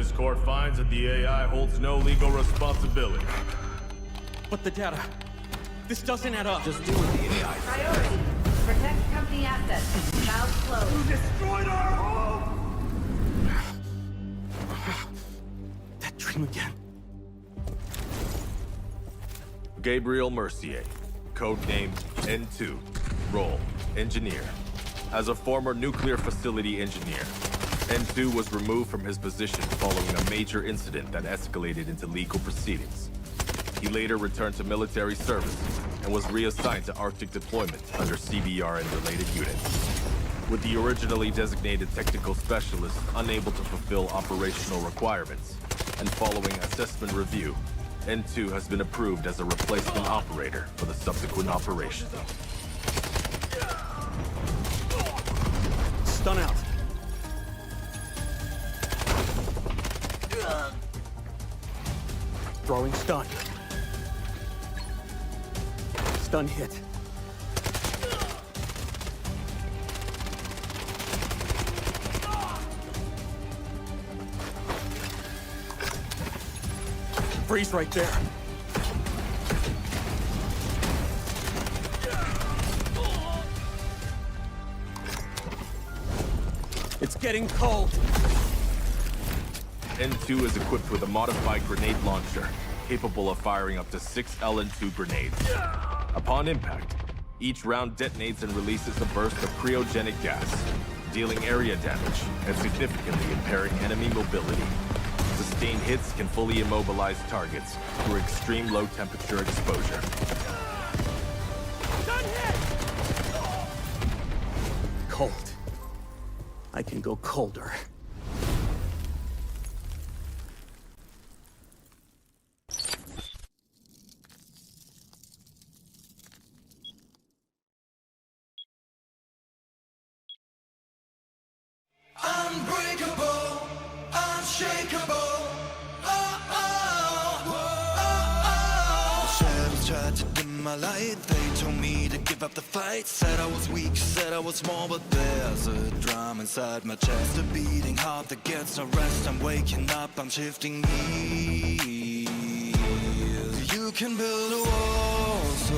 This court finds that the AI holds no legal responsibility. But the data... This doesn't add up. Just do what the AI says. Priority. Protect company assets. Valve closed. You destroyed our home! That dream again. Gabriel Mercier, codename N2, role, engineer. As a former nuclear facility engineer, N2 was removed from his position following a major incident that escalated into legal proceedings. He later returned to military service and was reassigned to Arctic deployment under CBR and related units. With the originally designated technical specialist unable to fulfill operational requirements, and following assessment review, N2 has been approved as a replacement operator for the subsequent operation. Stun out. Throwing stun. Stun hit. Freeze right there. It's getting cold. N2 is equipped with a modified grenade launcher, capable of firing up to 6 LN2 grenades. Upon impact, each round detonates and releases a burst of cryogenic gas, dealing area damage and significantly impairing enemy mobility. Sustained hits can fully immobilize targets through extreme low temperature exposure. Cold. I can go colder. Unbreakable, unshakeable. The shadows tried to dim my light. They told me to give up the fight. Said I was weak, said I was small, but there's a drum inside my chest, a beating heart that gets no rest. I'm waking up, I'm shifting gears. You can build a wall so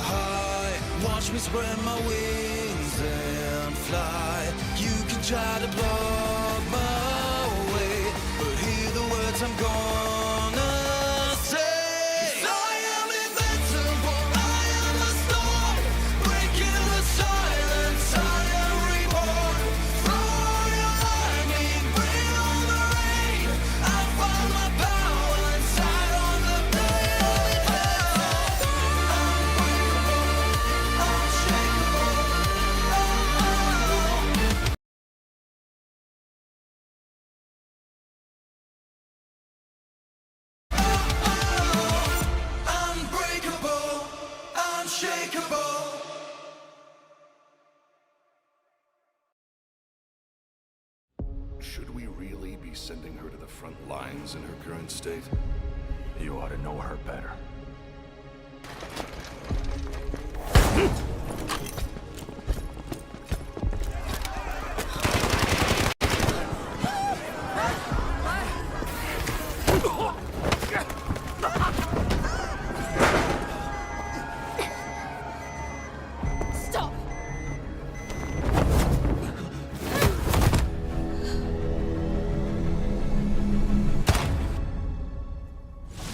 high. Watch me spread my wings and fly. You can try to block my way, but hear the words I'm gonna say. 'Cause I am invincible, I am the storm, breaking the silence, I am reborn. Throw your lightning, bring on the rain. I find my power inside on the blade. Unbreakable, unshakable. Unbreakable, unshakeable. Should we really be sending her to the front lines in her current state? You ought to know her better. Stop!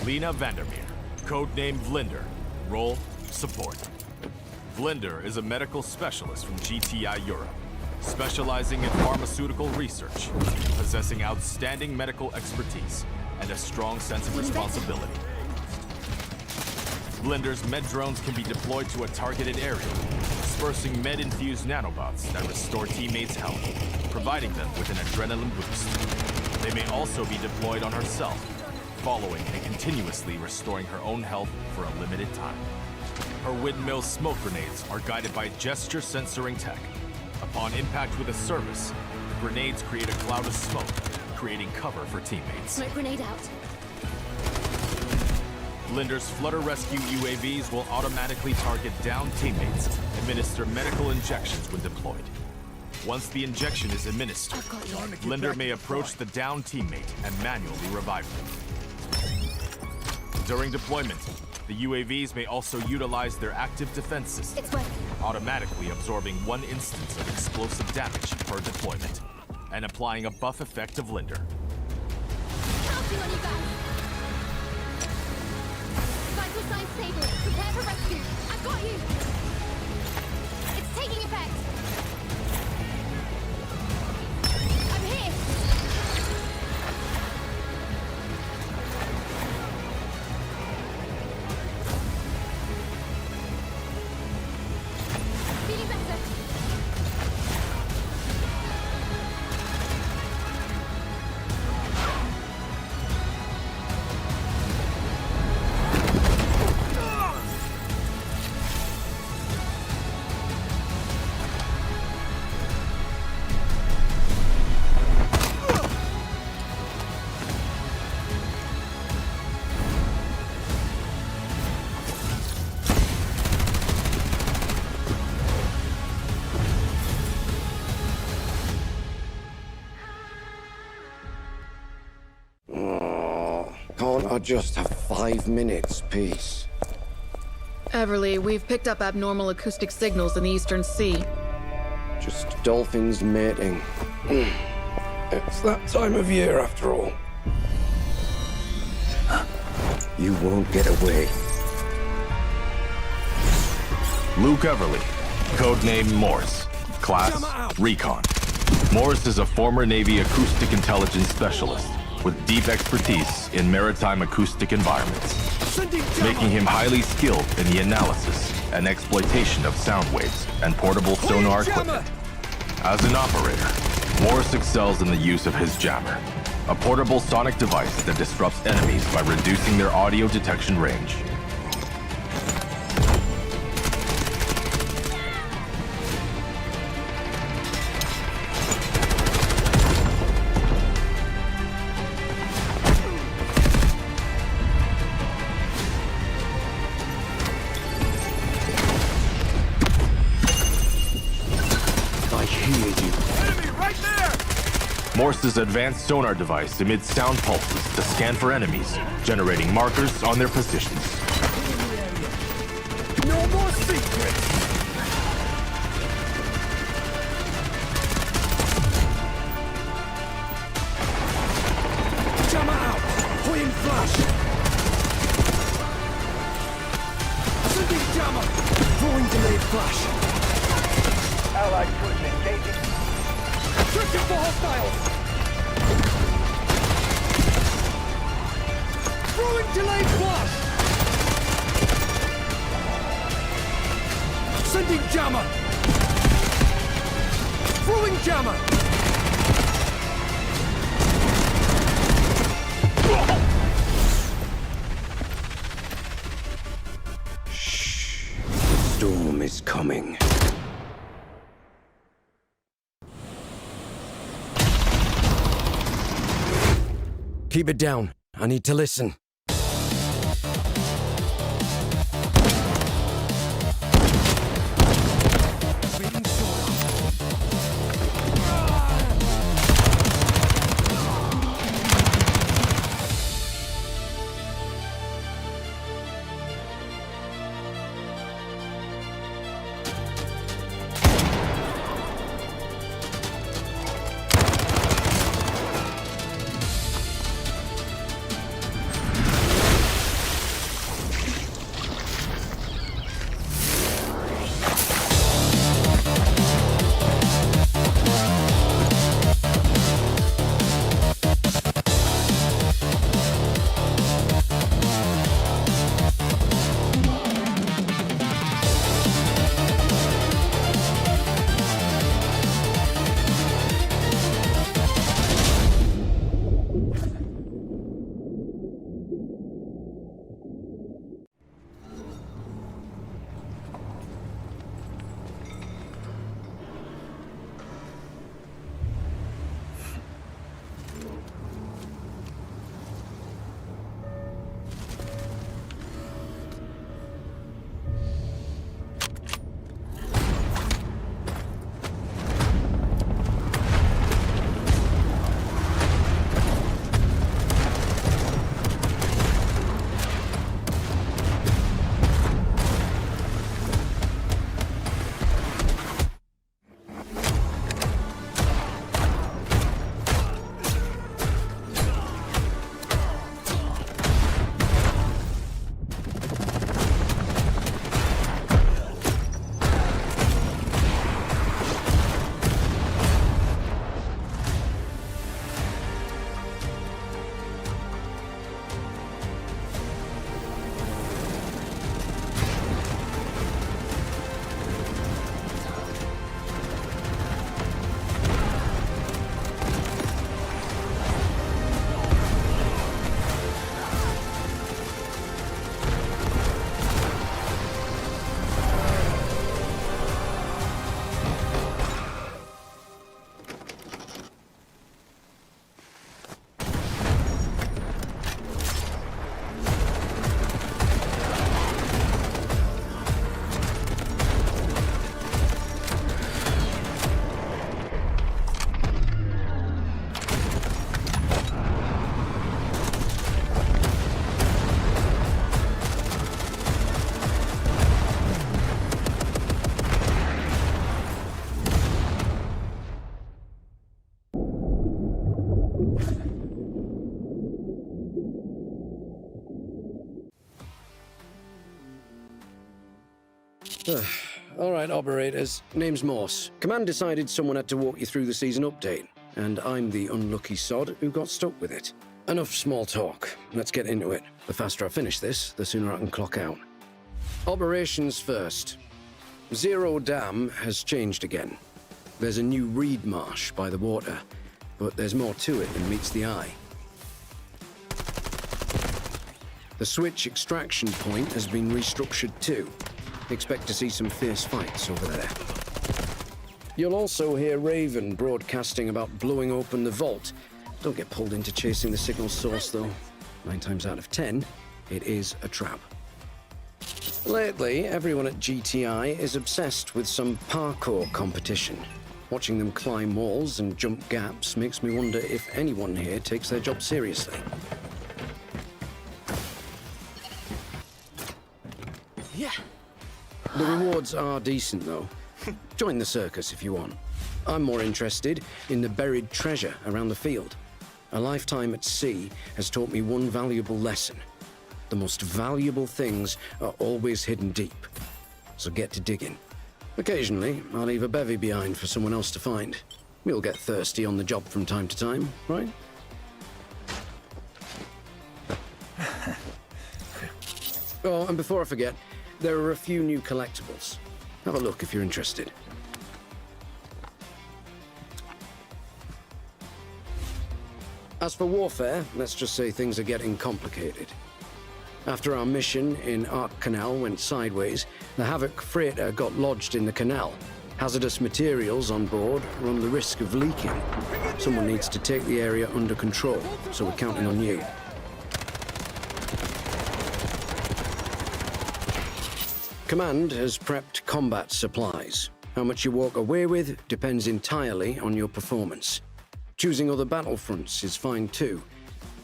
Lena Vandermeer, codename Vlinder, role, support. Vlinder is a medical specialist from GTI Europe, specializing in pharmaceutical research, possessing outstanding medical expertise, and a strong sense of responsibility. Vlinder's med drones can be deployed to a targeted area, dispersing med-infused nanobots that restore teammates' health, providing them with an adrenaline boost. They may also be deployed on herself, following and continuously restoring her own health for a limited time. Her windmill smoke grenades are guided by gesture censoring tech. Upon impact with a service, the grenades create a cloud of smoke, creating cover for teammates. Smoke grenade out. Vlinder's Flutter Rescue UAVs will automatically target downed teammates, administer medical injections when deployed. Once the injection is administered, I've got you. Linder may approach the downed teammate and manually revive them. During deployment, the UAVs may also utilize their active defense system, It's working. automatically absorbing 1 instance of explosive damage per deployment, and applying a buff effect of Linder. Counting on you guys. Vital signs stable. Prepare for rescue. I've got you. It's taking effect. I'm here. Feeling better. Can't I just have 5 minutes, peace? Everly, we've picked up abnormal acoustic signals in the Eastern Sea. Just dolphins mating. It's that time of year, after all. You won't get away. Luke Everly, codename Morse, class Recon. Morse is a former Navy acoustic intelligence specialist with deep expertise in maritime acoustic environments, making him highly skilled in the analysis and exploitation of sound waves and portable sonar equipment. As an operator, Morse excels in the use of his jammer, a portable sonic device that disrupts enemies by reducing their audio detection range. I hear you. Morse's advanced sonar device emits sound pulses to scan for enemies, generating markers on their positions. No more secrets! Jammer out! Point flash! Sending jammer! Throwing delayed flash! Allied troops engaging. Searching for hostiles! Throwing delayed flash! Sending jammer! Throwing jammer! Shh. The storm is coming. Keep it down. I need to listen. All right, operators. Name's Morse. Command decided someone had to walk you through the season update, and I'm the unlucky sod who got stuck with it. Enough small talk. Let's get into it. The faster I finish this, the sooner I can clock out. Operations first. Zero Dam has changed again. There's a new reed marsh by the water, but there's more to it than meets the eye. The switch extraction point has been restructured too. Expect to see some fierce fights over there. You'll also hear Raven broadcasting about blowing open the vault. Don't get pulled into chasing the signal source, though. 9 times out of 10, it is a trap. Lately, everyone at GTI is obsessed with some parkour competition. Watching them climb walls and jump gaps makes me wonder if anyone here takes their job seriously. Yeah. The rewards are decent, though. Join the circus if you want. I'm more interested in the buried treasure around the field. A lifetime at sea has taught me one valuable lesson. The most valuable things are always hidden deep. So get to digging. Occasionally, I'll leave a bevy behind for someone else to find. We'll get thirsty on the job from time to time, right? Oh, and before I forget, there are a few new collectibles. Have a look if you're interested. As for warfare, let's just say things are getting complicated. After our mission in Ark Canal went sideways, the Havoc freighter got lodged in the canal. Hazardous materials on board run the risk of leaking. Someone needs to take the area under control, so we're counting on you. Command has prepped combat supplies. How much you walk away with depends entirely on your performance. Choosing other battlefronts is fine too.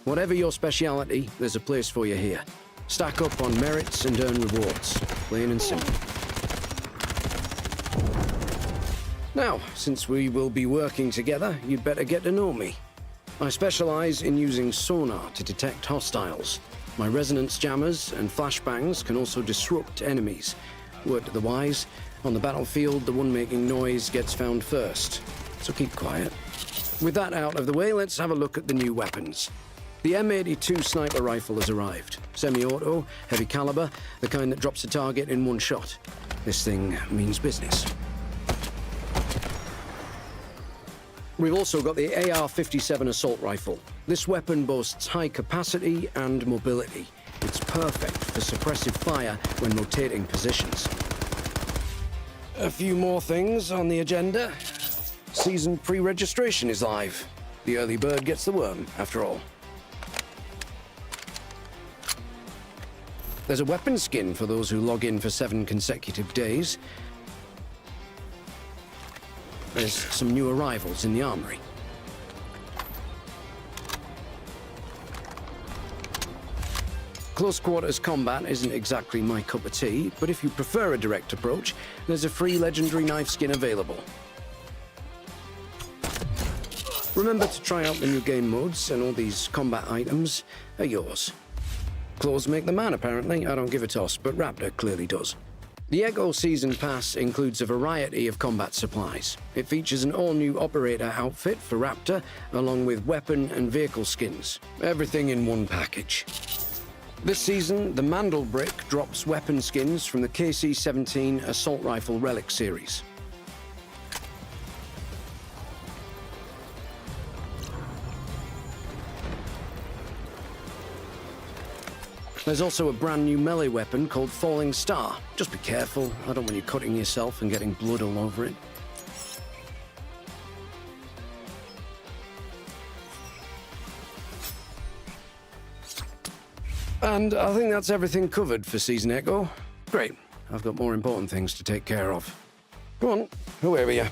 Whatever your speciality, there's a place for you here. Stack up on merits and earn rewards. Plain and simple. Now, since we will be working together, you'd better get to know me. I specialize in using sonar to detect hostiles. My resonance jammers and flashbangs can also disrupt enemies. Word to the wise, on the battlefield, the one making noise gets found first. So keep quiet. With that out of the way, let's have a look at the new weapons. The M82 sniper rifle has arrived. Semi-auto, heavy caliber, the kind that drops a target in one shot. This thing means business. We've also got the AR-57 assault rifle. This weapon boasts high capacity and mobility. It's perfect for suppressive fire when rotating positions. A few more things on the agenda. Season pre-registration is live. The early bird gets the worm, after all. There's a weapon skin for those who log in for 7 consecutive days. There's some new arrivals in the armory. Close quarters combat isn't exactly my cup of tea, but if you prefer a direct approach, there's a free legendary knife skin available. Remember to try out the new game modes, and all these combat items are yours. Clothes make the man, apparently. I don't give a toss, but Raptor clearly does. The Echo Season Pass includes a variety of combat supplies. It features an all-new operator outfit for Raptor, along with weapon and vehicle skins. Everything in one package. This season, the Mandelbrick drops weapon skins from the KC-17 Assault Rifle Relic series. There's also a brand new melee weapon called Falling Star. Just be careful, I don't want you cutting yourself and getting blood all over it. And I think that's everything covered for Season Echo. Great, I've got more important things to take care of. Go on, who are you?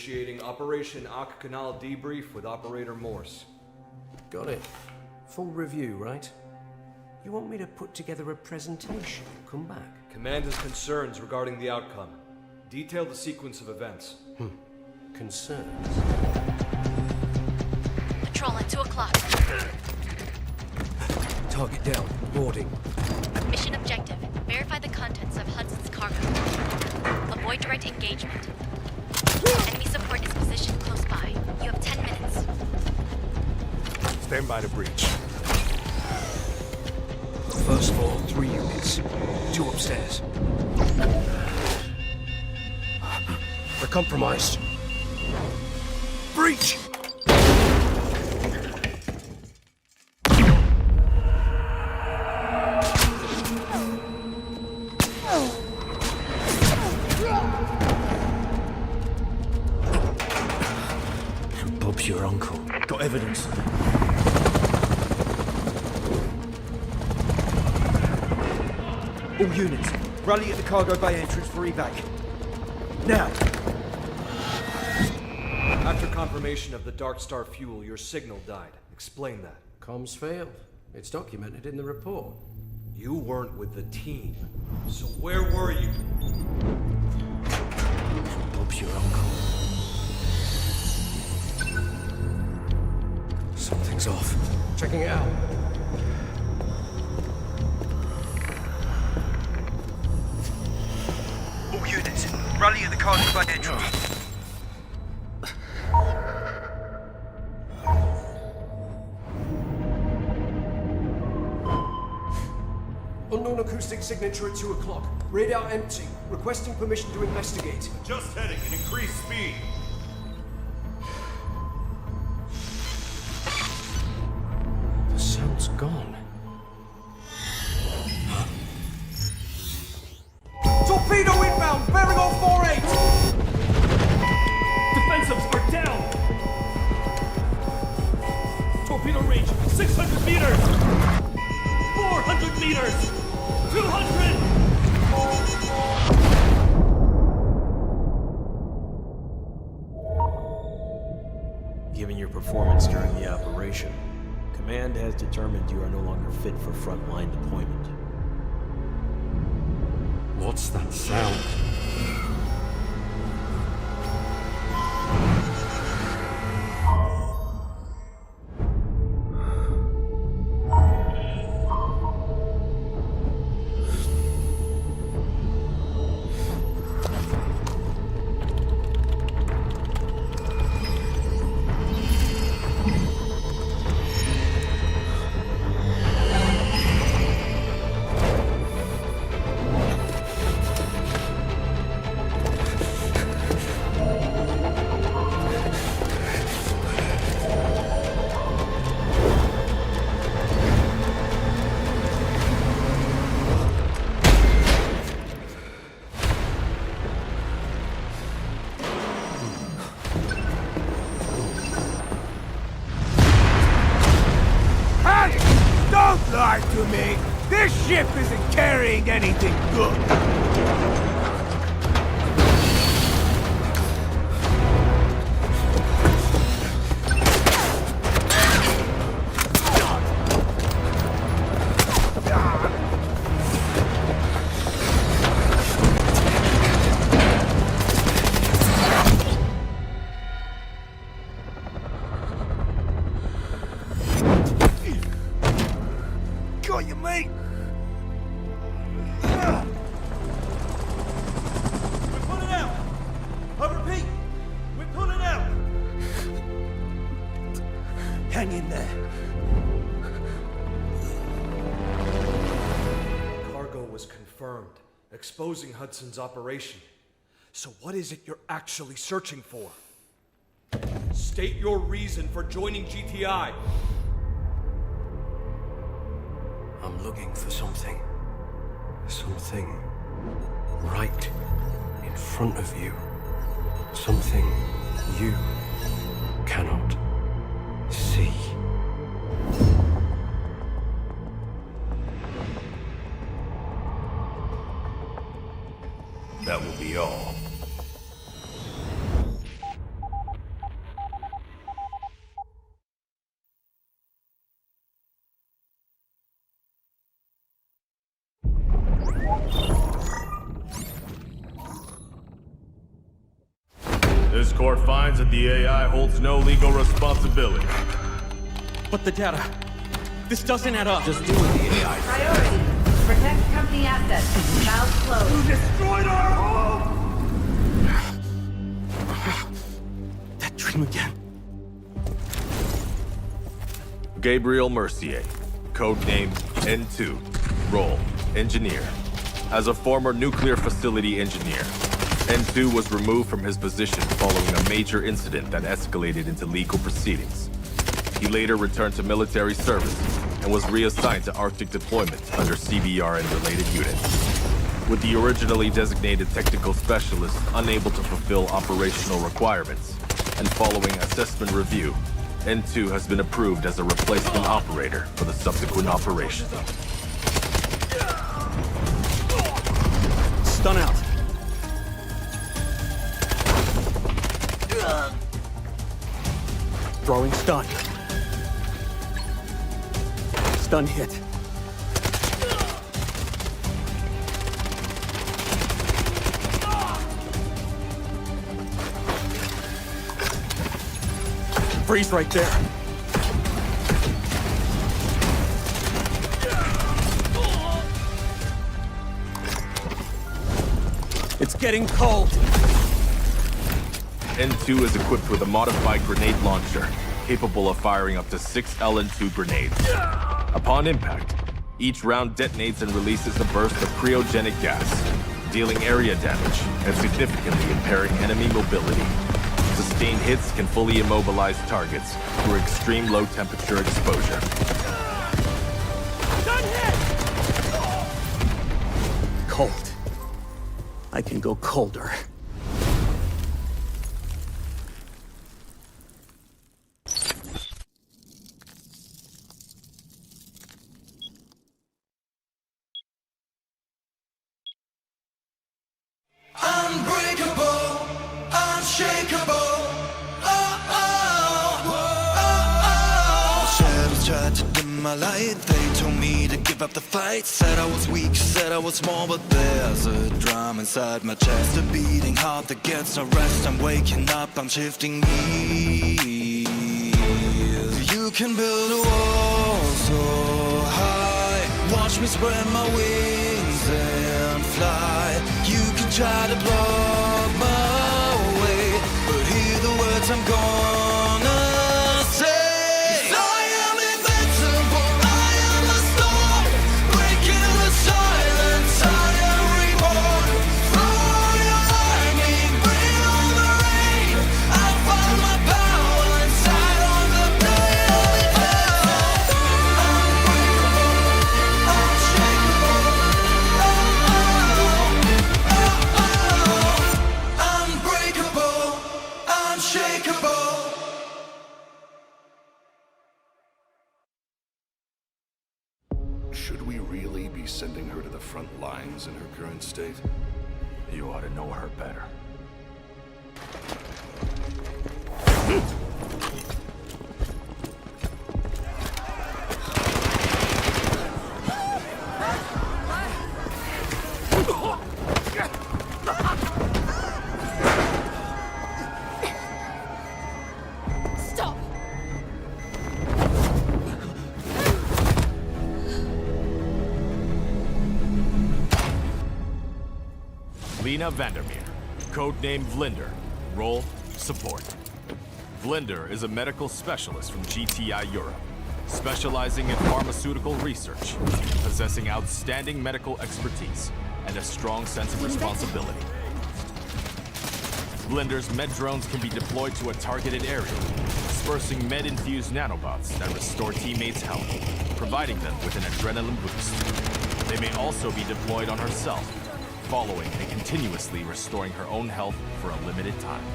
Initiating Operation Ak Canal debrief with Operator Morse. Got it. Full review, right? You want me to put together a presentation? Come back. Command has concerns regarding the outcome. Detail the sequence of events. Concerns? Patrol at 2 o'clock. Target down. Boarding. Mission objective. Verify the contents of Hudson's cargo. Avoid direct engagement. Enemy support is positioned close by. You have 10 minutes. Stand by the breach. First floor, 3 units. 2 upstairs. We're compromised. Breach! Bob's your uncle. Got evidence. All units, rally at the cargo bay entrance for evac. Now! After confirmation of the Dark Star fuel, your signal died. Explain that. Comms failed. It's documented in the report. You weren't with the team. So where were you? Bob's your uncle. Something's off. Checking it out. All units, rally at the cargo bay entrance. Unknown acoustic signature at 2 o'clock. Radar empty. Requesting permission to investigate. Just heading at increased speed. The sound's gone. Torpedo inbound! Bearing on 48! Defensives are down! Torpedo range, 600 meters! 400 meters! 200! Given your performance during the operation, Command has determined you are no longer fit for frontline deployment. What's that sound? Don't lie to me! This ship isn't carrying anything good! Got you, mate! We're pulling out! I repeat, we're pulling out! Hang in there. Cargo was confirmed, exposing Hudson's operation. So what is it you're actually searching for? State your reason for joining GTI. I'm looking for something. Something right in front of you. Something you cannot see. That will be all. court finds that the AI holds no legal responsibility. But the data... This doesn't add up. Just deal with the AI. Priority. Protect company assets. Valve closed. You destroyed our home! That dream again. Gabriel Mercier, codename N2, role, engineer. As a former nuclear facility engineer, N2 was removed from his position following a major incident that escalated into legal proceedings. He later returned to military service and was reassigned to Arctic deployment under CBR and related units. With the originally designated technical specialist unable to fulfill operational requirements, and following assessment review, N2 has been approved as a replacement operator for the subsequent operation. Stun out. Throwing stun. Stun hit. Freeze right there. It's getting cold. N2 is equipped with a modified grenade launcher, capable of firing up to 6 LN2 grenades. Upon impact, each round detonates and releases a burst of cryogenic gas, dealing area damage and significantly impairing enemy mobility. Sustained hits can fully immobilize targets through extreme low temperature exposure. Cold. I can go colder. Unbreakable, unshakeable. Shadows tried to dim my light. They told me to give up the fight. Said I was weak, said I was small, but there's a drum inside my chest, a beating heart that gets no rest. I'm waking up, I'm shifting gears. You can build a wall so high. Watch me spread my wings and fly. You can try to block my way, but hear the words I'm gonna say. 'Cause I am invincible, I am the storm, breaking the silence, I am reborn. Throw your lightning, bring on the rain. I found my power inside on the blade. Unbreakable, unshakeable. Should we really be sending her to the front lines in her current state? You ought to know her better. Stop! Lena Vandermeer, codename Vlinder, role, support. Vlinder is a medical specialist from GTI Europe, specializing in pharmaceutical research, possessing outstanding medical expertise, and a strong sense of responsibility. Vlinder's med drones can be deployed to a targeted area, dispersing med-infused nanobots that restore teammates' health, providing them with an adrenaline boost. They may also be deployed on herself, following and continuously restoring her own health for a limited time.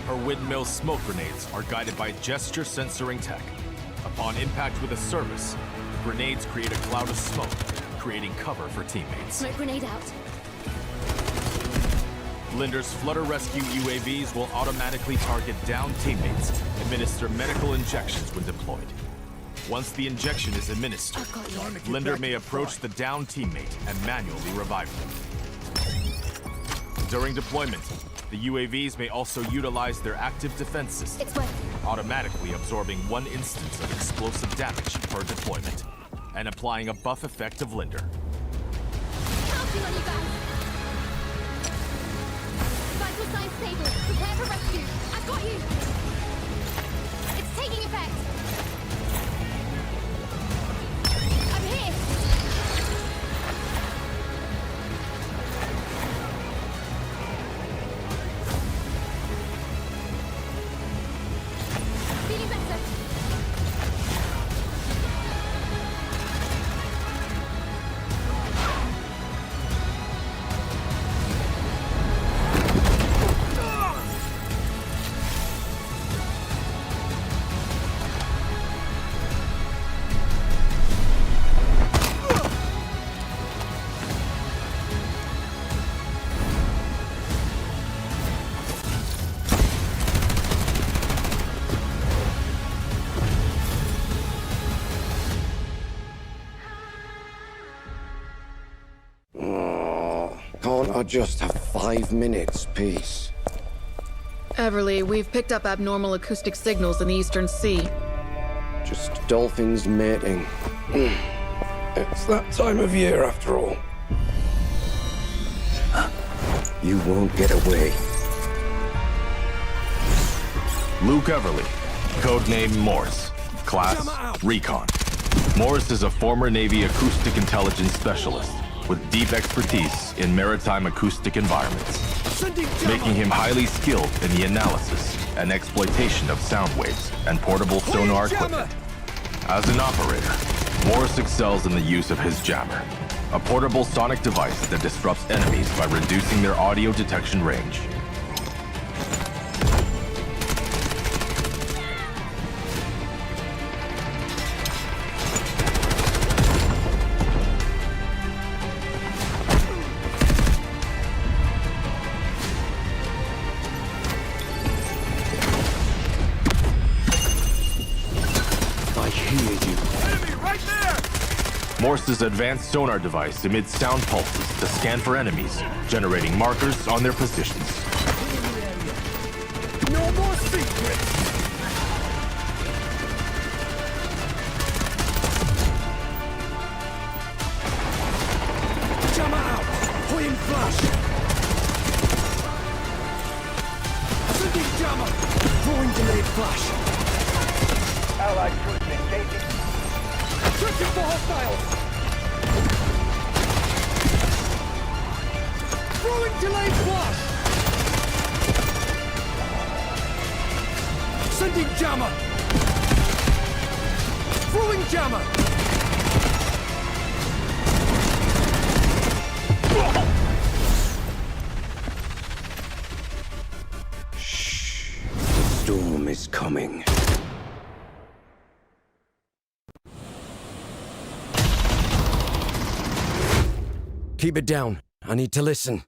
Her windmill smoke grenades are guided by gesture censoring tech. Upon impact with a service, the grenades create a cloud of smoke, creating cover for teammates. Smoke grenade out. Vlinder's Flutter Rescue UAVs will automatically target downed teammates, administer medical injections when deployed. Once the injection is administered, Vlinder may approach the downed teammate and manually revive them. During deployment, The UAVs may also utilize their active defense system, automatically absorbing 1 instance of explosive damage per deployment, and applying a buff effect of Linder. Counting on you guys! Vital signs stable. Prepare for rescue. I've got you! It's taking effect! I'm here! Feeling better. Can't I just have 5 minutes, peace? Everly, we've picked up abnormal acoustic signals in the Eastern Sea. Just dolphins mating. It's that time of year, after all. You won't get away. Luke Everly, codename Morse, class Recon. Morse is a former Navy acoustic intelligence specialist with deep expertise in maritime acoustic environments, making him highly skilled in the analysis and exploitation of sound waves and portable sonar equipment. As an operator, Morse excels in the use of his jammer, a portable sonic device that disrupts enemies by reducing their audio detection range. Morse's advanced sonar device emits sound pulses to scan for enemies, generating markers on their positions. No more secrets! Jammer out! Point flash! Sending jammer! Throwing delayed flash! Allied troops engaging. Searching for hostiles! Throwing delayed flash! Sending jammer! Throwing jammer! Shh. The storm is coming. Keep it down. I need to listen.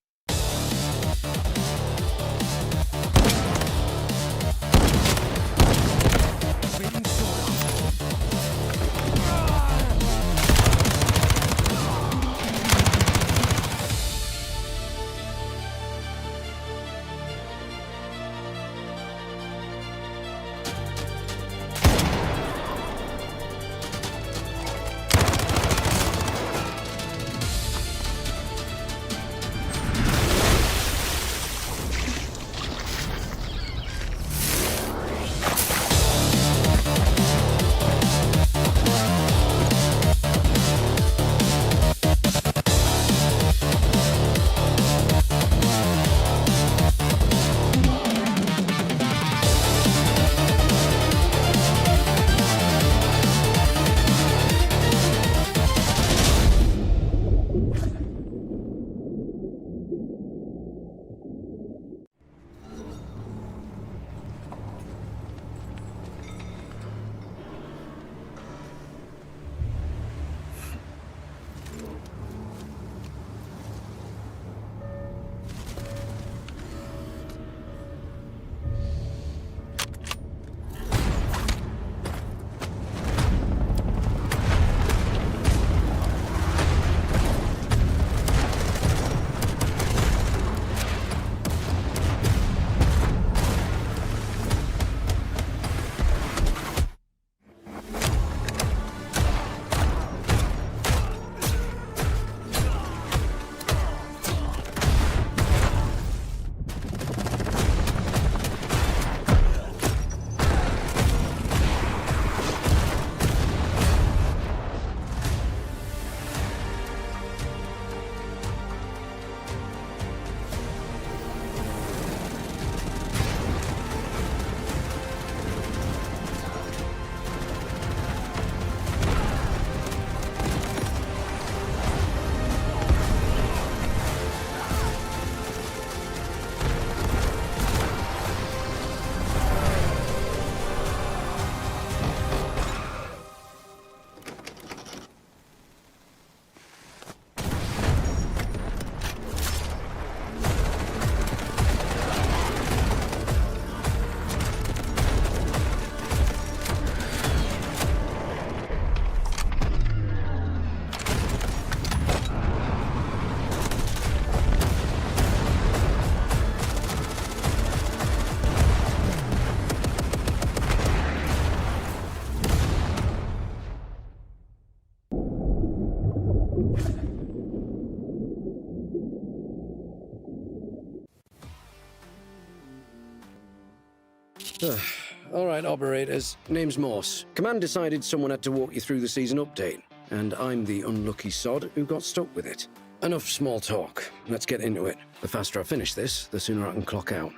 All right, operators. Name's Morse. Command decided someone had to walk you through the season update, and I'm the unlucky sod who got stuck with it. Enough small talk. Let's get into it. The faster I finish this, the sooner I can clock out.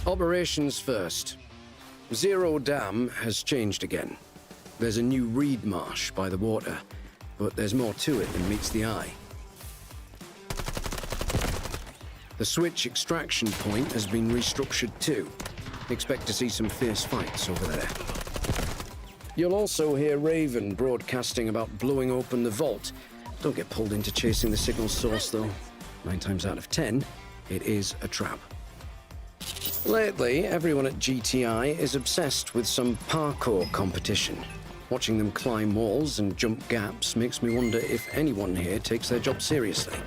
Operations first. Zero Dam has changed again. There's a new reed marsh by the water, but there's more to it than meets the eye. The switch extraction point has been restructured too. Expect to see some fierce fights over there. You'll also hear Raven broadcasting about blowing open the vault. Don't get pulled into chasing the signal source, though. 9 times out of 10, it is a trap. Lately, everyone at GTI is obsessed with some parkour competition. Watching them climb walls and jump gaps makes me wonder if anyone here takes their job seriously.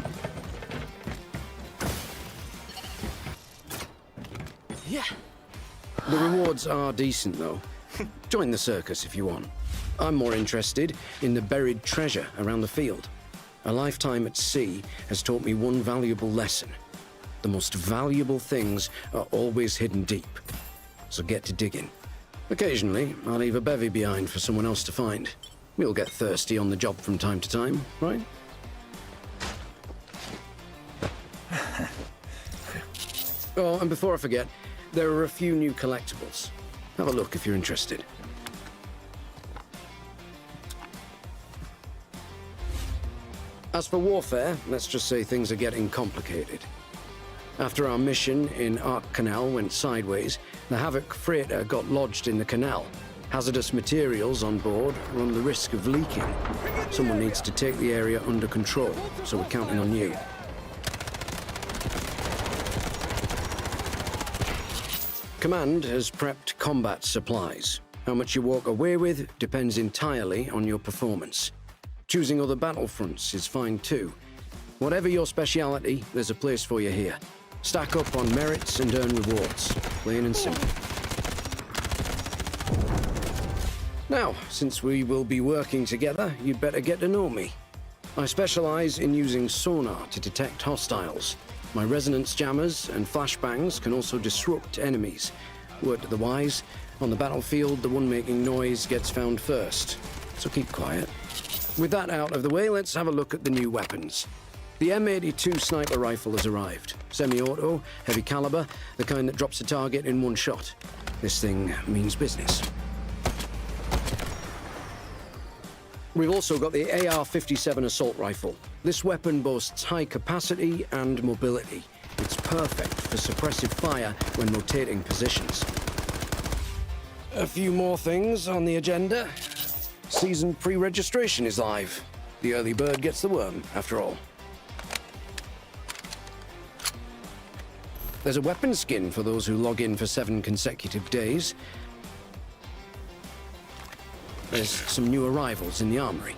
Yeah. The rewards are decent, though. Join the circus if you want. I'm more interested in the buried treasure around the field. A lifetime at sea has taught me one valuable lesson. The most valuable things are always hidden deep. So get to digging. Occasionally, I'll leave a bevy behind for someone else to find. We'll get thirsty on the job from time to time, right? Oh, and before I forget, there are a few new collectibles. Have a look if you're interested. As for warfare, let's just say things are getting complicated. After our mission in Ark Canal went sideways, the Havoc freighter got lodged in the canal. Hazardous materials on board run the risk of leaking. Someone needs to take the area under control, so we're counting on you. Command has prepped combat supplies. How much you walk away with depends entirely on your performance. Choosing other battlefronts is fine too. Whatever your speciality, there's a place for you here. Stack up on merits and earn rewards. Plain and simple. Now, since we will be working together, you'd better get to know me. I specialize in using sonar to detect hostiles. My resonance jammers and flashbangs can also disrupt enemies. Word to the wise, on the battlefield, the one making noise gets found first. So keep quiet. With that out of the way, let's have a look at the new weapons. The M82 sniper rifle has arrived. Semi-auto, heavy caliber, the kind that drops a target in one shot. This thing means business. We've also got the AR-57 assault rifle. This weapon boasts high capacity and mobility. It's perfect for suppressive fire when rotating positions. A few more things on the agenda. Season pre-registration is live. The early bird gets the worm, after all. There's a weapon skin for those who log in for 7 consecutive days. There's some new arrivals in the armory.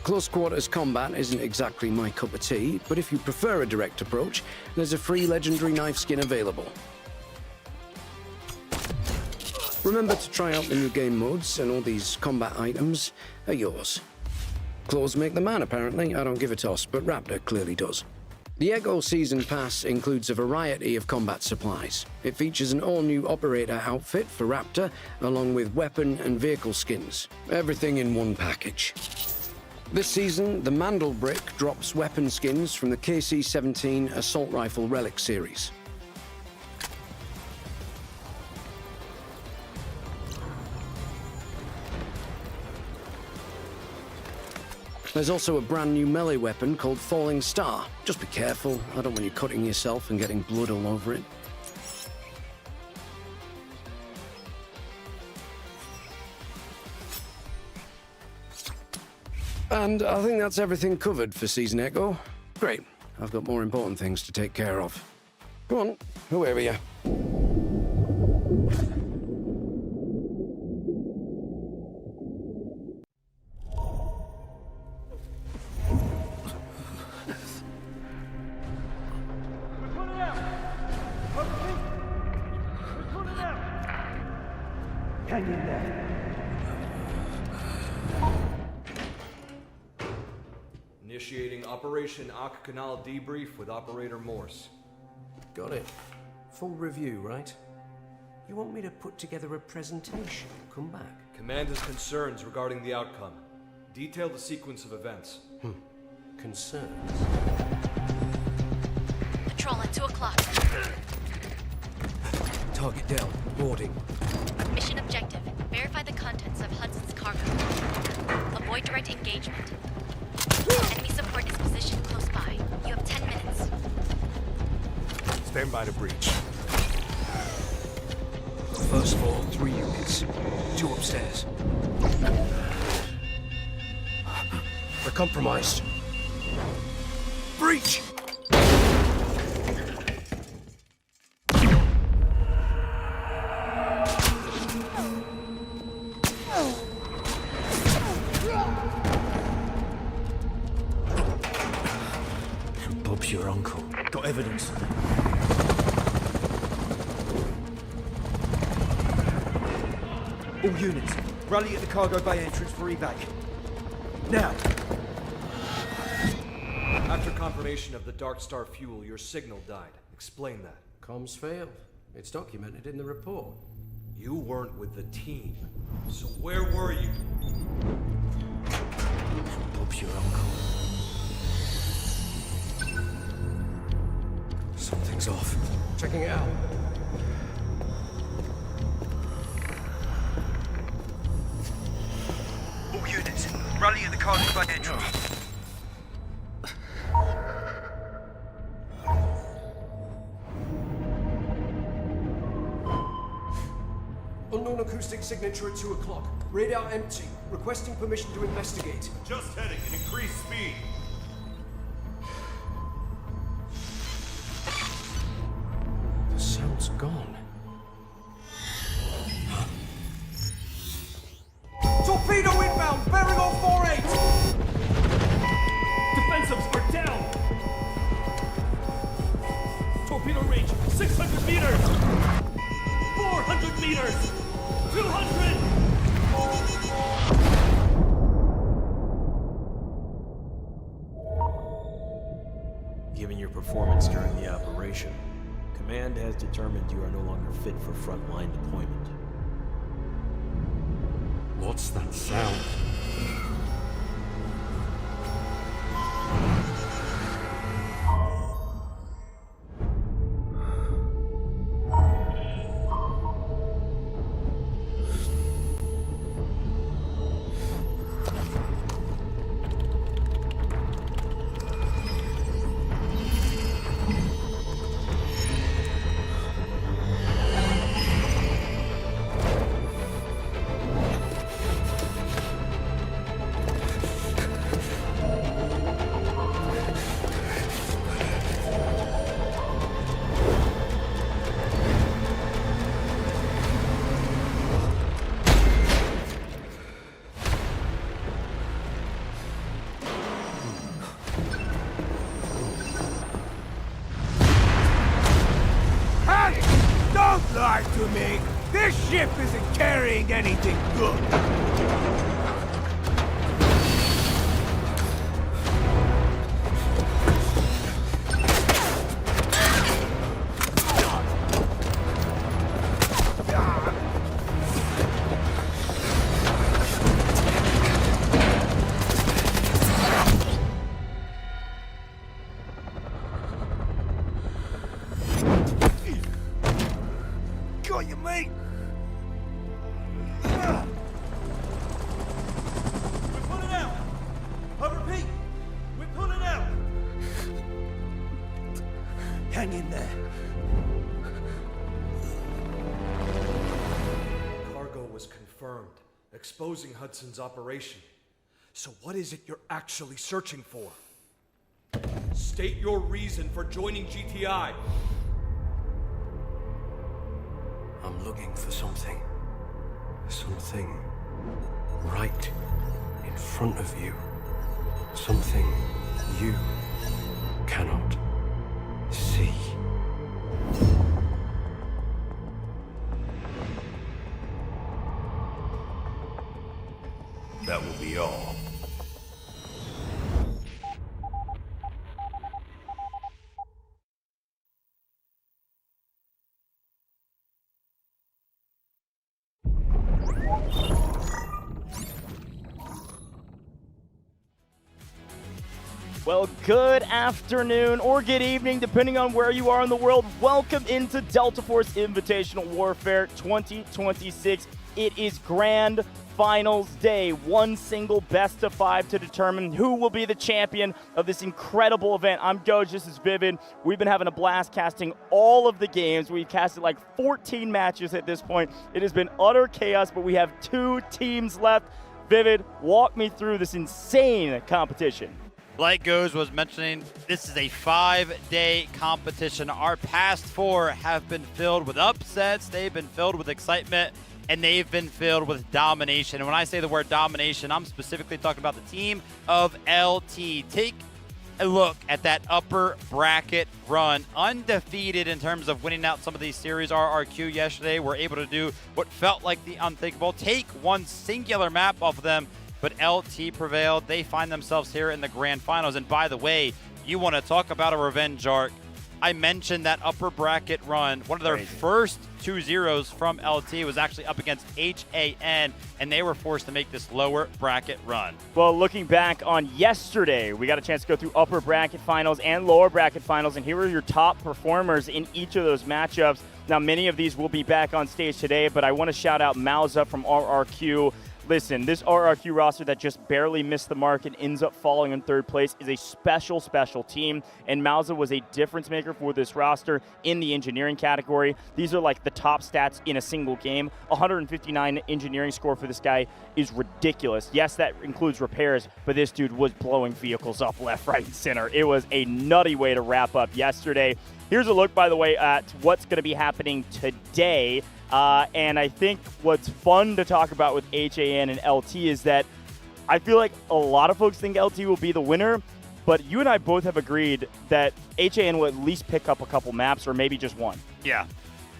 Close quarters combat isn't exactly my cup of tea, but if you prefer a direct approach, there's a free legendary knife skin available. Remember to try out the new game modes, and all these combat items are yours. Clothes make the man, apparently. I don't give a toss, but Raptor clearly does. The Echo Season Pass includes a variety of combat supplies. It features an all-new operator outfit for Raptor, along with weapon and vehicle skins. Everything in one package. This season, the Mandelbrick drops weapon skins from the KC-17 Assault Rifle Relic series. There's also a brand new melee weapon called Falling Star. Just be careful. I don't want you cutting yourself and getting blood all over it. And I think that's everything covered for Season Echo. Great. I've got more important things to take care of. Come on, whoever you. Hang in there. Initiating Operation Ak Canal debrief with Operator Morse. Got it. Full review, right? You want me to put together a presentation? Come back. Command has concerns regarding the outcome. Detail the sequence of events. Concerns? Patrol at 2 o'clock. Target down. Boarding. Mission objective. Verify the contents of Hudson's cargo. Avoid direct engagement. Enemy support is positioned close by. You have 10 minutes. Stand by to breach. First floor, 3 units. 2 upstairs. We're compromised. Breach! Bob's your uncle. Got evidence. All units, rally at the cargo bay entrance for evac. Now! After confirmation of the Dark Star fuel, your signal died. Explain that. Comms failed. It's documented in the report. You weren't with the team. So where were you? Bob's your uncle. Something's off. Checking it out. All units, rally at the cargo bay entrance. Unknown acoustic signature at 2 o'clock. Radar empty. Requesting permission to investigate. Just heading at increased speed. The sound's gone. Torpedo inbound! Bearing on 48! Defensives are down! Torpedo range, 600 meters! 400 meters! 200! Given your performance during the operation, Command has determined you are no longer fit for frontline deployment. What's that sound? Don't lie to me! This ship isn't carrying anything good! Got you, mate! We're pulling out! I repeat, we're pulling out! Hang in there. Cargo was confirmed, exposing Hudson's operation. So what is it you're actually searching for? State your reason for joining GTI. I'm looking for something. Something right in front of you. Something you cannot see. That will be all. Well, good afternoon or good evening, depending on where you are in the world. Welcome into Delta Force Invitational Warfare 2026. It is Grand Finals Day, one single best of 5 to determine who will be the champion of this incredible event. I'm Goj, this is Vivid. We've been having a blast casting all of the games. We've casted like 14 matches at this point. It has been utter chaos, but we have 2 teams left. Vivid, walk me through this insane competition. Like Goes was mentioning, this is a 5-day competition. Our past 4 have been filled with upsets, they've been filled with excitement, and they've been filled with domination. And when I say the word domination, I'm specifically talking about the team of LT. Take a look at that upper bracket run. Undefeated in terms of winning out some of these series. RRQ yesterday were able to do what felt like the unthinkable. Take one singular map off of them, but LT prevailed. They find themselves here in the grand finals. And by the way, you want to talk about a revenge arc. I mentioned that upper bracket run. One of their first 2-0s from LT was actually up against HAN, and they were forced to make this lower bracket run. Well, looking back on yesterday, we got a chance to go through upper bracket finals and lower bracket finals, and here are your top performers in each of those matchups. Now, many of these will be back on stage today, but I want to shout out Mauza from RRQ. Listen, this RRQ roster that just barely missed the mark and ends up falling in 3rd place is a special, special team, and Mauza was a difference maker for this roster in the engineering category. These are like the top stats in a single game. 159 engineering score for this guy is ridiculous. Yes, that includes repairs, but this dude was blowing vehicles up left, right, and center. It was a nutty way to wrap up yesterday. Here's a look, by the way, at what's going to be happening today. And I think what's fun to talk about with HAN and LT is that I feel like a lot of folks think LT will be the winner, but you and I both have agreed that HAN will at least pick up a couple maps or maybe just one. Yeah.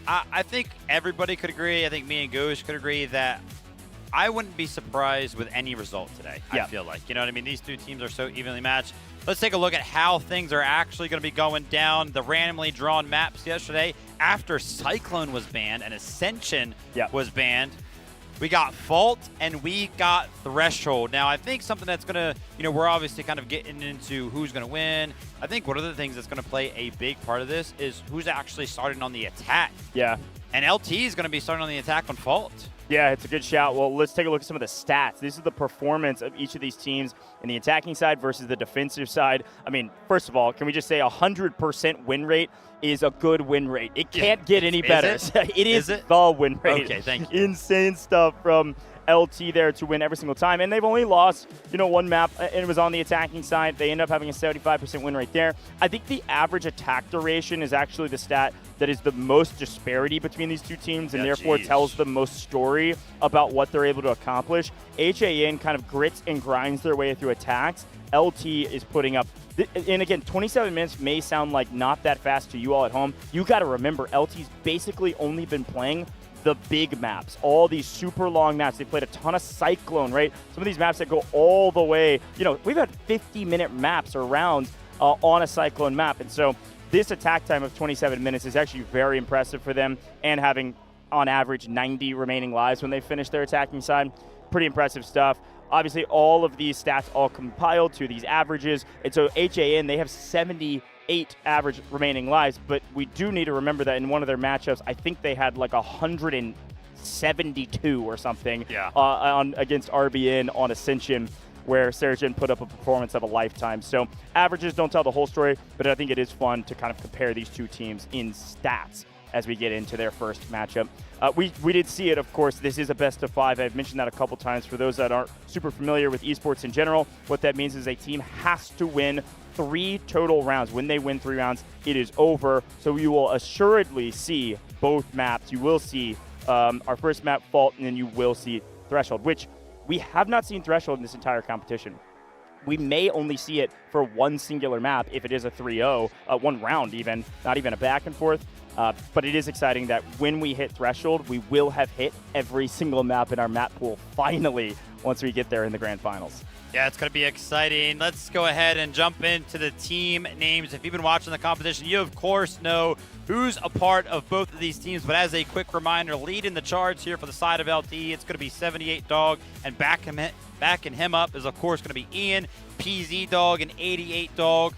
I think everybody could agree. I think me and Goosh could agree that I wouldn't be surprised with any result today, I feel like. You know what I mean? These 2 teams are so evenly matched. Let's take a look at how things are actually going to be going down. The randomly drawn maps yesterday after Cyclone was banned and Ascension was banned. We got Fault and we got Threshold. Now, I think something that's going to, we're obviously kind of getting into who's going to win. I think one of the things that's going to play a big part of this is who's actually starting on the attack. Yeah. And LT is going to be starting on the attack on Fault. Yeah, it's a good shout. Well, let's take a look at some of the stats. This is the performance of each of these teams in the attacking side versus the defensive side. I mean, first of all, can we just say 100% win rate is a good win rate? It can't get any better. It is the win rate. Okay, thank you. Insane stuff from LT there to win every single time. And they've only lost, one map, and it was on the attacking side. They end up having a 75% win rate there. I think the average attack duration is actually the stat that is the most disparity between these 2 teams, and therefore tells the most story about what they're able to accomplish. HAN kind of grits and grinds their way through attacks. LT is putting up, and again, 27 minutes may sound like not that fast to you all at home. You got to remember, LT's basically only been playing the big maps, all these super long maps. They played a ton of Cyclone, right? Some of these maps that go all the way, we've had 50-minute maps or rounds on a Cyclone map. And so this attack time of 27 minutes is actually very impressive for them, and having on average 90 remaining lives when they finish their attacking side. Pretty impressive stuff. Obviously, all of these stats all compiled to these averages. And so HAN, they have 78 average remaining lives, but we do need to remember that in one of their matchups, I think they had like 172 or something against RBN on Ascension, where Sarajin put up a performance of a lifetime. So averages don't tell the whole story, but I think it is fun to kind of compare these 2 teams in stats as we get into their first matchup. We did see it, of course. This is a best of 5. I've mentioned that a couple times. For those that aren't super familiar with esports in general, what that means is a team has to win 3 total rounds. When they win 3 rounds, it is over. So you will assuredly see both maps. You will see our first map, Fault, and then you will see Threshold, which we have not seen Threshold in this entire competition. We may only see it for one singular map if it is a 3-0, one round even, not even a back and forth. But it is exciting that when we hit Threshold, we will have hit every single map in our map pool, finally, once we get there in the Grand Finals. Yeah, it's going to be exciting. Let's go ahead and jump into the team names. If you've been watching the competition, you, of course, know who's a part of both of these teams. But as a quick reminder, leading the charge here for the side of LT, it's going to be 78 Dog. And backing him up is, of course, going to be Ian, PZ Dog, and 88 Dog.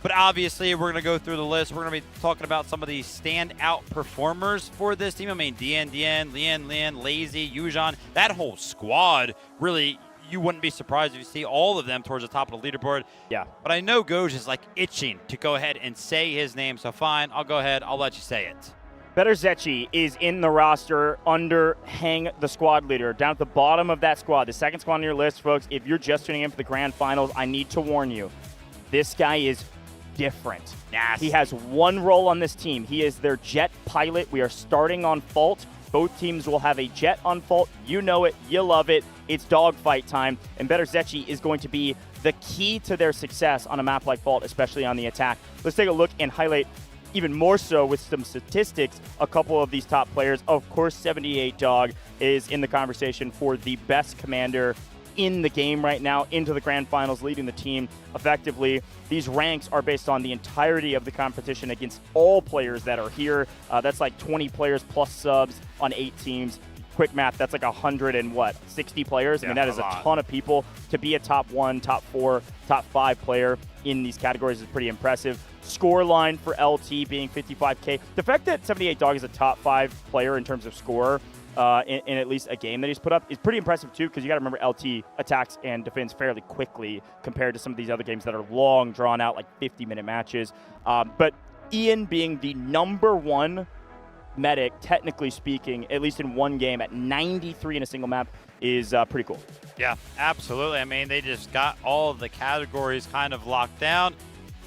But obviously, we're going to go through the list. We're going to be talking about some of the standout performers for this team. I mean, Dien, Lien, Lazy, Yujan, that whole squad really, you wouldn't be surprised if you see all of them towards the top of the leaderboard. Yeah. But I know Goj is like itching to go ahead and say his name. So fine, I'll go ahead. I'll let you say it. Better Zechi is in the roster under Hang, the squad leader. Down at the bottom of that squad, the second squad on your list, folks, if you're just tuning in for the Grand Finals, I need to warn you, this guy is different. Nasty. He has one role on this team. He is their jet pilot. We are starting on Fault. Both teams will have a jet on Fault. You know it. You love it. It's dogfight time. And Better Zechi is going to be the key to their success on a map like Fault, especially on the attack. Let's take a look and highlight even more so with some statistics, a couple of these top players. Of course, 78 Dog is in the conversation for the best commander in the game right now, into the Grand Finals, leading the team effectively. These ranks are based on the entirety of the competition against all players that are here. That's like 20 players plus subs on 8 teams. Quick math, that's like 60 players. Yeah, I mean, that is a ton of people. To be a top 1, top 4, top 5 player in these categories is pretty impressive. Score line for LT being 55K. The fact that 78 Dog is a top 5 player in terms of score in at least a game that he's put up is pretty impressive too, because you got to remember LT attacks and defends fairly quickly compared to some of these other games that are long, drawn out, like 50-minute matches. But Ian being the #1 medic, technically speaking, at least in one game at 93 in a single map, is pretty cool. Yeah, absolutely. I mean, they just got all of the categories kind of locked down.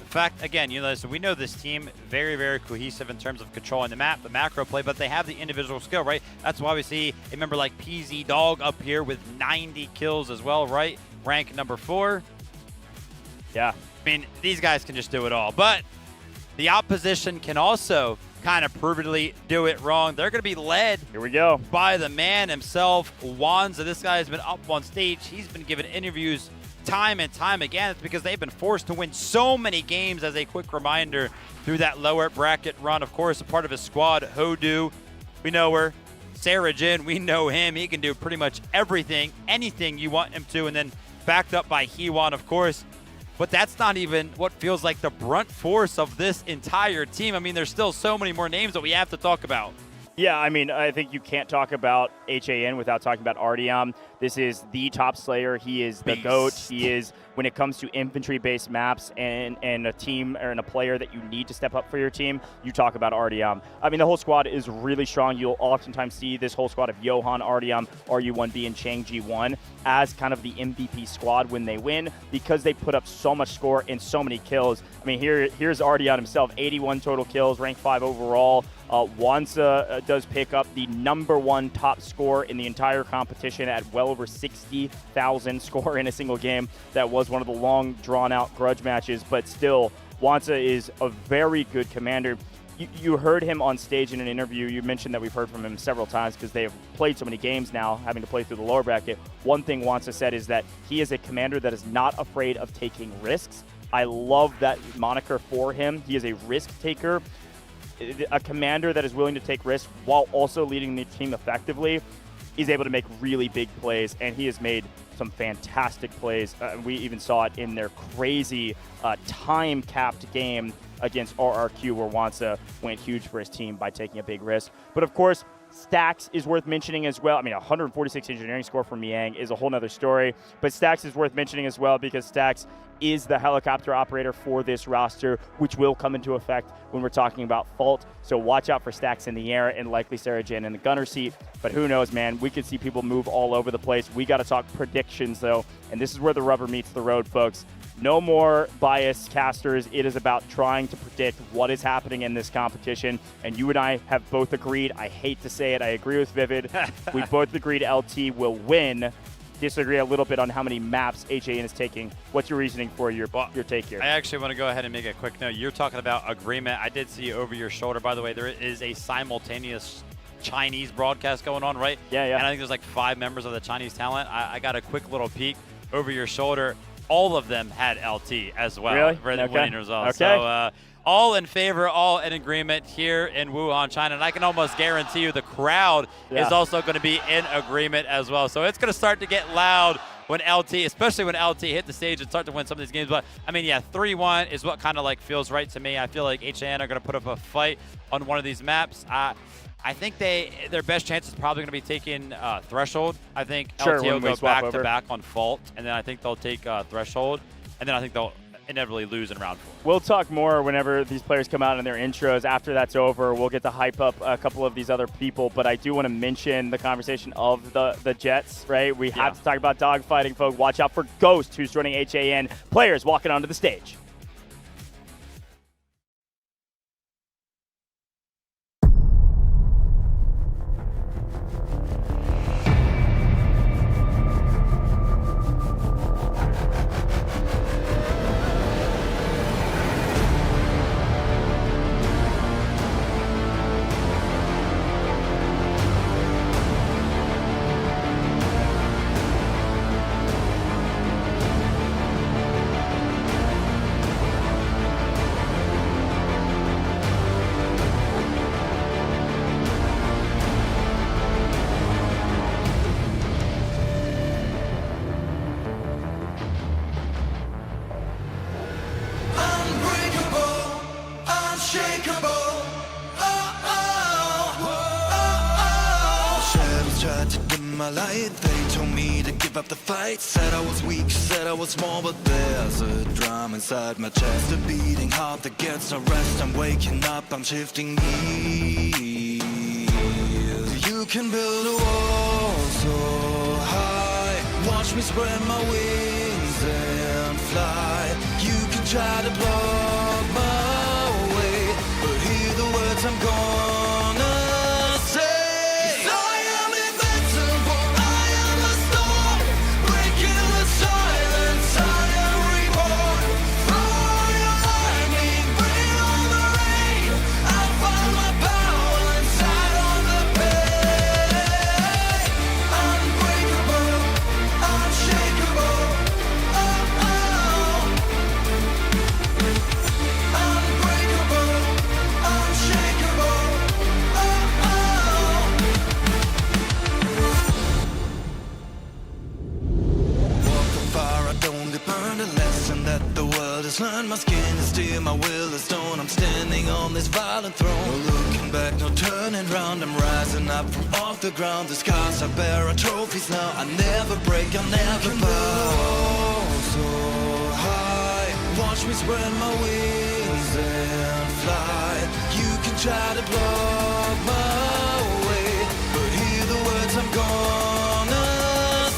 In fact, again, so we know this team very, very cohesive in terms of controlling the map, the macro play, but they have the individual skill, right? That's why we see a member like PZ Dog up here with 90 kills as well, right? Rank #4. Yeah. I mean, these guys can just do it all. But the opposition can also kind of providly do it wrong. They're going to be led here we go by the man himself, Wanza. This guy has been up on stage. He's been given interviews time and time again. It's because they've been forced to win so many games. As a quick reminder, through that lower bracket run, of course, a part of his squad, Hodu, we know her. Sarah Jin, we know him. He can do pretty much everything, anything you want him to, and then backed up by Hewan, of course. But that's not even what feels like the brunt force of this entire team. I mean, there's still so many more names that we have to talk about. Yeah, I mean, I think you can't talk about HAN without talking about Artyom. This is the top slayer. He is the GOAT. He is, when it comes to infantry-based maps and a team or a player that you need to step up for your team, you talk about Artyom. I mean, the whole squad is really strong. You'll oftentimes see this whole squad of Johan, Artyom, RU1B, and Chang G1 as kind of the MVP squad when they win, because they put up so much score and so many kills. I mean, here's Artyom himself, 81 total kills, rank 5 overall. Wanza does pick up the #1 top score in the entire competition at well over 60,000 score in a single game. That was one of the long, drawn-out grudge matches, but still, Wanza is a very good commander. You heard him on stage in an interview. You mentioned that we've heard from him several times because they have played so many games now, having to play through the lower bracket. One thing Wanza said is that he is a commander that is not afraid of taking risks. I love that moniker for him. He is a risk taker. A commander that is willing to take risks while also leading the team effectively is able to make really big plays, and he has made some fantastic plays. We even saw it in their crazy time-capped game against RRQ, where Wanza went huge for his team by taking a big risk. But of course, Stax is worth mentioning as well. I mean, 146 engineering score from Yang is a whole nother story, but Stax is worth mentioning as well because Stax is the helicopter operator for this roster, which will come into effect when we're talking about Fault. So watch out for Stax in the air and likely Sarah Jin in the gunner seat. But who knows, man? We could see people move all over the place. We got to talk predictions, though, and this is where the rubber meets the road, folks. No more bias casters. It is about trying to predict what is happening in this competition. And you and I have both agreed. I hate to say it. I agree with Vivid. We both agreed LT will win. disagree a little bit on how many maps HAN is taking. What's your reasoning for your take here? I actually want to go ahead and make a quick note. You're talking about agreement. I did see over your shoulder, by the way, there is a simultaneous Chinese broadcast going on, right? Yeah, yeah. And I think there's like 5 members of the Chinese talent. I got a quick little peek over your shoulder. All of them had LT as well. Really? For the Okay. winning results. Okay. So all in favor, all in agreement here in Wuhan, China. And I can almost guarantee you the crowd is also going to be in agreement as well. So it's going to start to get loud when LT, especially when LT hit the stage and start to win some of these games. But, I mean, yeah, 3-1 is what kind of like feels right to me. I feel like HAN are going to put up a fight on one of these maps. I think their best chance is probably going to be taking Threshold. I think LT will go back-to-back on Fault, and then I think they'll take Threshold, and then I think they'll inevitably lose in round 4. We'll talk more whenever these players come out in their intros. After that's over, we'll get to hype up a couple of these other people, but I do want to mention the conversation of the Jets, right? We have to talk about dogfighting, folks. Watch out for Ghost, who's joining HAN. Players walking onto the stage. Unbreakable, unshakeable. Shadows tried to dim my light. They told me to give up the fight. Said I was weak, said I was small, but there's a drum inside my chest, a beating heart that gets no rest. I'm waking up, I'm shifting gears. You can build a wall so high. Watch me spread my wings and fly. You can try to block my way, but hear the words I'm gonna say. 'Cause I am invincible, I am a storm, breaking the silence, I am reborn. Throw your lightning, bring on the rain. I'll find my power inside on the pain. Unbreakable, unshakeable. Unbreakable, unshakeable. Walk on fire, I don't get burned. A lesson that the world has learned. My skin is steel, my will is stone. I'm standing on this violent throne. No looking back, no turning round. I'm rising up from off the ground. The scars I bear are trophies now. I never break, I'll never bow. So high, watch me spread my wings and fly. You can try to block my way, but hear the words I'm gonna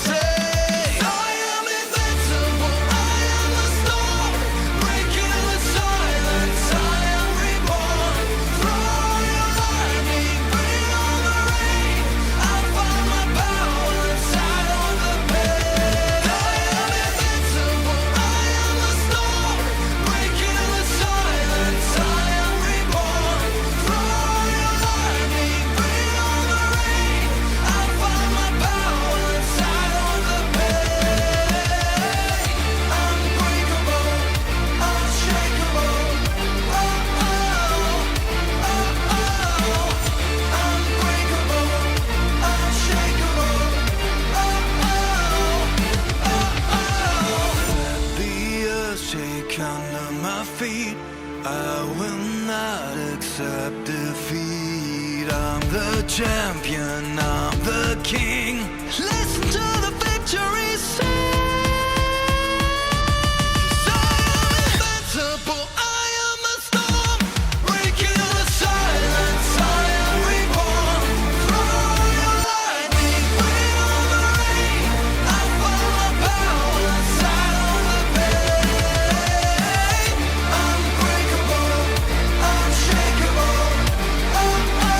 say. I am invincible, I am a storm, breaking the silence, I am reborn. Throw your lightning, bring on the rain. I'll find my power inside on the pain. I am invincible, I am a storm, breaking the silence, I am reborn. Throw your lightning, bring on the rain. I'll find my power inside on the pain. Unbreakable, unshakeable. Unbreakable, unshakeable. Let the earth shake under my feet. I will not accept defeat. I'm the champion, I'm the king. Listen to the victory sing. 'Cause I am invincible, I am a storm, breaking the silence, I am reborn. Throw your lightning, bring on the rain. I find my power inside on the pain. Unbreakable, unshakeable. Unbreakable,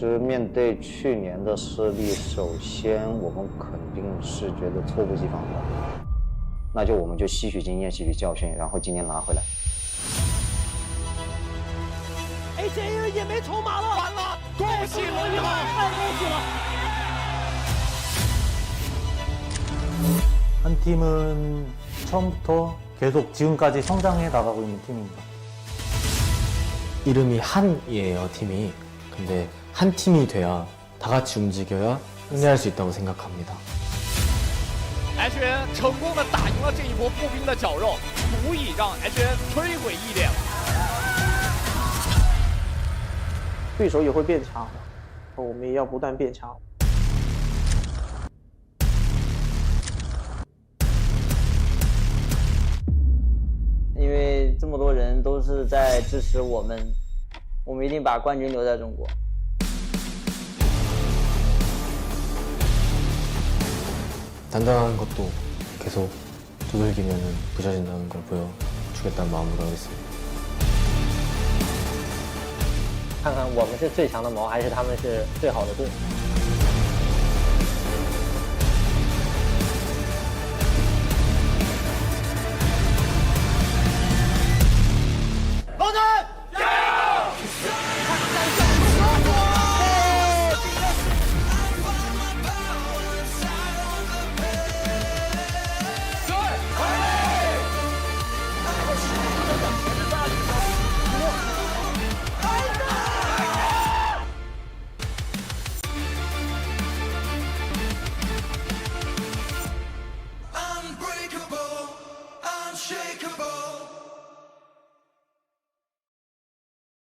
实面对去年的失利，首先我们肯定是觉得猝不及防的，那就我们就吸取经验、吸取教训，然后今年拿回来。AJN 也没筹码了，完了，恭喜罗一浩，太恭喜了！ 한 팀은 처음부터 계속 지금까지 성장해 나가고 있는 팀입니다. 이름이 한이에요, 팀이. 근데 한 팀이 돼야 다 같이 움직여야 승리할 수 있다고 생각합니다. HN 成功的打赢了这一波步兵的绞肉，足以让 HN 摧毁异变。对手也会变强，我们也要不断变强。 因为这么多人都是在支持我们，我们一定把冠军留在中国。 단단한 것도 계속 두들기면 부서진다는 걸 보여주겠다는 마음으로 하겠습니다. 看看我们是最强的矛，还是他们是最好的盾。 Unbreakable, unshakeable.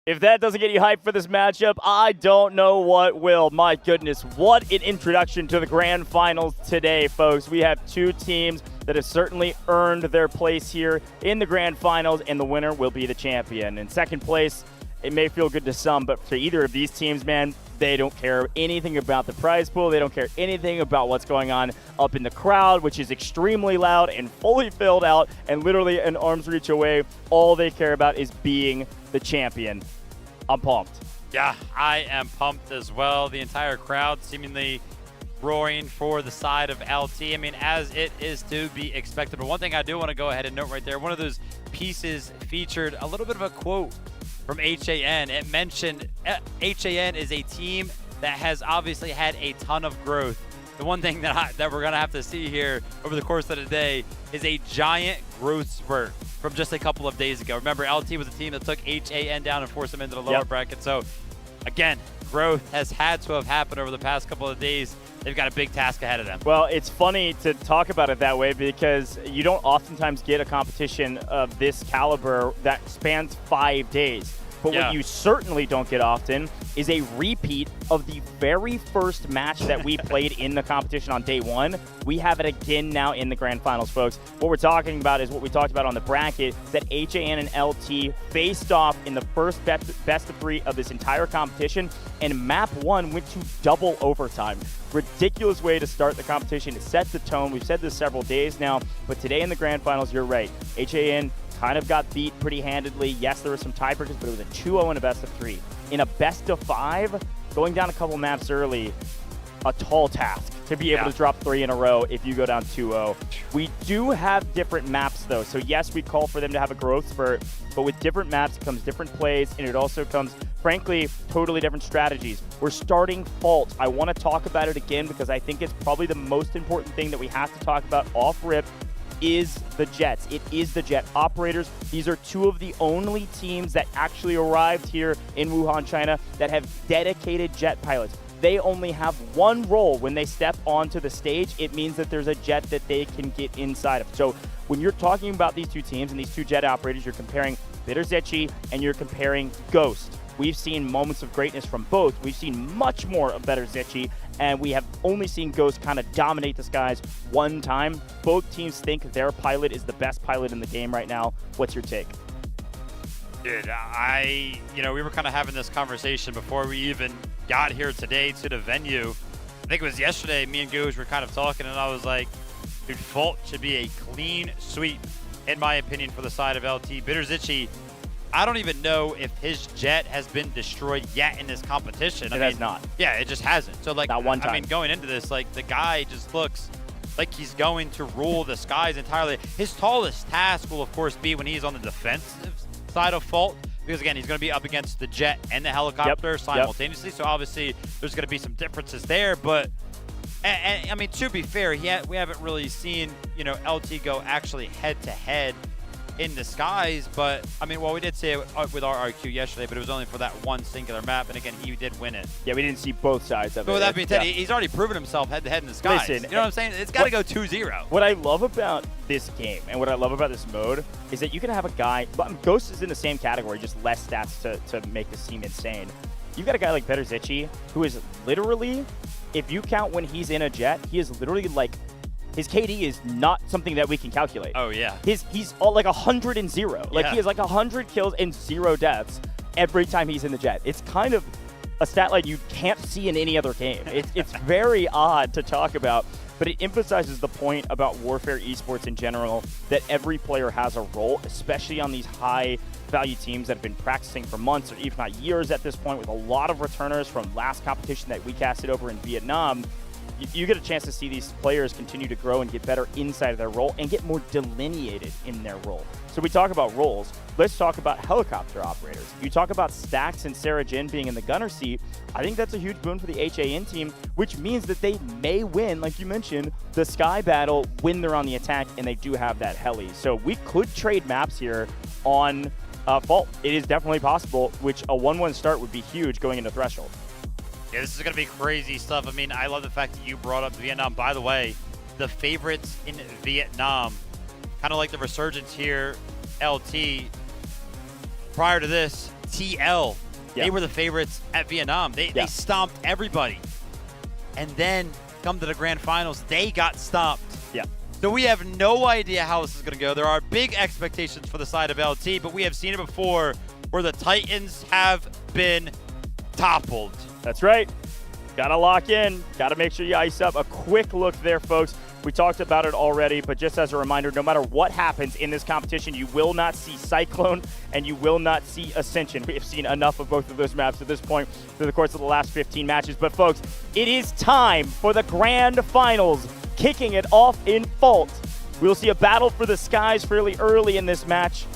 If that doesn't get you hyped for this matchup, I don't know what will. My goodness, what an introduction to the grand finals today, folks. We have two teams that have certainly earned their place here in the grand finals, and the winner will be the champion. In second place, it may feel good to some, but for either of these teams, man, they don't care anything about the prize pool. They don't care anything about what's going on up in the crowd, which is extremely loud and fully filled out and literally an arm's reach away. All they care about is being the champion. I'm pumped. Yeah, I am pumped as well. The entire crowd seemingly roaring for the side of LT. I mean, as it is to be expected. But one thing I do want to go ahead and note right there, one of those pieces featured a little bit of a quote from HAN. It mentioned HAN is a team that has obviously had a ton of growth. The one thing that we're going to have to see here over the course of the day is a giant growth spurt from just a couple of days ago. Remember, LT was a team that took HAN down and forced them into the lower bracket. So, again, growth has had to have happened over the past couple of days. They've got a big task ahead of them. Well, it's funny to talk about it that way because you don't oftentimes get a competition of this caliber that spans 5 days. But what you certainly don't get often is a repeat of the very first match that we played in the competition on day one. We have it again now in the grand finals, folks. What we're talking about is what we talked about on the bracket, that HAN and LT faced off in the first best of 3 of this entire competition, and map 1 went to double overtime. Ridiculous way to start the competition. It sets the tone. We've said this several days now, but today in the grand finals, you're right. HAN kind of got beat pretty handedly. Yes, there were some tiebreakers, but it was a 2-0 and a best of 3. In a best of 5, going down a couple maps early, a tall task to be able to drop 3 in a row if you go down 2-0. We do have different maps, though. So, yes, we call for them to have a growth spurt, but with different maps comes different plays, and it also comes, frankly, totally different strategies. We're starting Fault. I want to talk about it again because I think it's probably the most important thing that we have to talk about off-rip is the Jets. It is the Jet operators. These are two of the only teams that actually arrived here in Wuhan, China that have dedicated Jet pilots. They only have one role when they step onto the stage. It means that there's a Jet that they can get inside of. So when you're talking about these two teams and these two Jet operators, you're comparing Bitterzetchi and you're comparing Ghost. We've seen moments of greatness from both. We've seen much more of Bitterzetchi, and we have only seen Ghost kind of dominate the skies one time. Both teams think their pilot is the best pilot in the game right now. What's your take? Dude, we were kind of having this conversation before we even got here today to the venue. I think it was yesterday, me and Googe were kind of talking, and I was like, dude, Fault should be a clean sweep, in my opinion, for the side of LT. Bitterzetchi, I don't even know if his jet has been destroyed yet in this competition. It has not. Yeah, it just hasn't. So, like, not one time. I mean, going into this, like, the guy just looks like he's going to rule the skies entirely. His tallest task will, of course, be when he's on the defensive side of Fault, because, again, he's going to be up against the jet and the helicopter simultaneously. So, obviously, there's going to be some differences there. But, and I mean, to be fair, we haven't really seen, you know, LT go actually head-to-head in the skies. But, I mean, well, we did say it with our RQ yesterday, but it was only for that one singular map. And, again, he did win it. Yeah, we didn't see both sides of it. But with that being said, he's already proven himself head-to-head in the skies. Listen, you know what I'm saying? It's got to go 2-0. What I love about this game and what I love about this mode is that you can have a guy, Ghost is in the same category, just less stats to make this seem insane. You've got a guy like Betterzici who is literally, if you count when he's in a jet, he is literally like, his KD is not something that we can calculate. Oh, yeah. He's all like 100 and 0. Like, he has like 100 kills and 0 deaths every time he's in the jet. It's kind of a stat line you can't see in any other game. It's very odd to talk about, but it emphasizes the point about Warfare esports in general, that every player has a role, especially on these high-value teams that have been practicing for months or if not years at this point, with a lot of returners from last competition that we casted over in Vietnam. You get a chance to see these players continue to grow and get better inside of their role and get more delineated in their role. So we talk about roles. Let's talk about helicopter operators. You talk about Stax and Sarah Jin being in the gunner seat. I think that's a huge boon for the HAN team, which means that they may win, like you mentioned, the sky battle when they're on the attack and they do have that heli. So we could trade maps here on Fault. It is definitely possible, which a 1-1 start would be huge going into Threshold. Yeah, this is going to be crazy stuff. I mean, I love the fact that you brought up Vietnam. By the way, the favorites in Vietnam, kind of like the resurgence here, LT. Prior to this, TL, they were the favorites at Vietnam. They stomped everybody. And then come to the grand finals, they got stomped. Yeah. So we have no idea how this is going to go. There are big expectations for the side of LT, but we have seen it before where the Titans have been toppled. That's right. Got to lock in. Got to make sure you ice up. A quick look there, folks. We talked about it already, but just as a reminder, no matter what happens in this competition, you will not see Cyclone and you will not see Ascension. We have seen enough of both of those maps at this point through the course of the last 15 matches. But, folks, it is time for the grand finals, kicking it off in Fault. We will see a battle for the skies fairly early in this match.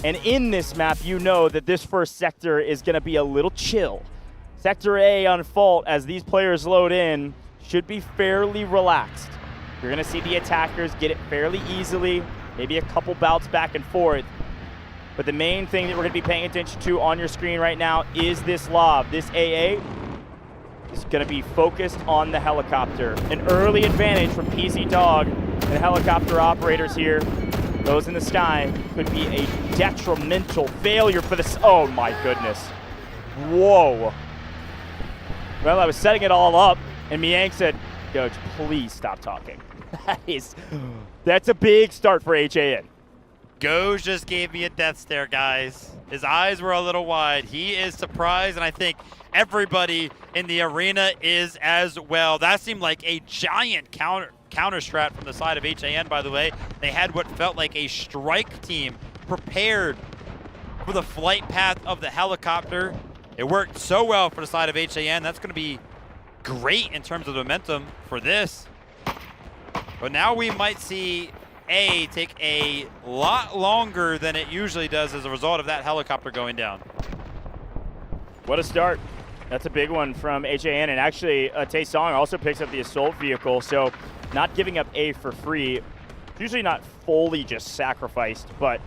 And in this map, you know that this first sector is going to be a little chill. Sector A on Fault, as these players load in, should be fairly relaxed. You're going to see the attackers get it fairly easily, maybe a couple bouts back and forth. But the main thing that we're going to be paying attention to on your screen right now is this lob. This AA is going to be focused on the helicopter. An early advantage from PC Dog and helicopter operators here. Those in the sky could be a detrimental failure for this. Oh my goodness. Whoa. Well, I was setting it all up, and Miang said, Coach, please stop talking. That's a big start for HAN. Goj just gave me a death stare, guys. His eyes were a little wide. He is surprised, and I think everybody in the arena is as well. That seemed like a giant counter strat from the side of HAN, by the way. They had what felt like a strike team prepared for the flight path of the helicopter. It worked so well for the side of HAN. That's going to be great in terms of momentum for this. But now we might see A take a lot longer than it usually does as a result of that helicopter going down. What a start. That's a big one from HAN. And actually, Tae Song also picks up the assault vehicle. So not giving up A for free. Usually not fully just sacrificed, but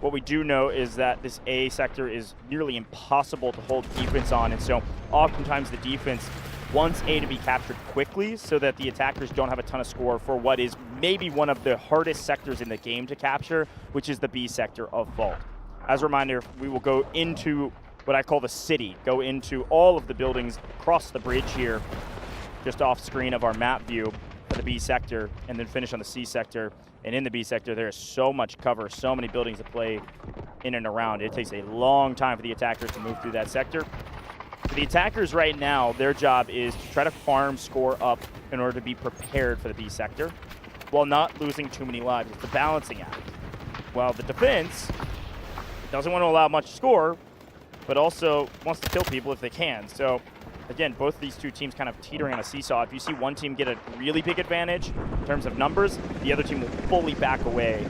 what we do know is that this A sector is nearly impossible to hold defense on, and so oftentimes the defense wants A to be captured quickly so that the attackers don't have a ton of score for what is maybe one of the hardest sectors in the game to capture, which is the B sector of Vault. As a reminder, we will go into what I call the city, go into all of the buildings across the bridge here, just off screen of our map view for the B sector, and then finish on the C sector. And in the B sector, there is so much cover, so many buildings to play in and around. It takes a long time for the attackers to move through that sector. For the attackers right now, their job is to try to farm score up in order to be prepared for the B sector while not losing too many lives. It's a balancing act. While the defense doesn't want to allow much score, but also wants to kill people if they can. So, again, both of these two teams kind of teetering on a seesaw. If you see one team get a really big advantage in terms of numbers, the other team will fully back away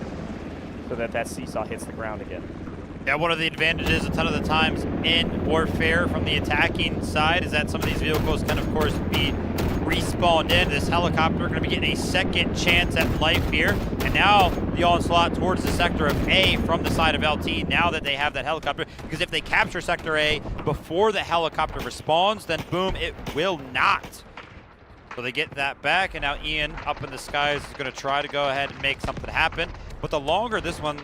so that that seesaw hits the ground again. Yeah, one of the advantages a ton of the times in warfare from the attacking side is that some of these vehicles can, of course, be respawned in. This helicopter going to be getting a second chance at life here. And now the onslaught towards the sector of A from the side of LT now that they have that helicopter. Because if they capture sector A before the helicopter respawns, then boom, it will not. So they get that back, and now Ian up in the skies is going to try to go ahead and make something happen. But the longer this one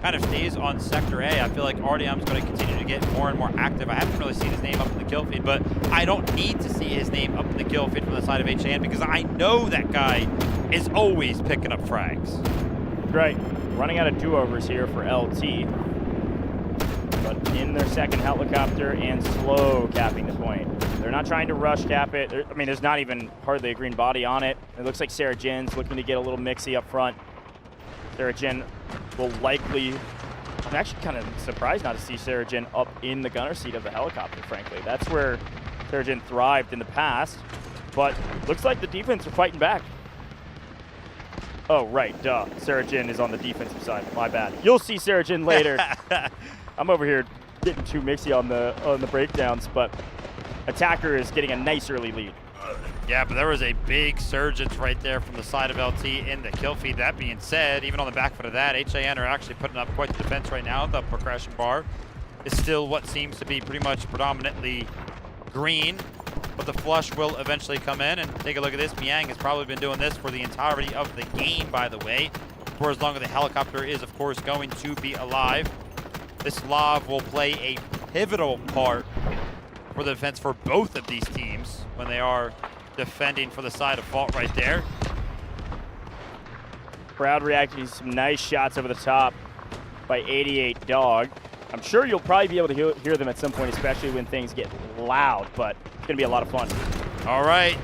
kind of stays on Sector A, I feel like RDM is going to continue to get more and more active. I haven't really seen his name up in the kill feed, but I don't need to see his name up in the kill feed from the side of HAN because I know that guy is always picking up frags. Right. Running out of do-overs here for LT. But in their second helicopter and slow capping the point. They're not trying to rush cap it. I mean, there's not even hardly a green body on it. It looks like Sarah Jin's looking to get a little mixy up front. Sarah Jin will likely, I'm actually kind of surprised not to see Sarah Jin up in the gunner seat of the helicopter, frankly. That's where Sarah Jin thrived in the past, but looks like the defense are fighting back. Oh, right, duh. Sarah Jin is on the defensive side, my bad. You'll see Sarah Jin later. I'm over here getting too mixy on the breakdowns, but attacker is getting a nice early lead. Yeah, but there was a big surgence right there from the side of LT in the kill feed. That being said, even on the back foot of that, HAN are actually putting up quite the defense right now. The progression bar is still what seems to be pretty much predominantly green, but the flush will eventually come in. And take a look at this. Miang has probably been doing this for the entirety of the game, by the way, for as long as the helicopter is, of course, going to be alive. This LAV will play a pivotal part for the defense for both of these teams when they are defending for the side of fault right there. Crowd reacting to some nice shots over the top by 88 Dog. I'm sure you'll probably be able to hear them at some point, especially when things get loud, but it's gonna be a lot of fun. All right,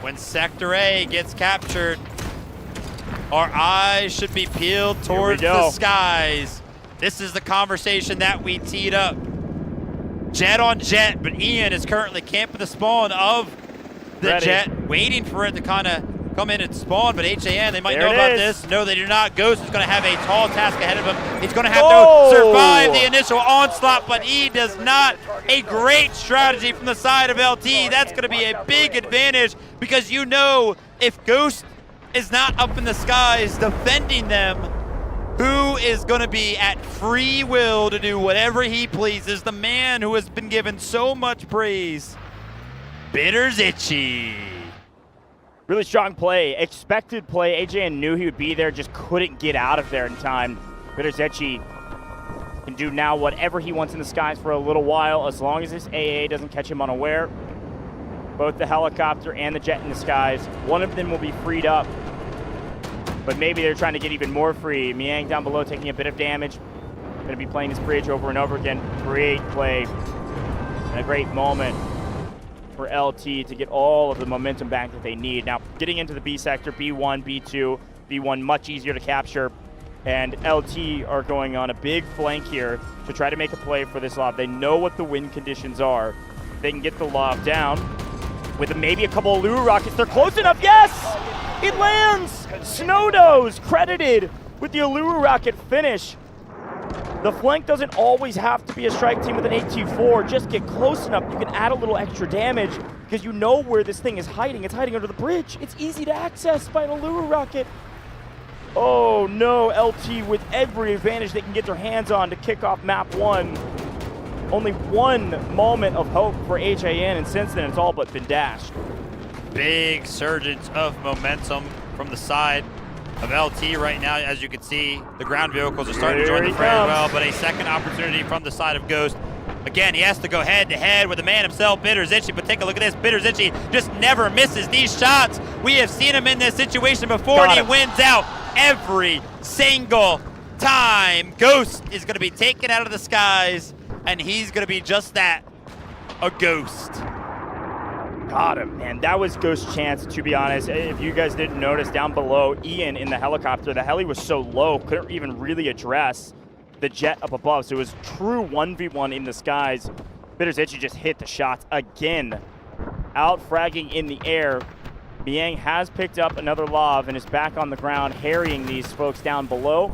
when Sector A gets captured, our eyes should be peeled towards the skies. This is the conversation that we teed up. Jet on jet, but Ian is currently camping the spawn of the jet, waiting for it to kind of come in and spawn, but HAN, they might know about this. No, they do not. Ghost is going to have a tall task ahead of him. He's going to have to survive the initial onslaught, but he does not. A great strategy from the side of LT. That's going to be a big advantage because you know if Ghost is not up in the skies defending them, who is going to be at free will to do whatever he pleases? The man who has been given so much praise, Bitter's Itchy. Really strong play, expected play. HAN knew he would be there, just couldn't get out of there in time. Bitter's Itchy can do now whatever he wants in the skies for a little while, as long as this AA doesn't catch him unaware. Both the helicopter and the jet in the skies, one of them will be freed up, but maybe they're trying to get even more free. Miang down below taking a bit of damage. Going to be playing this bridge over and over again. Great play and a great moment for LT to get all of the momentum back that they need. Now, getting into the B sector, B1, B2, B1 much easier to capture, and LT are going on a big flank here to try to make a play for this lob. They know what the wind conditions are. They can get the lob down with maybe a couple of Lulu rockets. They're close enough. Yes! It lands! Snowdoes credited with the Alluru rocket finish. The flank doesn't always have to be a strike team with an 824. Just get close enough. You can add a little extra damage because you know where this thing is hiding. It's hiding under the bridge. It's easy to access by an Alluru rocket. Oh no, LT with every advantage they can get their hands on to kick off map 1. Only one moment of hope for HAN, and since then it's all but been dashed. Big surgence of momentum from the side of LT right now. As you can see, the ground vehicles are starting to join the fray well, but a second opportunity from the side of Ghost. Again, he has to go head-to-head with the man himself, Bitter's Itchy, but take a look at this. Bitter's Itchy just never misses these shots. We have seen him in this situation before, and he wins out every single time. Ghost is going to be taken out of the skies, and he's going to be just that, a ghost. Got him, man. That was Ghost's chance, to be honest. If you guys didn't notice, down below, Ian in the helicopter, the heli was so low, couldn't even really address. the jet up above. So it was true 1v1 in the skies. Bitters Itchy just hit the shots again. Out fragging in the air. Miang has picked up another lob and is back on the ground, harrying these folks down below.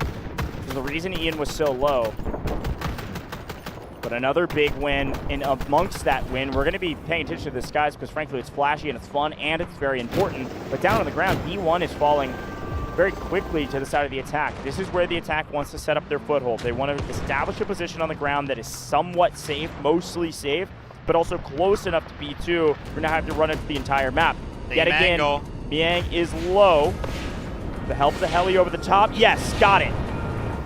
There's the reason Ian was so low. But another big win, and amongst that win, we're going to be paying attention to the skies because frankly it's flashy and it's fun and it's very important. But down on the ground, B1 is falling very quickly to the side of the attack. This is where the attack wants to set up their foothold. They want to establish a position on the ground that is somewhat safe, mostly safe, but also close enough to B2 for now have to run into the entire map. Yet again, Miang is low. The help of the heli over the top. Yes, got it.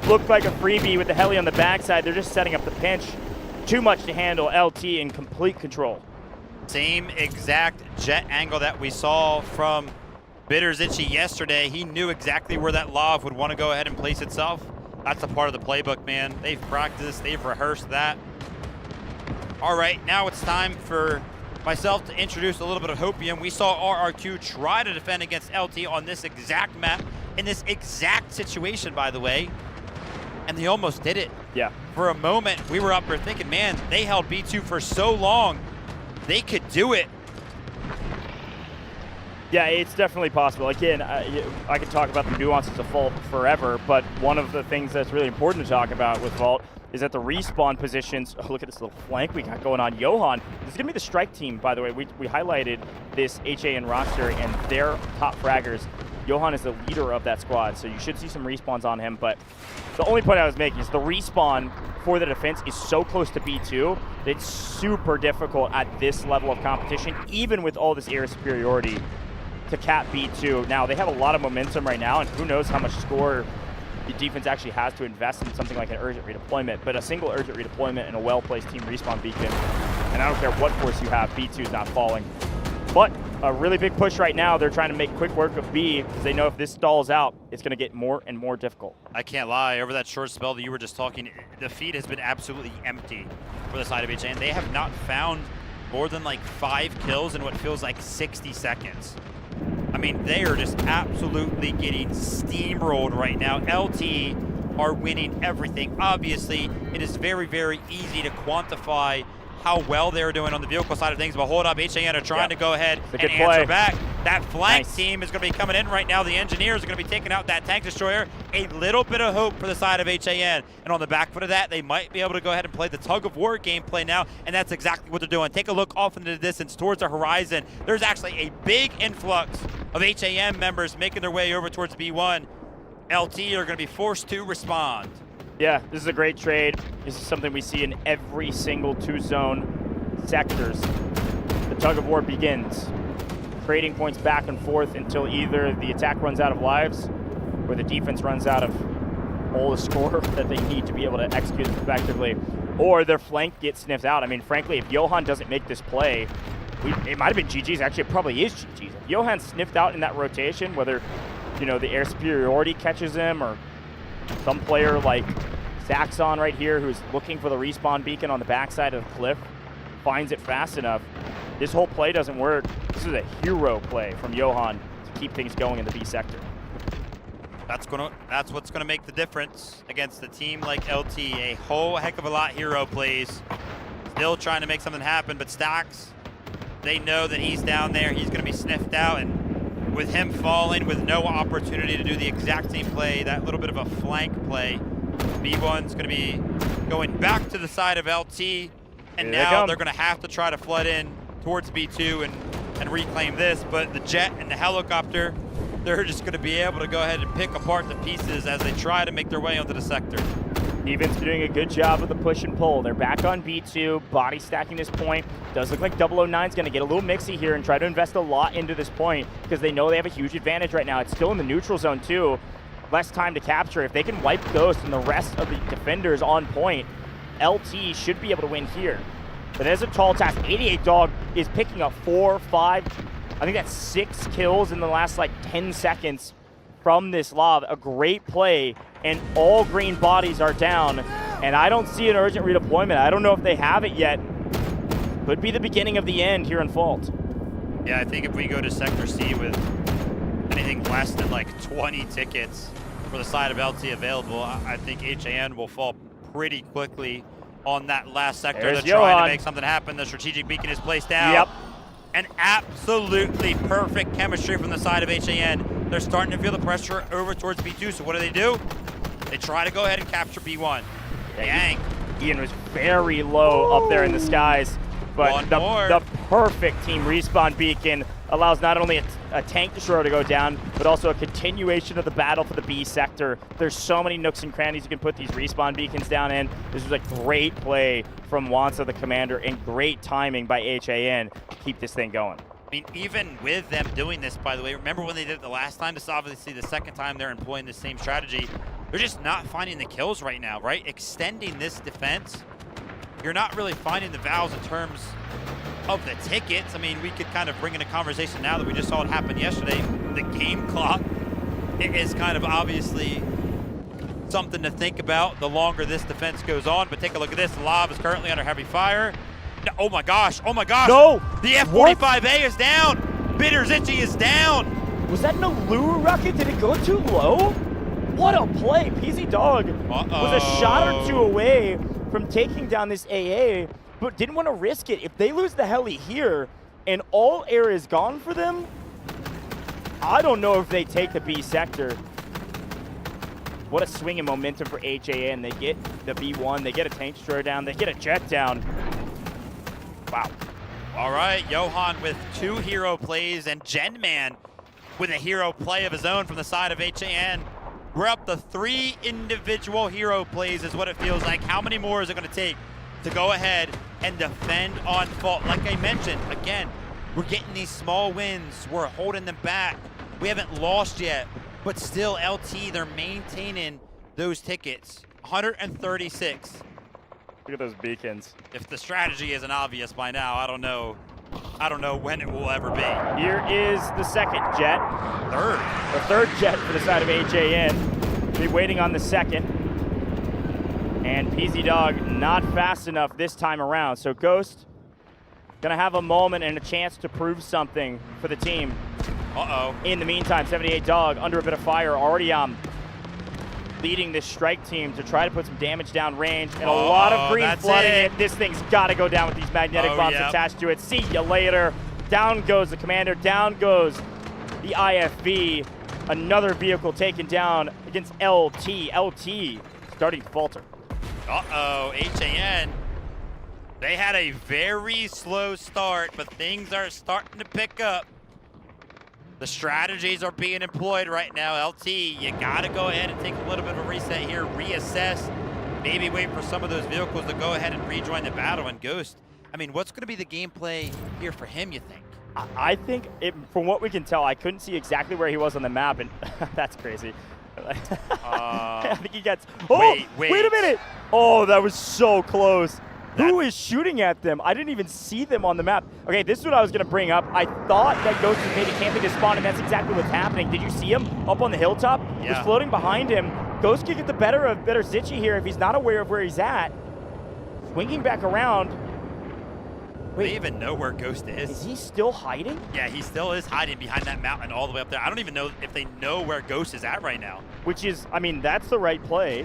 Looked like a freebie with the heli on the backside. They're just setting up the pinch. Too much to handle. LT in complete control. Same exact jet angle that we saw from Bitters Itchy yesterday. He knew exactly where that lob would want to go ahead and place itself. That's a part of the playbook, man. They've practiced, they've rehearsed that. All right, now it's time for myself to introduce a little bit of Hopium. We saw RRQ try to defend against LT on this exact map, in this exact situation, by the way, and they almost did it. Yeah. For a moment, we were up there thinking, man, they held B2 for so long, they could do it. Yeah, it's definitely possible. Again, I could talk about the nuances of Vault forever, but one of the things that's really important to talk about with Vault is that the respawn positions, oh, look at this little flank we got going on. Johan, this is going to be the strike team, by the way. We highlighted this HAN roster and their top fraggers. Johan is the leader of that squad, so you should see some respawns on him, but the only point I was making is the respawn for the defense is so close to B2 that it's super difficult at this level of competition, even with all this air superiority, to cap B2. Now, they have a lot of momentum right now, and who knows how much score the defense actually has to invest in something like an urgent redeployment, but a single urgent redeployment and a well-placed team respawn beacon, and I don't care what force you have, B2 is not falling. But a really big push right now. They're trying to make quick work of B because they know if this stalls out, it's going to get more and more difficult. I can't lie. Over that short spell that you were just talking, the feed has been absolutely empty for the side of HAN. They have not found more than like 5 kills in what feels like 60 seconds. I mean, they are just absolutely getting steamrolled right now. LT are winning everything. Obviously, it is very, very easy to quantify how well they're doing on the vehicle side of things, but hold up, HAN are trying to go ahead and answer back. That flank team is going to be coming in right now. The engineers are going to be taking out that tank destroyer. A little bit of hope for the side of HAN, and on the back foot of that, they might be able to go ahead and play the tug of war gameplay now, and that's exactly what they're doing. Take a look off into the distance towards the horizon. There's actually a big influx of HAN members making their way over towards B1. LT are going to be forced to respond. Yeah, this is a great trade. This is something we see in every single 2-zone sectors. The tug of war begins. Trading points back and forth until either the attack runs out of lives or the defense runs out of all the score that they need to be able to execute effectively, or their flank gets sniffed out. I mean, frankly, if Johan doesn't make this play, it might have been GG's. Actually, it probably is GG's. If Johan sniffed out in that rotation, whether, you know, the air superiority catches him or some player like Zaxxon right here who's looking for the respawn beacon on the backside of the cliff finds it fast enough, this whole play doesn't work. This is a hero play from Johan to keep things going in the B sector. That's what's gonna make the difference against a team like LT. A whole heck of a lot hero plays. Still trying to make something happen, but Stacks, they know that he's down there. He's gonna be sniffed out, and with him falling with no opportunity to do the exact same play, that little bit of a flank play, B1's going to be going back to the side of LT, and now they're going to have to try to flood in towards B2 and reclaim this, but the jet and the helicopter, they're just going to be able to go ahead and pick apart the pieces as they try to make their way onto the sector. Even's doing a good job of the push and pull. They're back on B2, body stacking this point. Does look like 009's going to get a little mixy here and try to invest a lot into this point because they know they have a huge advantage right now. It's still in the neutral zone too. Less time to capture. If they can wipe Ghost and the rest of the defenders on point, LT should be able to win here. But there's a tall task. 88 Dog is picking up 4, 5, I think that's 6 kills in the last like 10 seconds from this lob. A great play, and all green bodies are down, and I don't see an urgent redeployment. I don't know if they have it yet. Could be the beginning of the end here in Fault. Yeah, I think if we go to Sector C with anything less than like 20 tickets for the side of LT available, I think HAN will fall pretty quickly on that last sector. There's They're trying Johan. to make something happen. The strategic beacon is placed down. Yep. And absolutely perfect chemistry from the side of HAN. They're starting to feel the pressure over towards B2, so what do? They try to go ahead and capture B1. Yang. Ian was very low up there in the skies, but the perfect team respawn beacon allows not only a tank destroyer to go down, but also a continuation of the battle for the B sector. There's so many nooks and crannies you can put these respawn beacons down in. This was a great play from Wansa, the commander, and great timing by HAN to keep this thing going. I mean, even with them doing this, by the way, remember when they did it the last time? This is obviously the second time they're employing the same strategy. They're just not finding the kills right now, right? Extending this defense, you're not really finding the vows in terms of the tickets. I mean, we could kind of bring in a conversation now that we just saw it happen yesterday. The game clock is kind of obviously something to think about the longer this defense goes on. But take a look at this. Lob is currently under heavy fire. No, oh my gosh. Oh my gosh. No. The F-45A is down. Bitter's Itchy is down. Was that an Allure rocket? Did it go too low? What a play. PZ Dog was a shot or two away from taking down this AA, but didn't want to risk it. If they lose the heli here and all air is gone for them, I don't know if they take the B sector. What a swing in momentum for HAN. They get the B1, they get a tank destroyer down, they get a jet down. Wow. All right, Johan with 2 hero plays and Genman with a hero play of his own from the side of HAN. We're up to 3 individual hero plays is what it feels like. How many more is it going to take to go ahead and defend on fault? Like I mentioned, again, we're getting these small wins. We're holding them back. We haven't lost yet, but still LT, they're maintaining those tickets. 136. Look at those beacons. If the strategy isn't obvious by now, I don't know when it will ever be. Here is the second jet. The third jet for the side of HAN. Be waiting on the second. And PZ Dog not fast enough this time around. So Ghost gonna have a moment and a chance to prove something for the team. In the meantime, 78 Dog under a bit of fire, already leading this strike team to try to put some damage down range, and a lot of green flooding it. This thing's got to go down with these magnetic bombs attached to it. See you later. Down goes the commander. Down goes the IFV. Another vehicle taken down against LT. LT starting to falter. HAN. They had a very slow start, but things are starting to pick up. The strategies are being employed right now. LT, you gotta go ahead and take a little bit of a reset here, reassess, maybe wait for some of those vehicles to go ahead and rejoin the battle. And Ghost, I mean, what's gonna be the gameplay here for him, you think? I think, from what we can tell, I couldn't see exactly where he was on the map, and that's crazy. I think he gets, wait a minute. Oh, that was so close. Who is shooting at them? I didn't even see them on the map. Okay, this is what I was going to bring up. I thought that Ghost was maybe camping to spawn, and that's exactly what's happening. Did you see him up on the hilltop? Yeah. He's floating behind him. Ghost could get the better of Zitchy here if he's not aware of where he's at. Swinging back around. Wait, they even know where Ghost is. Is he still hiding? Yeah, he still is hiding behind that mountain all the way up there. I don't even know if they know where Ghost is at right now. Which is, I mean, that's the right play.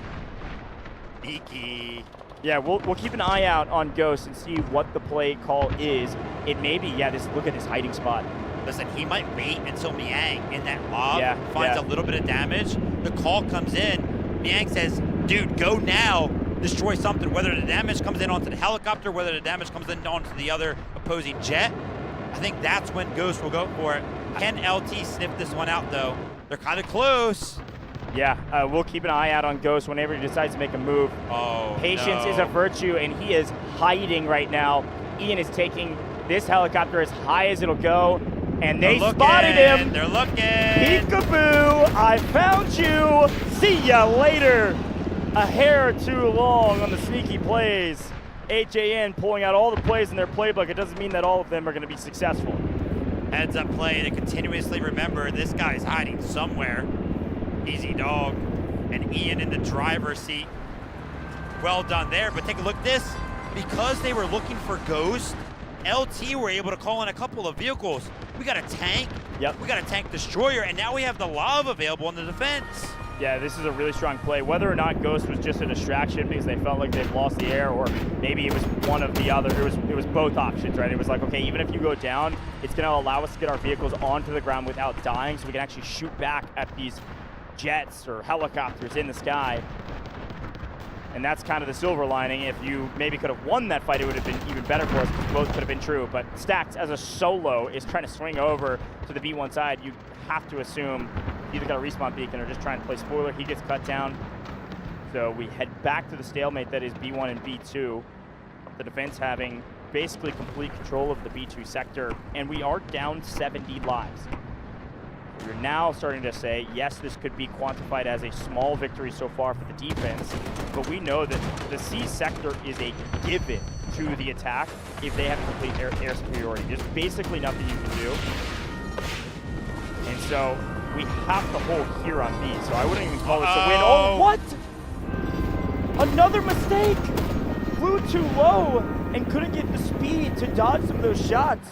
Beaky. Yeah, we'll keep an eye out on Ghost and see what the play call is. It may be, look at this hiding spot. Listen, he might wait until Miang in that lob finds a little bit of damage. The call comes in. Miang says, dude, go now. Destroy something, whether the damage comes in onto the helicopter, whether the damage comes in onto the other opposing jet. I think that's when Ghost will go for it. Can LT sniff this one out, though? They're kind of close. Yeah, we'll keep an eye out on Ghost whenever he decides to make a move. Patience is a virtue, and he is hiding right now. Ian is taking this helicopter as high as it'll go, and they spotted him. They're looking. Peekaboo, I found you. See ya later. A hair too long on the sneaky plays. HAN pulling out all the plays in their playbook. It doesn't mean that all of them are going to be successful. Heads up play to continuously remember this guy's hiding somewhere. Easy Dog and Ian in the driver's seat. Well done there, but take a look at this. Because they were looking for Ghost, LT were able to call in a couple of vehicles. We got a tank, Yep. We got a tank destroyer, and now we have the Lav available in the defense. Yeah, this is a really strong play. Whether or not Ghost was just a distraction because they felt like they've lost the air, or maybe it was one of the other. It was both options, right? It was like, okay, even if you go down, it's going to allow us to get our vehicles onto the ground without dying, so we can actually shoot back at these jets or helicopters in the sky. And that's kind of the silver lining. If you maybe could have won that fight, it would have been even better for us because both could have been true. But Stax, as a solo, is trying to swing over to the B1 side. You have to assume either got a respawn beacon or just trying to play spoiler. He gets cut down. So we head back to the stalemate that is B1 and B2. The defense having basically complete control of the B2 sector. And we are down 70 lives. You're now starting to say, yes, this could be quantified as a small victory so far for the defense, but we know that the C sector is a given to the attack if they have complete air superiority. There's basically nothing you can do. And so we have to hold here on B, so I wouldn't even call this a win. Oh, what? Another mistake! Flew too low and couldn't get the speed to dodge some of those shots.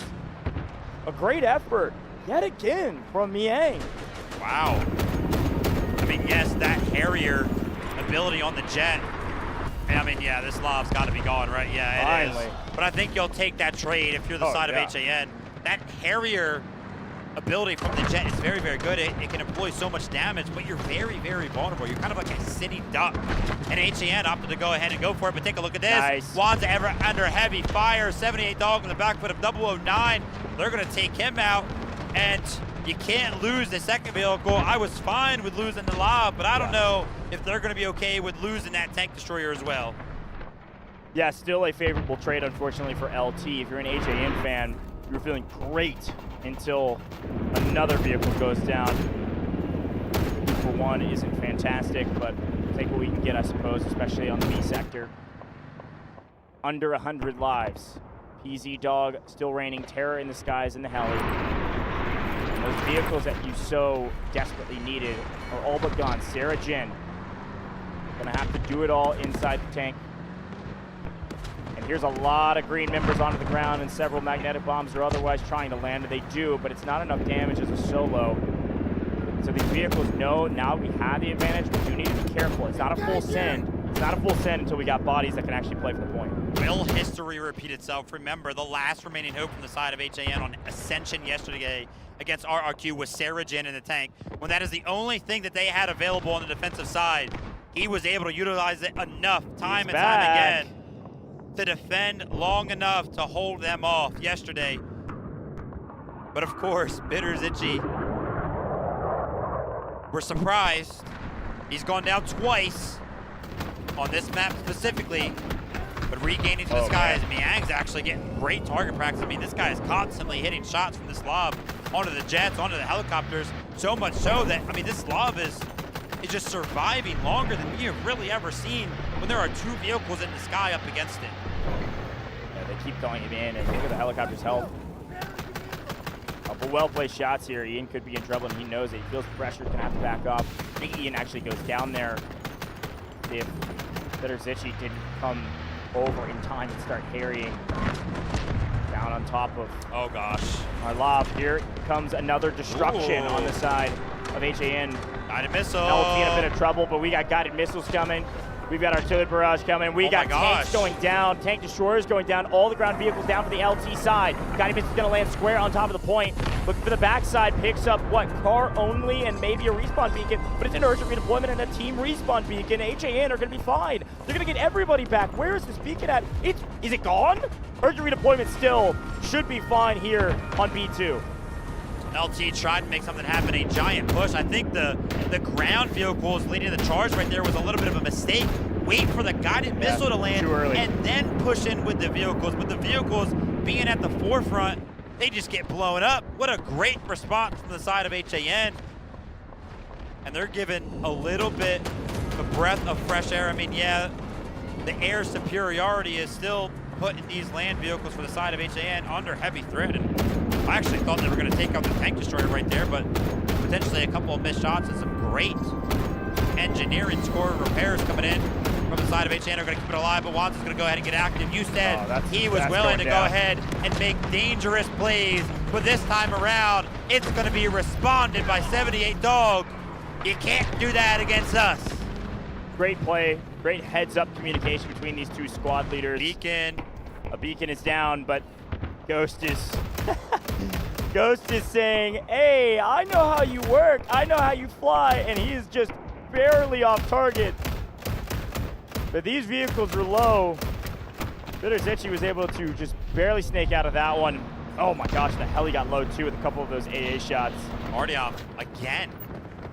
A great effort. Yet again from Miang. Wow. I mean, yes, that Harrier ability on the jet. And I mean, yeah, this Lav's got to be gone, right? Yeah, it is. But I think you'll take that trade if you're the side of HAN. That Harrier ability from the jet is very, very good. It can employ so much damage, but you're very, very vulnerable. You're kind of like a sitting duck. And HAN opted to go ahead and go for it, but take a look at this. Nice. Wanza ever under heavy fire. 78 dog in the back foot of 009. They're going to take him out. And you can't lose the second vehicle. I was fine with losing the Lav, but I don't know if they're going to be okay with losing that tank destroyer as well. Yeah, still a favorable trade, unfortunately, for LT. If you're an HAN fan, you were feeling great until another vehicle goes down. 2-for-1 isn't fantastic, but take what we can get, I suppose, especially on the B sector. Under 100 lives. PZ Dog still reigning terror in the skies in the heli. Those vehicles that you so desperately needed are all but gone. Sarah Jin gonna have to do it all inside the tank. And here's a lot of green members onto the ground, and several magnetic bombs are otherwise trying to land. They do, but it's not enough damage as a solo. So these vehicles know now we have the advantage, but you need to be careful. It's not a full send. It's not a full send until we got bodies that can actually play for the point. Will history repeat itself? Remember, the last remaining hope from the side of HAN on Ascension yesterday against RRQ was Sarah Jin in the tank. When that is the only thing that they had available on the defensive side, he was able to utilize it enough time and time again to defend long enough to hold them off yesterday. But of course, Bitter's itchy. We're surprised. He's gone down twice on this map specifically, but regaining to the skies. Miang's actually getting great target practice. I mean, this guy is constantly hitting shots from this Lav onto the jets, onto the helicopters, so much so that, I mean, this Lav is just surviving longer than we have really ever seen when there are two vehicles in the sky up against it. Yeah, they keep going him in, and look at the helicopter's health. Couple well-placed shots here. Ian could be in trouble, and he knows it. He feels the pressure, gonna have to back off. I think Ian actually goes down there if Bitterzici didn't come over in time and start harrying down on top of our Lav. Here comes another destruction on the side of HAN. Guided missile. LT in a bit of trouble, but we got guided missiles coming. We've got artillery barrage coming. We got tanks going down, tank destroyers going down, all the ground vehicles down for the LT side. Guided missile's gonna land square on top of the point. Looking for the backside, picks up what? Car only and maybe a respawn beacon, but it's an urgent redeployment and a team respawn beacon. HAN are gonna be fine. They're gonna get everybody back. Where is this beacon at? Is it gone? Urgent redeployment still should be fine here on B2. LT tried to make something happen, a giant push. I think the ground vehicles leading the charge right there was a little bit of a mistake. Wait for the guided missile to land and then push in with the vehicles. With the vehicles being at the forefront, they just get blown up. What a great response from the side of HAN. And they're given a little bit of breath of fresh air. I mean, yeah, the air superiority is still putting these land vehicles for the side of HAN under heavy threat. And I actually thought they were going to take out the tank destroyer right there, but potentially a couple of missed shots and some great engineering score repairs coming in from the side of HAN are going to keep it alive, but Wanza's going to go ahead and get active. You said he was willing to go ahead and make dangerous plays but this time around, it's going to be responded by 78 Dog. You can't do that against us. Great play, great heads-up communication between these two squad leaders. Beacon. A beacon is down, but Ghost is Ghost is saying, hey, I know how you work, I know how you fly, and he is just barely off target. But these vehicles are low. Bitterzici was able to just barely snake out of that one. Oh my gosh, the heli got low too with a couple of those AA shots. Artyom again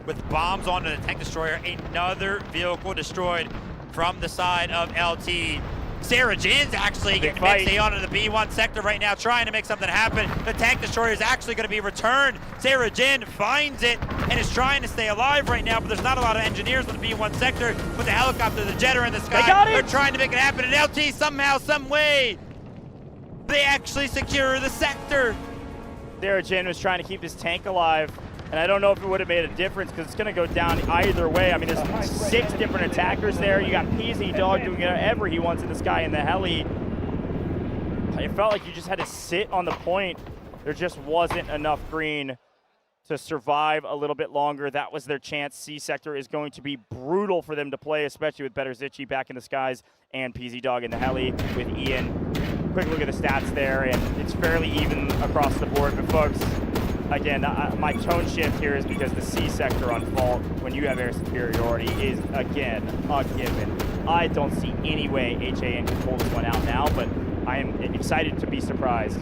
with bombs onto the tank destroyer. Another vehicle destroyed from the side of LT. Sarah Jin's actually getting Mexi onto the B1 sector right now, trying to make something happen. The tank destroyer is actually going to be returned. Sarah Jin finds it and is trying to stay alive right now, but there's not a lot of engineers on the B1 sector. With the helicopter, the jetter in the sky, they're trying to make it happen. And LT somehow, some way, they actually secure the sector. Sarah Jin was trying to keep his tank alive, and I don't know if it would have made a difference because it's going to go down either way. I mean, there's 6 different attackers there. You got PZ Dog doing whatever he wants in the sky in the heli. It felt like you just had to sit on the point. There just wasn't enough green to survive a little bit longer. That was their chance. C sector is going to be brutal for them to play, especially with Bitterzici back in the skies and PZ Dog in the heli with Ian. Quick look at the stats there, and it's fairly even across the board. But folks, again, my tone shift here is because the C sector on fault, when you have air superiority, is, again, a given. I don't see any way HAN can pull this one out now, but I am excited to be surprised.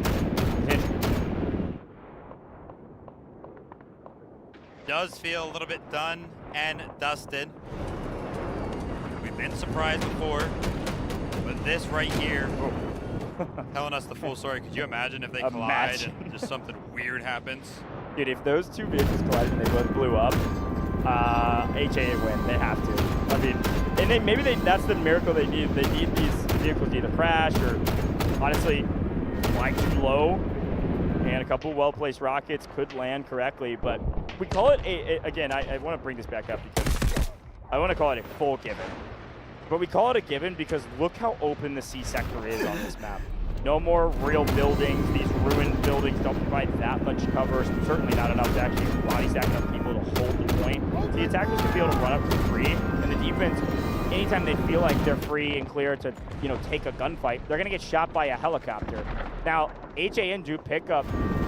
Does feel a little bit done and dusted. We've been surprised before, but this right here, telling us the full story. Could you imagine if they collide and just something weird happens? Dude, if those two vehicles collided and they both blew up, HA win. They have to. I mean, and maybe that's the miracle they need. They need these vehicles to either crash or, honestly, fly too low. And a couple well-placed rockets could land correctly. But we call it again, I want to bring this back up because I want to call it a full given. But we call it a given because look how open the C sector is on this map. No more real buildings. These ruined buildings don't provide that much cover. Certainly not enough to actually body stack enough people to hold the point. The attackers can be able to run up for free, and the defense, anytime they feel like they're free and clear to, take a gunfight, they're gonna get shot by a helicopter. Now, HAN do pick up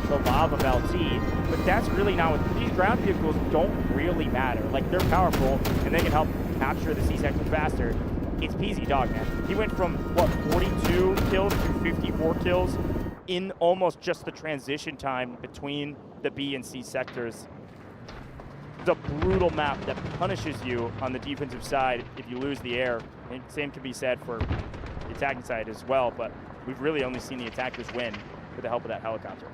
the lob of LT, but that's really not what these ground vehicles don't really matter. Like, they're powerful and they can help capture the C sector faster. It's PZ Dog, man. He went from, 42 kills to 54 kills in almost just the transition time between the B and C sectors. It's a brutal map that punishes you on the defensive side if you lose the air. And same can be said for the attacking side as well, but we've really only seen the attackers win with the help of that helicopter.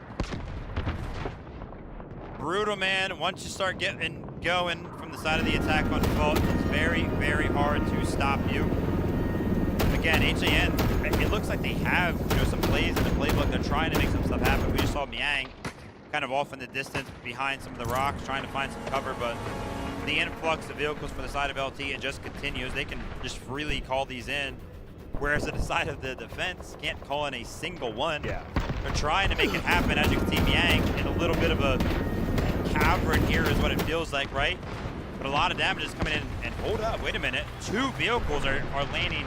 Brutal, man. Once you start getting going from the side of the attack on fault, it's very, very hard to stop you. Again, HAN, it looks like they have some plays in the playbook. They're trying to make some stuff happen. We just saw Miang kind of off in the distance behind some of the rocks, trying to find some cover, but the influx of vehicles for the side of LT, it just continues. They can just freely call these in, whereas at the side of the defense, can't call in a single one. Yeah. They're trying to make it happen. As you can see, Miang in a little bit of a cavern here is what it feels like, right? But a lot of damage is coming in. And hold up, wait a minute. 2 vehicles are landing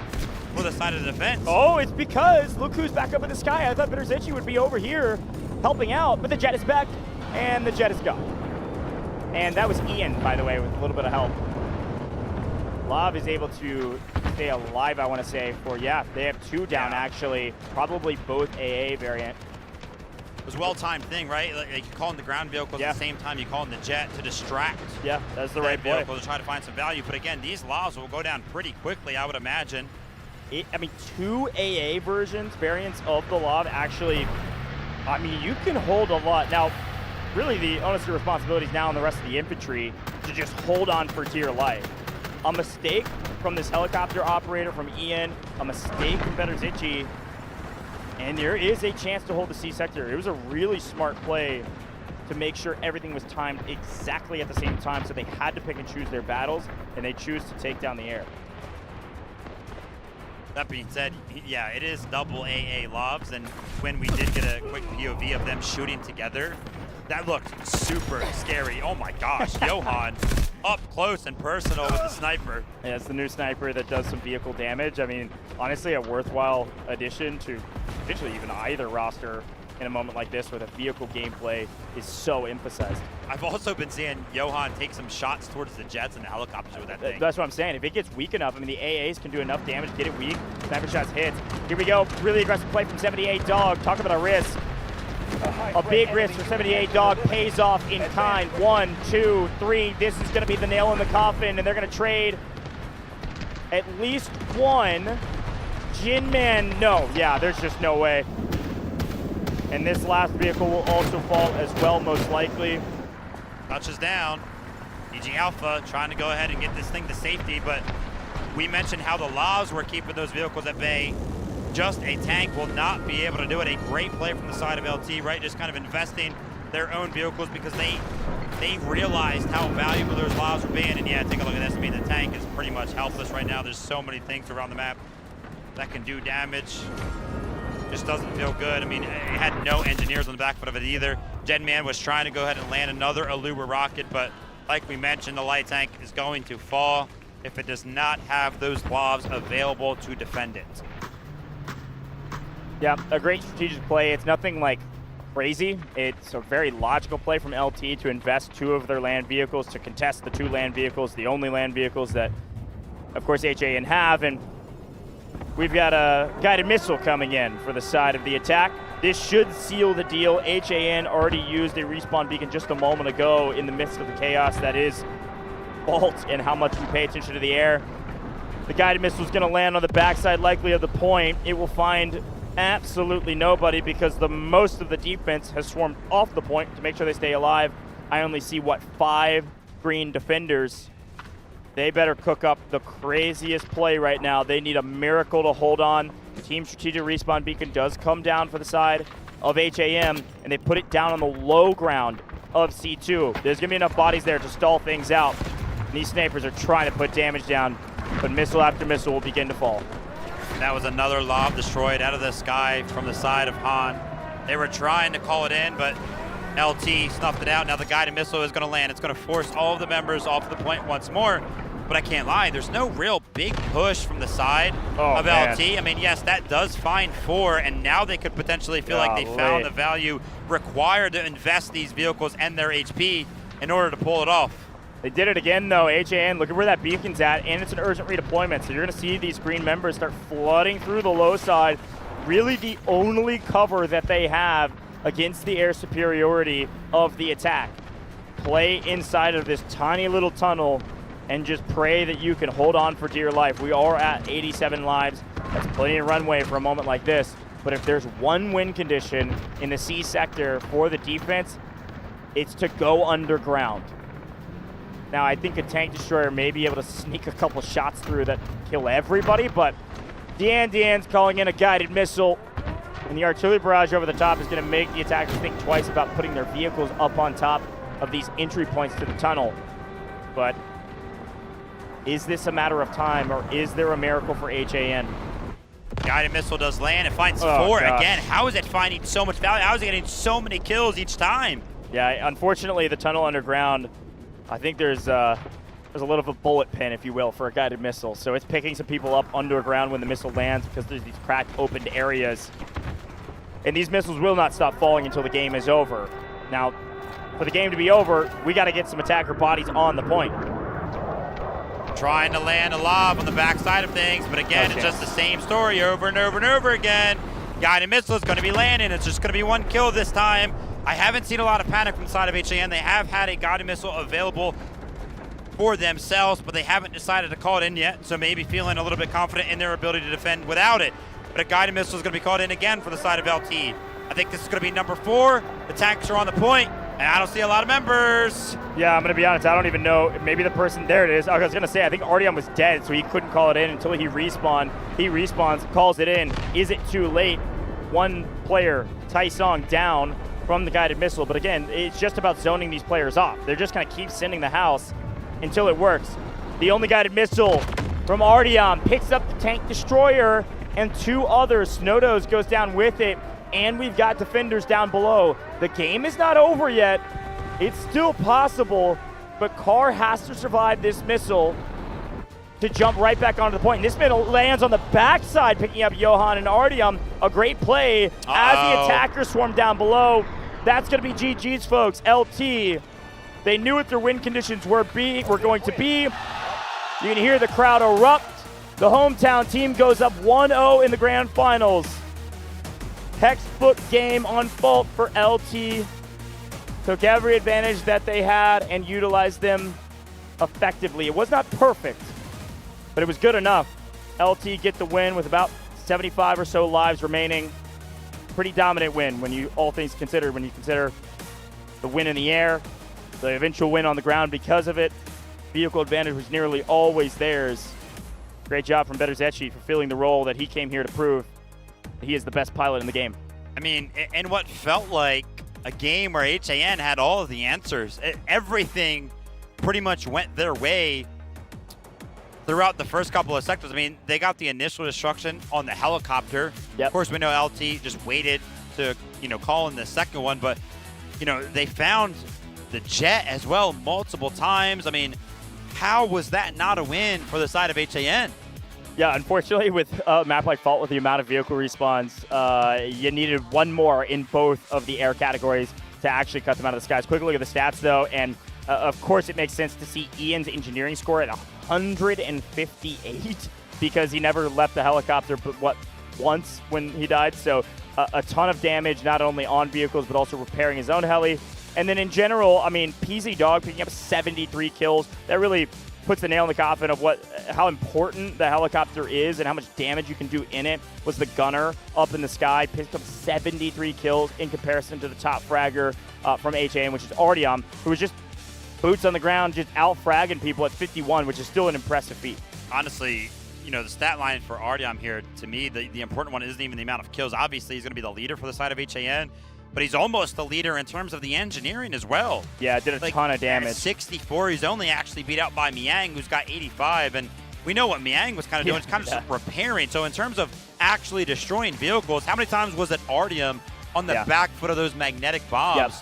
for the side of the defense. Oh, it's because look who's back up in the sky. I thought Bitterzici would be over here helping out, but the jet is back, and the jet is gone. And that was Ian, by the way, with a little bit of help. Lav is able to stay alive, I want to say, for, they have 2 down, actually. Probably both AA variant. It was a well-timed thing, right? Like you call in the ground vehicles at the same time you call in the jet to distract. Yeah, that's the right vehicle to try to find some value. But again, these Lavs will go down pretty quickly, I would imagine. 2 AA variants of the Lav actually, you can hold a lot. Now, really the onus and responsibility is now on the rest of the infantry to just hold on for dear life. A mistake from this helicopter operator, from Ian, a mistake from Bitterzici, and there is a chance to hold the C sector. It was a really smart play to make sure everything was timed exactly at the same time, so they had to pick and choose their battles, and they choose to take down the air. That being said, yeah, it is double AA lobs, and when we did get a quick POV of them shooting together, that looked super scary. Oh my gosh, Johan up close and personal with the sniper. Yeah, it's the new sniper that does some vehicle damage. I mean, honestly, a worthwhile addition to potentially even either roster in a moment like this where the vehicle gameplay is so emphasized. I've also been seeing Johan take some shots towards the jets and the helicopters with that thing. That's what I'm saying. If it gets weak enough, I mean, the AAs can do enough damage, get it weak, sniper shots hits. Here we go, really aggressive play from 78 Dog. Talk about a risk. A big risk for 78 Dog pays off in kind. 1, 2, 3. This is going to be the nail in the coffin, and they're going to trade at least one. Jinman, no. Yeah, there's just no way. And this last vehicle will also fall as well, most likely. Touches down. EG Alpha trying to go ahead and get this thing to safety, but we mentioned how the laws were keeping those vehicles at bay. Just a tank will not be able to do it. A great play from the side of LT, right? Just kind of investing their own vehicles because they realized how valuable those laws were being. And yeah, take a look at this. I mean, the tank is pretty much helpless right now. There's so many things around the map that can do damage. Just doesn't feel good. I mean, it had no engineers on the back foot of it either. Jedman was trying to go ahead and land another Aluba rocket, but like we mentioned, the light tank is going to fall if it does not have those globs available to defend it. Yeah, a great strategic play. It's nothing like crazy. It's a very logical play from LT to invest 2 of their land vehicles to contest the 2 land vehicles, the only land vehicles that, of course, HAN have. And we've got a guided missile coming in for the side of the attack. This should seal the deal. HAN already used a respawn beacon just a moment ago in the midst of the chaos that is Vault and how much we pay attention to the air. The guided missile is going to land on the backside, likely of the point. It will find absolutely nobody because the most of the defense has swarmed off the point to make sure they stay alive. I only see, what, 5 green defenders. They better cook up the craziest play right now. They need a miracle to hold on. Team strategic respawn beacon does come down for the side of HAM, and they put it down on the low ground of C2. There's going to be enough bodies there to stall things out. And these snipers are trying to put damage down, but missile after missile will begin to fall. That was another lob destroyed out of the sky from the side of Han. They were trying to call it in, but LT snuffed it out. Now the guided missile is going to land. It's going to force all of the members off the point once more. But I can't lie, there's no real big push from the side of LT. I mean, yes, that does find 4, and now they could potentially feel like they found the value required to invest these vehicles and their HP in order to pull it off. They did it again, though. HAN, look at where that beacon's at, and it's an urgent redeployment. So you're going to see these green members start flooding through the low side. Really the only cover that they have against the air superiority of the attack. Play inside of this tiny little tunnel and just pray that you can hold on for dear life. We are at 87 lives. That's plenty of runway for a moment like this. But if there's one win condition in the C sector for the defense, it's to go underground. Now, I think a tank destroyer may be able to sneak a couple shots through that kill everybody, but Dian's calling in a guided missile, and the artillery barrage over the top is going to make the attackers think twice about putting their vehicles up on top of these entry points to the tunnel. But is this a matter of time, or is there a miracle for HAN? Guided missile does land. It finds 4 again. How is it finding so much value? How is it getting so many kills each time? Yeah, unfortunately, the tunnel underground, I think there's a little of a bullet pin, if you will, for a guided missile. So it's picking some people up underground when the missile lands because there's these cracked, opened areas. And these missiles will not stop falling until the game is over. Now, for the game to be over, we got to get some attacker bodies on the point. Trying to land a lob on the backside of things, but again, it's just the same story over and over and over again. Guided missile is going to be landing. It's just going to be 1 kill this time. I haven't seen a lot of panic from the side of HAN. They have had a guided missile available for themselves, but they haven't decided to call it in yet, so maybe feeling a little bit confident in their ability to defend without it. But a guided missile is going to be called in again for the side of LT. I think this is going to be number 4. The tanks are on the point, and I don't see a lot of members. Yeah, I'm going to be honest. I don't even know. Maybe the person, there it is. I was going to say, I think Artyom was dead, so he couldn't call it in until he respawned. He respawns, calls it in. Is it too late? 1 player, Taisong, down from the guided missile. But again, it's just about zoning these players off. They're just going to keep sending the house until it works. The only guided missile from Artyom. Picks up the tank destroyer and 2 others. Snowdos goes down with it, and we've got defenders down below. The game is not over yet. It's still possible, but Carr has to survive this missile to jump right back onto the point. And this missile lands on the backside, picking up Johan and Artyom. A great play as the attackers swarm down below. That's going to be GG's, folks. LT, they knew what their win conditions were going to be. You can hear the crowd erupt. The hometown team goes up 1-0 in the grand finals. Textbook game on fault for LT. Took every advantage that they had and utilized them effectively. It was not perfect, but it was good enough. LT get the win with about 75 or so lives remaining. Pretty dominant win when you, all things considered, when you consider the win in the air, the eventual win on the ground because of it. Vehicle advantage was nearly always theirs. Great job from Betterzechi fulfilling the role that he came here to prove that he is the best pilot in the game. I mean, in what felt like a game where HAN had all of the answers. Everything pretty much went their way throughout the first couple of sectors. I mean, they got the initial destruction on the helicopter. Of course, we know LT just waited to, call in the second one, but, they found the jet as well multiple times. I mean, how was that not a win for the side of HAN? Yeah, unfortunately, with a map like Fault, with the amount of vehicle respawns, you needed one more in both of the air categories to actually cut them out of the skies. Quick look at the stats, though, and of course it makes sense to see Ian's engineering score at 158 because he never left the helicopter but once when he died. So a ton of damage, not only on vehicles, but also repairing his own heli. And then in general, I mean, PZ Dog picking up 73 kills. That really puts the nail in the coffin of how important the helicopter is and how much damage you can do in it. Was the gunner up in the sky, picked up 73 kills in comparison to the top fragger from HAN, which is Artyom, who was just boots on the ground, just out-fragging people at 51, which is still an impressive feat. Honestly, the stat line for Artyom here, to me, the important one isn't even the amount of kills. Obviously, he's going to be the leader for the side of HAN, but he's almost the leader in terms of the engineering as well. Yeah, did a ton of damage. At 64, he's only actually beat out by Miang, who's got 85, and we know what Miang was kind of doing. It's kind of just repairing. So in terms of actually destroying vehicles, how many times was it Artyom on the back foot of those magnetic bombs?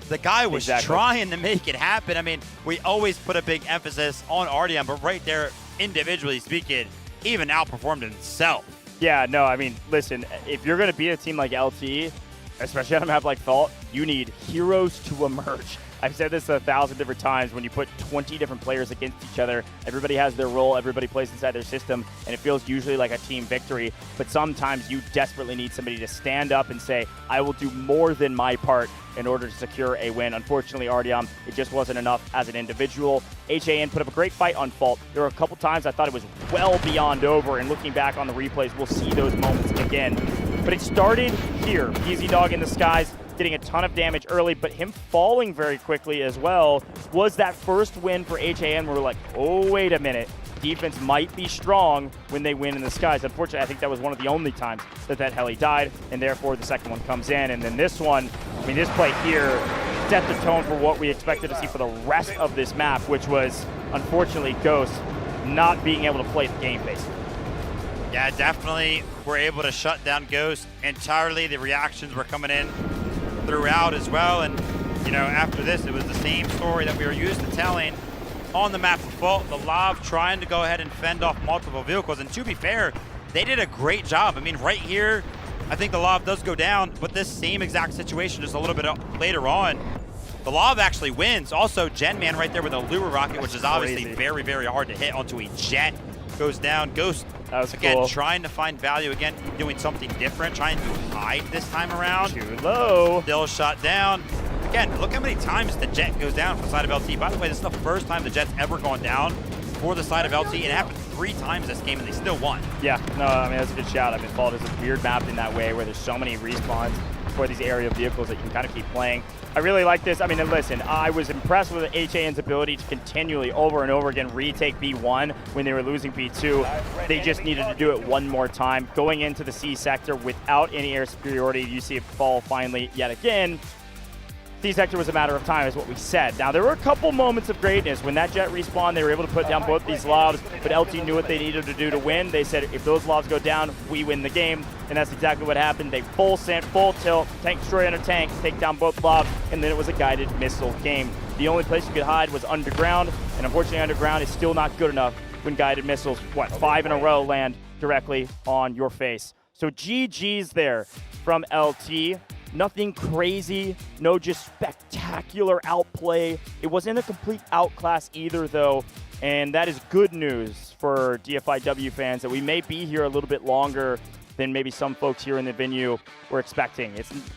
The guy was trying to make it happen. I mean, we always put a big emphasis on Artyom, but right there, individually speaking, he even outperformed himself. Yeah, no, I mean, listen, if you're going to beat a team like LT, especially on a map like Fault, you need heroes to emerge. I've said this 1,000 different times. When you put 20 different players against each other, everybody has their role, everybody plays inside their system, and it feels usually like a team victory. But sometimes you desperately need somebody to stand up and say, I will do more than my part in order to secure a win. Unfortunately, Artyom, it just wasn't enough as an individual. HAN put up a great fight on Fault. There were a couple times I thought it was well beyond over, and looking back on the replays, we'll see those moments again. But it started here. PZ Dog in the skies, getting a ton of damage early, but him falling very quickly as well was that first win for HAN where we're like, oh, wait a minute. Defense might be strong when they win in the skies. Unfortunately, I think that was one of the only times that heli died, and therefore the second one comes in. And then this one, I mean, this play here set the tone for what we expected to see for the rest of this map, which was, unfortunately, Ghost not being able to play the game, basically. Yeah, definitely were able to shut down Ghost entirely. The reactions were coming in throughout as well, and after this it was the same story that we were used to telling on the map of Fault. The Lav trying to go ahead and fend off multiple vehicles, and to be fair, they did a great job. I mean, right here I think the Lav does go down, but this same exact situation just a little bit later on, the Lav actually wins. Also, Genman right there with a lure rocket, which is obviously very, very hard to hit onto a jet, goes down. Ghost again trying to find value, again doing something different, trying to hide this time around. Too low. Still shot down. Again, look how many times the jet goes down for the side of LT. By the way, this is the first time the jet's ever gone down for the side of LT. It happened 3 times this game, and they still won. Yeah, no, I mean, that's a good shout. I mean, Fault is a weird map in that way where there's so many respawns for these area vehicles that you can kind of keep playing. I really like this. I mean, and listen, I was impressed with HAN's ability to continually, over and over again, retake B1 when they were losing B2. They just needed to do it one more time. Going into the C sector without any air superiority, you see it fall finally yet again. C-Sector was a matter of time, is what we said. Now, there were a couple moments of greatness. When that jet respawned, they were able to put down both these lobs, but LT knew what they needed to do to win. They said, if those lobs go down, we win the game, and that's exactly what happened. They full tilt, tank destroy under tank, take down both lobs, and then it was a guided missile game. The only place you could hide was underground, and unfortunately underground is still not good enough when guided missiles, 5 in a row, land directly on your face. So GG's there from LT. Nothing crazy, no just spectacular outplay. It wasn't a complete outclass either, though, and that is good news for Dfiw fans that we may be here a little bit longer than maybe some folks here in the venue were expecting.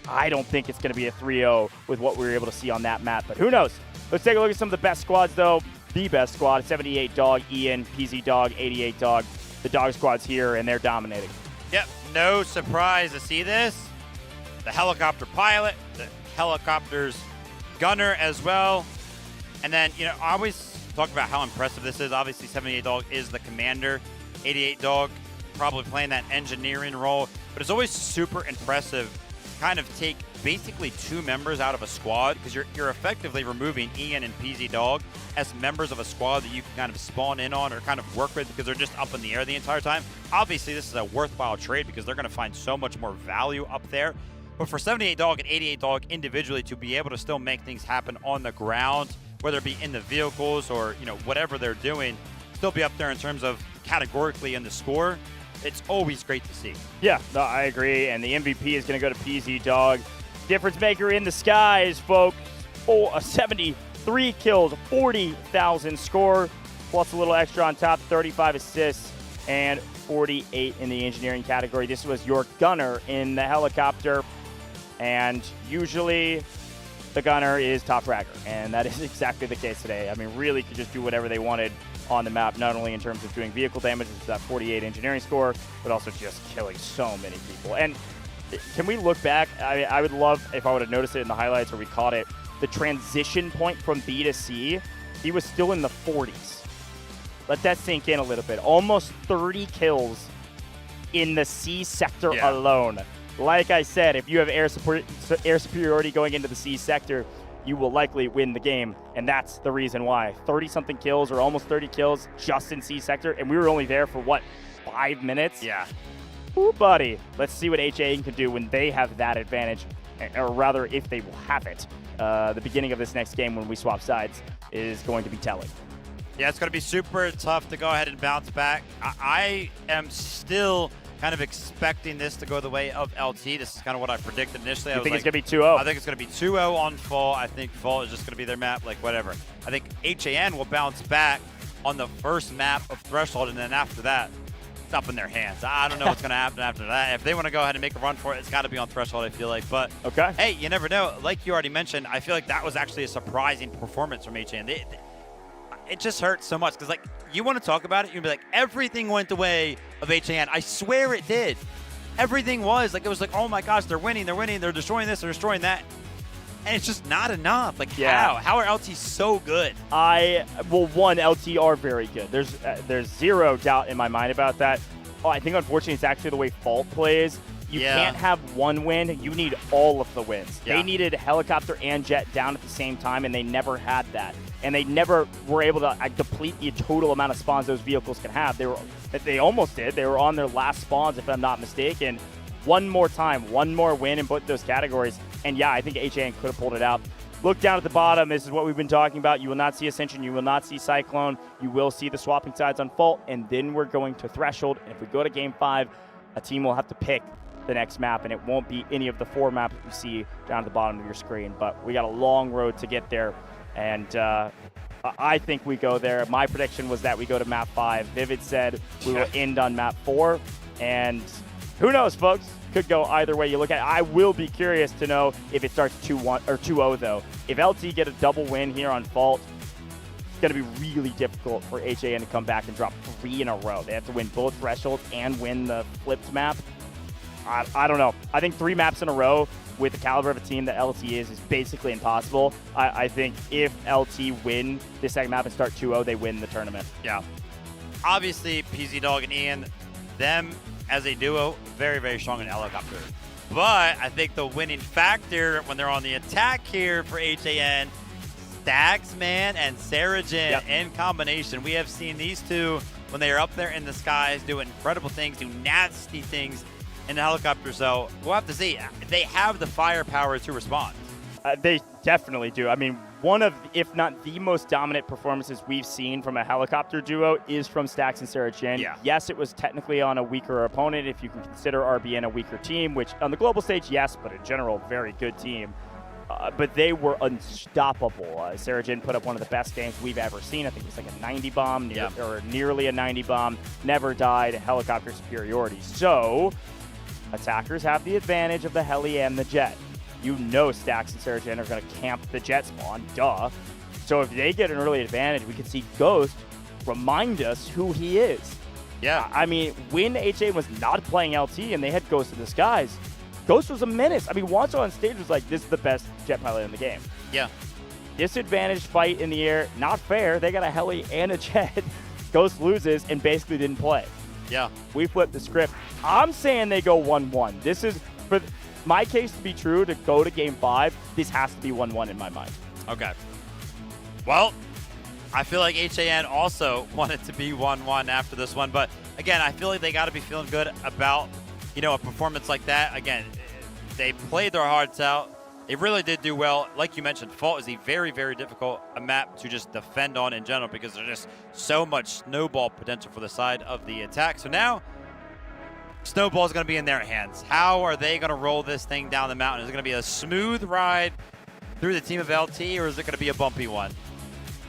I don't think it's going to be a 3-0 with what we were able to see on that map, but who knows? Let's take a look at some of the best squads, though. The best squad, 78 Dog, Ian, PZ Dog, 88 Dog. The Dog squad's here, and they're dominating. Yep, no surprise to see this. The helicopter pilot, the helicopter's gunner as well. And then, I always talk about how impressive this is. Obviously, 78 Dog is the commander. 88 Dog probably playing that engineering role. But it's always super impressive to kind of take basically 2 members out of a squad, because you're effectively removing Ian and PZ Dog as members of a squad that you can kind of spawn in on or kind of work with, because they're just up in the air the entire time. Obviously, this is a worthwhile trade because they're going to find so much more value up there. But for 78 Dog and 88 Dog individually to be able to still make things happen on the ground, whether it be in the vehicles or, whatever they're doing, still be up there in terms of categorically in the score, it's always great to see. Yeah, no, I agree. And the MVP is going to go to PZ Dog. Difference maker in the skies, folks. 73 kills, 40,000 score, plus a little extra on top, 35 assists, and 48 in the engineering category. This was your gunner in the helicopter. And usually the gunner is top fragger, and that is exactly the case today. I mean, really could just do whatever they wanted on the map, not only in terms of doing vehicle damage, which is that 48 engineering score, but also just killing so many people. And can we look back? I would love if I would have noticed it in the highlights, or we caught it. The transition point from B to C, he was still in the 40s. Let that sink in a little bit. Almost 30 kills in the C sector alone. Like I said, if you have air superiority going into the C sector, you will likely win the game, and that's the reason why. 30-something kills, or almost 30 kills, just in C sector, and we were only there for, 5 minutes? Yeah. Ooh, buddy. Let's see what HA can do when they have that advantage, or rather, if they will have it. The beginning of this next game, when we swap sides, is going to be telling. Yeah, it's going to be super tough to go ahead and bounce back. I am still kind of expecting this to go the way of LT. This is kind of what I predicted initially. You think it's going to be 2-0? I think it's going to be 2-0 on Fall. I think Fall is just going to be their map, whatever. I think HAN will bounce back on the first map of Threshold, and then after that, it's up in their hands. I don't know what's going to happen after that. If they want to go ahead and make a run for it, it's got to be on Threshold, I feel like. But, okay. Hey, you never know. Like you already mentioned, I feel like that was actually a surprising performance from HAN. It just hurts so much because, you want to talk about it, you'd be like, everything went the way of HAN. I swear it did. Everything was. It was oh my gosh, they're winning, they're destroying this, they're destroying that. And it's just not enough. How are LT so good? One, LT are very good. There's zero doubt in my mind about that. I think, unfortunately, it's actually the way Fault plays. You can't have one win. You need all of the wins. Yeah. They needed helicopter and jet down at the same time, and they never had that. And they never were able to deplete the total amount of spawns those vehicles can have. They almost did. They were on their last spawns, if I'm not mistaken. One more time, one more win in both those categories. And yeah, I think HAN could have pulled it out. Look down at the bottom. This is what we've been talking about. You will not see Ascension. You will not see Cyclone. You will see the swapping sides on Fault. And then we're going to Threshold. And if we go to Game 5, a team will have to pick the next map, and it won't be any of the 4 maps you see down at the bottom of your screen. But we got a long road to get there. And I think we go there. My prediction was that we go to map 5. Vivid said we will end on map 4. And who knows, folks? Could go either way you look at it. I will be curious to know if it starts 2-1 or 2-0, though. If LT get a double win here on Fault, it's going to be really difficult for HAN to come back and drop 3 in a row. They have to win both Thresholds and win the flipped map. I don't know. I think 3 maps in a row with the caliber of a team that LT is basically impossible. I think if LT win this second map and start 2-0, they win the tournament. Yeah. Obviously, PZ Dog and Ian, them as a duo, very, very strong in helicopter. But I think the winning factor when they're on the attack here for HAN, Stagsman and Sarajin in combination. We have seen these two when they are up there in the skies doing incredible things, do nasty things in the helicopter. So we'll have to see. They have the firepower to respond. They definitely do. I mean, one of, if not the most dominant performances we've seen from a helicopter duo is from Stax and Sarajin. Yeah. Yes, it was technically on a weaker opponent if you can consider RBN a weaker team, which on the global stage, yes, but in general, very good team. But they were unstoppable. Sarajin put up one of the best games we've ever seen. I think it was like a 90 bomb, or nearly a 90 bomb. Never died, helicopter superiority. So, attackers have the advantage of the heli and the jet. You know Stax and Sarajin are going to camp the jet spawn, duh. So if they get an early advantage, we could see Ghost remind us who he is. Yeah. I mean, when HA was not playing LT and they had Ghost in the skies, Ghost was a menace. I mean, Wancho on stage was like, this is the best jet pilot in the game. Yeah. Disadvantaged fight in the air, not fair. They got a heli and a jet. Ghost loses and basically didn't play. Yeah. We flipped the script. I'm saying they go 1-1. This is, for my case to be true, to go to Game 5, this has to be 1-1 in my mind. Okay. Well, I feel like HAN also wanted to be 1-1 after this one. But, again, I feel like they got to be feeling good about, you know, a performance like that. Again, they played their hearts out. They really did do well. Like you mentioned, Fault is a very, very difficult map to just defend on in general because there's just so much snowball potential for the side of the attack. So now, snowball is going to be in their hands. How are they going to roll this thing down the mountain? Is it going to be a smooth ride through the team of LT, or is it going to be a bumpy one?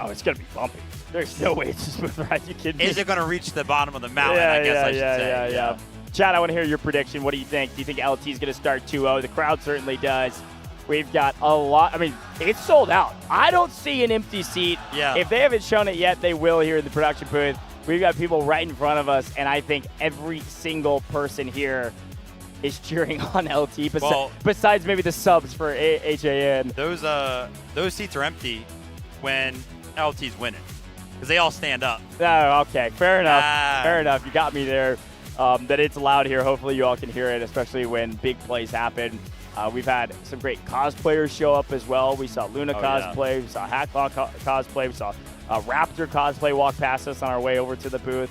Oh, it's going to be bumpy. There's no way it's a smooth ride. You kidding me? Is it going to reach the bottom of the mountain, I guess I should say. Yeah. Chad, I want to hear your prediction. What do you think? Do you think LT is going to start 2-0? The crowd certainly does. We've got a lot. I mean, it's sold out. I don't see an empty seat. Yeah. If they haven't shown it yet, they will here in the production booth. We've got people right in front of us, and I think every single person here is cheering on LT, besides maybe the subs for HAN. Those seats are empty when LT's winning, because they all stand up. Oh, okay. Fair enough. Fair enough. You got me there. That it's loud here. Hopefully you all can hear it, especially when big plays happen. We've had some great cosplayers show up as well. We saw Luna cosplay. We saw Hackball cosplay. We saw Raptor cosplay walk past us on our way over to the booth.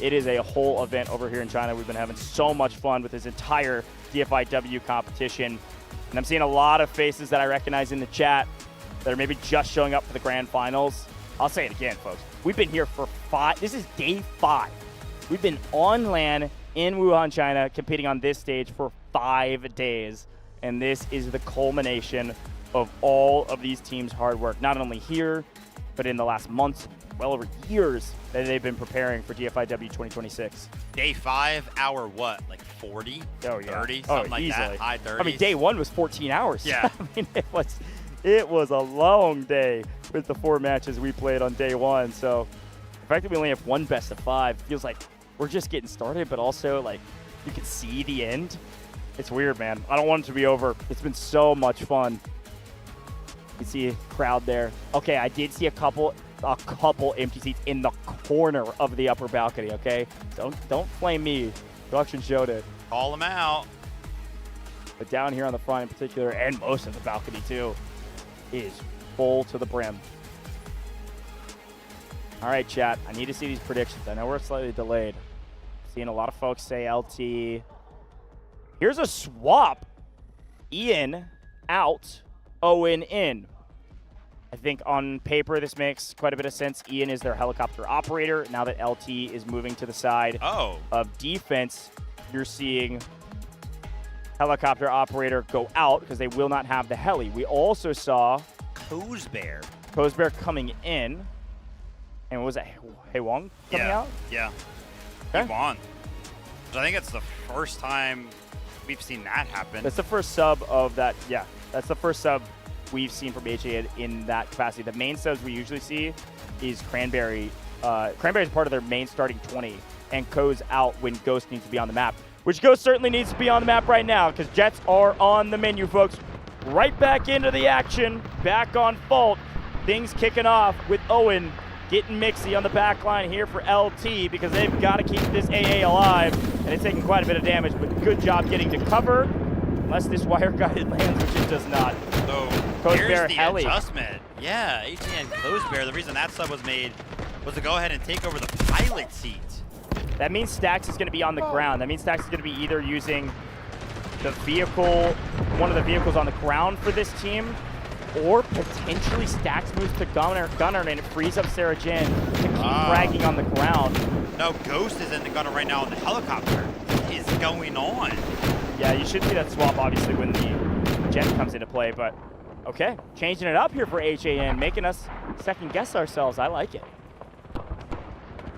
It is a whole event over here in China. We've been having so much fun with this entire Dfiw competition. And I'm seeing a lot of faces that I recognize in the chat that are maybe just showing up for the grand finals. I'll say it again, folks. We've been here for this is day 5. We've been on LAN in Wuhan, China, competing on this stage for 5 days. And this is the culmination of all of these teams' hard work, not only here, but in the last months, well over years that they've been preparing for Dfiw 2026. Day 5, hour what? Like 40? Oh, yeah. 30? Something like easily. that? High 30s? I mean, day 1 was 14 hours. Yeah. I mean, it was a long day with the 4 matches we played on day 1. So the fact that we only have 1 best of 5 feels like we're just getting started, but also like you can see the end. It's weird, man. I don't want it to be over. It's been so much fun. You can see a crowd there. Okay, I did see a couple empty seats in the corner of the upper balcony, okay? Don't flame me. Production showed it. Call them out. But down here on the front in particular, and most of the balcony too, is full to the brim. All right, chat. I need to see these predictions. I know we're slightly delayed. Seeing a lot of folks say LT. Here's a swap. Ian out, Owen in. I think on paper this makes quite a bit of sense. Ian is their helicopter operator. Now that LT is moving to the side of defense, you're seeing helicopter operator go out because they will not have the heli. We also saw Cozbear coming in. And what was that? Haewong coming out? Yeah. Okay. He won. So I think it's the first time we've seen that happen. That's the first sub of that. Yeah, that's the first sub we've seen from HA in that capacity. The main subs we usually see is Cranberry. Cranberry is part of their main starting 20 and goes out when Ghost needs to be on the map, which Ghost certainly needs to be on the map right now because Jets are on the menu, folks. Right back into the action, back on Fault. Things kicking off with Owen getting mixy on the back line here for LT because they've got to keep this AA alive, and it's taking quite a bit of damage, but good job getting to cover. Unless this wire guided lands, which it does not. So Codebear here's the heli. adjustment. Yeah, HAN Codebear, the reason that sub was made was to go ahead and take over the pilot seat. That means Stax is going to be on the ground. That means Stax is going to be either using the vehicle, one of the vehicles on the ground for this team, or potentially Stax moves to Gunner and it frees up Sarah Jin to keep fragging on the ground. No, Ghost is in the Gunner right now on the helicopter. What is going on? Yeah, you should see that swap obviously when the jet comes into play, but okay. Changing it up here for HAN, making us second guess ourselves. I like it.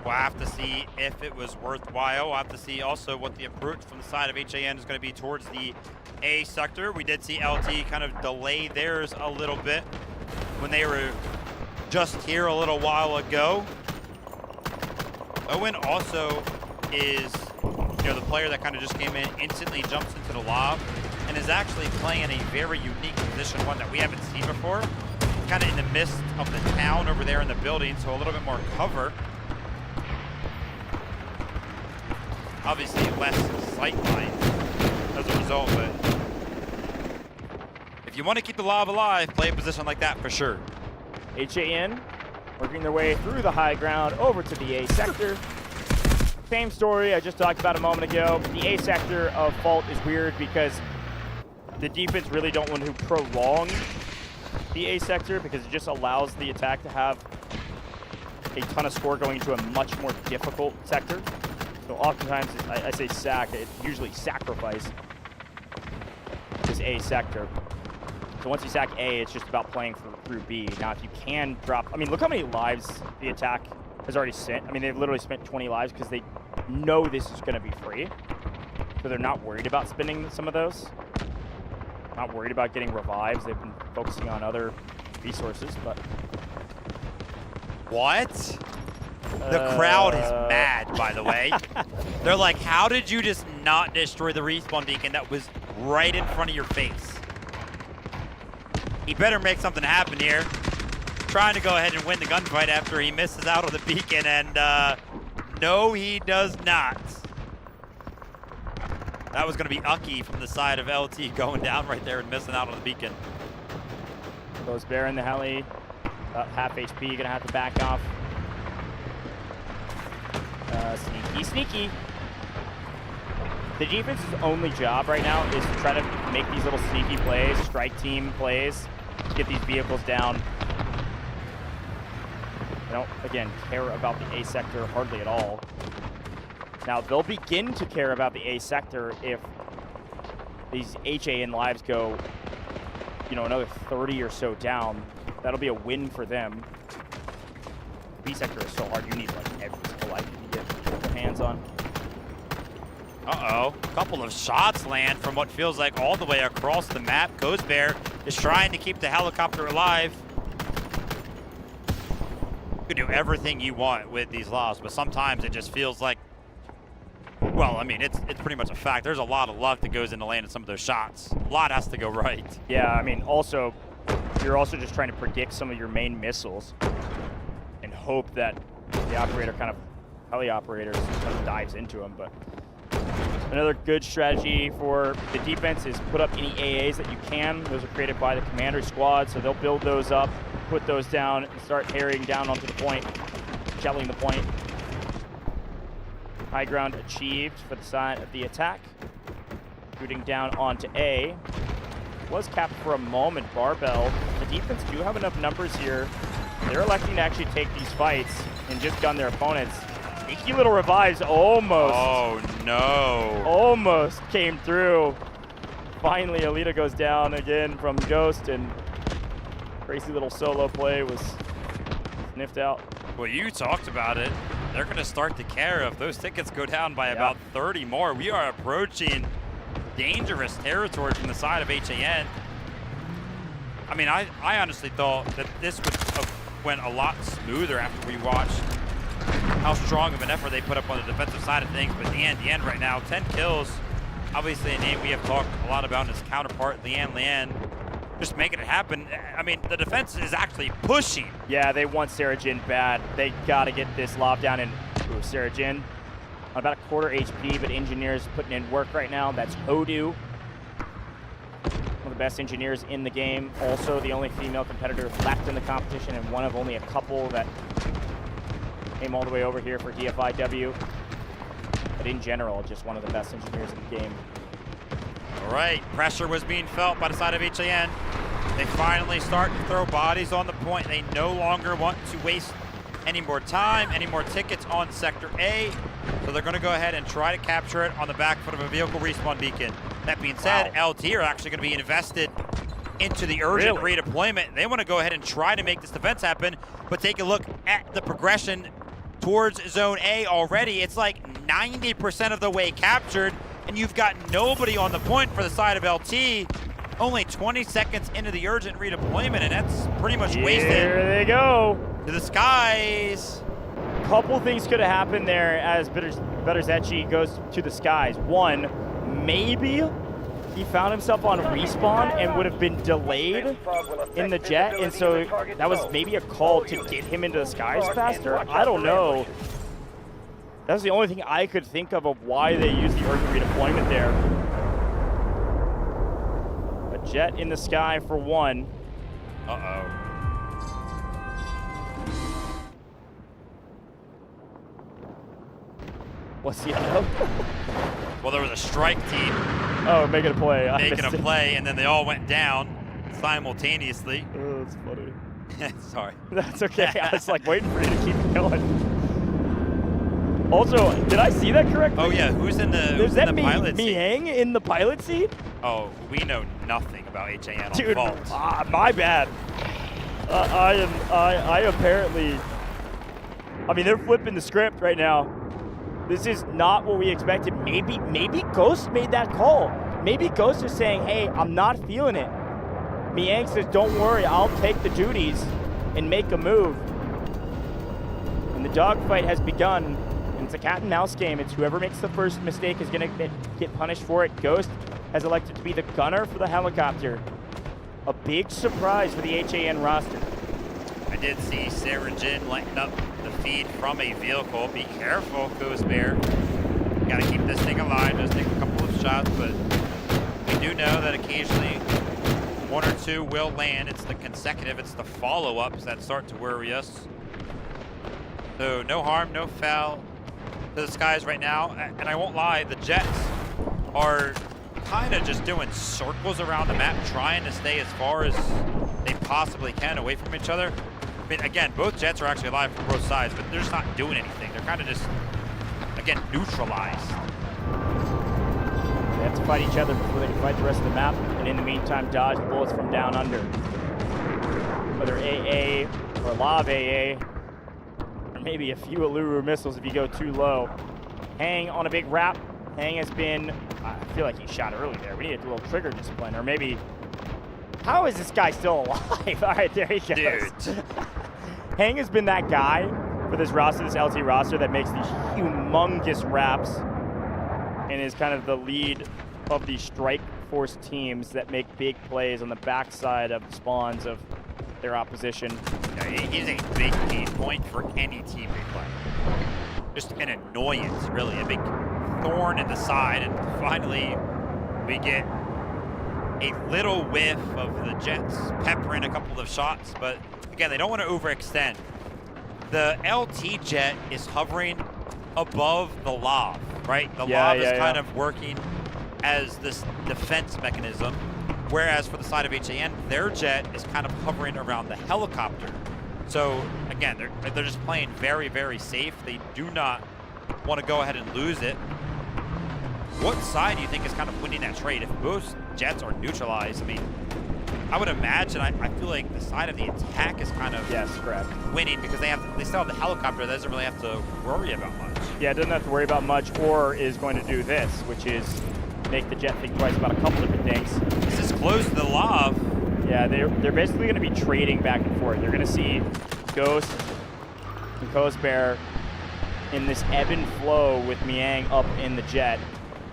We'll have to see if it was worthwhile. We'll have to see also what the approach from the side of HAN is going to be towards the A sector. We did see LT kind of delay theirs a little bit when they were just here a little while ago. Owen also is, the player that kind of just came in, instantly jumps into the lob, and is actually playing in a very unique position, one that we haven't seen before. Kind of in the midst of the town over there in the building, so a little bit more cover. Obviously less sight line as a result, but if you want to keep the lob alive, play a position like that for sure. HAN working their way through the high ground over to the A sector. Same story I just talked about a moment ago. The A sector of Fault is weird because the defense really don't want to prolong the A sector because it just allows the attack to have a ton of score going into a much more difficult sector. So oftentimes, I say sack, it's usually sacrifice this A sector. So once you sack A, it's just about playing through B. Now, if you can drop, I mean, look how many lives the attack has already spent. I mean, they've literally spent 20 lives because they know this is going to be free. So they're not worried about spending some of those. Not worried about getting revives. They've been focusing on other resources, but... What? The crowd is mad, by the way. They're like, how did you just not destroy the respawn beacon that was right in front of your face? He better make something happen here. Trying to go ahead and win the gunfight after he misses out on the beacon, and no, he does not. That was going to be Ucky from the side of LT going down right there and missing out on the beacon. Goes Bear in the heli. About half HP, going to have to back off. Sneaky, sneaky. The defense's only job right now is to try to make these little sneaky plays, strike team plays, get these vehicles down. They don't, again, care about the A sector hardly at all. Now, they'll begin to care about the A sector if these HAN lives go, another 30 or so down. That'll be a win for them. B sector is so hard, you need like every single life you can get your hands on. Uh-oh, a couple of shots land from what feels like all the way across the map. Ghost Bear is trying to keep the helicopter alive. You can do everything you want with these lobs, but sometimes it just feels like, well, I mean, it's pretty much a fact. There's a lot of luck that goes into landing some of those shots. A lot has to go right. Yeah, I mean, also, you're also just trying to predict some of your main missiles and hope that the operator heli operator kind of dives into them, but another good strategy for the defense is put up any AAs that you can. Those are created by the commander squad, so they'll build those up, put those down, and start harrying down onto the point, shelling the point. High ground achieved for the side of the attack. Shooting down onto A. Was capped for a moment, Barbell. The defense do have enough numbers here. They're electing to actually take these fights and just gun their opponents. Sneaky little revives almost. Oh, no. Almost came through. Finally, Alita goes down again from Ghost, and crazy little solo play was sniffed out. Well, you talked about it. They're going to start to care if those tickets go down by about 30 more. We are approaching dangerous territory from the side of HAN. I mean, I honestly thought that this would have went a lot smoother after we watched how strong of an effort they put up on the defensive side of things. But Lian right now, 10 kills. Obviously a name we have talked a lot about in his counterpart, Lian. Just making it happen. I mean, the defense is actually pushing. Yeah, they want Sarah Jin bad. They got to get this lob down. And Sarah Jin on about a quarter HP, but Engineer's putting in work right now. That's Hodu. one of the best engineers in the game. Also the only female competitor left in the competition and one of only a couple that came all the way over here for Dfiw. But in general, just one of the best engineers in the game. All right, pressure was being felt by the side of HAN. They finally start to throw bodies on the point. They no longer want to waste any more time, any more tickets on Sector A. So they're going to go ahead and try to capture it on the back foot of a vehicle respawn beacon. That being said, LT are actually going to be invested into the urgent redeployment. They want to go ahead and try to make this defense happen, but take a look at the progression towards Zone A already. It's like 90% of the way captured, and you've got nobody on the point for the side of LT. Only 20 seconds into the urgent redeployment, and that's pretty much wasted. Here they go. To the skies. Couple things could have happened there as Betterzetchi goes to the skies. One, maybe he found himself on respawn and would have been delayed in the jet, and so that was maybe a call to get him into the skies faster. I don't know. That's the only thing I could think of why they used the urgent redeployment there. A jet in the sky for one. Uh-oh. What's the other? Well, there was a strike team. Oh, making a play. Making a play, and then they all went down simultaneously. Oh, that's funny. Sorry. That's okay. I was like waiting for you to keep going. Also, did I see that correctly? Oh yeah, who's in the pilot seat? Miang in the pilot seat? Oh, we know nothing about HAN on Dude, fault. My bad. I apparently. I mean, they're flipping the script right now. This is not what we expected. Maybe Ghost made that call. Maybe Ghost is saying, hey, I'm not feeling it. Miang says, don't worry, I'll take the duties and make a move. And the dogfight has begun. And it's a cat and mouse game. It's whoever makes the first mistake is gonna get punished for it. Ghost has elected to be the gunner for the helicopter. A big surprise for the HAN roster. I did see Sarajin lighting up the feed from a vehicle. Be careful, Ghost Bear. Gotta keep this thing alive. Just take a couple of shots, but we do know that occasionally one or two will land. It's the consecutive, it's the follow-ups that start to worry us. So no harm, no foul to the skies right now. And I won't lie, the Jets are kind of just doing circles around the map, trying to stay as far as they possibly can away from each other. I mean, again, both Jets are actually alive from both sides, but they're just not doing anything. They're kind of just, again, neutralized. They have to fight each other before they can fight the rest of the map, and in the meantime, dodge bullets from down under. Whether AA or Lob AA, or maybe a few Alluru missiles if you go too low. Hang on a big wrap. Hang has been, I feel like he shot early there. We need a little trigger discipline, or maybe, how is this guy still alive? All right, there he goes. Dude. Hang has been that guy for this roster, this LT roster, that makes these humongous wraps and is kind of the lead of the strike force teams that make big plays on the backside of the spawns of their opposition. Yeah, he's a big key point for any team they play. Just an annoyance, really, a big thorn in the side, and finally we get a little whiff of the Jets peppering a couple of shots, but again, they don't want to overextend. The LT jet is hovering above the lob, right? The lob is kind of working as this defense mechanism, whereas for the side of HAN, their jet is kind of hovering around the helicopter. So again, they're just playing very, very safe. They do not want to go ahead and lose it. What side do you think is kind of winning that trade? If both jets are neutralized, I mean, I would imagine, I feel like the side of the attack is kind of winning because they still have the helicopter that doesn't really have to worry about much. Yeah, it doesn't have to worry about much, or is going to do this, which is make the jet think twice about a couple different things. This is close to the lob. Yeah, they're basically going to be trading back and forth. You're going to see Ghost and Ghost Bear in this ebb and flow with Miang up in the jet,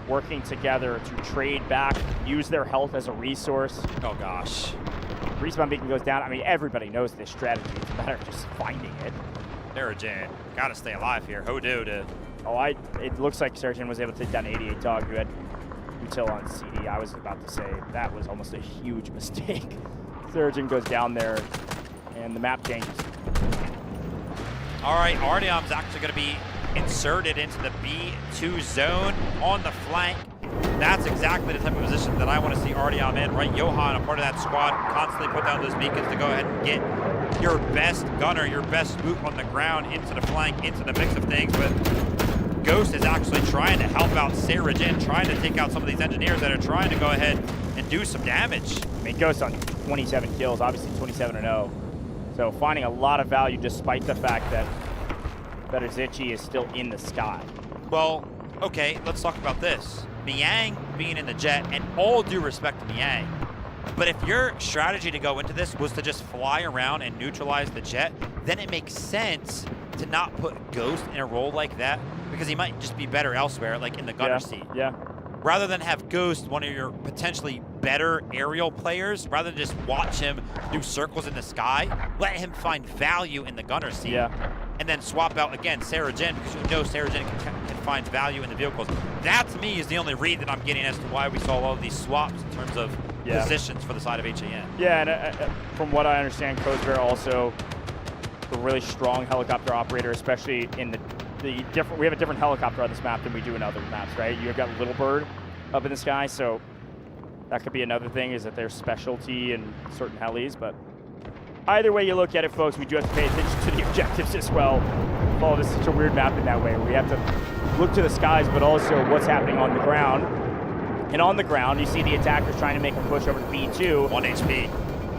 working together to trade back, use their health as a resource. Oh gosh. Respawn beacon goes down. I mean, everybody knows this strategy. It's a matter of just finding it. Sarajin, gotta stay alive here. Hodu to... Oh, it looks like Sarajin was able to take down 88 Dog, who had until on CD. I was about to say that was almost a huge mistake. Surgeon goes down there, and the map changes. All right, Artyom's actually going to be inserted into the B2 zone on the flank. That's exactly the type of position that I want to see Artyom in, right? Johan, a part of that squad, constantly put down those beacons to go ahead and get your best gunner, your best boot on the ground into the flank, into the mix of things. But Ghost is actually trying to help out Sarajin, trying to take out some of these engineers that are trying to go ahead and do some damage. I mean, Ghost on 27 kills, obviously 27-0. So finding a lot of value despite the fact that Zichi is still in the sky. Well, okay, let's talk about this. Miang being in the jet, and all due respect to Miang, but if your strategy to go into this was to just fly around and neutralize the jet, then it makes sense to not put Ghost in a role like that, because he might just be better elsewhere, like in the gunner seat. Yeah. Rather than have Ghost, one of your potentially better aerial players, rather than just watch him do circles in the sky, let him find value in the gunner seat. Yeah. And then swap out, again, Sarajin, because you know Sarajin can find value in the vehicles. That, to me, is the only read that I'm getting as to why we saw all of these swaps in terms of positions for the side of HAN. Yeah, and from what I understand, Kozbear also a really strong helicopter operator, especially in the different. We have a different helicopter on this map than we do in other maps, right? You've got Little Bird up in the sky, so that could be another thing, is that there's specialty in certain helis, but either way you look at it, folks, we do have to pay attention to the objectives as well. Oh, this is such a weird map in that way, where we have to look to the skies, but also what's happening on the ground. And on the ground, you see the attackers trying to make a push over to B2. 1 HP.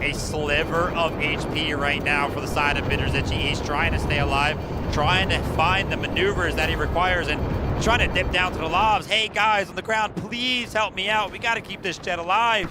A sliver of HP right now for the side of Bitterzichi. He's trying to stay alive, trying to find the maneuvers that he requires, and trying to dip down to the lobs. Hey, guys on the ground, please help me out. We got to keep this jet alive.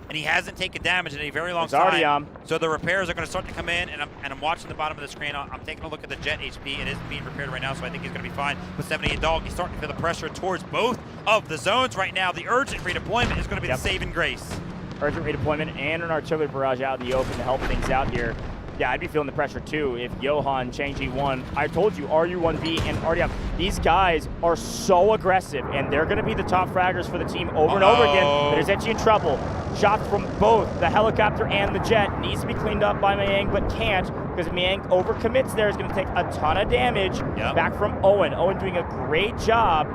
And he hasn't taken damage in a very long time. So the repairs are going to start to come in, and I'm watching the bottom of the screen. I'm taking a look at the jet HP. It is being repaired right now, so I think he's going to be fine. But 78 Dog, he's starting to feel the pressure towards both of the zones right now. The urgent redeployment is going to be the saving grace. Urgent redeployment and an artillery barrage out in the open to help things out here. Yeah, I'd be feeling the pressure too if Johan, Changji 1, I told you, RU1B and Artyom, these guys are so aggressive, and they're going to be the top fraggers for the team over and over again. There's Etchi in trouble. Shots from both the helicopter and the jet. Needs to be cleaned up by Miang, but can't, because Miang overcommits there. Is going to take a ton of damage. Back from Owen. Owen doing a great job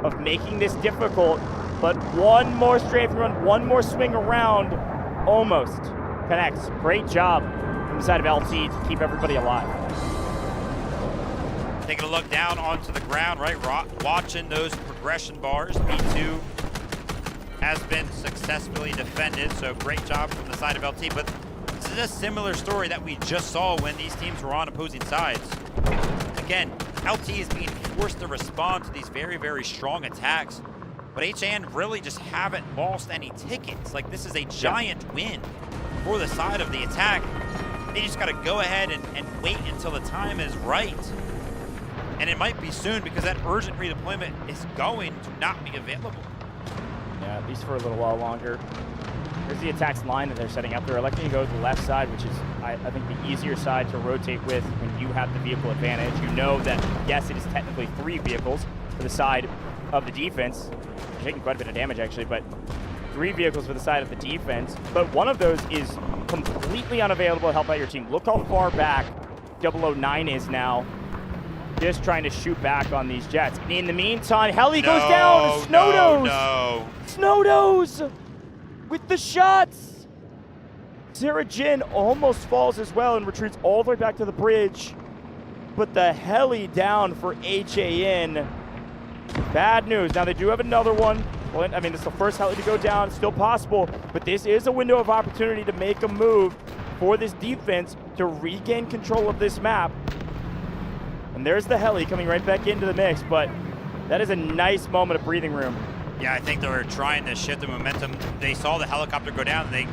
of making this difficult, but one more strafe run, one more swing around, almost connects. Great job from the side of LT to keep everybody alive. Taking a look down onto the ground, right? Watching those progression bars. B2 has been successfully defended, so great job from the side of LT. But this is a similar story that we just saw when these teams were on opposing sides. Again, LT is being forced to respond to these very, very strong attacks, but HAN really just haven't lost any tickets. Like, this is a giant win for the side of the attack. They just got to go ahead and wait until the time is right. And it might be soon, because that urgent redeployment is going to not be available. Yeah, at least for a little while longer. Here's the attack's line that they're setting up. They're electing to go to the left side, which is, I think, the easier side to rotate with when you have the vehicle advantage. You know that, yes, it is technically 3 vehicles for the side of the defense. They're taking quite a bit of damage, actually, but 3 vehicles for the side of the defense. But one of those is completely unavailable to help out your team. Look how far back 009 is now, just trying to shoot back on these jets. In the meantime, Heli goes down. Snowdos! Snowdos with the shots. Sarajin almost falls as well and retreats all the way back to the bridge. But the Heli down for HAN. Bad news. Now they do have another one. Well, I mean, this is the first Heli to go down. It's still possible, but this is a window of opportunity to make a move for this defense to regain control of this map. And there's the Heli coming right back into the mix, but that is a nice moment of breathing room. Yeah, I think they were trying to shift the momentum. They saw the helicopter go down, and they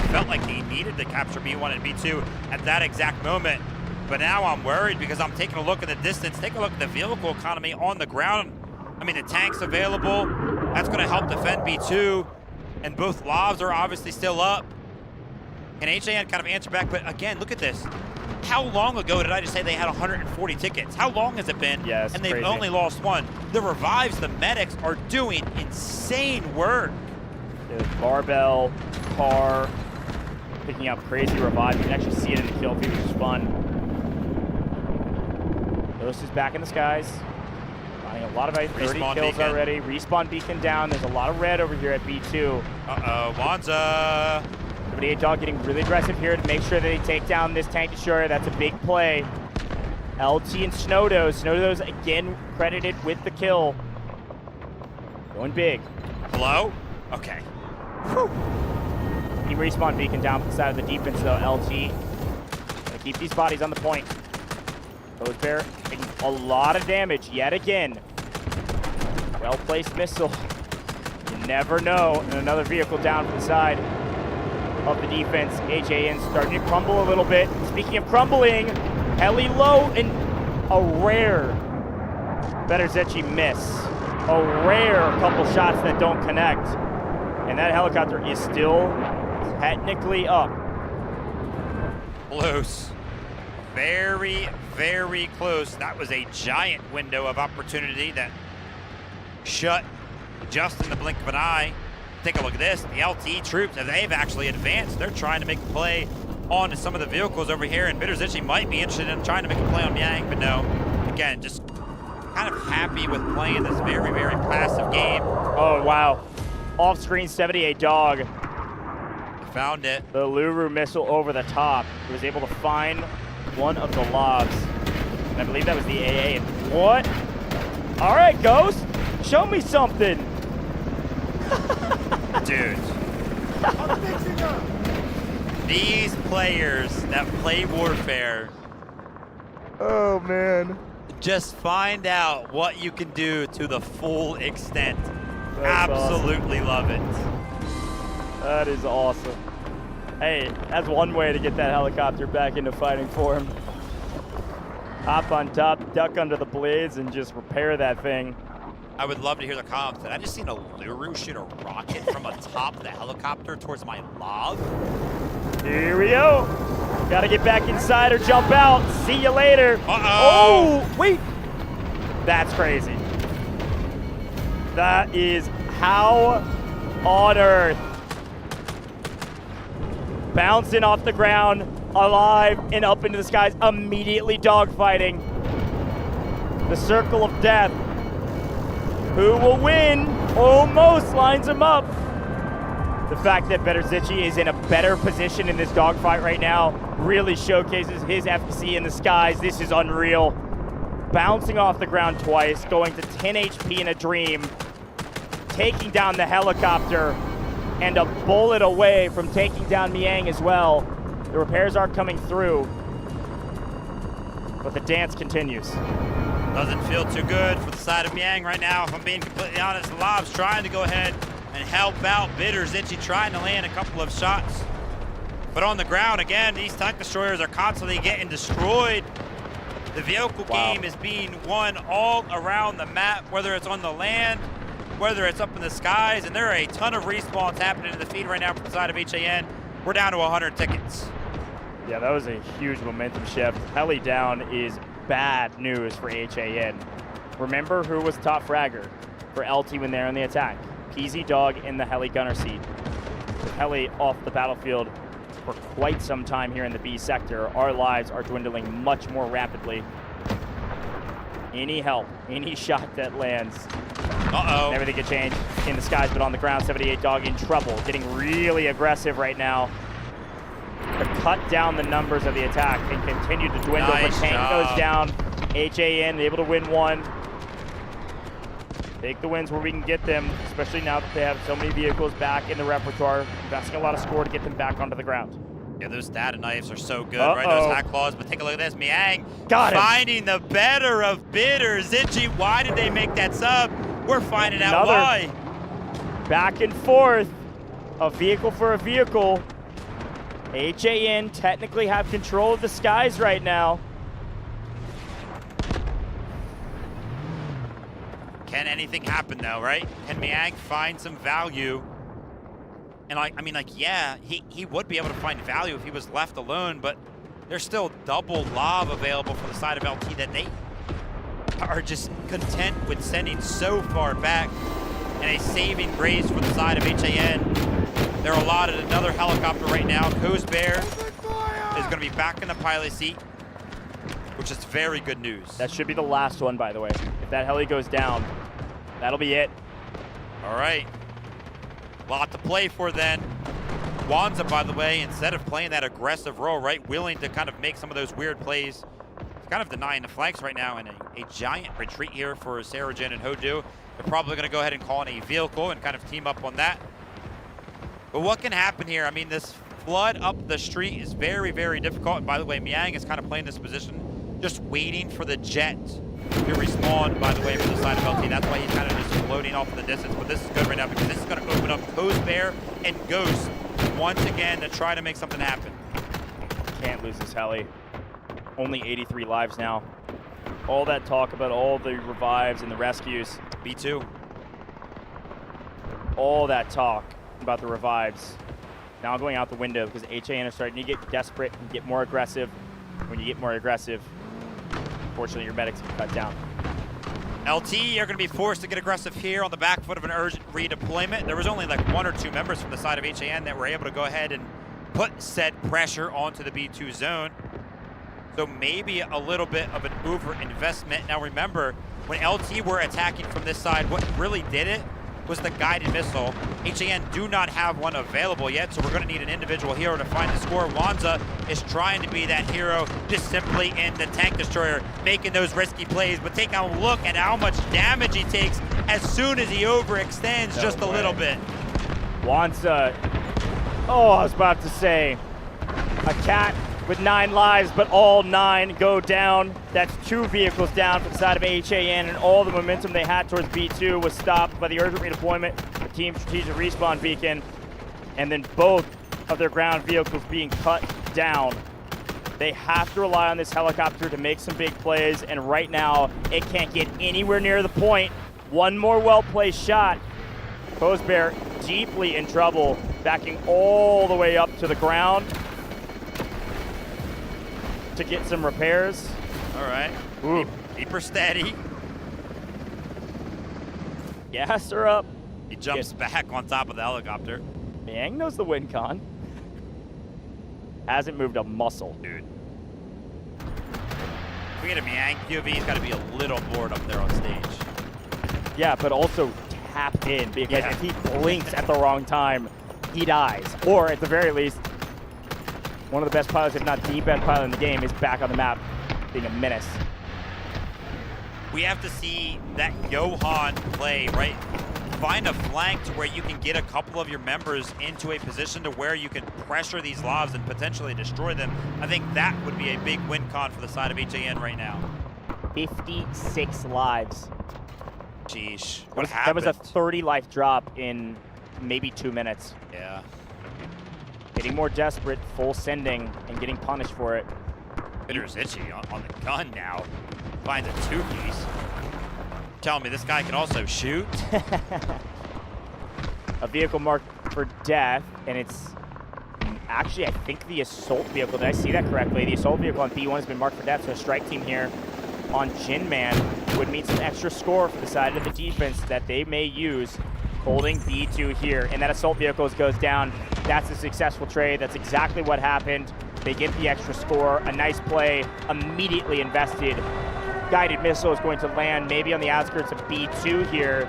felt like they needed to capture B1 and B2 at that exact moment. But now I'm worried, because I'm taking a look at the distance. Take a look at the vehicle economy on the ground. I mean, the tank's available. That's going to help defend B2. And both lobs are obviously still up. And HAN kind of answer back, but again, look at this. How long ago did I just say they had 140 tickets? How long has it been? Yes, and they've crazy. only lost one. The revives, the medics are doing insane work. There's Barbell, Car, picking up crazy revive. You can actually see it in the kill feed, which is fun. Ghost is back in the skies. Finding a lot of 30 Respawn kills beacon. already. Respawn beacon down. There's a lot of red over here at B2. Uh-oh, Wanza. 78 Dog getting really aggressive here to make sure that they take down this tank destroyer. That's a big play. LT and Snowdos. Snowdos again credited with the kill. Going big. Hello? Okay. Team respawn beacon down from the side of the defense though. LT. Gonna keep these bodies on the point. Rose Bear taking a lot of damage yet again. Well-placed missile. You never know. And another vehicle down from the side of the defense. HAN starting to crumble a little bit. Speaking of crumbling, heli low and a rare Berezecchi miss. A rare couple shots that don't connect. And that helicopter is still technically up. Close. Very, very close. That was a giant window of opportunity that shut just in the blink of an eye. Take a look at this. The LTE troops, as they've actually advanced, they're trying to make a play on some of the vehicles over here, and Berezecchi might be interested in trying to make a play on Miang, but no. Again, just kind of happy with playing this very, very passive game. Oh, wow. Off-screen 78 Dog. Found it. The Luru missile over the top. He was able to find one of the lobs. And I believe that was the AA. What? All right, Ghost. Show me something. Dude. These players that play Warfare. Oh, man. Just find out what you can do to the full extent. That's Absolutely love it. That is awesome. Hey, that's one way to get that helicopter back into fighting form. Hop on top, duck under the blades, and just repair that thing. I would love to hear the comments. I just seen a Luru shoot a rocket from atop the helicopter towards my lob. Here we go. Gotta get back inside or jump out. See you later. Uh-oh. Oh, wait. That's crazy. That is how on earth. Bouncing off the ground, alive and up into the skies, immediately dogfighting. The circle of death. Who will win? Almost lines him up. The fact that Berezecchi is in a better position in this dogfight right now really showcases his efficacy in the skies. This is unreal. Bouncing off the ground twice, going to 10 HP in a dream, taking down the helicopter, and a bullet away from taking down Miang as well. The repairs are coming through, but the dance continues. Doesn't feel too good for the side of Miang right now, if I'm being completely honest. Lob's trying to go ahead and help out. Berezecchi trying to land a couple of shots. But on the ground, again, these tank destroyers are constantly getting destroyed. The vehicle game is being won all around the map, whether it's on the land, whether it's up in the skies, and there are a ton of respawns happening in the feed right now from the side of HAN. We're down to 100 tickets. Yeah, that was a huge momentum shift. Heli down is bad news for HAN. Remember who was top fragger for LT when they're on the attack? PZ Dog in the heli gunner seat. With heli off the battlefield for quite some time here in the B sector, our lives are dwindling much more rapidly. Any help, any shot that lands, everything could change in the skies, but on the ground, 78 Dog in trouble, getting really aggressive right now to cut down the numbers of the attack and continue to dwindle. Nice the tank job. goes down. HAN able to win one. Take the wins where we can get them, especially now that they have so many vehicles back in the repertoire, investing a lot of score to get them back onto the ground. Yeah, those data knives are so good, right? Those hack claws, but take a look at this. Miang Got him. finding the better of Berezecchi. Why did they make that sub? We're finding out Another why. Back and forth, a vehicle for a vehicle. HAN technically have control of the skies right now. Can anything happen though, right? Can Miang find some value? And yeah, he would be able to find value if he was left alone, but There's still double lob available for the side of LT that they are just content with sending so far back, and a saving grace for the side of HAN. They're allotted another helicopter right now. Coast Bear is going to be back in the pilot seat, which is very good news. That should be the last one, by the way. If that heli goes down, that'll be it. All right. Lot to play for then. Wanza, by the way, instead of playing that aggressive role, right, willing to kind of make some of those weird plays, kind of denying the flanks right now, and a giant retreat here for Sarajin and Hodu. They're probably going to go ahead and call in a vehicle and kind of team up on that. But what can happen here? I mean, this flood up the street is very, very difficult. And by the way, Miang is kind of playing this position, just waiting for the jet to respawn, by the way, from the side of LT. That's why he's kind of just floating off in the distance. But this is good right now because this is going to open up Coast Bear and Ghost once again to try to make something happen. Can't lose this heli. Only 83 lives now. All that talk about all the revives and the rescues. B2. All that talk about the revives now going out the window because HAN are starting to get desperate and get more aggressive. When you get more aggressive, unfortunately your medics get cut down. LT are going to be forced to get aggressive here on the back foot of an urgent redeployment. There was only like 1 or 2 members from the side of HAN that were able to go ahead and put said pressure onto the B2 zone. So maybe a little bit of an over-investment. Now remember, when LT were attacking from this side, what really did it was the guided missile. HAN do not have one available yet, so we're going to need an individual hero to find the score. Wanza is trying to be that hero, just simply in the tank destroyer, making those risky plays. But take a look at how much damage he takes as soon as he overextends just a little bit. Wanza, oh, I was about to say, a cat with 9 lives, but all 9 go down. That's 2 vehicles down for the side of HAN, and all the momentum they had towards B2 was stopped by the urgent redeployment, the team strategic respawn beacon, and then both of their ground vehicles being cut down. They have to rely on this helicopter to make some big plays, and right now, it can't get anywhere near the point. One more well-placed shot. Coast Bear deeply in trouble, backing all the way up to the ground to get some repairs. All right. Keep her steady. Gas her up. He jumps back on top of the helicopter. Miang knows the win con. Hasn't moved a muscle. Dude. If we get a Miang POV, he's got to be a little bored up there on stage. Yeah, but also tapped in because if he blinks at the wrong time, he dies. Or at the very least, one of the best pilots, if not the best pilot in the game, is back on the map, being a menace. We have to see that Johan play, right? Find a flank to where you can get a couple of your members into a position to where you can pressure these lobs and potentially destroy them. I think that would be a big win con for the side of HAN right now. 56 lives. Sheesh. What happened? That was a 30 life drop in maybe 2 minutes. Yeah. Getting more desperate, full sending, and getting punished for it. Bitter's itchy on the gun now. Finds a 2-piece. Telling me this guy can also shoot? A vehicle marked for death, and it's actually, I think, the assault vehicle. Did I see that correctly? The assault vehicle on B1 has been marked for death, so a strike team here on Jinman would meet some extra score for the side of the defense that they may use holding B2 here. And that assault vehicle goes down. That's a successful trade. That's exactly what happened. They get the extra score. A nice play, immediately invested. Guided missile is going to land maybe on the outskirts of B2 here.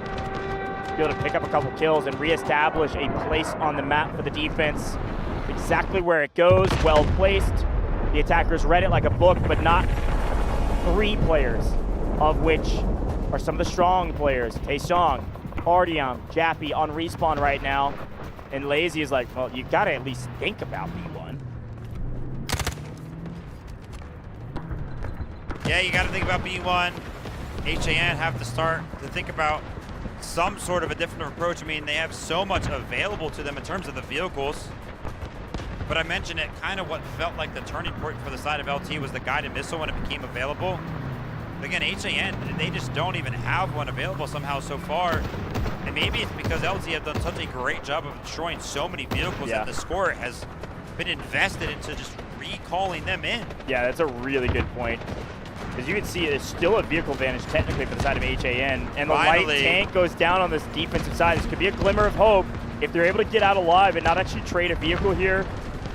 Be able to pick up a couple kills and reestablish a place on the map for the defense. Exactly where it goes, well placed. The attackers read it like a book, but not 3 players, of which are some of the strong players. Taesong, Artyom, Jappy on respawn right now. And Lazy is like, well, you gotta at least think about B1. Yeah, you gotta think about B1. HAN have to start to think about some sort of a different approach. I mean, they have so much available to them in terms of the vehicles. But I mentioned it, kind of what felt like the turning point for the side of LT was the guided missile when it became available. But again, HAN, they just don't even have one available somehow so far. And maybe it's because LT have done such a great job of destroying so many vehicles that the score has been invested into just recalling them in. Yeah, that's a really good point. Because you can see there's still a vehicle advantage technically for the side of HAN. And the light tank goes down on this defensive side. This could be a glimmer of hope if they're able to get out alive and not actually trade a vehicle here.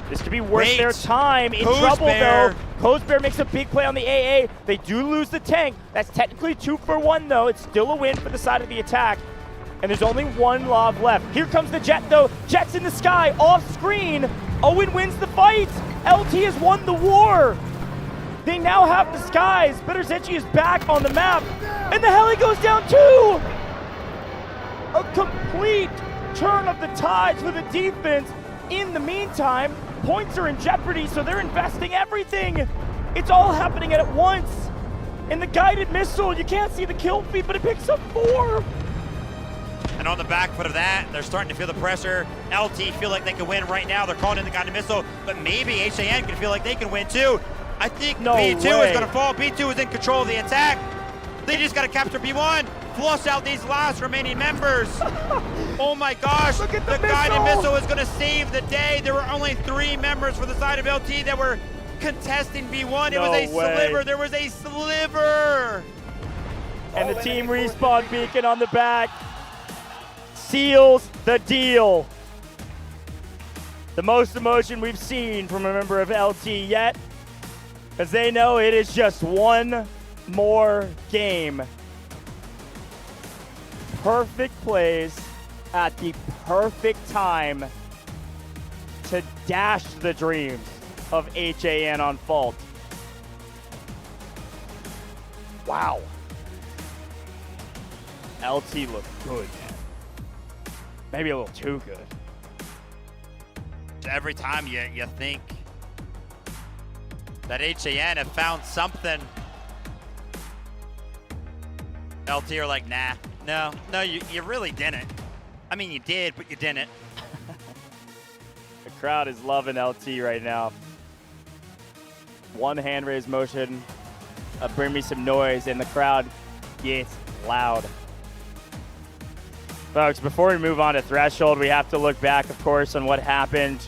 This could be worth their time. In trouble, though. Cozbear makes a big play on the AA. They do lose the tank. That's technically 2 for 1, though. It's still a win for the side of the attack. And there's only 1 lob left. Here comes the Jet, though. Jet's in the sky, off screen. Owen wins the fight. LT has won the war. They now have the skies. Betterzechi is back on the map. And the heli goes down, too. A complete turn of the tides for the defense. In the meantime, points are in jeopardy, so they're investing everything. It's all happening at once. And the guided missile, you can't see the kill feed, but it picks up 4. And on the back foot of that, they're starting to feel the pressure. LT feel like they can win right now. They're calling in the guided missile, but maybe HAN can feel like they can win too. I think B2 is going to fall. B2 is in control of the attack. They just got to capture B1. Flush out these last remaining members. Oh my gosh, the guided missile is going to save the day. There were only 3 members for the side of LT that were contesting B1. It was a sliver. There was a sliver. And the team respawn beacon on the back seals the deal. The most emotion we've seen from a member of LT yet, because they know it is just 1 more game. Perfect plays at the perfect time to dash the dreams of HAN on Fault. Wow. LT looked good, man. Maybe a little too good. Every time you think that HAN have found something, LT are like, nah, no, you really didn't. I mean, you did, but you didn't. The crowd is loving LT right now. 1 hand raise motion, bring me some noise, and the crowd gets loud. Folks, before we move on to Threshold, we have to look back, of course, on what happened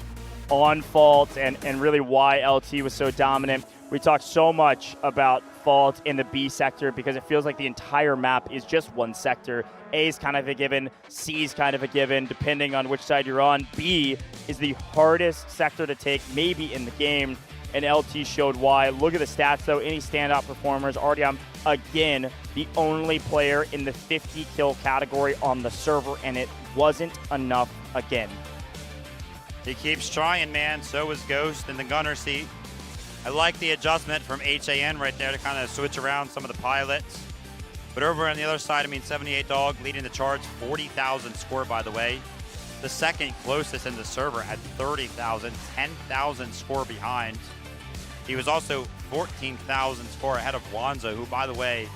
on Fault and really why LT was so dominant. We talked so much about Fault in the B sector because it feels like the entire map is just 1 sector. A is kind of a given, C is kind of a given, depending on which side you're on. B is the hardest sector to take, maybe in the game, and LT showed why. Look at the stats, though. Any standout performers. Artyom, again, the only player in the 50 kill category on the server, and it wasn't enough again. He keeps trying, man. So is Ghost in the gunner seat. I like the adjustment from HAN right there to kind of switch around some of the pilots. But over on the other side, I mean, 78 Dog leading the charge, 40,000 score, by the way. The second closest in the server at 30,000, 10,000 score behind. He was also 14,000 score ahead of Wanza, who, by the way,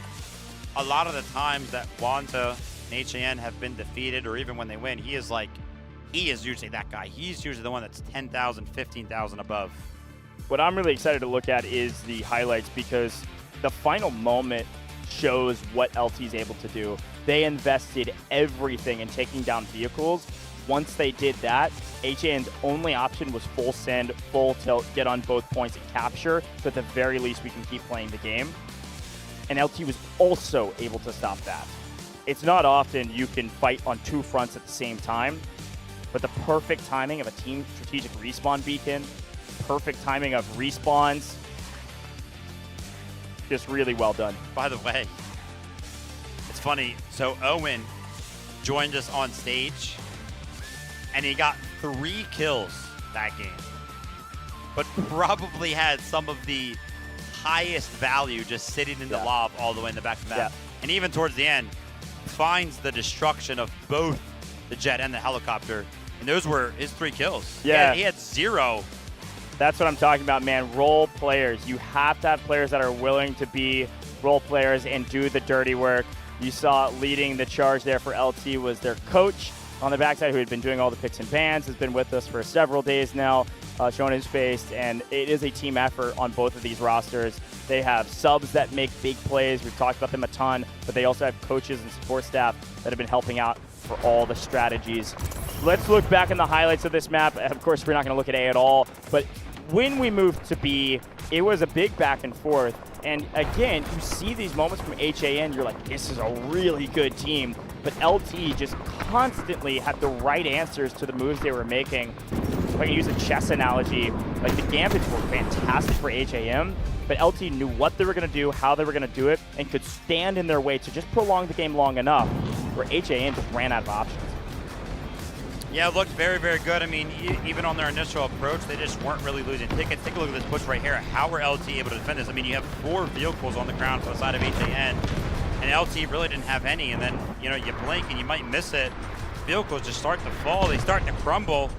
a lot of the times that Wanza and HAN have been defeated, or even when they win, he is usually that guy. He's usually the one that's 10,000, 15,000 above. What I'm really excited to look at is the highlights, because the final moment shows what LT is able to do. They invested everything in taking down vehicles. Once they did that, HAN's only option was full send, full tilt, get on both points and capture, so at the very least we can keep playing the game. And LT was also able to stop that. It's not often you can fight on 2 fronts at the same time, but the perfect timing of a team strategic respawn beacon, perfect timing of respawns, just really well done. By the way, it's funny, so Owen joined us on stage, and he got 3 kills that game, but probably had some of the highest value just sitting in the lob all the way in the back of the map. And even towards the end, finds the destruction of both the jet and the helicopter, and those were his 3 kills. Yeah. He had 0. That's what I'm talking about, man. Role players. You have to have players that are willing to be role players and do the dirty work. You saw leading the charge there for LT was their coach on the backside, who had been doing all the picks and bans, has been with us for several days now, showing his face, and it is a team effort on both of these rosters. They have subs that make big plays. We've talked about them a ton, but they also have coaches and support staff that have been helping out for all the strategies. Let's look back in the highlights of this map. Of course, we're not going to look at A at all, but when we moved to B, it was a big back and forth. And again, you see these moments from HAN, you're like, this is a really good team. But LT just constantly had the right answers to the moves they were making. If I can use a chess analogy, like the gambits were fantastic for HAM, but LT knew what they were going to do, how they were going to do it, and could stand in their way to just prolong the game long enough where HAN just ran out of options. Yeah, it looked very, very good. I mean, even on their initial approach, they just weren't really losing tickets. Take a look at this push right here. How were LT able to defend this? I mean, you have 4 vehicles on the ground for the side of HAN, and LT really didn't have any. And then, you know, you blink and you might miss it. Vehicles just start to fall. They start to crumble.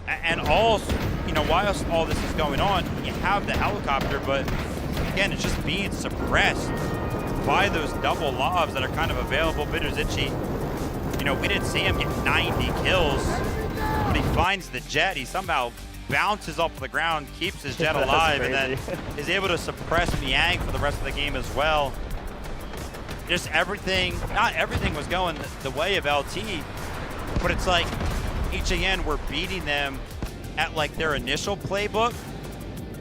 And all, you know, whilst all this is going on, you have the helicopter, but again, it's just being suppressed by those double lobs that are kind of available. Bitterzici, you know, we didn't see him get 90 kills, but he finds the jet. He somehow bounces off the ground, keeps his jet alive, and then is able to suppress Miang for the rest of the game as well. Just everything, not everything was going the way of LT, but it's like HAN were beating them at like their initial playbook,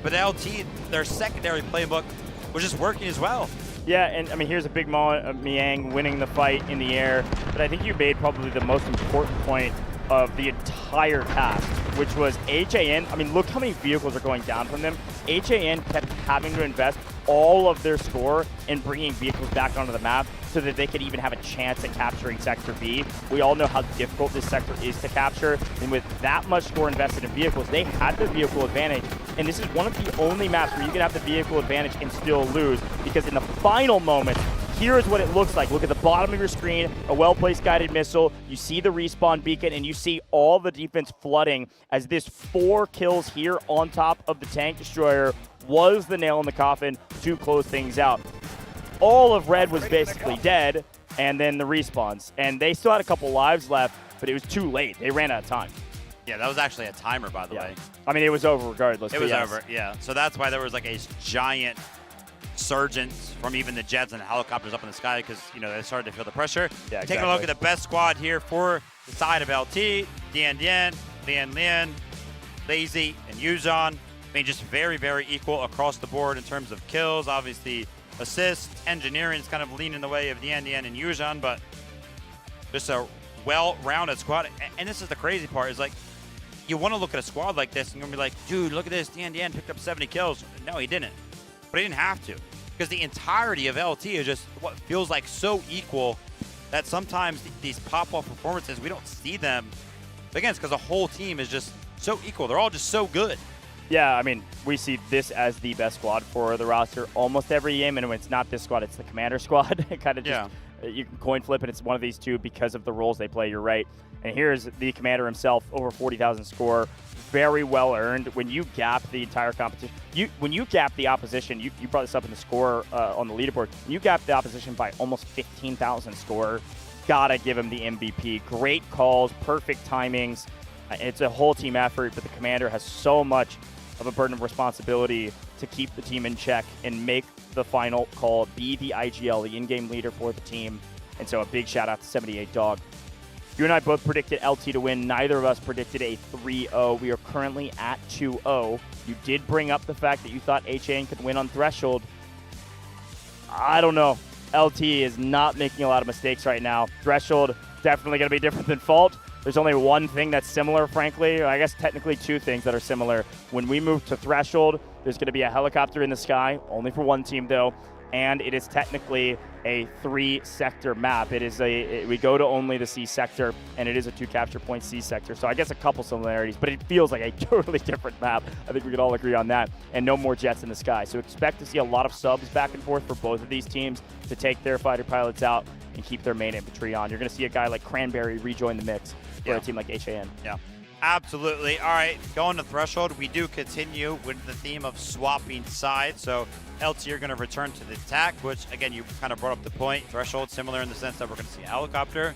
but LT, their secondary playbook, was just working as well. Yeah, and I mean, here's a big moment of Miang winning the fight in the air, but I think you made probably the most important point of the entire task, which was HAN. I mean, look how many vehicles are going down from them. HAN kept having to invest all of their score in bringing vehicles back onto the map so that they could even have a chance at capturing Sector B. We all know how difficult this sector is to capture, and with that much score invested in vehicles, they had the vehicle advantage. And this is one of the only maps where you can have the vehicle advantage and still lose, because in the final moments, here is what it looks like. Look at the bottom of your screen, a well-placed guided missile. You see the respawn beacon, and you see all the defense flooding as this 4 kills here on top of the tank destroyer was the nail in the coffin to close things out. All of red was basically dead, and then the respawns. And they still had a couple lives left, but it was too late. They ran out of time. Yeah, that was actually a timer, by the way. I mean, it was over regardless. It was over, yeah. So that's why there was like a giant surgence from even the jets and the helicopters up in the sky, because, you know, they started to feel the pressure. Yeah, Taking a look at the best squad here for the side of LT, Dian Dian, Lian Lian, Lazy, and Yuzhan. I mean, just very, very equal across the board in terms of kills. Obviously, assists, engineering is kind of leaning the way of Dian Dian and Yuzhan, but just a well-rounded squad. And this is the crazy part, is like, you want to look at a squad like this and you're going to be like, dude, look at this, Dian Dian picked up 70 kills. No, he didn't. But he didn't have to, because the entirety of LT is just what feels like so equal that sometimes these pop-off performances, we don't see them. But again, it's because the whole team is just so equal. They're all just so good. Yeah, I mean, we see this as the best squad for the roster almost every game, and when it's not this squad, it's the commander squad. It kind of just, you can coin flip, and it's one of these two because of the roles they play, you're right. And here's the commander himself, over 40,000 score, very well earned. When you gap the entire competition, when you gap the opposition, you brought this up in the score on the leaderboard, you gap the opposition by almost 15,000 score, gotta give him the MVP. Great calls, perfect timings. It's a whole team effort, but the commander has so much of a burden of responsibility to keep the team in check and make the final call, be the IGL, the in-game leader for the team. And so a big shout out to 78 Dog. You and I both predicted LT to win. Neither of us predicted a 3-0. We are currently at 2-0. You did bring up the fact that you thought HAN could win on Threshold. I don't know. LT is not making a lot of mistakes right now. Threshold definitely going to be different than Fault. There's only one thing that's similar, frankly. I guess technically 2 things that are similar. When we move to Threshold, there's going to be a helicopter in the sky, only for one team though, and it is technically a 3-sector map. It is we go to only the C sector, and it is a 2 capture point C sector. So I guess a couple similarities, but it feels like a totally different map. I think we could all agree on that. And no more jets in the sky. So expect to see a lot of subs back and forth for both of these teams to take their fighter pilots out and keep their main infantry on. You're going to see a guy like Cranberry rejoin the mix for a team like HAN. Yeah, absolutely. All right, going to Threshold, we do continue with the theme of swapping sides. So LT are going to return to the attack, which, again, you kind of brought up the point. Threshold, similar in the sense that we're going to see a helicopter.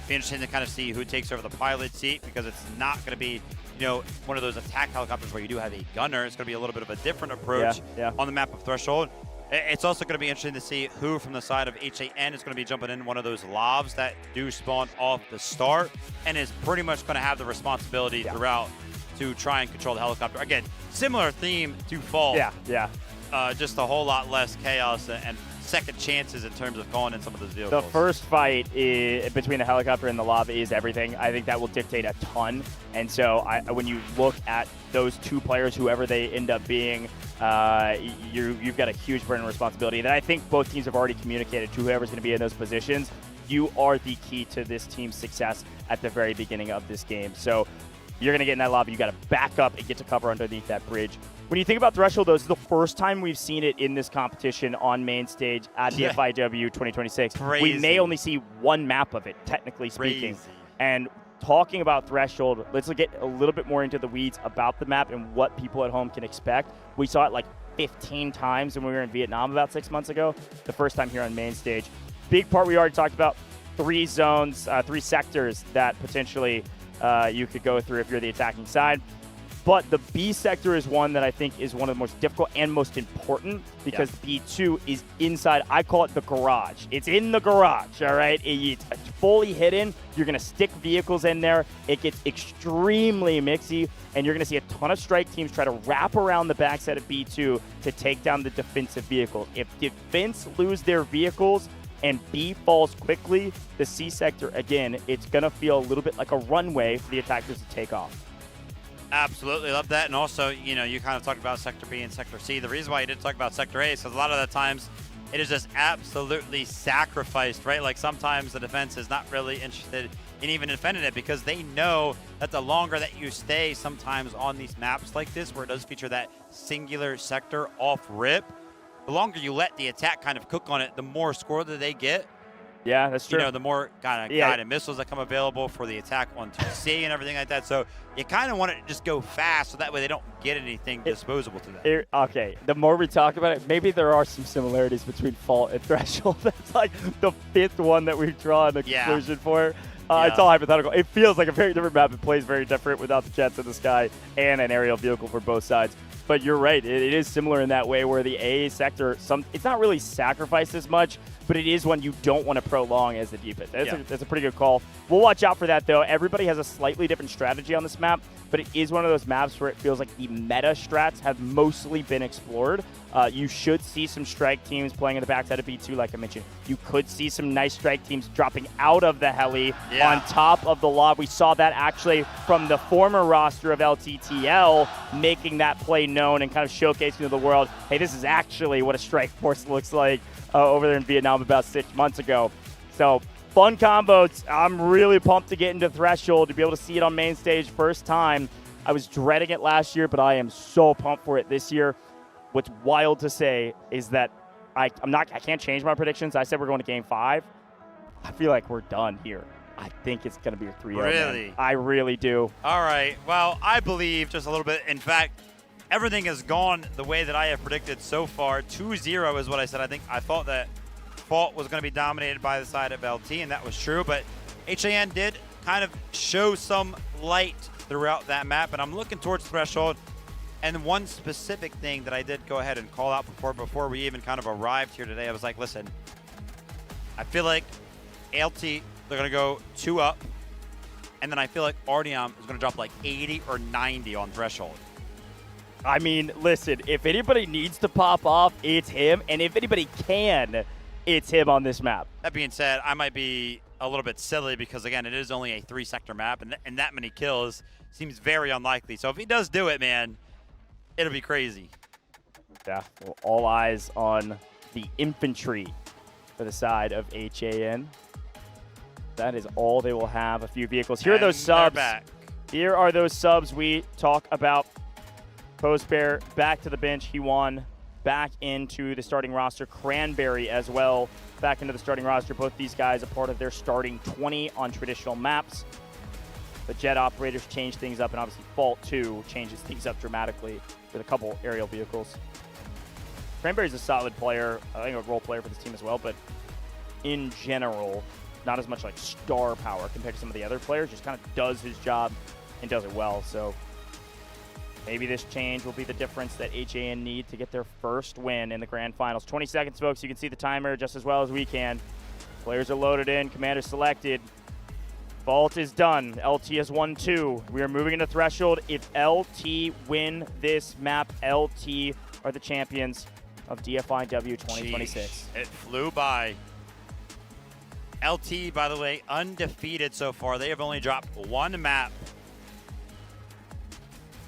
Be interesting to kind of see who takes over the pilot seat, because it's not going to be, you know, one of those attack helicopters where you do have a gunner. It's going to be a little bit of a different approach on the map of Threshold. It's also going to be interesting to see who from the side of HAN is going to be jumping in one of those lobs that do spawn off the start and is pretty much going to have the responsibility throughout to try and control the helicopter. Again, similar theme to Fault. Yeah. Just a whole lot less chaos and second chances in terms of going in some of those vehicles. The first fight between the helicopter and the lava is everything. I think that will dictate a ton. And so when you look at those two players, whoever they end up being, you've got a huge burden of responsibility that I think both teams have already communicated to whoever's going to be in those positions. You are the key to this team's success at the very beginning of this game. So you're going to get in that lava. You got to back up and get to cover underneath that bridge. When you think about Threshold, though, this is the first time we've seen it in this competition on main stage at Dfiw 2026. Crazy. We may only see one map of it, technically speaking. Crazy. And talking about Threshold, let's get a little bit more into the weeds about the map and what people at home can expect. We saw it like 15 times when we were in Vietnam about 6 months ago, the first time here on main stage. Big part we already talked about, 3 zones, 3 sectors that potentially you could go through if you're the attacking side. But the B sector is one that I think is one of the most difficult and most important because B2 is inside. I call it the garage. It's in the garage, all right? It's fully hidden. You're going to stick vehicles in there. It gets extremely mixy, and you're going to see a ton of strike teams try to wrap around the backside of B2 to take down the defensive vehicles. If defense lose their vehicles and B falls quickly, the C sector, again, it's going to feel a little bit like a runway for the attackers to take off. Absolutely, love that. And also, you kind of talked about Sector B and Sector C. The reason why you didn't talk about Sector A is because a lot of the times it is just absolutely sacrificed, right? Like sometimes the defense is not really interested in even defending it because they know that the longer that you stay sometimes on these maps like this, where it does feature that singular sector off rip, the longer you let the attack kind of cook on it, the more score that they get. Yeah, that's true. The more kind of guided missiles that come available for the attack on 2C and everything like that. So you kind of want it to just go fast so that way they don't get anything disposable to them. Okay, the more we talk about it, maybe there are some similarities between Fault and Threshold. That's like the 5th one that we've drawn the conclusion for. It's all hypothetical. It feels like a very different map. It plays very different without the jets in the sky and an aerial vehicle for both sides. But you're right. It is similar in that way where the A sector, it's not really sacrificed as much, but it is one you don't want to prolong as the deepest. That's a pretty good call. We'll watch out for that, though. Everybody has a slightly different strategy on this map, but it is one of those maps where it feels like the meta strats have mostly been explored. You should see some strike teams playing in the backside of B2, like I mentioned. You could see some nice strike teams dropping out of the heli on top of the lob. We saw that actually from the former roster of LTTL, making that play known and kind of showcasing to the world, hey, this is actually what a strike force looks like over there in Vietnam about 6 months ago. So fun combos. I'm really pumped to get into Threshold, to be able to see it on main stage first time. I was dreading it last year, but I am so pumped for it this year. What's wild to say is that I can't change my predictions. I said we're going to Game 5. I feel like we're done here. I think it's going to be a 3-0. Really? Man. I really do. All right. Well, I believe just a little bit. In fact, everything has gone the way that I have predicted so far. 2-0 is what I said. I thought that Fault was going to be dominated by the side of LT, and that was true. But HAN did kind of show some light throughout that map, and I'm looking towards Threshold. And one specific thing that I did go ahead and call out before we even kind of arrived here today, I was like, listen, I feel like LT, they're going to go 2 up, and then I feel like Artyom is going to drop like 80 or 90 on Threshold. I mean, listen, if anybody needs to pop off, it's him. And if anybody can, it's him on this map. That being said, I might be a little bit silly because, again, it is only a 3-sector map, and that many kills seems very unlikely. So if he does do it, man, it'll be crazy. Yeah, well, all eyes on the infantry for the side of HAN. That is all they will have. A few vehicles. Here are those subs. Back. Here are those subs we talk about. Postbear back to the bench. He won back into the starting roster. Cranberry as well back into the starting roster. Both these guys a part of their starting 20 on traditional maps. The jet operators change things up, and obviously Fault 2 changes things up dramatically with a couple aerial vehicles. Cranberry's a solid player. I think a role player for this team as well, but in general, not as much like star power compared to some of the other players. Just kind of does his job and does it well. So maybe this change will be the difference that HAN need to get their first win in the grand finals. 20 seconds, folks. You can see the timer just as well as we can. Players are loaded in. Commander selected. Vault is done. LT has won 2. We are moving into Threshold. If LT win this map, LT are the champions of Dfiw 2026. Jeez, it flew by. LT, by the way, undefeated so far. They have only dropped 1 map.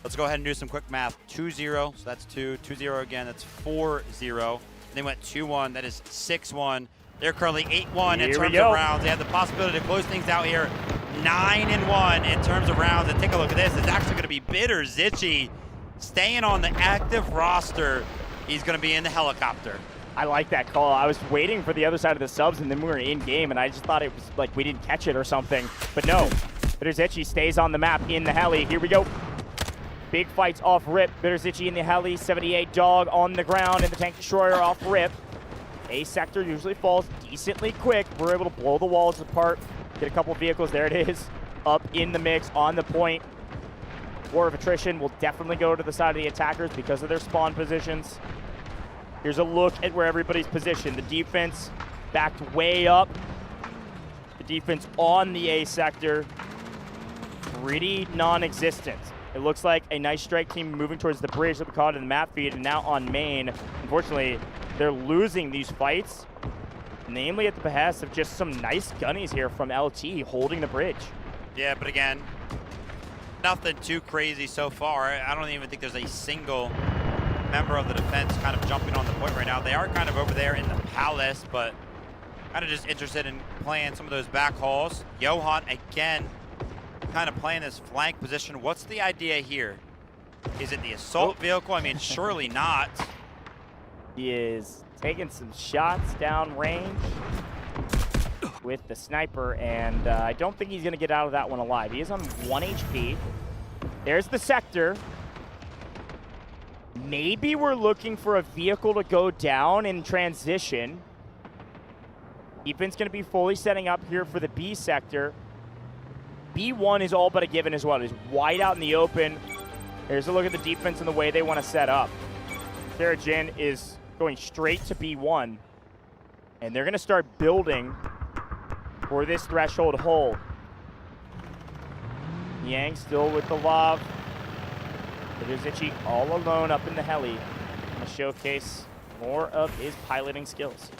Let's go ahead and do some quick math. 2-0, so that's 2. 2-0 again, that's 4-0. They went 2-1, that is 6-1. They're currently 8-1 in terms of rounds. They have the possibility to close things out here. 9-1 in terms of rounds. And take a look at this. It's actually going to be Bitter Zitchy staying on the active roster. He's going to be in the helicopter. I like that call. I was waiting for the other side of the subs, and then we were in game, and I just thought it was like we didn't catch it or something. But no, Bitter Zitchy stays on the map in the heli. Here we go. Big fights off rip. Bitter Zitchy in the heli. 78 Dog on the ground, and the tank destroyer off rip. A sector usually falls decently quick. We're able to blow the walls apart, get a couple vehicles. There it is, up in the mix, on the point. War of attrition will definitely go to the side of the attackers because of their spawn positions. Here's a look at where everybody's positioned. The defense backed way up. The defense on the A sector, pretty non-existent. It looks like a nice strike team moving towards the bridge that we caught in the map feed, and now on main. Unfortunately, they're losing these fights, namely at the behest of just some nice gunnies here from LT holding the bridge. Yeah, but again, nothing too crazy so far. I don't even think there's a single member of the defense kind of jumping on the point right now. They are kind of over there in the palace, but kind of just interested in playing some of those back hauls. Johan, again, kind of playing this flank position. What's the idea here? Is it the assault vehicle? I mean, surely not. He is taking some shots down range with the sniper, and I don't think he's going to get out of that one alive. He is on 1 HP. There's the sector. Maybe we're looking for a vehicle to go down in transition. Ethan's going to be fully setting up here for the B sector. B1 is all but a given as well. He's wide out in the open. Here's a look at the defense and the way they want to set up. Sarah Jin is going straight to B1, and they're going to start building for this threshold hole. Yang still with the lob. Zitchy all alone up in the heli. Going to showcase more of his piloting skills.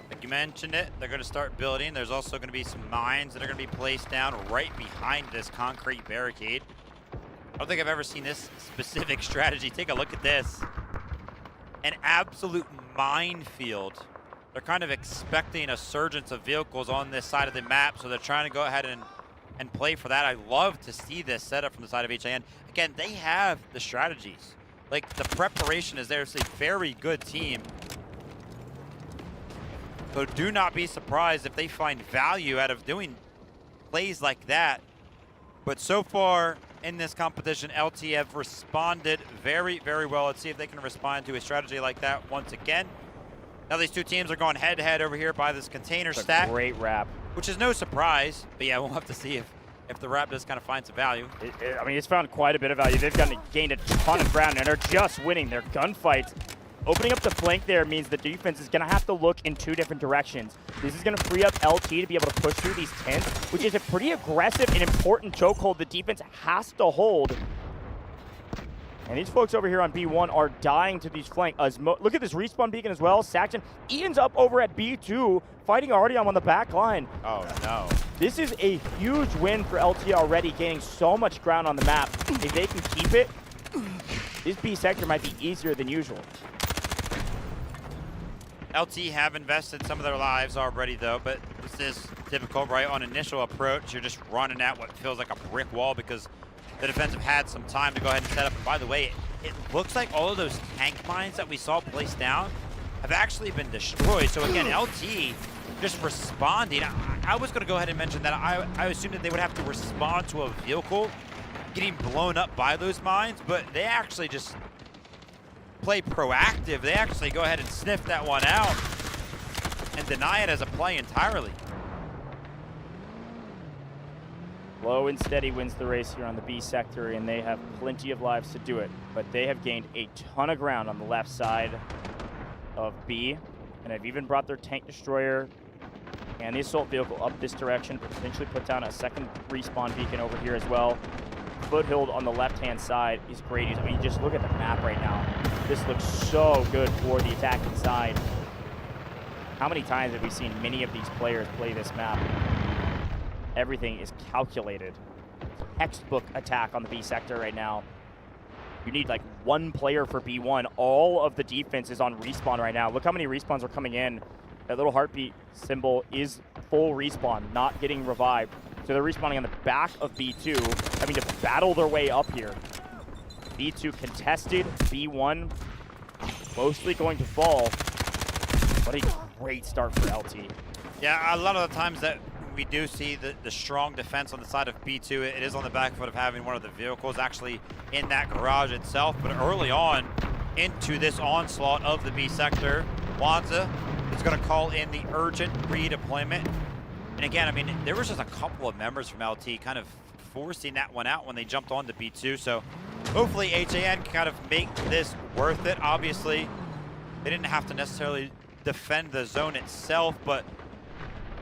Like you mentioned it, they're going to start building. There's also going to be some mines that are going to be placed down right behind this concrete barricade. I don't think I've ever seen this specific strategy. Take a look at this. An absolute minefield. They're kind of expecting a surgence of vehicles on this side of the map, so they're trying to go ahead and play for that. I love to see this setup from the side of HIN. Again, they have the strategies. Like, the preparation is there. It's a very good team. So do not be surprised if they find value out of doing plays like that. But so far in this competition, LT have responded very, very well. Let's see if they can respond to a strategy like that once again. Now these two teams are going head-to-head over here by this container stack. Great wrap. Which is no surprise. But yeah, we'll have to see if the wrap does kind of find some value. I mean, it's found quite a bit of value. They've gained a ton of ground, and are just winning their gunfights. Opening up the flank there means the defense is going to have to look in 2 different directions. This is going to free up LT to be able to push through these tents, which is a pretty aggressive and important chokehold the defense has to hold. And these folks over here on B1 are dying to these flank. Look at this respawn beacon as well. Saxon, Ian's up over at B2, fighting already on the back line. Oh, no. This is a huge win for LT already, gaining so much ground on the map. If they can keep it, this B sector might be easier than usual. LT have invested some of their lives already, though, but this is typical, right? On initial approach, you're just running at what feels like a brick wall because the defense have had some time to go ahead and set up. And by the way, it looks like all of those tank mines that we saw placed down have actually been destroyed. So again, LT just responding. I was going to go ahead and mention that I assumed that they would have to respond to a vehicle getting blown up by those mines, but they actually just play proactive. They actually go ahead and sniff that one out and deny it as a play entirely. Low and steady wins the race here on the B sector, and they have plenty of lives to do it. But they have gained a ton of ground on the left side of B, and have even brought their tank destroyer And the assault vehicle up this direction, potentially put down a second respawn beacon over here as well. Foothill on the left-hand side is great. I mean, just look at the map right now. This looks so good for the attacking side. How many times have we seen many of these players play this map? Everything is calculated. Textbook attack on the B sector right now. You need like one player for B1. All of the defense is on respawn right now. Look how many respawns are coming in. That little heartbeat symbol is full respawn, not getting revived. So they're respawning on the back of B2, having to battle their way up here. B2 contested, B1 mostly going to fall. What a great start for LT. Yeah, a lot of the times that we do see the strong defense on the side of B2, it is on the back foot of having one of the vehicles actually in that garage itself. But early on into this onslaught of the B sector, Wanza is going to call in the urgent redeployment. And again, I mean, there was just a couple of members from LT kind of forcing that one out when they jumped on to B2. So hopefully HAN can kind of make this worth it. Obviously, they didn't have to necessarily defend the zone itself, but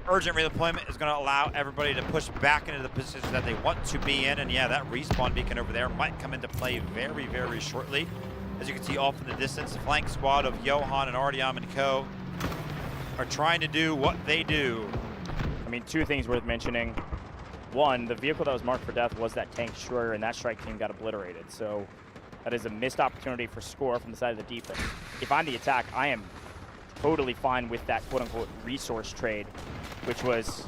urgent redeployment is going to allow everybody to push back into the positions that they want to be in. And yeah, that respawn beacon over there might come into play very, very shortly. As you can see off in the distance, the flank squad of Johan and Artyom and co are trying to do what they do. I mean, two things worth mentioning. One, the vehicle that was marked for death was that tank destroyer, and that strike team got obliterated. So that is a missed opportunity for score from the side of the defense. If I'm the attack, I am totally fine with that quote-unquote resource trade, which was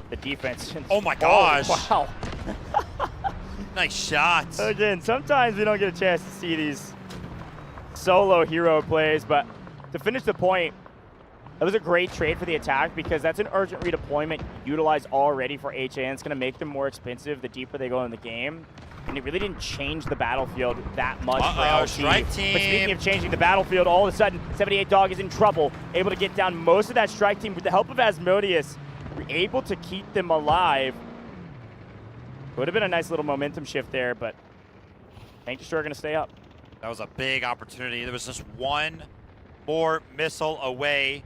the defense. Oh my gosh. Oh, wow. Nice shots. Again, sometimes we don't get a chance to see these solo hero plays, but to finish the point, that was a great trade for the attack because that's an urgent redeployment utilized already for HAN. It's going to make them more expensive the deeper they go in the game. And it really didn't change the battlefield that much for LT. Strike team. But speaking of changing the battlefield, all of a sudden, 78 Dog is in trouble. Able to get down most of that strike team with the help of Asmodeus. Able to keep them alive. Would have been a nice little momentum shift there, but Tank Destroyer going to stay up. That was a big opportunity. There was just one more missile away.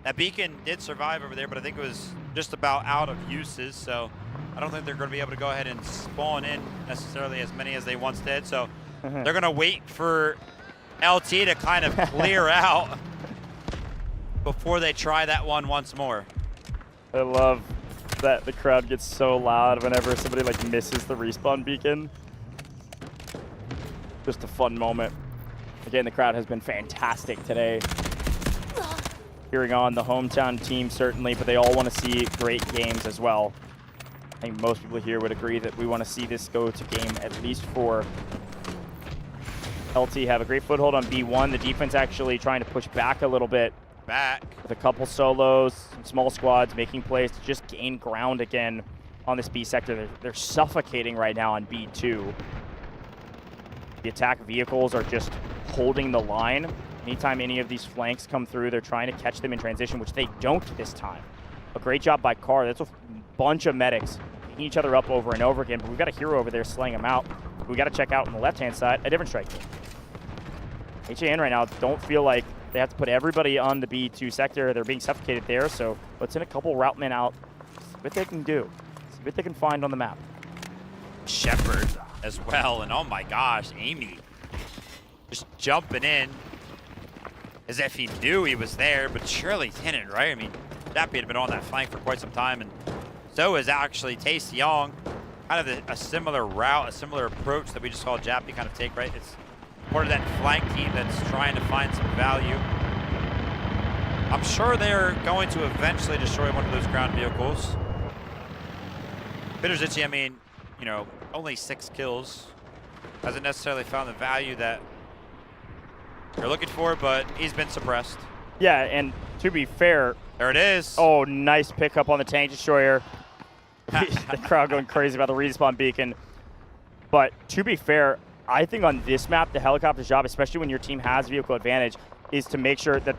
That beacon did survive over there, but I think it was just about out of uses, so I don't think they're going to be able to go ahead and spawn in necessarily as many as they once did. So they're going to wait for LT to kind of clear out before they try that one once more. I love that the crowd gets so loud whenever somebody like misses the respawn beacon. Just a fun moment. Again, the crowd has been fantastic today. Cheering on the hometown team certainly, but they all want to see great games as well. I think most people here would agree that we want to see this go to game at least 4. LT have a great foothold on B1. The defense actually trying to push back a little bit. With a couple solos, some small squads making plays to just gain ground again on this B sector. They're suffocating right now on B2. The attack vehicles are just holding the line. Anytime any of these flanks come through, they're trying to catch them in transition, which they don't this time. A great job by Carr. That's a bunch of medics picking each other up over and over again, but we've got a hero over there slaying them out. We got to check out on the left-hand side a different strike team. HAN right now don't feel like they have to put everybody on the B2 sector. They're being suffocated there, so let's send a couple route men out, see what they can do, see what they can find on the map. Shepard as well, and oh my gosh, Amy just jumping in as if he knew he was there, but surely didn't, right? I mean, Jappy had been on that flank for quite some time, and so is actually Tae-Seong. Kind of a similar route, a similar approach that we just saw Jappy kind of take, right? It's part of that flank team that's trying to find some value. I'm sure they're going to eventually destroy one of those ground vehicles. Bitterzici, I mean, you know, only 6 kills. Hasn't necessarily found the value that they're looking for, but he's been suppressed. Yeah, and to be fair... There it is. Oh, nice pickup on the Tank Destroyer. The crowd going crazy about the respawn beacon. But to be fair, I think on this map, the helicopter's job, especially when your team has vehicle advantage, is to make sure that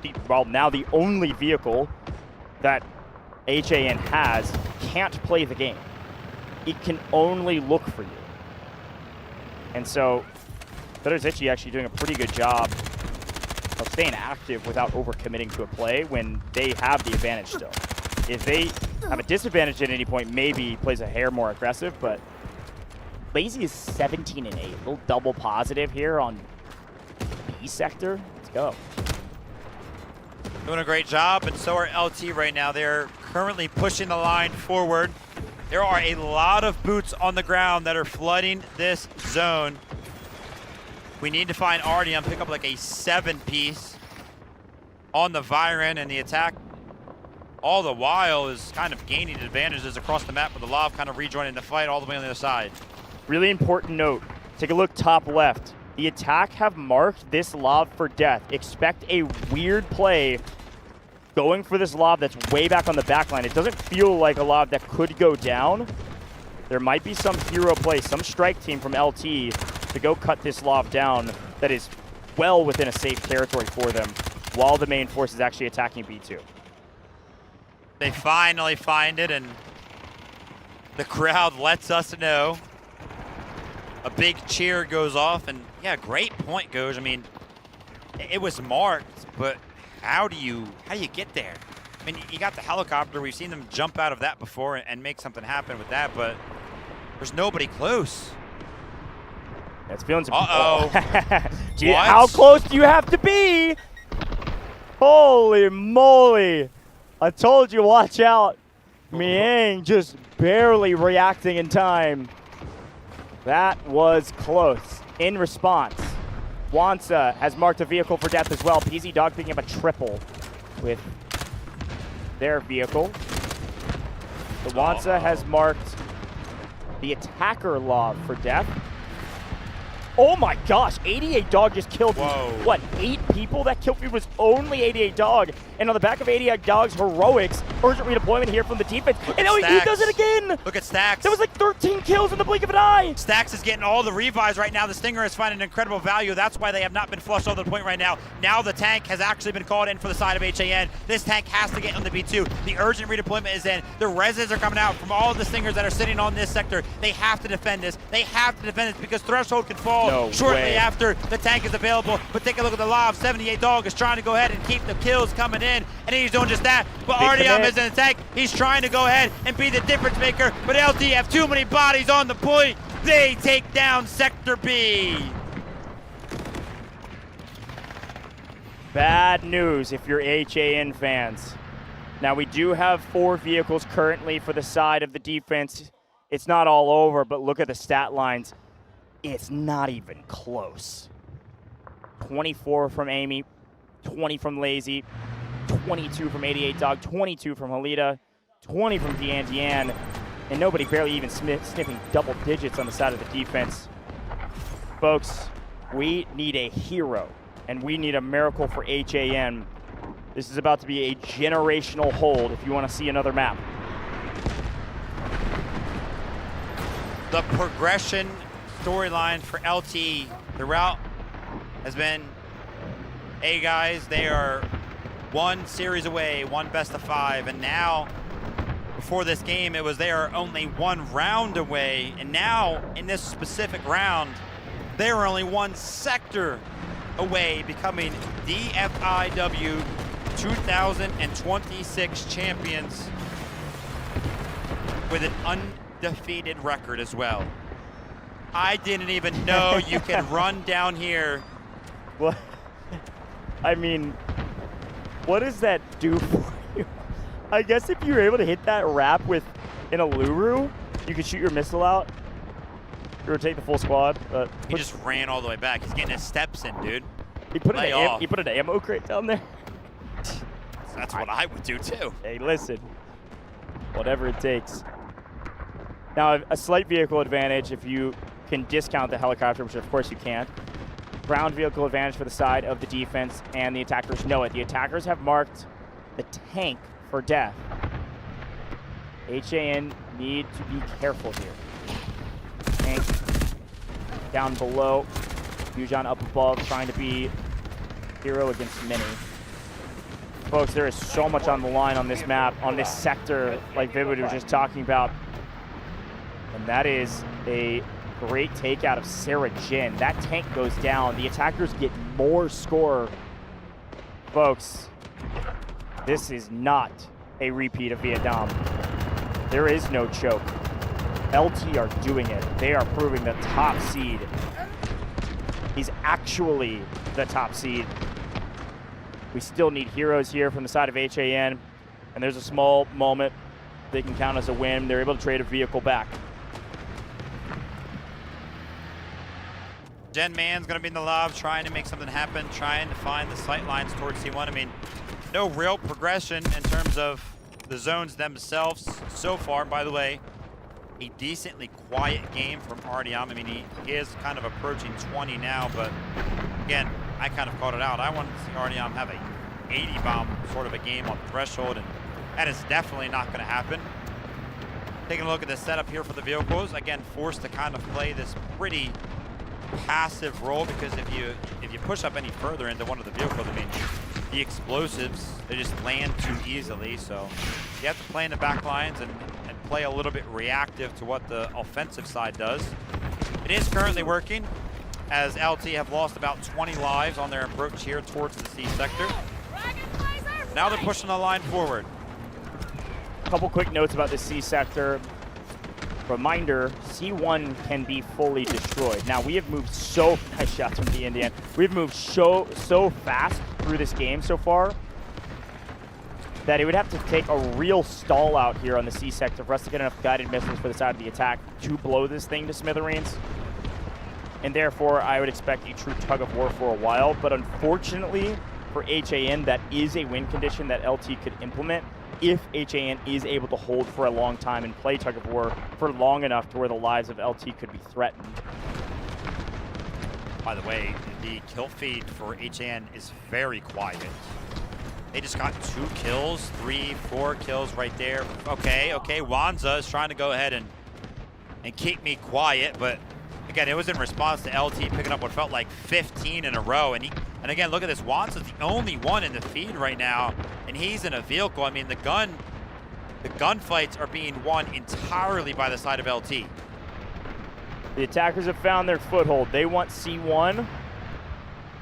now the only vehicle that HAN has can't play the game. It can only look for you. And so, Bitterzici actually doing a pretty good job of staying active without overcommitting to a play when they have the advantage still. if they have a disadvantage at any point, maybe plays a hair more aggressive, but Lazy is 17-8. A little double positive here on B sector. Let's go. Doing a great job, and so are LT right now. They're currently pushing the line forward. There are a lot of boots on the ground that are flooding this zone. We need to find Artyom, pick up like a 7-piece on the Viren, and the attack all the while is kind of gaining advantages across the map with the Lav kind of rejoining the fight all the way on the other side. Really important note. Take a look top left. The attack have marked this lob for death. Expect a weird play going for this lob that's way back on the back line. It doesn't feel like a lob that could go down. There might be some hero play, some strike team from LT to go cut this lob down that is well within a safe territory for them while the main force is actually attacking B2. They finally find it, and the crowd lets us know. A big cheer goes off, and yeah, great point, Goj. I mean, it was marked, but how do you get there? I mean, you got the helicopter. We've seen them jump out of that before and make something happen with that, but there's nobody close. That's feeling some. Uh-oh. How close do you have to be? Holy moly! I told you, watch out. Miang just barely reacting in time. That was close. In response, Wansa has marked a vehicle for death as well. PZ Dog picking up a triple with their vehicle. The Wansa has marked the attacker lob for death. Oh my gosh, 88 Dog just killed, what, 8 people? That kill feed was only 88 Dog. And on the back of 88 Dog's heroics, urgent redeployment here from the defense. And oh, he does it again! Look at Stacks. That was like 13 kills in the blink of an eye! Stacks is getting all the revives right now. The Stinger is finding incredible value. That's why they have not been flushed all the point right now. Now the tank has actually been called in for the side of HAN. This tank has to get on the B2. The urgent redeployment is in. The reses are coming out from all of the Stingers that are sitting on this sector. They have to defend this. They have to defend this because Threshold can fall shortly after the tank is available. But take a look at the Lav. 78 Dog is trying to go ahead and keep the kills coming in, and he's doing just that. But Artyom is in the tank. He's trying to go ahead and be the difference maker, but LT have too many bodies on the point. They take down Sector B. Bad news if you're HAN fans. Now we do have 4 vehicles currently for the side of the defense. It's not all over, but look at the stat lines. It's not even close. 24 from Amy, 20 from Lazy, 22 from 88 Dog, 22 from Halida, 20 from Deanne, and nobody barely even sniffing double digits on the side of the defense. Folks, we need a hero, and we need a miracle for HAN. This is about to be a generational hold if you want to see another map. The progression storyline for LT throughout has been, hey guys, they are 1 series away, 1 best of 5, and now before this game it was they are only 1 round away, and now in this specific round they are only 1 sector away, becoming Dfiw 2026 champions with an undefeated record as well. I didn't even know you can run down here. What? I mean, what does that do for you? I guess if you were able to hit that wrap with an Aluru, you could shoot your missile out. Rotate the full squad. He just ran all the way back. He's getting his steps in, dude. He put an ammo crate down there. That's what I would do too. Hey, listen. Whatever it takes. Now, a slight vehicle advantage if you can discount the helicopter, which of course you can't. Ground vehicle advantage for the side of the defense, and the attackers know it. The attackers have marked the tank for death. HAN need to be careful here. Tank down below. Yujan up above, trying to be hero against many. Folks, there is so much on the line on this map, on this sector, like Vivid was just talking about. And that is a great takeout of Sarah Jin. That tank goes down. The attackers get more score. Folks, this is not a repeat of Vietnam. There is no choke. LT are doing it. They are proving the top seed. He's actually the top seed. We still need heroes here from the side of HAN, and there's a small moment they can count as a win. They're able to trade a vehicle back. Gen Man's going to be in the lob, trying to make something happen, trying to find the sight lines towards C1. I mean, no real progression in terms of the zones themselves so far. By the way, a decently quiet game from Artyom. I mean, he is kind of approaching 20 now, but again, I kind of called it out. I wanted to see Artyom have a 80 bomb sort of a game on threshold, and that is definitely not going to happen. Taking a look at the setup here for the vehicles, again, forced to kind of play this pretty passive role, because if you push up any further into one of the vehicles, I mean, the explosives, they just land too easily. So you have to play in the back lines and play a little bit reactive to what the offensive side does. It is currently working, as LT have lost about 20 lives on their approach here towards the C sector. Now they're pushing the line forward. A couple quick notes about the C sector. Reminder, C1 can be fully destroyed. Now, we have moved so, nice shots from the Indian. We've moved so fast through this game so far that it would have to take a real stall out here on the C sector for us to get enough guided missiles for the side of the attack to blow this thing to smithereens. And therefore, I would expect a true tug of war for a while. But unfortunately, for HAN, that is a win condition that LT could implement if HAN is able to hold for a long time and play tug of war for long enough to where the lives of LT could be threatened. By the way, the kill feed for HAN is very quiet. They just got 2 kills, 3, 4 kills right there. Okay, Wanza is trying to go ahead and keep me quiet, but again, it was in response to LT picking up what felt like 15 in a row. And again, look at this. Wanza's the only one in the feed right now, and he's in a vehicle. I mean, the gunfights are being won entirely by the side of LT. The attackers have found their foothold. They want C1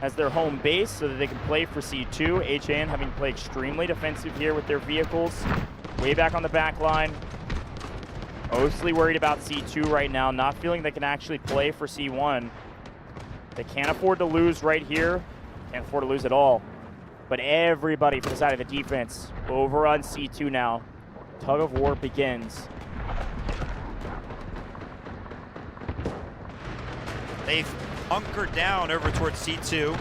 as their home base so that they can play for C2. HAN having to play extremely defensive here with their vehicles. Way back on the back line. Mostly worried about C2 right now, not feeling they can actually play for C1. They can't afford to lose right here. Can't afford to lose at all. But everybody for the side of the defense over on C2 now. Tug of war begins. They've hunkered down over towards C2.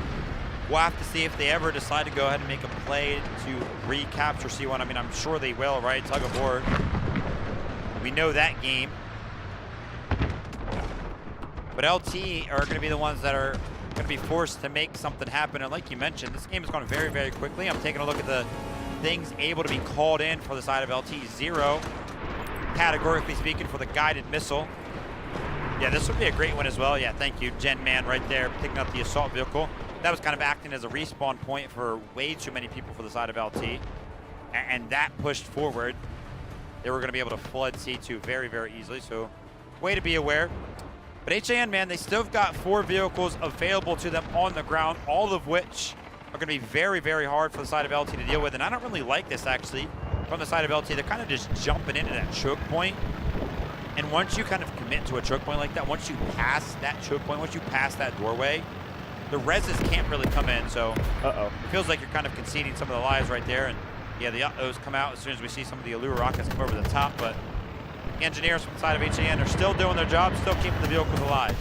We'll have to see if they ever decide to go ahead and make a play to recapture C1. I mean, I'm sure they will, right? Tug of war. We know that game. But LT are going to be the ones that are going to be forced to make something happen. And like you mentioned, this game is going very, very quickly. I'm taking a look at the things able to be called in for the side of LT. 0, categorically speaking, for the guided missile. Yeah, this would be a great one as well. Yeah, thank you, Gen Man right there, picking up the assault vehicle. That was kind of acting as a respawn point for way too many people for the side of LT. And that pushed forward. They were going to be able to flood C2 very, very easily. So, way to be aware. But HAN, man, they still have got 4 vehicles available to them on the ground, all of which are going to be very, very hard for the side of LT to deal with. And I don't really like this, actually, from the side of LT. They're kind of just jumping into that choke point. And once you kind of commit to a choke point like that, once you pass that choke point, once you pass that doorway, the reses can't really come in. So, it feels like you're kind of conceding some of the lives right there. And yeah, the Uttos come out as soon as we see some of the Allure rockets come over the top, but the engineers from the side of HAN are still doing their job, still keeping the vehicles alive.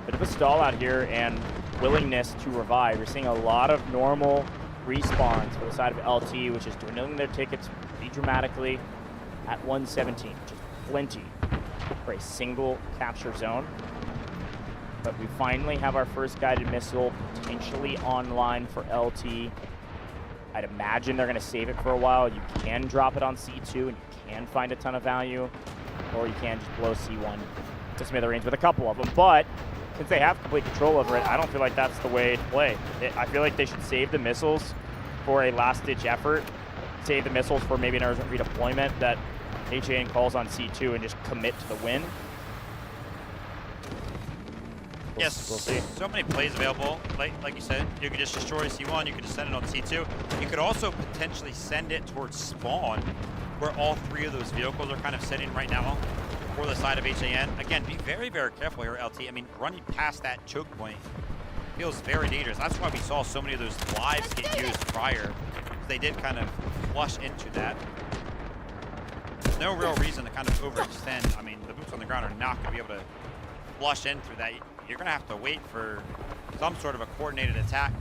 Bit of a stall out here and willingness to revive. We're seeing a lot of normal respawns for the side of LT, which is dwindling their tickets pretty dramatically at 117. Just plenty for a single capture zone. But we finally have our first guided missile potentially online for LT. I'd imagine they're going to save it for a while. You can drop it on C2 and you can find a ton of value, or you can just blow C1 to smithereens with a couple of them. But since they have complete control over it, I don't feel like that's the way to play. I feel like they should save the missiles for a last-ditch effort, save the missiles for maybe an urgent redeployment that HAN calls on C2, and just commit to the win. Yes, we'll see. So many plays available. Like you said, you could just destroy C1, you could just send it on C2. You could also potentially send it towards spawn, where all three of those vehicles are kind of sitting right now for the side of HAN. Again, be very, very careful here, LT. I mean, running past that choke point feels very dangerous. That's why we saw so many of those lives get used prior. They did kind of flush into that. There's no real reason to kind of overextend. I mean, the boots on the ground are not going to be able to flush in through that. You're going to have to wait for some sort of a coordinated attack.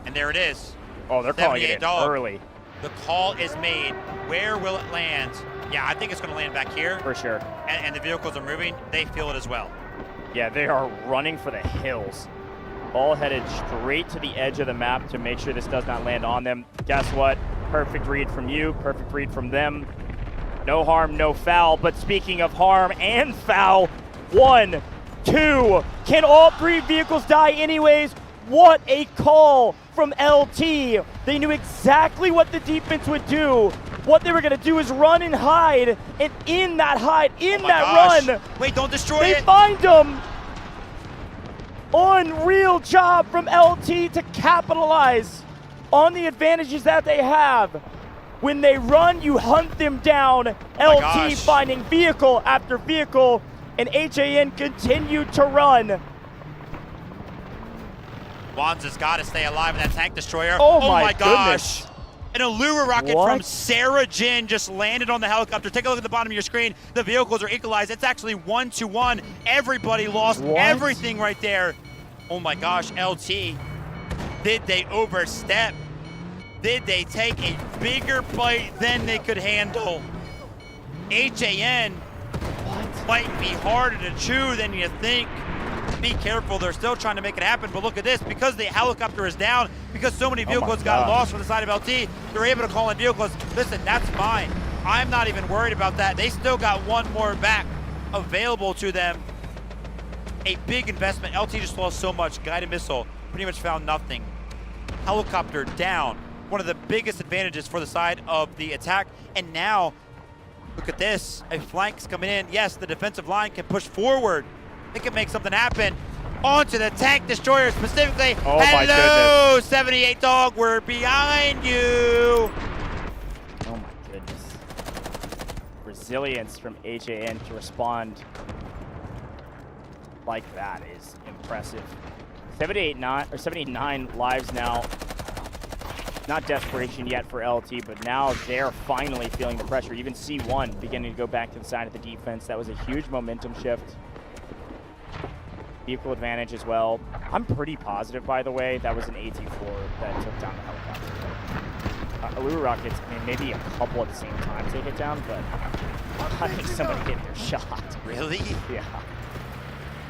And there it is. Oh, they're calling it in early. The call is made. Where will it land? Yeah, I think it's going to land back here. For sure. And the vehicles are moving. They feel it as well. Yeah, they are running for the hills. All headed straight to the edge of the map to make sure this does not land on them. Guess what? Perfect read from you. Perfect read from them. No harm, no foul. But speaking of harm and foul, 1, 2. Can all three vehicles die anyways? What a call from LT. They knew exactly what the defense would do. What they were going to do is run and hide. And in that hide, run. Wait, don't destroy it. They find them. Unreal job from LT to capitalize on the advantages that they have. When they run, you hunt them down. LT finding vehicle after vehicle, and HAN continued to run. Wanza's got to stay alive in that tank destroyer. Oh my gosh. Goodness. An Allura rocket from Sarah Jin just landed on the helicopter. Take a look at the bottom of your screen. The vehicles are equalized. It's actually 1-1. Everybody lost everything right there. Oh my gosh, LT. Did they overstep? Did they take a bigger bite than they could handle? HAN might be harder to chew than you think. Be careful, they're still trying to make it happen, but look at this, because the helicopter is down, because so many vehicles got lost from the side of LT, they're able to call in vehicles. Listen, that's fine. I'm not even worried about that. They still got one more back available to them. A big investment. LT just lost so much. Guided missile, pretty much found nothing. Helicopter down. One of the biggest advantages for the side of the attack. And now, look at this. A flank's coming in. Yes, the defensive line can push forward. They can make something happen. Onto the tank destroyer specifically. Oh, hello, 78 Dog, we're behind you. Oh my goodness. Resilience from HAN to respond like that is impressive. 79 lives now. Not desperation yet for LT, but now they're finally feeling the pressure. Even C1 beginning to go back to the side of the defense. That was a huge momentum shift. Vehicle advantage as well. I'm pretty positive, by the way, that was an AT4 that took down the helicopter. Allura rockets, I mean, maybe a couple at the same time take it down, but I think somebody hit their shot. Really? Yeah.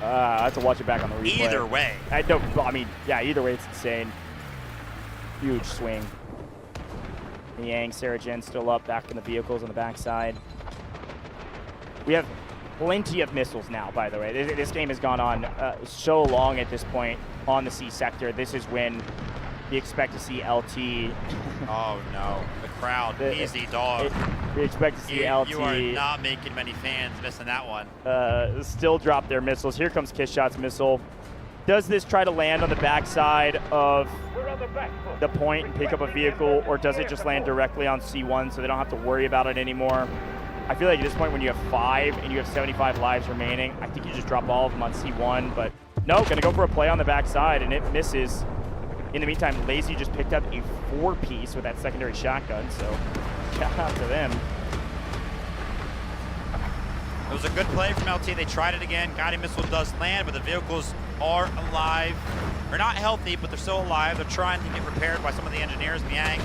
I have to watch it back on the replay. Either way. Yeah, either way, it's insane. Huge swing. Yang, Sarah Jen still up, back in the vehicles on the backside. We have plenty of missiles now, by the way. This game has gone on so long at this point on the C sector. This is when you expect to see LT. Oh no, the crowd, easy dog. We expect to see LT. You are not making many fans missing that one. Still drop their missiles. Here comes Kishot's missile. Does this try to land on the backside of the point and pick up a vehicle, or does it just land directly on C1 so they don't have to worry about it anymore? I feel like at this point when you have 5 and you have 75 lives remaining, I think you just drop all of them on C1, but no, gonna go for a play on the backside and it misses. In the meantime, Lazy just picked up a 4-piece with that secondary shotgun, so shout out to them. It was a good play from LT. They tried it again. Guiding missile does land, but the vehicles are alive. They're not healthy, but they're still alive. They're trying to get repaired by some of the engineers. Miang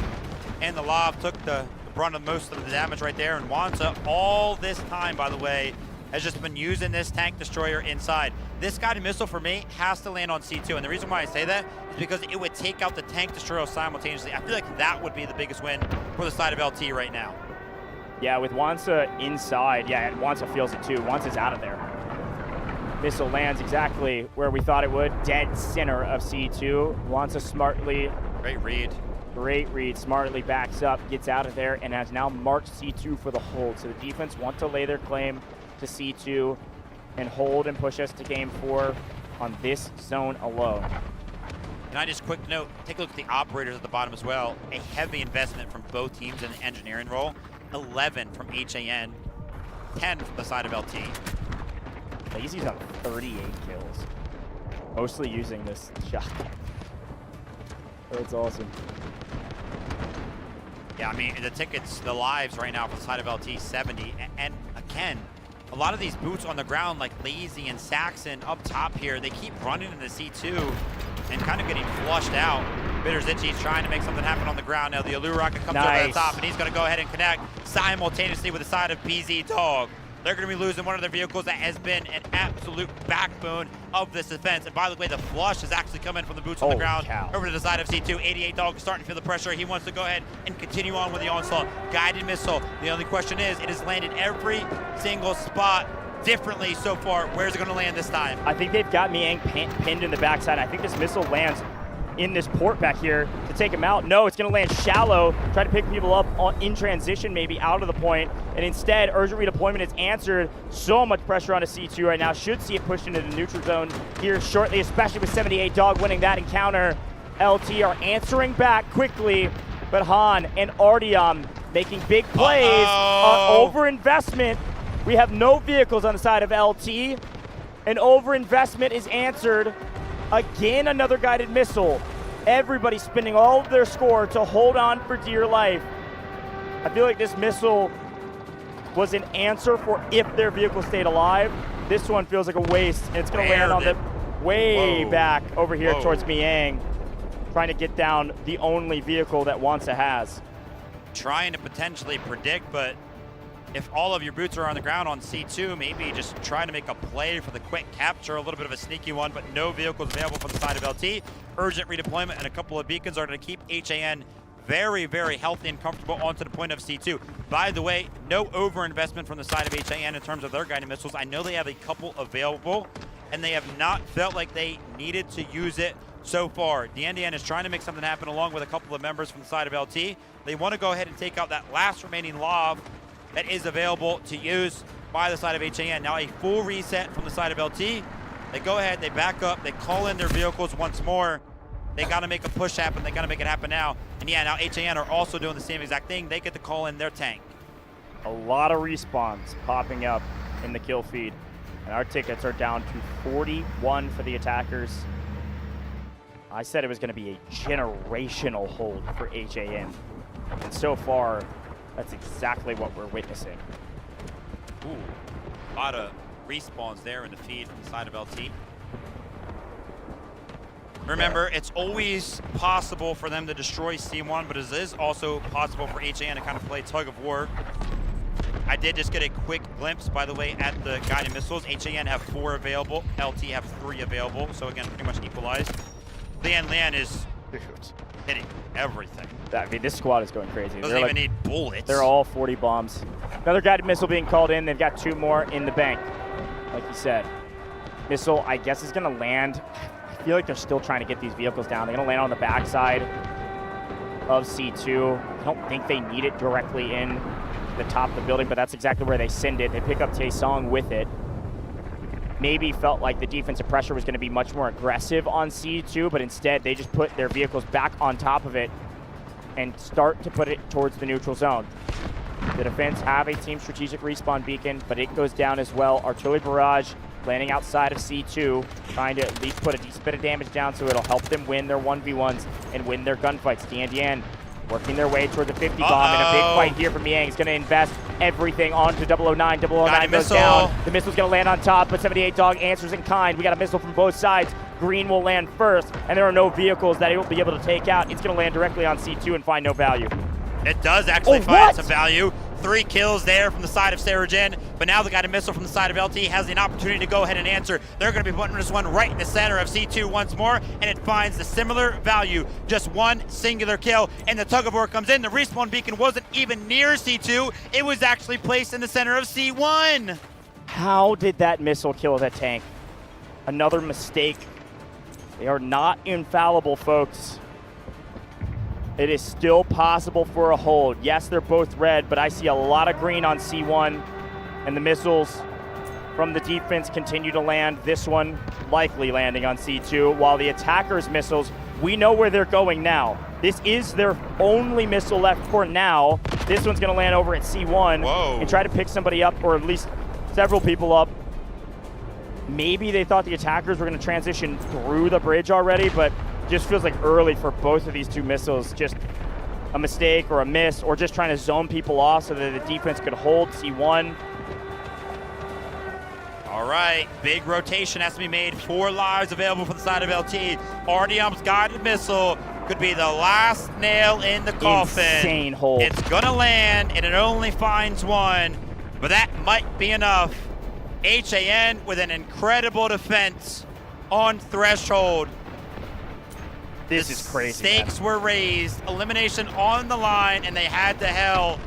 and the Lav took the brunt of most of the damage right there. And Wanza, all this time, by the way, has just been using this tank destroyer inside. This guided missile, for me, has to land on C2. And the reason why I say that is because it would take out the tank destroyer simultaneously. I feel like that would be the biggest win for the side of LT right now. Yeah, with Wanza inside, yeah, and Wanza feels it too. Wanza's out of there. Missile lands exactly where we thought it would. Dead center of C2. Wanza smartly. Great read. Great read. Smartly backs up, gets out of there, and has now marked C2 for the hold. So the defense want to lay their claim to C2 and hold and push us to game 4. on this zone alone. And I just quick note, take a look at the operators at the bottom as well. A heavy investment from both teams in the engineering role. 11 from HAN, 10 from the side of LT. Lazy's on 38 kills. Mostly using this shotgun. That's awesome. Yeah, I mean, the tickets, the lives right now for the side of LT, 70. And again, a lot of these boots on the ground, like Lazy and Saxon up top here, they keep running into C2 and kind of getting flushed out. Bitter's Itchy's trying to make something happen on the ground. Now the Allure Rocket comes over the top, and he's going to go ahead and connect simultaneously with the side of BZ Dog. They're going to be losing one of their vehicles that has been an absolute backbone of this defense. And by the way, the flush is actually coming from the boots on the ground over to the side of C2. 88 Dog is starting to feel the pressure. He wants to go ahead and continue on with the onslaught. Guided missile. The only question is, it has landed every single spot differently so far. Where's it going to land this time? I think they've got Miang pinned in the backside. I think this missile lands in this port back here to take him out. No, it's going to land shallow, try to pick people up in transition, maybe out of the point, and instead, urgent redeployment is answered. So much pressure onto C2 right now. Should see it pushed into the neutral zone here shortly, especially with 78 Dog winning that encounter. LT are answering back quickly, but Han and Artyom making big plays on overinvestment. We have no vehicles on the side of LT, and overinvestment is answered. Again, another guided missile. Everybody spending all of their score to hold on for dear life. I feel like this missile was an answer for if their vehicle stayed alive. This one feels like a waste, and it's going to land on the way back over here towards Miang, trying to get down the only vehicle that Wansa has. Trying to potentially predict, but if all of your boots are on the ground on C2, maybe just trying to make a play for the quick capture, a little bit of a sneaky one, but no vehicles available from the side of LT. Urgent redeployment and a couple of beacons are going to keep HAN very, very healthy and comfortable onto the point of C2. By the way, no overinvestment from the side of HAN in terms of their guided missiles. I know they have a couple available, and they have not felt like they needed to use it so far. DNDN is trying to make something happen along with a couple of members from the side of LT. They want to go ahead and take out that last remaining lob that is available to use by the side of HAN. Now a full reset from the side of LT. They go ahead, they back up, they call in their vehicles once more. They got to make a push happen. They got to make it happen now. And yeah, now HAN are also doing the same exact thing. They get to call in their tank. A lot of respawns popping up in the kill feed. And our tickets are down to 41 for the attackers. I said it was going to be a generational hold for HAN. And so far, that's exactly what we're witnessing. Ooh, a lot of respawns there in the feed from the side of LT. Remember, it's always possible for them to destroy C1, but it is also possible for HAN to kind of play tug of war. I did just get a quick glimpse, by the way, at the guided missiles. HAN have 4 available, LT have 3 available, so again, pretty much equalized. Lian is hitting everything. I mean, this squad is going crazy. Doesn't even need bullets. They're all 40 bombs. Another guided missile being called in. They've got 2 more in the bank, like you said. Missile, I guess, is going to land. I feel like they're still trying to get these vehicles down. They're going to land on the backside of C2. I don't think they need it directly in the top of the building, but that's exactly where they send it. They pick up Taesong with it. Maybe felt like the defensive pressure was going to be much more aggressive on C2, but instead they just put their vehicles back on top of it and start to put it towards the neutral zone. The defense have a team strategic respawn beacon, but it goes down as well. Artillery barrage landing outside of C2, trying to at least put a decent bit of damage down so it'll help them win their 1v1s and win their gunfights. DNDN working their way toward the 50 bomb, and a big fight here from Yang is going to invest everything onto 009. 009 goes down. The missile's going to land on top, but 78 Dog answers in kind. We got a missile from both sides. Green will land first, and there are no vehicles that it will be able to take out. It's going to land directly on C2 and find no value. It does actually find some value. 3 kills there from the side of Sarajin, but now the guided missile from the side of LT has an opportunity to go ahead and answer. They're going to be putting this one right in the center of C2 once more, and it finds the similar value. Just 1 singular kill, and the tug of war comes in. The respawn beacon wasn't even near C2. It was actually placed in the center of C1. How did that missile kill that tank? Another mistake. They are not infallible, folks. It is still possible for a hold. Yes, they're both red, but I see a lot of green on C1, and the missiles from the defense continue to land. This one likely landing on C2, while the attackers' missiles, we know where they're going now. This is their only missile left for now. This one's going to land over at C1 and try to pick somebody up, or at least several people up. Maybe they thought the attackers were going to transition through the bridge already, but just feels like early for both of these two missiles. Just a mistake or a miss, or just trying to zone people off so that the defense could hold C1. All right, big rotation has to be made. 4 lives available for the side of LT. Artyom's guided missile could be the last nail in the coffin. Insane hold. It's gonna land, and it only finds one, but that might be enough. HAN with an incredible defense on threshold. This is crazy. Stakes were raised, elimination on the line, and they had to hell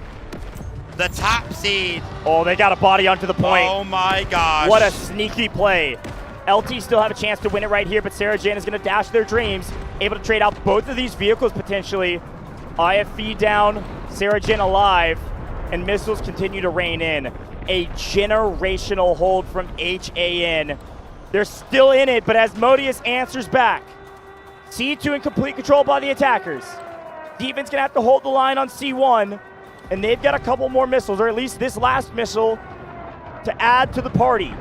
the top seed. Oh, they got a body onto the point. Oh my gosh. What a sneaky play. LT still have a chance to win it right here, but Sarah Jane is going to dash their dreams. Able to trade out both of these vehicles potentially. IFV down, Sarah Jane alive, and missiles continue to rain in. A generational hold from HAN. They're still in it, but as Modius answers back, C2 in complete control by the attackers. Defense going to have to hold the line on C1. And they've got a couple more missiles, or at least this last missile, to add to the party.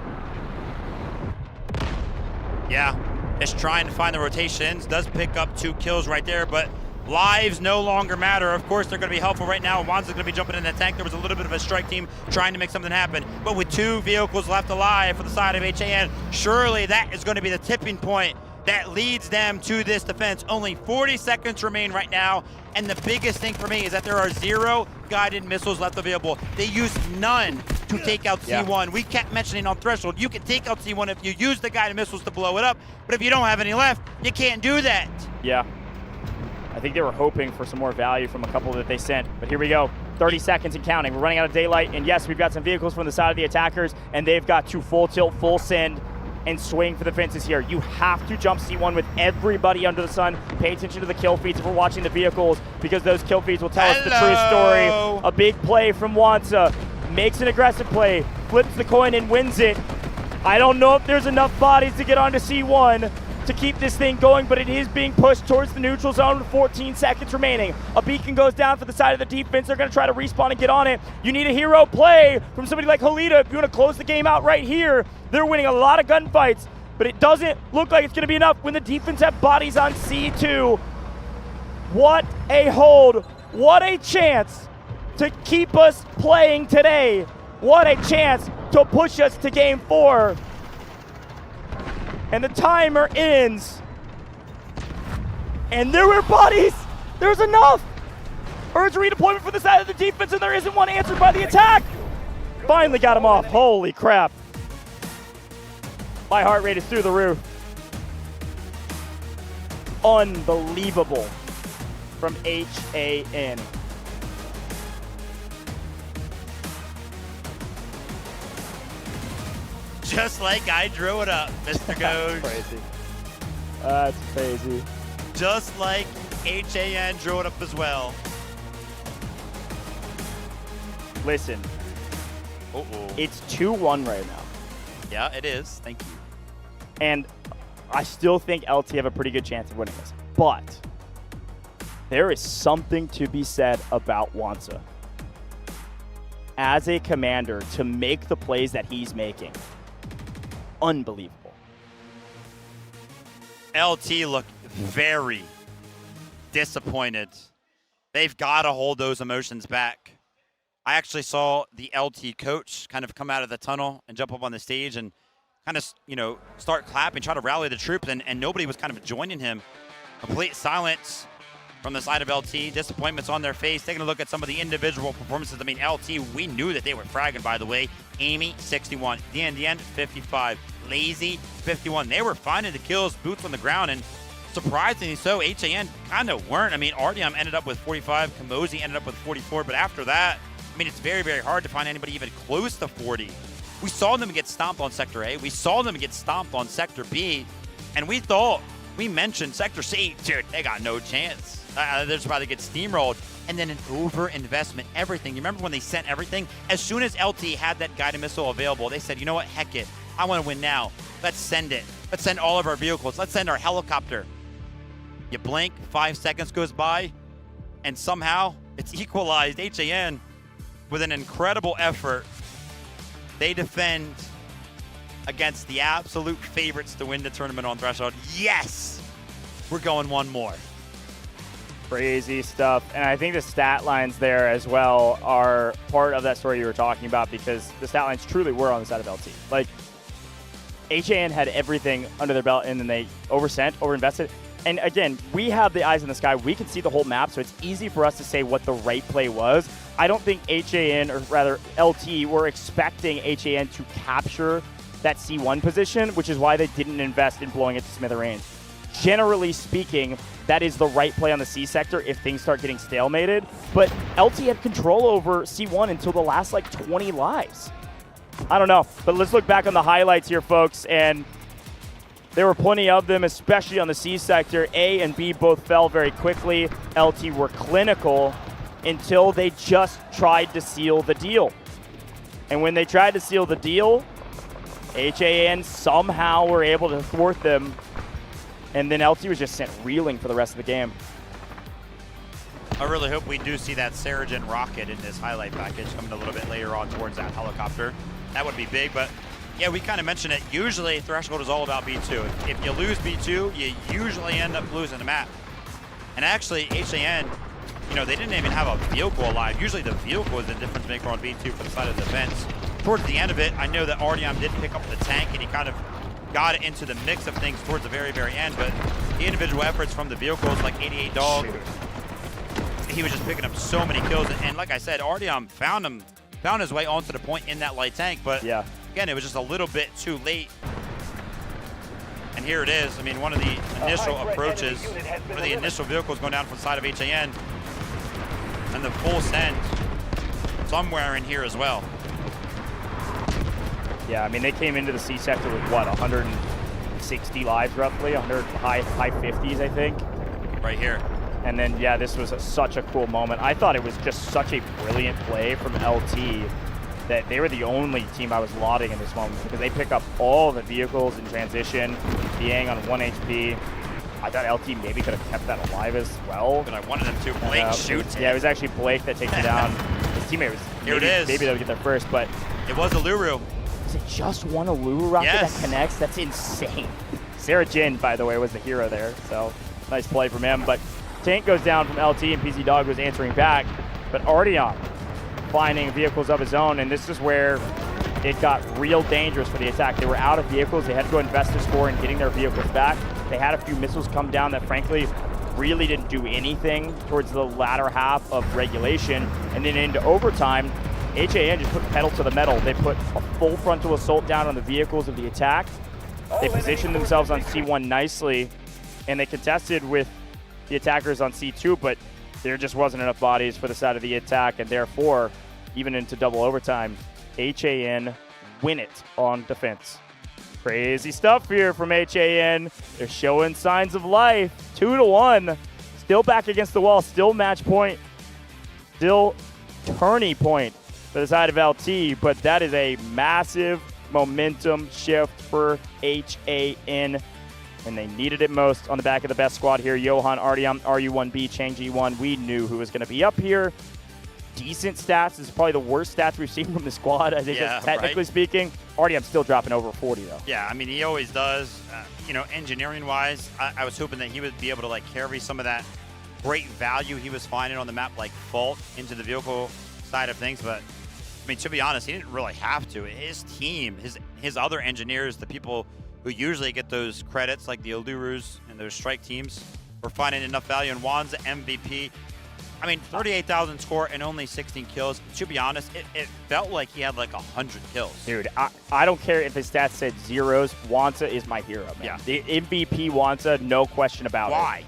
Yeah, just trying to find the rotations. Does pick up 2 kills right there, but lives no longer matter. Of course, they're going to be helpful right now. Wanza's going to be jumping in the tank. There was a little bit of a strike team trying to make something happen. But with 2 vehicles left alive for the side of HAN, surely that is going to be the tipping point that leads them to this defense. Only 40 seconds remain right now, and the biggest thing for me is that there are 0 guided missiles left available. They used none to take out C1. We kept mentioning on Threshold, you can take out C1 if you use the guided missiles to blow it up, but if you don't have any left, you can't do that. Yeah. I think they were hoping for some more value from a couple that they sent, but here we go. 30 seconds and counting. We're running out of daylight, and yes, we've got some vehicles from the side of the attackers, and they've got to full tilt, full send, and swing for the fences here. You have to jump C1 with everybody under the sun. Pay attention to the kill feeds if we're watching the vehicles, because those kill feeds will tell us the true story. A big play from Wanza. Makes an aggressive play, flips the coin and wins it. I don't know if there's enough bodies to get onto C1 to keep this thing going, but it is being pushed towards the neutral zone with 14 seconds remaining. A beacon goes down for the side of the defense. They're going to try to respawn and get on it. You need a hero play from somebody like Halida if you want to close the game out right here. They're winning a lot of gunfights, but it doesn't look like it's going to be enough when the defense have bodies on C2. What a hold. What a chance to keep us playing today. What a chance to push us to game 4. And the timer ends. And there were bodies. There's enough. Urgent redeployment for the side of the defense, and there isn't one answered by the attack. Finally got him off. Holy crap. My heart rate is through the roof. Unbelievable from HAN. Just like I drew it up, Mr. Ghost. Crazy. That's crazy. Just like HAN drew it up as well. Listen. It's 2-1 right now. Yeah, it is. Thank you. And I still think LT have a pretty good chance of winning this. But there is something to be said about Wanza. As a commander, to make the plays that he's making. Unbelievable. LT look very disappointed. They've got to hold those emotions back. I actually saw the LT coach kind of come out of the tunnel and jump up on the stage and kind of, start clapping, try to rally the troops, and nobody was kind of joining him. Complete silence from the side of LT. Disappointments on their face. Taking a look at some of the individual performances. I mean, LT, we knew that they were fragging, by the way. Amy, 61. DN, 55. Lazy, 51. They were finding the kills, boots on the ground, and surprisingly so, HAN kind of weren't. I mean, Artyom ended up with 45. Kamosi ended up with 44. But after that, I mean, it's very, very hard to find anybody even close to 40. We saw them get stomped on Sector A. We saw them get stomped on Sector B. And we mentioned Sector C. Dude, they got no chance. They're just about to get steamrolled. and then an over-investment, everything. You remember when they sent everything? As soon as LT had that guided missile available, they said, you know what, heck it. I want to win now. Let's send it. Let's send all of our vehicles. Let's send our helicopter. You blink, 5 seconds goes by, and somehow it's equalized. HAN, with an incredible effort, they defend against the absolute favorites to win the tournament on Threshold. Yes! We're going one more. Crazy stuff. And I think the stat lines there as well are part of that story you were talking about, because the stat lines truly were on the side of LT. Like, HAN had everything under their belt, and then they oversent, overinvested. And again, we have the eyes in the sky. We can see the whole map, so it's easy for us to say what the right play was. I don't think HAN, or rather LT, were expecting HAN to capture that C1 position, which is why they didn't invest in blowing it to smithereens. Generally speaking, that is the right play on the C sector if things start getting stalemated. But LT had control over C1 until the last, like, 20 lives. I don't know, but let's look back on the highlights here, folks, and there were plenty of them, especially on the C sector. A and B both fell very quickly. LT were clinical until they just tried to seal the deal. And when they tried to seal the deal, HAN somehow were able to thwart them, and then LT was just sent reeling for the rest of the game. I really hope we do see that Saragen rocket in this highlight package coming a little bit later on towards that helicopter. That would be big, but yeah, we kind of mentioned it. Usually, Threshold is all about B2. If you lose B2, you usually end up losing the map. And actually, HAN, you know, they didn't even have a vehicle alive. Usually the vehicle is the difference maker on B2 for the side of the defense. Towards the end of it, I know that Artyom did pick up the tank, and he kind of got it into the mix of things towards the very, very end, but the individual efforts from the vehicles, like 88 Dog, he was just picking up so many kills. And like I said, Artyom found his way onto the point in that light tank, but yeah, again, it was just a little bit too late. And here it is. I mean, one of the initial approaches, one of the initial vehicles going down from the side of HAN, and the full send somewhere in here as well. Yeah, I mean, they came into the C sector with, what, 160 lives roughly, 100 high 50s, I think. Right here. And then, yeah, this was such a cool moment. I thought it was just such a brilliant play from LT that they were the only team I was lauding in this moment, because they pick up all the vehicles in transition, Yang on 1 HP. I thought LT maybe could have kept that alive as well. But I wanted them to. Blake shoots. Yeah, it was actually Blake that takes it down. His teammate was maybe they would get there first, but it was a Luru. Is it just one Luru rocket that connects? That's insane. Saragen, by the way, was the hero there, so nice play from him. But tank goes down from LT, and PZ Dog was answering back. But Artyom finding vehicles of his own, and this is where it got real dangerous for the attack. They were out of vehicles. They had to go invest their score in getting their vehicles back. They had a few missiles come down that, frankly, really didn't do anything towards the latter half of regulation. And then into overtime, HAN just put pedal to the metal. They put a full frontal assault down on the vehicles of the attack. They positioned themselves on C1 nicely, and they contested with the attackers on C2, but there just wasn't enough bodies for the side of the attack, and therefore, even into double overtime, HAN win it on defense. Crazy stuff here from HAN. They're showing signs of life. 2-1. Still back against the wall. Still match point. Still tourney point for the side of LT, but that is a massive momentum shift for HAN, and they needed it most on the back of the best squad here. Johan, Artyom, RU1B, Changji1. We knew who was going to be up here. Decent stats. This is probably the worst stats we've seen from the squad, I think, technically speaking. Artyom's still dropping over 40, though. Yeah, I mean, he always does. You know, engineering-wise, I was hoping that he would be able to, like, carry some of that great value he was finding on the map, like Fault, into the vehicle side of things. But, I mean, to be honest, he didn't really have to. His team, his other engineers, the people who usually get those credits, like the Ilurus and those strike teams, were finding enough value. And Juan's MVP. I mean, 38,000 score and only 16 kills. To be honest, it felt like he had like 100 kills. Dude, I don't care if his stats said zeros. Wanza is my hero, man. Yeah. The MVP Wanza, no question about it. Why?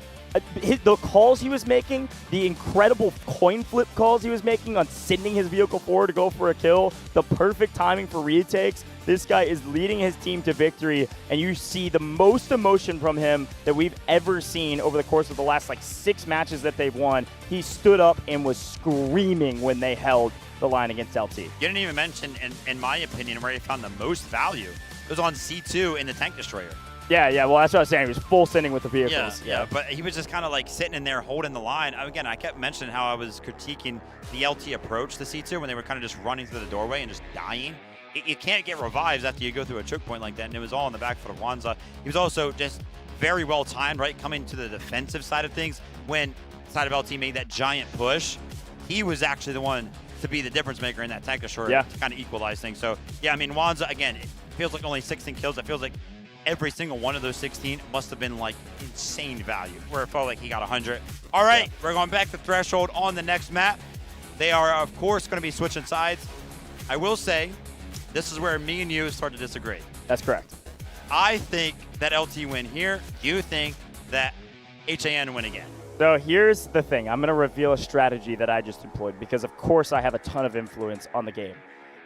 the calls he was making, the incredible coin flip calls he was making on sending his vehicle forward to go for a kill, the perfect timing for retakes. This guy is leading his team to victory, and you see the most emotion from him that we've ever seen over the course of the last 6 matches that they've won. He stood up and was screaming when they held the line against LT. You didn't even mention, in my opinion, where he found the most value. It was on C2 in the tank destroyer. Yeah, well, that's what I was saying. He was full sending with the vehicles. Yeah, but he was just kind of sitting in there holding the line. Again, I kept mentioning how I was critiquing the LT approach to C2 when they were kind of just running through the doorway and just dying. You can't get revives after you go through a choke point like that, and it was all on the back foot of Wanza. He was also just very well timed, right, coming to the defensive side of things. When side of LT made that giant push, he was actually the one to be the difference maker in that tank destroyer to kind of equalize things. So, yeah, I mean, Wanza, again, it feels like only 16 kills. It feels like every single one of those 16 must have been insane value, where it felt like he got 100. All right, we're going back to Threshold on the next map. They are, of course, going to be switching sides. I will say, this is where me and you start to disagree. That's correct. I think that LT win here. You think that HAN win again. So here's the thing. I'm going to reveal a strategy that I just employed because, of course, I have a ton of influence on the game.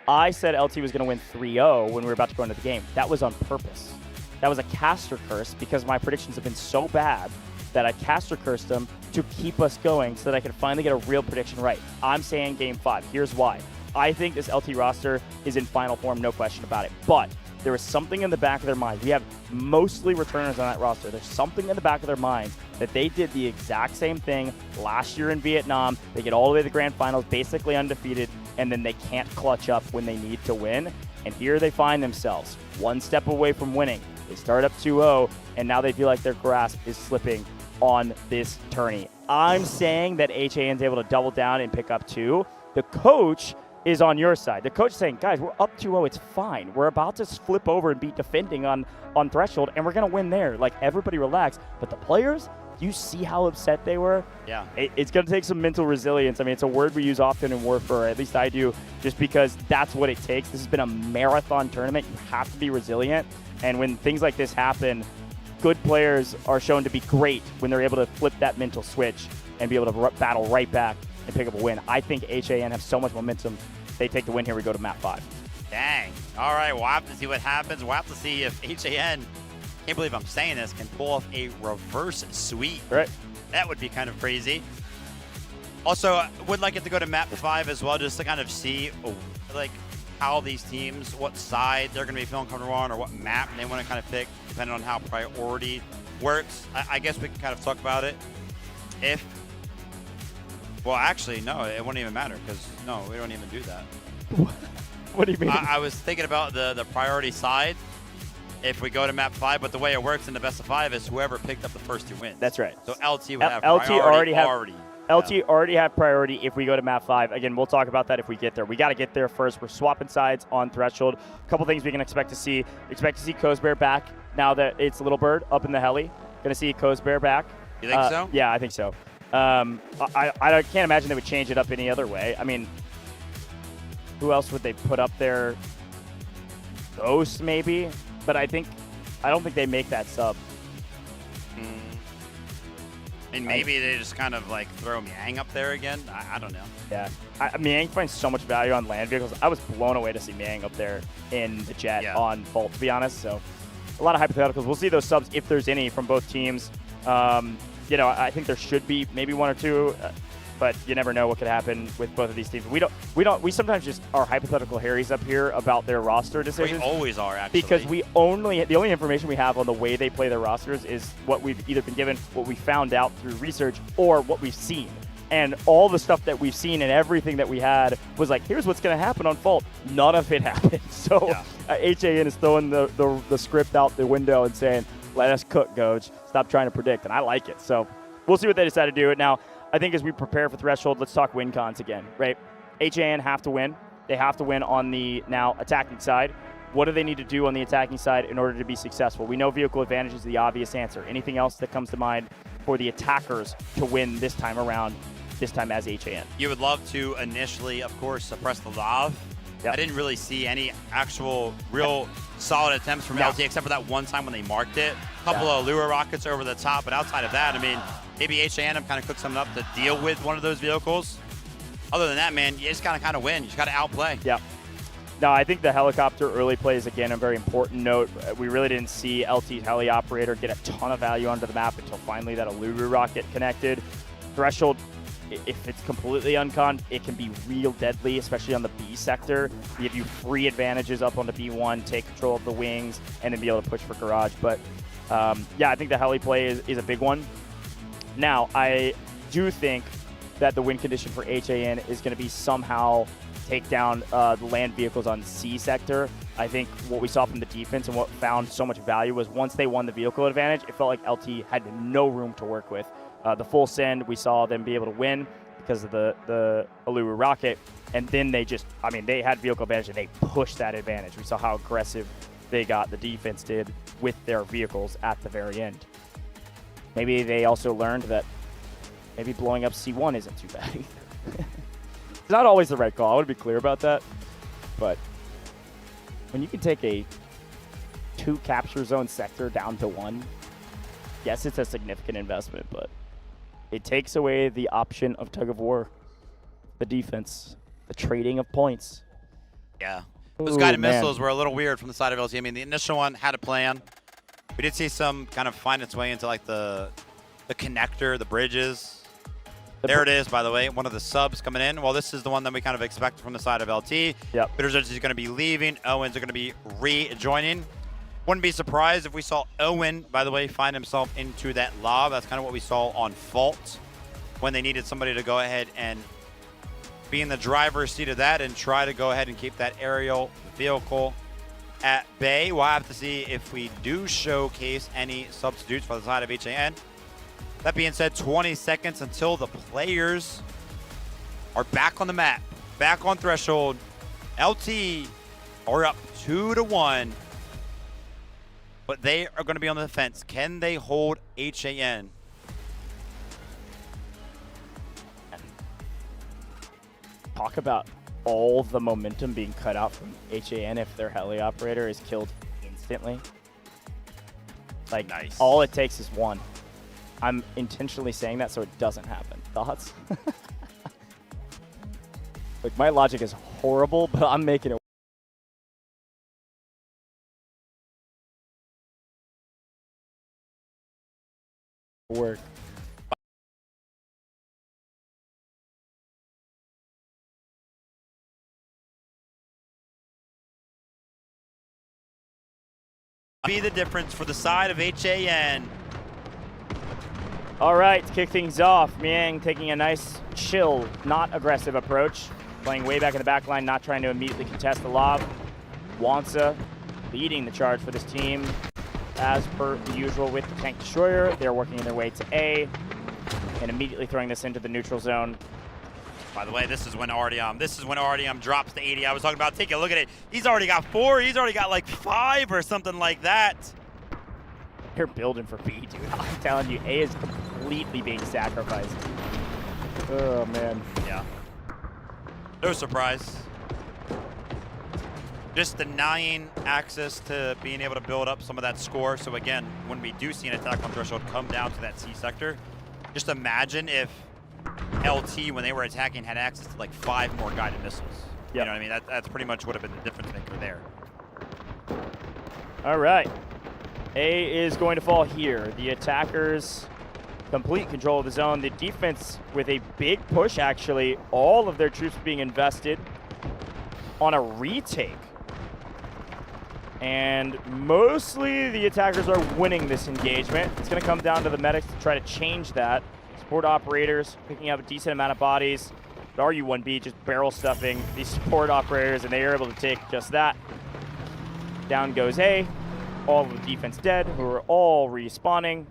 I said LT was going to win 3-0 when we were about to go into the game. That was on purpose. That was a caster curse because my predictions have been so bad that I caster cursed them to keep us going so that I could finally get a real prediction right. I'm saying Game 5. Here's why. I think this LT roster is in final form, no question about it. But there is something in the back of their mind. We have mostly returners on that roster. There's something in the back of their minds that they did the exact same thing last year in Vietnam. They get all the way to the grand finals, basically undefeated, and then they can't clutch up when they need to win. And here they find themselves one step away from winning. They start up 2-0, and now they feel like their grasp is slipping on this tourney. I'm saying that HAN's able to double down and pick up 2. The coach is on your side. The coach is saying, guys, we're up 2-0. It's fine. We're about to flip over and be defending on Threshold, and we're going to win there. Everybody relax. But the players, you see how upset they were? Yeah. It's going to take some mental resilience. I mean, it's a word we use often in Warfare, at least I do, just because that's what it takes. This has been a marathon tournament. You have to be resilient. And when things like this happen, good players are shown to be great when they're able to flip that mental switch and be able to battle right back and pick up a win. I think HAN have so much momentum. They take the win here. We go to map 5. Dang. All right, we'll have to see what happens. We'll have to see if HAN, can't believe I'm saying this, can pull off a reverse sweep. Right. That would be kind of crazy. Also, I would like it to go to map 5 as well, just to kind of see how these teams, what side they're going to be feeling comfortable on, or what map they want to kind of pick, depending on how priority works. I guess we can kind of talk about it. Well, actually, no, it wouldn't even matter, because, no, we don't even do that. What do you mean? I was thinking about the priority side if we go to map 5, but the way it works in the best of 5 is whoever picked up the first 2 wins. That's right. So LT would have LT priority already have priority if we go to map 5. Again, we'll talk about that if we get there. We got to get there first. We're swapping sides on Threshold. A couple things we can expect to see. Expect to see Cozbear back now that it's Little Bird up in the heli. Going to see Cozbear back. You think so? Yeah, I think so. I can't imagine they would change it up any other way. I mean, who else would they put up there? Ghost, maybe? But I don't think they make that sub. I mean, maybe they just kind of throw Miang up there again. I don't know. Yeah. Miang finds so much value on land vehicles. I was blown away to see Miang up there in the jet on Vault, to be honest. So a lot of hypotheticals. We'll see those subs if there's any from both teams. I think there should be maybe 1 or 2, but you never know what could happen with both of these teams. We sometimes just are hypothetical Harrys up here about their roster decisions. We always are, actually. Because the only information we have on the way they play their rosters is what we've either been given, what we found out through research, or what we've seen. And all the stuff that we've seen and everything that we had was here's what's going to happen on Fault. None of it happened. So HAN is throwing the script out the window and saying, let us cook, Goj. Stop trying to predict. And I like it. So we'll see what they decide to do. Now, I think as we prepare for Threshold, let's talk win cons again, right? HAN have to win. They have to win on the now attacking side. What do they need to do on the attacking side in order to be successful? We know vehicle advantage is the obvious answer. Anything else that comes to mind for the attackers to win this time around, this time as HAN? You would love to initially, of course, suppress the Lav. I didn't really see any actual real solid attempts from LT except for that one time when they marked it. A couple of lure rockets over the top, but outside of that, I mean, maybe HAN kind of cooked something up to deal with one of those vehicles. Other than that, man, you just gotta kind of win. You just gotta outplay. Yeah. No, I think the helicopter early play is, again, a very important note. We really didn't see LT's heli operator get a ton of value onto the map until finally that Uluru rocket connected. Threshold, if it's completely unconned, it can be real deadly, especially on the B sector. Give you free advantages up on the B1, take control of the wings, and then be able to push for garage. But yeah, I think the heli play is a big one. Now, I do think that the win condition for HAN is going to be somehow take down the land vehicles on C sector. I think what we saw from the defense and what found so much value was once they won the vehicle advantage, it felt like LT had no room to work with. The full send, we saw them be able to win because of the Uluru rocket, and then they just, I mean, they had vehicle advantage and they pushed that advantage. We saw how aggressive they got, the defense did, with their vehicles at the very end. Maybe they also learned that maybe blowing up C1 isn't too bad either. It's not always the right call. I want to be clear about that. But when you can take a 2 capture zone sector down to 1, yes, it's a significant investment, but it takes away the option of tug of war, the defense, the trading of points. Yeah. Those guided missiles were a little weird from the side of LT. I mean, the initial one had a plan. We did see some kind of find its way into like the connector, the bridges. There it is, by the way, one of the subs coming in. Well, this is the one that we kind of expect from the side of LT. Yep. Bitters is going to be leaving. Owens are going to be rejoining. Wouldn't be surprised if we saw Owen, by the way, find himself into that lob. That's kind of what we saw on Fault when they needed somebody to go ahead and be in the driver's seat of that and try to go ahead and keep that aerial vehicle at bay. We'll have to see if we do showcase any substitutes for the side of HAN. That being said, 20 seconds until the players are back on the map, back on Threshold. LT are up 2-1, but they are going to be on the defense. Can they hold HAN? Talk about all the momentum being cut out from HAN if their heli operator is killed instantly. Like, nice. All it takes is one. I'm intentionally saying that so it doesn't happen. Thoughts? Like, my logic is horrible, but I'm making it work. Be the difference for the side of HAN. All right, to kick things off, Miang taking a nice, chill, not aggressive approach, playing way back in the back line, not trying to immediately contest the lob. Wansa leading the charge for this team, as per usual with the tank destroyer. They're working their way to A, and immediately throwing this into the neutral zone. By the way, this is when Artyom drops to 80. I was talking about, take a look at it. He's already got 4. He's already got like 5 or something like that. They're building for B, dude. I'm telling you, A is completely being sacrificed. Oh, man. Yeah. No surprise. Just denying access to being able to build up some of that score. So again, when we do see an attack on Threshold come down to that C sector, just imagine if LT, when they were attacking, had access to like 5 more guided missiles. Yep. You know what I mean? That's pretty much would have been the difference maker there. All right. A is going to fall here. The attackers complete control of the zone. The defense with a big push, actually. All of their troops being invested on a retake. And mostly the attackers are winning this engagement. It's going to come down to the medics to try to change that. Support operators picking up a decent amount of bodies. But RU-1B just barrel stuffing these support operators, and they are able to take just that. Down goes A. All of the defense dead, who are all respawning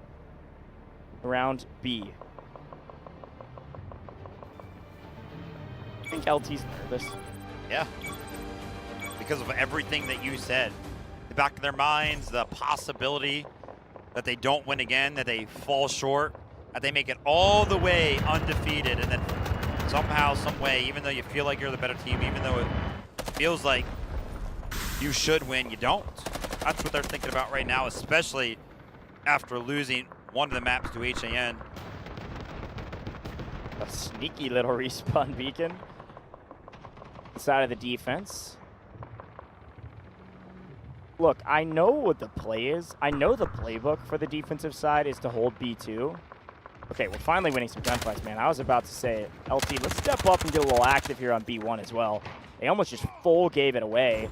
around B. I think LT's nervous. Yeah. Because of everything that you said. The back of their minds, the possibility that they don't win again, that they fall short, that they make it all the way undefeated, and then somehow, some way, even though you feel like you're the better team, even though it feels like you should win, you don't. That's what they're thinking about right now, especially after losing one of the maps to HAN. A sneaky little respawn beacon. Side of the defense. Look, I know what the play is. I know the playbook for the defensive side is to hold B2. Okay, we're finally winning some gunfights, man. I was about to say, LT, let's step up and get a little active here on B1 as well. They almost just full gave it away.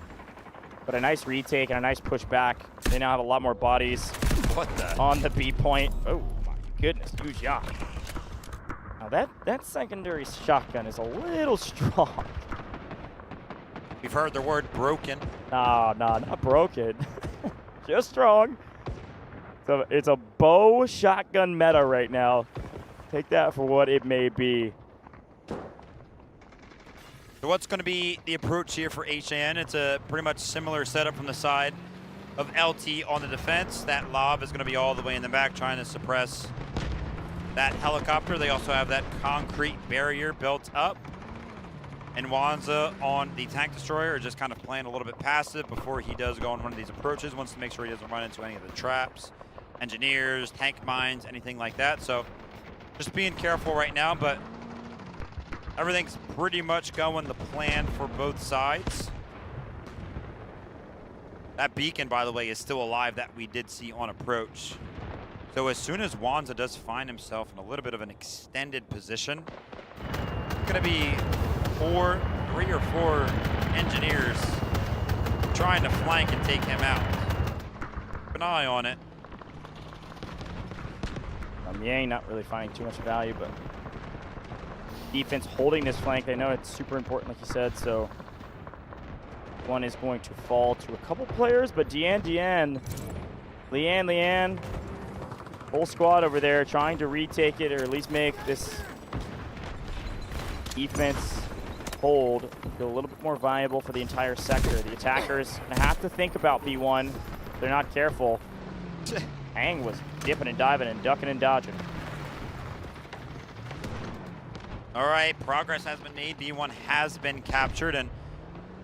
But a nice retake and a nice push back. They now have a lot more bodies on the B point. Oh my goodness, huge yacht. Now that secondary shotgun is a little strong. We've heard the word broken. No, not broken. Just strong. So it's a bow shotgun meta right now. Take that for what it may be. So what's going to be the approach here for HAN? It's a pretty much similar setup from the side of LT on the defense. That lob is going to be all the way in the back trying to suppress that helicopter. They also have that concrete barrier built up. And Wanza on the tank destroyer are just kind of playing a little bit passive before he does go on one of these approaches. Wants to make sure he doesn't run into any of the traps, engineers, tank mines, anything like that. So just being careful right now, but everything's pretty much going the plan for both sides. That beacon, by the way, is still alive that we did see on approach. So as soon as Wanza does find himself in a little bit of an extended position, it's going to be 3 or 4 engineers trying to flank and take him out. Keep an eye on it. Yang not really finding too much value, but defense holding this flank. I know it's super important, like you said, so one is going to fall to a couple players, but Leanne, whole squad over there trying to retake it or at least make this defense hold feel a little bit more viable for the entire sector. The attackers gonna have to think about B1. They're not careful. Hang was dipping and diving and ducking and dodging. All right, progress has been made. B1 has been captured, and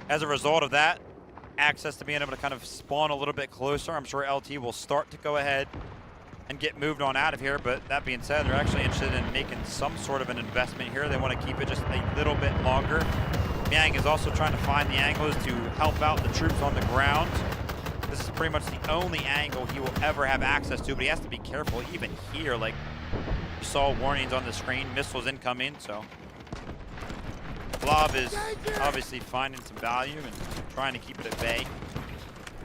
as a result of that, access to being able to kind of spawn a little bit closer. I'm sure LT will start to go ahead and get moved on out of here, but that being said, they're actually interested in making some sort of an investment here. They want to keep it just a little bit longer. Yang is also trying to find the angles to help out the troops on the ground. This is pretty much the only angle he will ever have access to, but he has to be careful even here. Like, you saw warnings on the screen, missiles incoming, so Blob is obviously finding some value and trying to keep it at bay.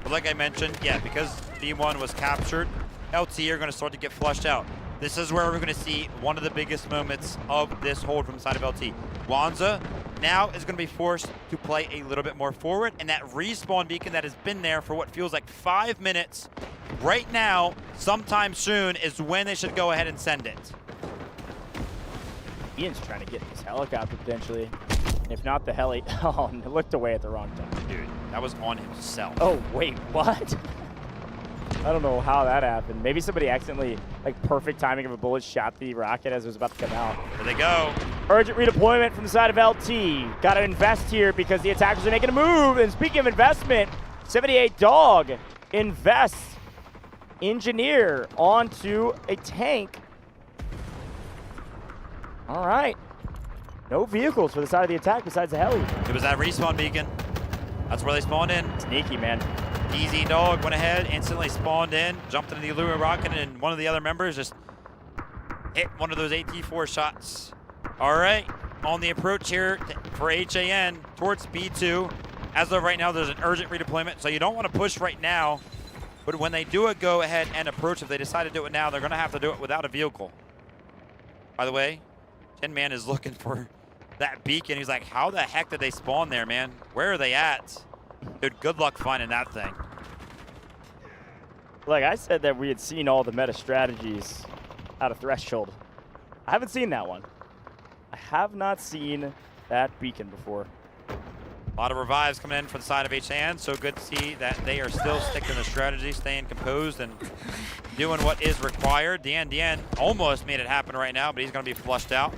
But like I mentioned, yeah, because B1 was captured, LT are going to start to get flushed out. This is where we're going to see one of the biggest moments of this hold from the side of LT. Wanza now is going to be forced to play a little bit more forward, and that respawn beacon that has been there for what feels like 5 minutes right now, sometime soon, is when they should go ahead and send it. Ian's trying to get this helicopter potentially. If not the heli, oh, looked away at the wrong time. Dude, that was on himself. Oh, wait, what? I don't know how that happened. Maybe somebody accidentally, like perfect timing of a bullet, shot the rocket as it was about to come out. There they go. Urgent redeployment from the side of LT. Got to invest here because the attackers are making a move. And speaking of investment, 78 Dog invests engineer onto a tank. All right. No vehicles for the side of the attack besides the heli. It was that respawn beacon. That's where they spawned in. Sneaky, man. Easy Dog went ahead, instantly spawned in, jumped into the Allura rocket, and one of the other members just hit one of those AT4 shots. All right, on the approach here for HAN towards B2. As of right now, there's an urgent redeployment, so you don't want to push right now. But when they do it, go ahead and approach. If they decide to do it now, they're going to have to do it without a vehicle. By the way, Tin Man is looking for that beacon. He's like, how the heck did they spawn there, man? Where are they at? Dude, good luck finding that thing. Like I said that we had seen all the meta strategies out of Threshold. I haven't seen that one. I have not seen that beacon before. A lot of revives coming in for the side of HAN, so good to see that they are still sticking to the strategy, staying composed and doing what is required. Dien almost made it happen right now, but he's going to be flushed out.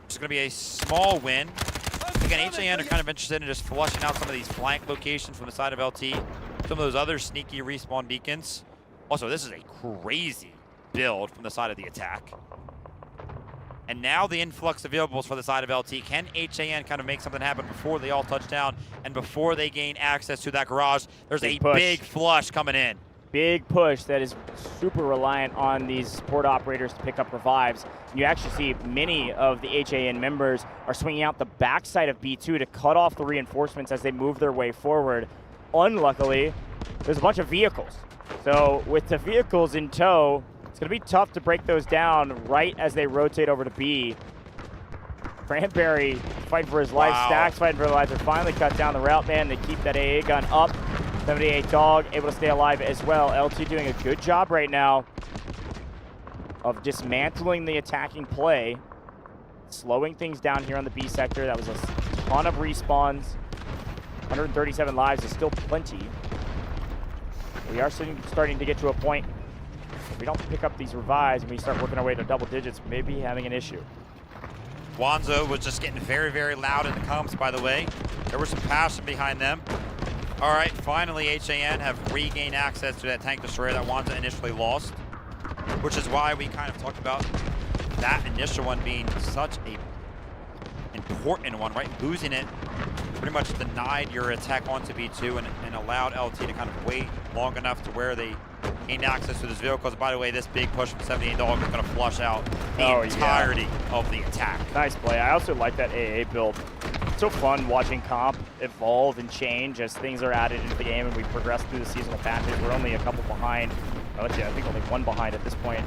It's going to be a small win. Again, HAN are kind of interested in just flushing out some of these flank locations from the side of LT. Some of those other sneaky respawn beacons. Also, this is a crazy build from the side of the attack. And now the influx of vehicles for the side of LT. Can HAN kind of make something happen before they all touch down and before they gain access to that garage? There's a big flush coming in. Big push that is super reliant on these support operators to pick up revives. And you actually see many of the HAN members are swinging out the backside of B2 to cut off the reinforcements as they move their way forward. Unluckily, there's a bunch of vehicles. So with the vehicles in tow, it's going to be tough to break those down right as they rotate over to B. Cranberry fighting for his life. Stacks fighting for their life. They're finally cut down the route man. They keep that AA gun up. 78 Dog able to stay alive as well. LT doing a good job right now of dismantling the attacking play, slowing things down here on the B sector. That was a ton of respawns. 137 lives is still plenty. We are starting to get to a point, if we don't pick up these revives and we start working our way to double digits, maybe having an issue. Wanzo was just getting very, very loud in the comms, by the way. There was some passion behind them. All right, finally HAN have regained access to that tank destroyer that Wanzo initially lost, which is why we kind of talked about that initial one being such a important one, right? Losing it pretty much denied your attack onto B2 and allowed LT to kind of wait long enough to where they gained access to those vehicles. By the way, this big push from 78 Dog is going to flush out the entirety of the attack. Nice play. I also like that AA build. It's so fun watching comp evolve and change as things are added into the game and we progress through the seasonal patches. We're only a couple behind. I think only one behind at this point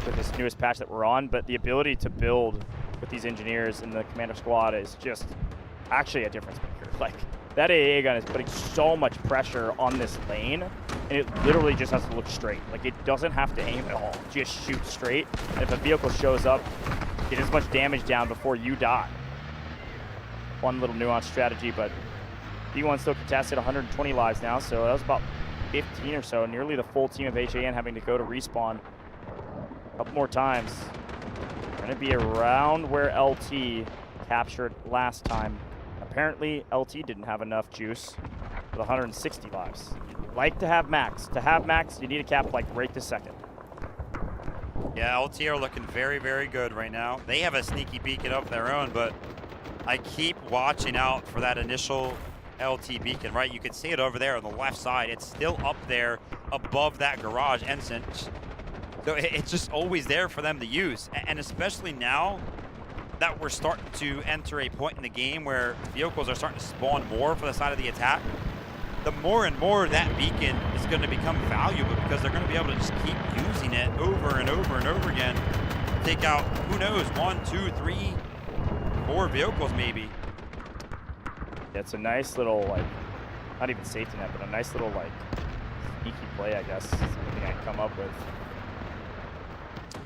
with this newest patch that we're on, but the ability to build with these engineers in the commander squad is just actually a difference maker. Like, that AA gun is putting so much pressure on this lane, and it literally just has to look straight. Like, it doesn't have to aim at all. Just shoot straight, and if a vehicle shows up, get as much damage down before you die. One little nuanced strategy, but D1 still contested 120 lives now, so that was about 15 or so, nearly the full team of HAN having to go to respawn a couple more times. Going to be around where LT captured last time. Apparently, LT didn't have enough juice with 160 lives. You'd like to have max. To have max, you need a cap like right this second. Yeah, LT are looking very, very good right now. They have a sneaky beacon of their own, but I keep watching out for that initial LT beacon, right? You can see it over there on the left side. It's still up there above that garage entrance. So it's just always there for them to use. And especially now that we're starting to enter a point in the game where vehicles are starting to spawn more for the side of the attack, the more and more that beacon is going to become valuable because they're going to be able to just keep using it over and over and over again. Take out, who knows, 1, 2, 3, 4 vehicles maybe. It's a nice little, like, not even safety net, but a nice little, like, sneaky play, I guess. Something I can come up with.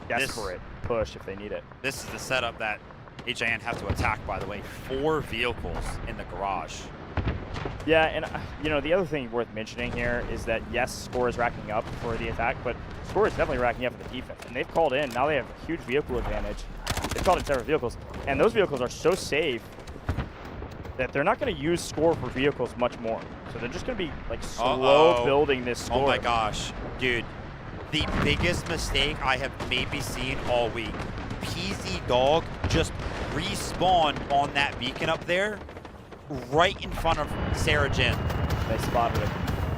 Desperate push if they need it. This is the setup that HAN have to attack, by the way. 4 vehicles in the garage. Yeah, and you know, the other thing worth mentioning here is that yes, score is racking up for the attack, but score is definitely racking up for the defense. And they've called in, now they have a huge vehicle advantage. They've called in several vehicles, and those vehicles are so safe that they're not going to use score for vehicles much more. So they're just going to be like slow building this score. Oh my gosh, dude. The biggest mistake I have maybe seen all week. PZ Dog just respawned on that beacon up there, right in front of Sarah Jin. They spotted it.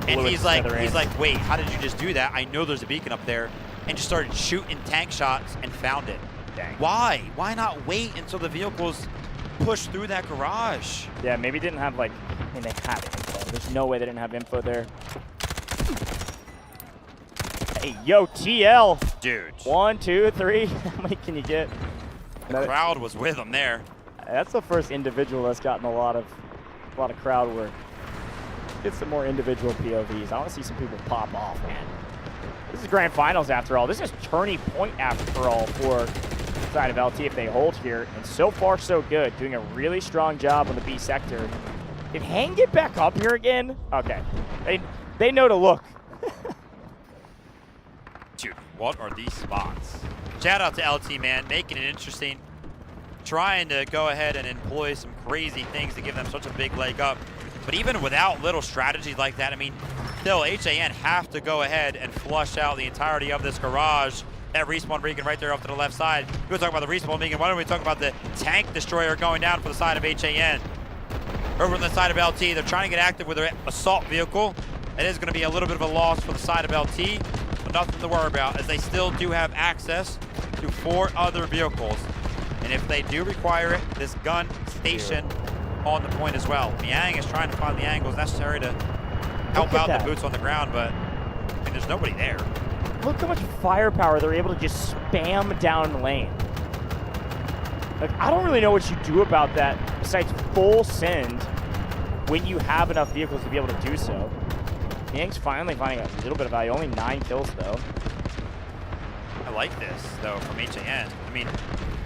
And he's like, wait, how did you just do that? I know there's a beacon up there. And just started shooting tank shots and found it. Dang. Why? Why not wait until the vehicles push through that garage? Yeah, maybe didn't have like, I mean, they had info. There's no way they didn't have info there. Hey, yo, TL. Dude. 1, 2, 3. How many can you get? The crowd was with him there. That's the first individual that's gotten a lot of crowd work. Get some more individual POVs. I want to see some people pop off, man. This is grand finals after all. This is turning point after all for the side of LT if they hold here. And so far, so good. Doing a really strong job on the B sector. Did Hang get back up here again? Okay. They know to look. Dude, what are these spots? Shout out to LT, man, making it interesting. Trying to go ahead and employ some crazy things to give them such a big leg up. But even without little strategies like that, I mean, still, HAN have to go ahead and flush out the entirety of this garage that respawn beacon right there off to the left side. We were talking about the respawn beacon. Why don't we talk about the tank destroyer going down for the side of HAN? Over on the side of LT, they're trying to get active with their assault vehicle. It is going to be a little bit of a loss for the side of LT, but nothing to worry about, as they still do have access to 4 other vehicles. And if they do require it, this gun station on the point as well. Miang is trying to find the angles necessary to help out the boots on the ground, but I mean, there's nobody there. Look how much firepower they're able to just spam down the lane. Like, I don't really know what you do about that besides full send when you have enough vehicles to be able to do so. Yang's finally finding a little bit of value. Only 9 kills, though. I like this, though, from HAN. I mean,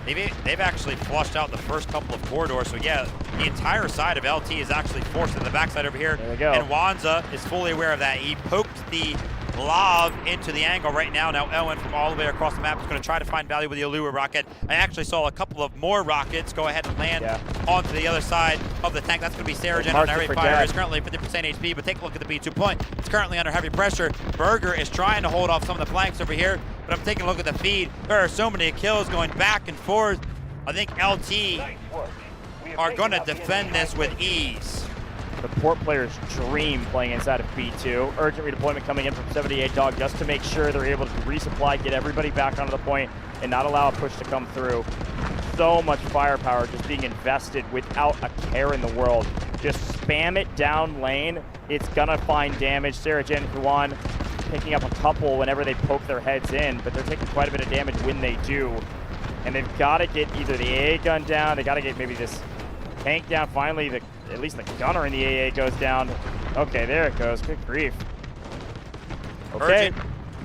they've actually flushed out the first couple of corridors, so yeah, the entire side of LT is actually forced to the backside over here. There we go. And Wanza is fully aware of that. He poked the Lav into the angle right now. Now Elwin from all the way across the map is going to try to find value with the Allure rocket. I actually saw a couple of more rockets go ahead and land onto the other side of the tank. That's going to be Saragen on heavy fire. It's currently 50% HP, but take a look at the B2 point. It's currently under heavy pressure. Berger is trying to hold off some of the flanks over here, but I'm taking a look at the feed. There are so many kills going back and forth. I think LT are going to defend this with ease. The port players dream playing inside of B2. Urgent redeployment coming in from 78 Dog just to make sure they're able to resupply, get everybody back onto the point, and not allow a push to come through. So much firepower just being invested without a care in the world. Just spam it down lane. It's gonna find damage. Saragen Huan picking up a couple whenever they poke their heads in, but they're taking quite a bit of damage when they do. And they've got to get either the AA gun down, they got to get maybe this tank down. Finally, at least the gunner in the AA goes down. Okay, there it goes. Good grief. Okay. Urgent.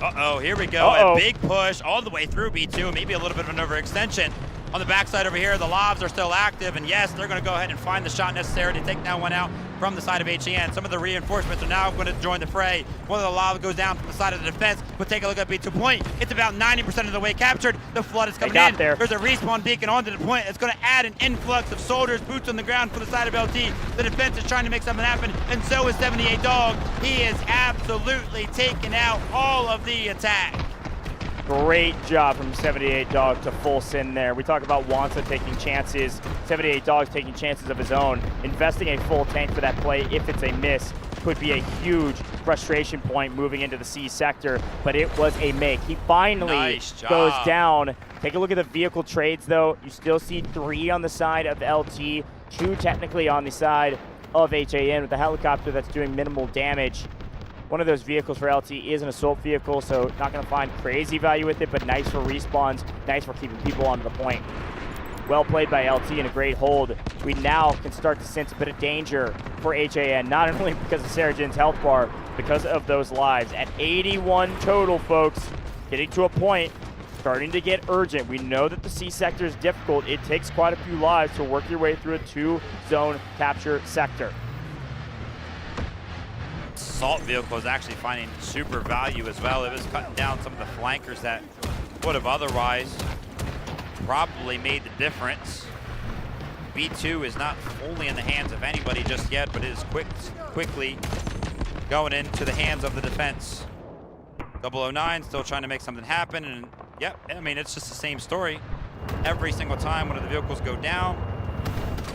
Uh-oh, here we go. A big push all the way through B2, maybe a little bit of an overextension. On the backside over here, the Lobs are still active, and yes, they're going to go ahead and find the shot necessary to take that one out from the side of HAN. Some of the reinforcements are now going to join the fray. One of the Lobs goes down from the side of the defense, but take a look at B2 point. It's about 90% of the way captured. The flood is coming in. There's a respawn beacon onto the point. It's going to add an influx of soldiers, boots on the ground for the side of LT. The defense is trying to make something happen, and so is 78 Dog. He is absolutely taking out all of the attack. Great job from 78 Dog to full send there. We talk about Wanza taking chances, 78 Dog's taking chances of his own. Investing a full tank for that play, if it's a miss, could be a huge frustration point moving into the C sector, but it was a make. He finally goes down. Take a look at the vehicle trades, though. You still see 3 on the side of LT, 2 technically on the side of HAN with the helicopter that's doing minimal damage. One of those vehicles for LT is an assault vehicle, so not going to find crazy value with it, but nice for respawns, nice for keeping people onto the point. Well played by LT and a great hold. We now can start to sense a bit of danger for HAN, not only because of Saragen's health bar, because of those lives. At 81 total, folks, getting to a point, starting to get urgent. We know that the C sector is difficult. It takes quite a few lives to work your way through a 2-zone capture sector. Assault vehicle is actually finding super value as well. It was cutting down some of the flankers that would have otherwise probably made the difference. B2 is not fully in the hands of anybody just yet, but it is quickly going into the hands of the defense. 009 still trying to make something happen, and yep, I mean, it's just the same story. Every single time one of the vehicles go down,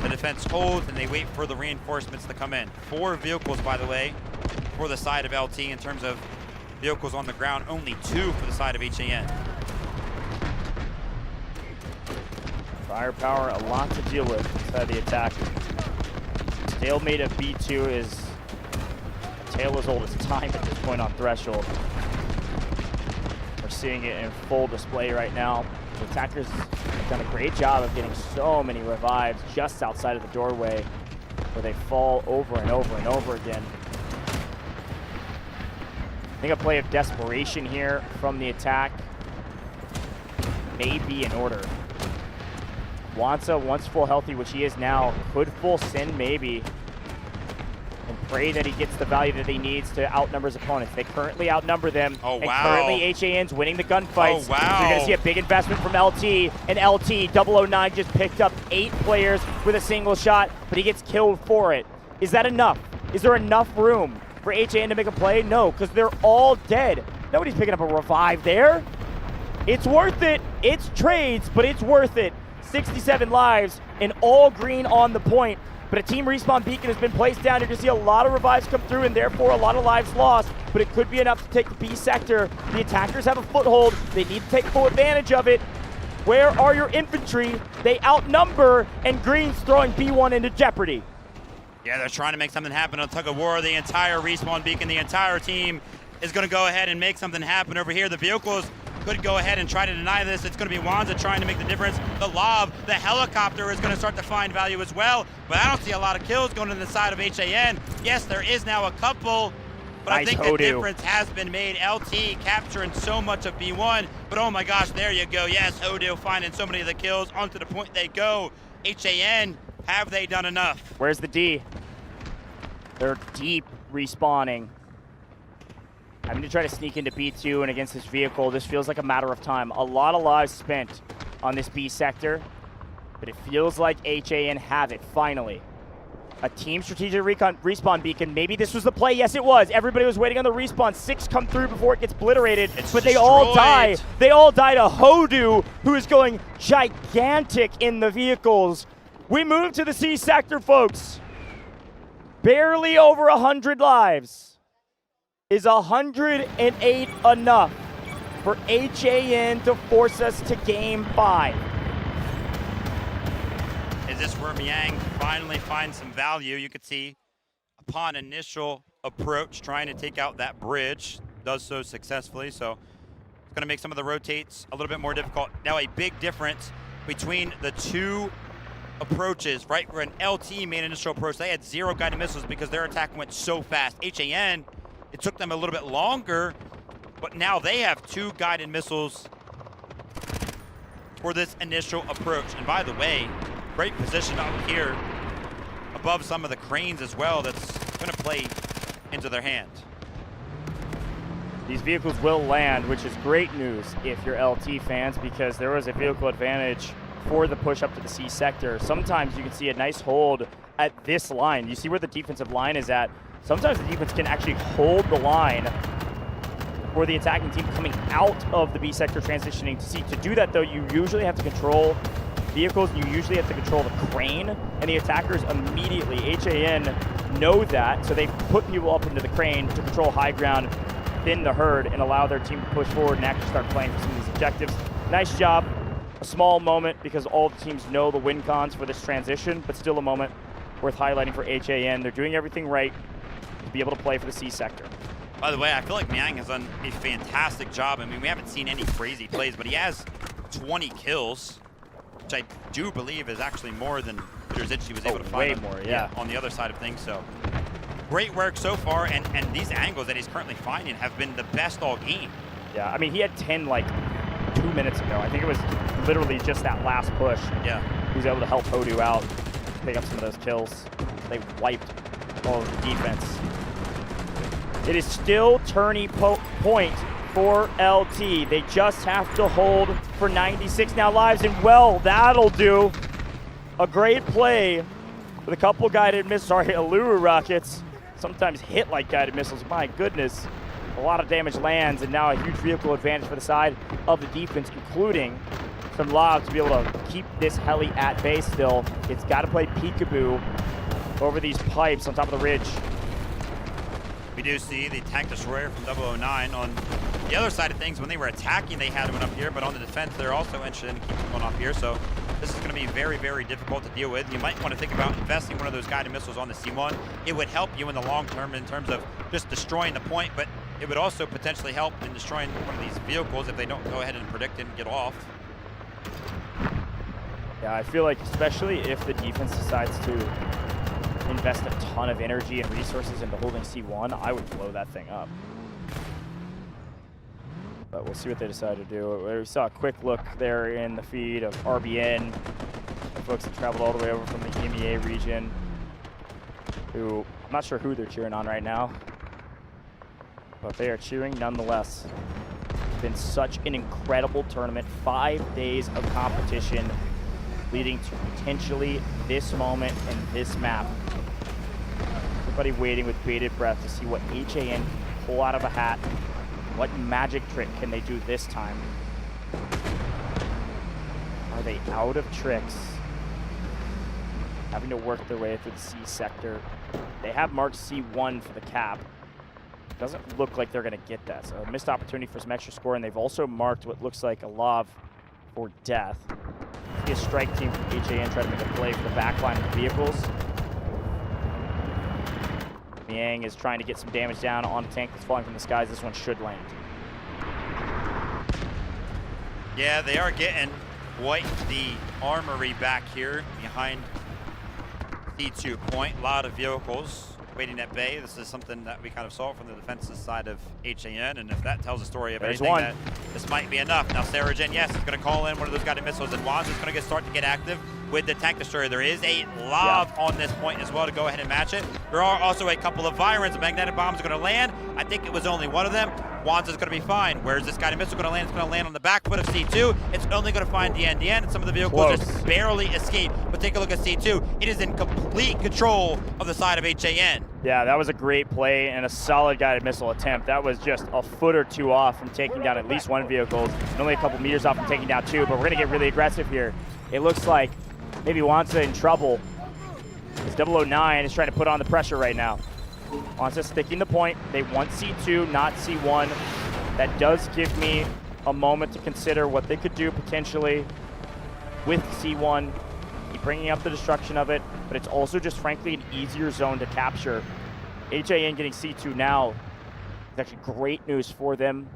the defense holds and they wait for the reinforcements to come in. 4 vehicles, by the way, for the side of LT in terms of vehicles on the ground, only 2 for the side of HAN. Firepower, a lot to deal with inside of the attack. Stalemate of B2 is a tale as old as time at this point on Threshold. We're seeing it in full display right now. The attackers have done a great job of getting so many revives just outside of the doorway where they fall over and over and over again. I think a play of desperation here from the attack may be in order. Wanza, once full healthy, which he is now, could full send maybe, and pray that he gets the value that he needs to outnumber his opponents. They currently outnumber them, and currently HAN's winning the gunfights. So you're going to see a big investment from LT, and LT, 009 just picked up 8 players with a single shot, but he gets killed for it. Is that enough? Is there enough room for HAN to make a play? No, because they're all dead. Nobody's picking up a revive there. It's worth it. It's trades, but it's worth it. 67 lives and all green on the point. But a team respawn beacon has been placed down. You're going to see a lot of revives come through and therefore a lot of lives lost. But it could be enough to take the B sector. The attackers have a foothold. They need to take full advantage of it. Where are your infantry? They outnumber, and green's throwing B1 into jeopardy. Yeah, they're trying to make something happen on tug of war. The entire respawn beacon, the entire team is going to go ahead and make something happen over here. The vehicles could go ahead and try to deny this. It's going to be Wanza trying to make the difference. The Lob, the helicopter is going to start to find value as well. But I don't see a lot of kills going to the side of HAN. Yes, there is now a couple, but nice I think Hoodoo. the difference has been made. LT capturing so much of B1, but oh my gosh, there you go. Yes, Hoodoo finding so many of the kills. Onto the point they go. HAN, have they done enough? Where's the D? They're deep respawning. I'm going to try to sneak into B2 and against this vehicle. This feels like a matter of time. A lot of lives spent on this B sector, but it feels like HAN have it, finally. A team strategic respawn beacon. Maybe this was the play. Yes, it was. Everybody was waiting on the respawn. 6 come through before it gets obliterated, but they all die. They all die to Hoodoo, who is going gigantic in the vehicles. We move to the C sector, folks. Barely over 100 lives. Is 108 enough for HAN to force us to game 5? Is this where Miang finally finds some value? You could see upon initial approach, trying to take out that bridge, does so successfully. So it's going to make some of the rotates a little bit more difficult. Now a big difference between the two approaches, right? Where an LT made an initial approach, they had 0 guided missiles because their attack went so fast. HAN, it took them a little bit longer, but now they have 2 guided missiles for this initial approach. And by the way, great position out here above some of the cranes as well. That's going to play into their hand. These vehicles will land, which is great news if you're LT fans, because there was a vehicle advantage for the push up to the C sector. Sometimes you can see a nice hold at this line. You see where the defensive line is at. Sometimes the defense can actually hold the line for the attacking team coming out of the B sector transitioning to C. To do that, though, you usually have to control vehicles. You usually have to control the crane, and the attackers immediately, HAN, know that, so they put people up into the crane to control high ground, thin the herd, and allow their team to push forward and actually start playing for some of these objectives. Nice job. A small moment because all the teams know the win cons for this transition, but still a moment worth highlighting for HAN. They're doing everything right to be able to play for the C sector. By the way, I feel like Miang has done a fantastic job. I mean, we haven't seen any crazy plays, but he has 20 kills, which I do believe is actually more than Drzici was able to find. Way more, yeah. On the other side of things. So great work so far, and these angles that he's currently finding have been the best all game. Yeah, I mean, he had 10 like 2 minutes ago. I think it was literally just that last push. Yeah. He was able to help Hoodoo out, pick up some of those kills. They wiped all of the defense. It is still tourney point for LT. They just have to hold for 96 now lives, and well, that'll do. A great play with a couple guided missiles. Sorry, Allura rockets sometimes hit like guided missiles. My goodness. A lot of damage lands, and now a huge vehicle advantage for the side of the defense, including some lobs to be able to keep this heli at bay still. It's got to play peekaboo over these pipes on top of the ridge. We do see the tank destroyer from 009 on the other side of things. When they were attacking, they had one up here, but on the defense, they're also interested in keeping one up here. So this is going to be very, very difficult to deal with. You might want to think about investing one of those guided missiles on the C1. It would help you in the long term in terms of just destroying the point, but it would also potentially help in destroying one of these vehicles if they don't go ahead and predict it and get off. Yeah, I feel like especially if the defense decides to invest a ton of energy and resources into holding C1, I would blow that thing up. But we'll see what they decide to do. We saw a quick look there in the feed of RBN, the folks that traveled all the way over from the EMEA region, who I'm not sure who they're cheering on right now, but they are cheering nonetheless. It's been such an incredible tournament, 5 days of competition, leading to potentially this moment and this map. Everybody waiting with bated breath to see what HAN can pull out of a hat. What magic trick can they do this time Are they out of tricks? Having to work their way through the C sector. They have marked C1 for the cap. Doesn't look like they're going to get that. So a missed opportunity for some extra score, and they've also marked what looks like a lob for death. See a strike team from HAN try to make a play for the backline of the vehicles. Miang is trying to get some damage down on a tank that's falling from the skies. This one should land. Yeah, they are getting quite the armory back here behind C2 point. A lot of vehicles waiting at bay. This is something that we kind of saw from the defensive side of HAN, and if that tells a story of anything, that this might be enough. Now, Saragen, yes, is going to call in one of those guided missiles, and Wands is going to start to get active with the tank destroyer. There is a lob on this point as well to go ahead and match it. There are also a couple of Virons. The magnetic bombs are going to land. I think it was only one of them. Wands is going to be fine. Where's this guided missile going to land? It's going to land on the back foot of C2. It's only going to find the NDN, and some of the vehicles just barely escape. But take a look at C2. It is in complete control of the side of HAN. Yeah, that was a great play and a solid guided missile attempt. That was just a foot or two off from taking down at least one vehicle, and only a couple meters off from taking down two, but we're going to get really aggressive here. It looks like maybe Wansa in trouble. It's 009 is trying to put on the pressure right now. Wansa sticking the point. They want C2, not C1. That does give me a moment to consider what they could do potentially with C1. Keep bringing up the destruction of it, but it's also just frankly an easier zone to capture. HAN getting C2 now is actually great news for them.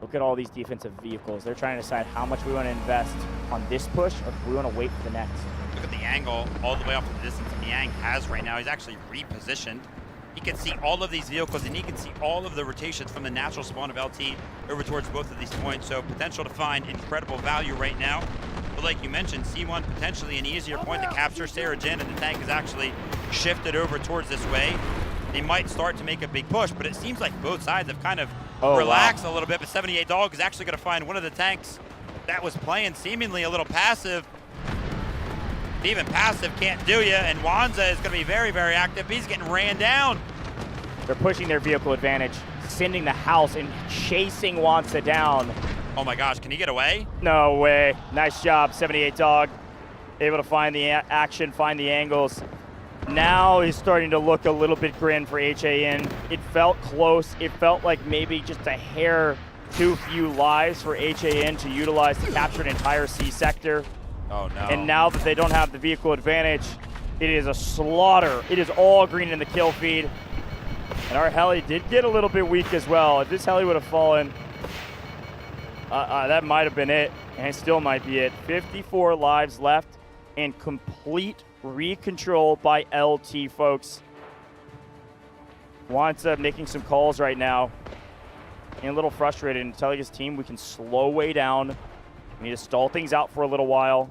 Look at all these defensive vehicles. They're trying to decide how much we want to invest on this push or if we want to wait for the next. Look at the angle all the way off the distance Niang has right now. He's actually repositioned. He can see all of these vehicles, and he can see all of the rotations from the natural spawn of LT over towards both of these points. So potential to find incredible value right now. But like you mentioned, C1 potentially an easier point to capture. Saragen and the tank is actually shifted over towards this way. They might start to make a big push, but it seems like both sides have kind of relaxed a little bit. But 78 Dog is actually going to find one of the tanks that was playing seemingly a little passive. Even passive can't do you, and Wanza is going to be very, very active. He's getting ran down. They're pushing their vehicle advantage, sending the house and chasing Wanza down. Oh my gosh, can he get away? No way. Nice job, 78 Dog. Able to find the action, find the angles. Now he's starting to look a little bit grim for HAN. It felt close. It felt like maybe just a hair too few lives for HAN to utilize to capture an entire C sector. Oh no. And now that they don't have the vehicle advantage, it is a slaughter. It is all green in the kill feed. And our heli did get a little bit weak as well. If this heli would have fallen, that might have been it. And it still might be it. 54 lives left and complete recontrol by LT, folks. Wansa making some calls right now. And a little frustrated and telling his team we can slow way down. We need to stall things out for a little while.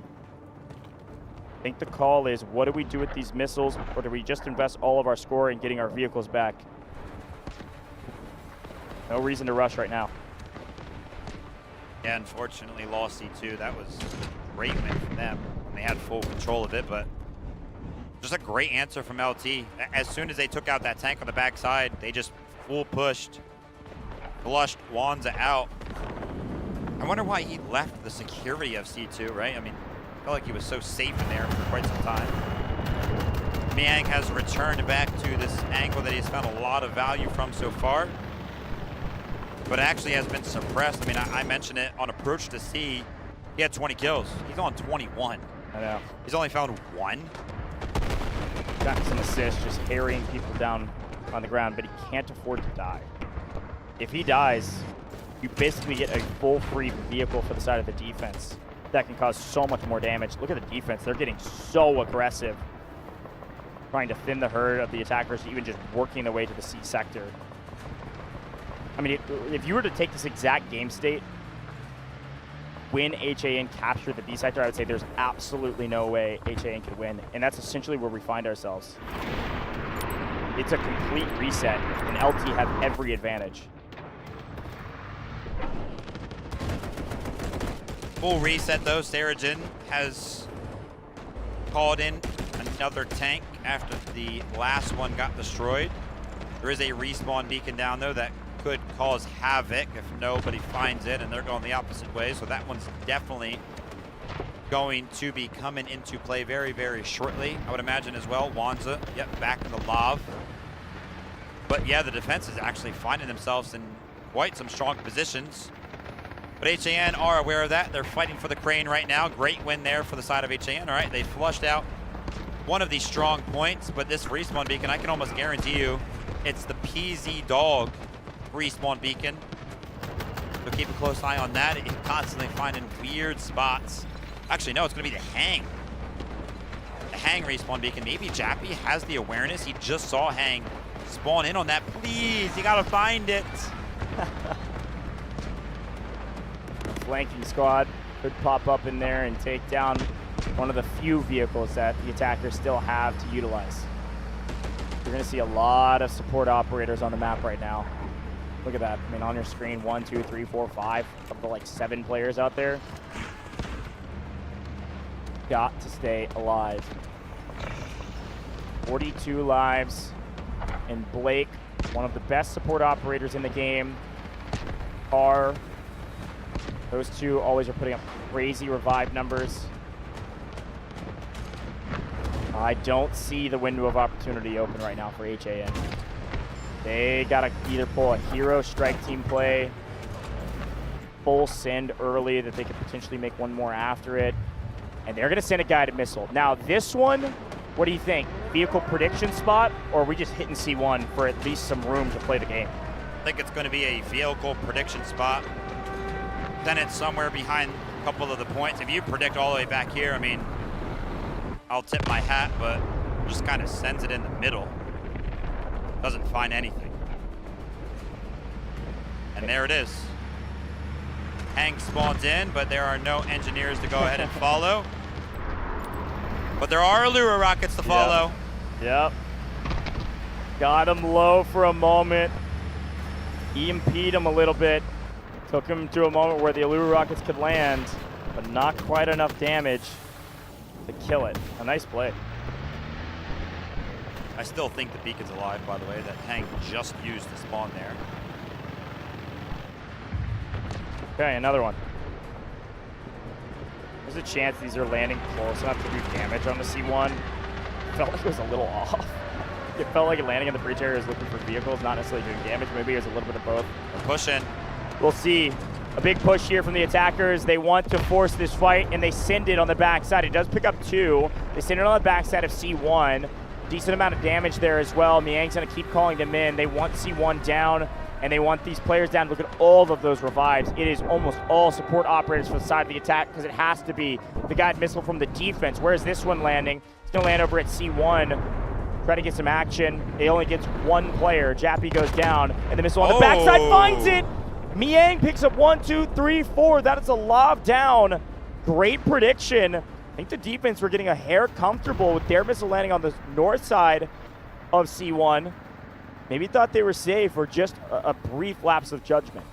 I think the call is, what do we do with these missiles, or do we just invest all of our score in getting our vehicles back? No reason to rush right now. Yeah, unfortunately lost C2. That was a great win for them. They had full control of it, but just a great answer from LT. As soon as they took out that tank on the backside, they just full pushed, flushed Wanza out. I wonder why he left the security of C2, right? I mean, I felt like he was so safe in there for quite some time. Miang has returned back to this angle that he's found a lot of value from so far, but actually has been suppressed. I mean, I mentioned it on approach to C, he had 20 kills. He's on 21. I know. He's only found one. Got some assists, just harrying people down on the ground, but he can't afford to die. If he dies, you basically get a full free vehicle for the side of the defense that can cause so much more damage. Look at the defense. They're getting so aggressive, trying to thin the herd of the attackers, even just working their way to the C sector. I mean, if you were to take this exact game state, when HAN captured the B sector, I would say there's absolutely no way HAN could win. And that's essentially where we find ourselves. It's a complete reset, and LT have every advantage. Full reset though. Saragen has called in another tank after the last one got destroyed. There is a respawn beacon down though that could cause havoc if nobody finds it, and they're going the opposite way. So that one's definitely going to be coming into play very, very shortly, I would imagine as well. Wanza, yep, back in the lob. But yeah, the defense is actually finding themselves in quite some strong positions. But HAN are aware of that. They're fighting for the crane right now. Great win there for the side of HAN. All right, they flushed out one of these strong points, but this respawn beacon, I can almost guarantee you, it's the PZ Dog respawn beacon. So keep a close eye on that. It's constantly finding weird spots. Actually, no, it's gonna be the Hang. The Hang respawn beacon. Maybe Jappy has the awareness. He just saw Hang spawn in on that. Please, you gotta find it. Flanking squad could pop up in there and take down one of the few vehicles that the attackers still have to utilize. You're gonna see a lot of support operators on the map right now. Look at that. I mean, on your screen, 1, 2, 3, 4, 5 of the like 7 players out there. Got to stay alive. 42 lives. And Blake, one of the best support operators in the game. Carr. Those two always are putting up crazy revive numbers. I don't see the window of opportunity open right now for HAN. They gotta either pull a hero strike team play, full send early that they could potentially make one more after it, and they're gonna send a guided missile. Now this one, what do you think? Vehicle prediction spot, or are we just hitting C1 for at least some room to play the game? I think it's gonna be a vehicle prediction spot. Then it's somewhere behind a couple of the points. If you predict all the way back here, I mean, I'll tip my hat, but just kind of sends it in the middle. Doesn't find anything. And there it is. Hang spawns in, but there are no engineers to go ahead and follow. But there are Allura rockets to follow. Yep. Got him low for a moment. EMP'd him a little bit. Took him to a moment where the Allura rockets could land, but not quite enough damage to kill it. A nice play. I still think the beacon's alive, by the way. That Hang just used to spawn there. Okay, another one. There's a chance these are landing close enough to do damage on the C1. Felt like it was a little off. It felt like landing in the breach area is looking for vehicles, not necessarily doing damage. Maybe it was a little bit of both. We're pushing. We'll see. A big push here from the attackers. They want to force this fight, and they send it on the backside. It does pick up 2. They send it on the backside of C1. Decent amount of damage there as well. Miang's going to keep calling them in. They want C1 down, and they want these players down. Look at all of those revives. It is almost all support operators for the side of the attack because it has to be the guided missile from the defense. Where is this one landing? It's going to land over at C1. Try to get some action. It only gets 1 player. Jappy goes down, and the missile on the backside finds it. Miang picks up 1, 2, 3, 4. That is a lob down. Great prediction. I think the defense were getting a hair comfortable with their missile landing on the north side of C1. Maybe thought they were safe or just a brief lapse of judgment.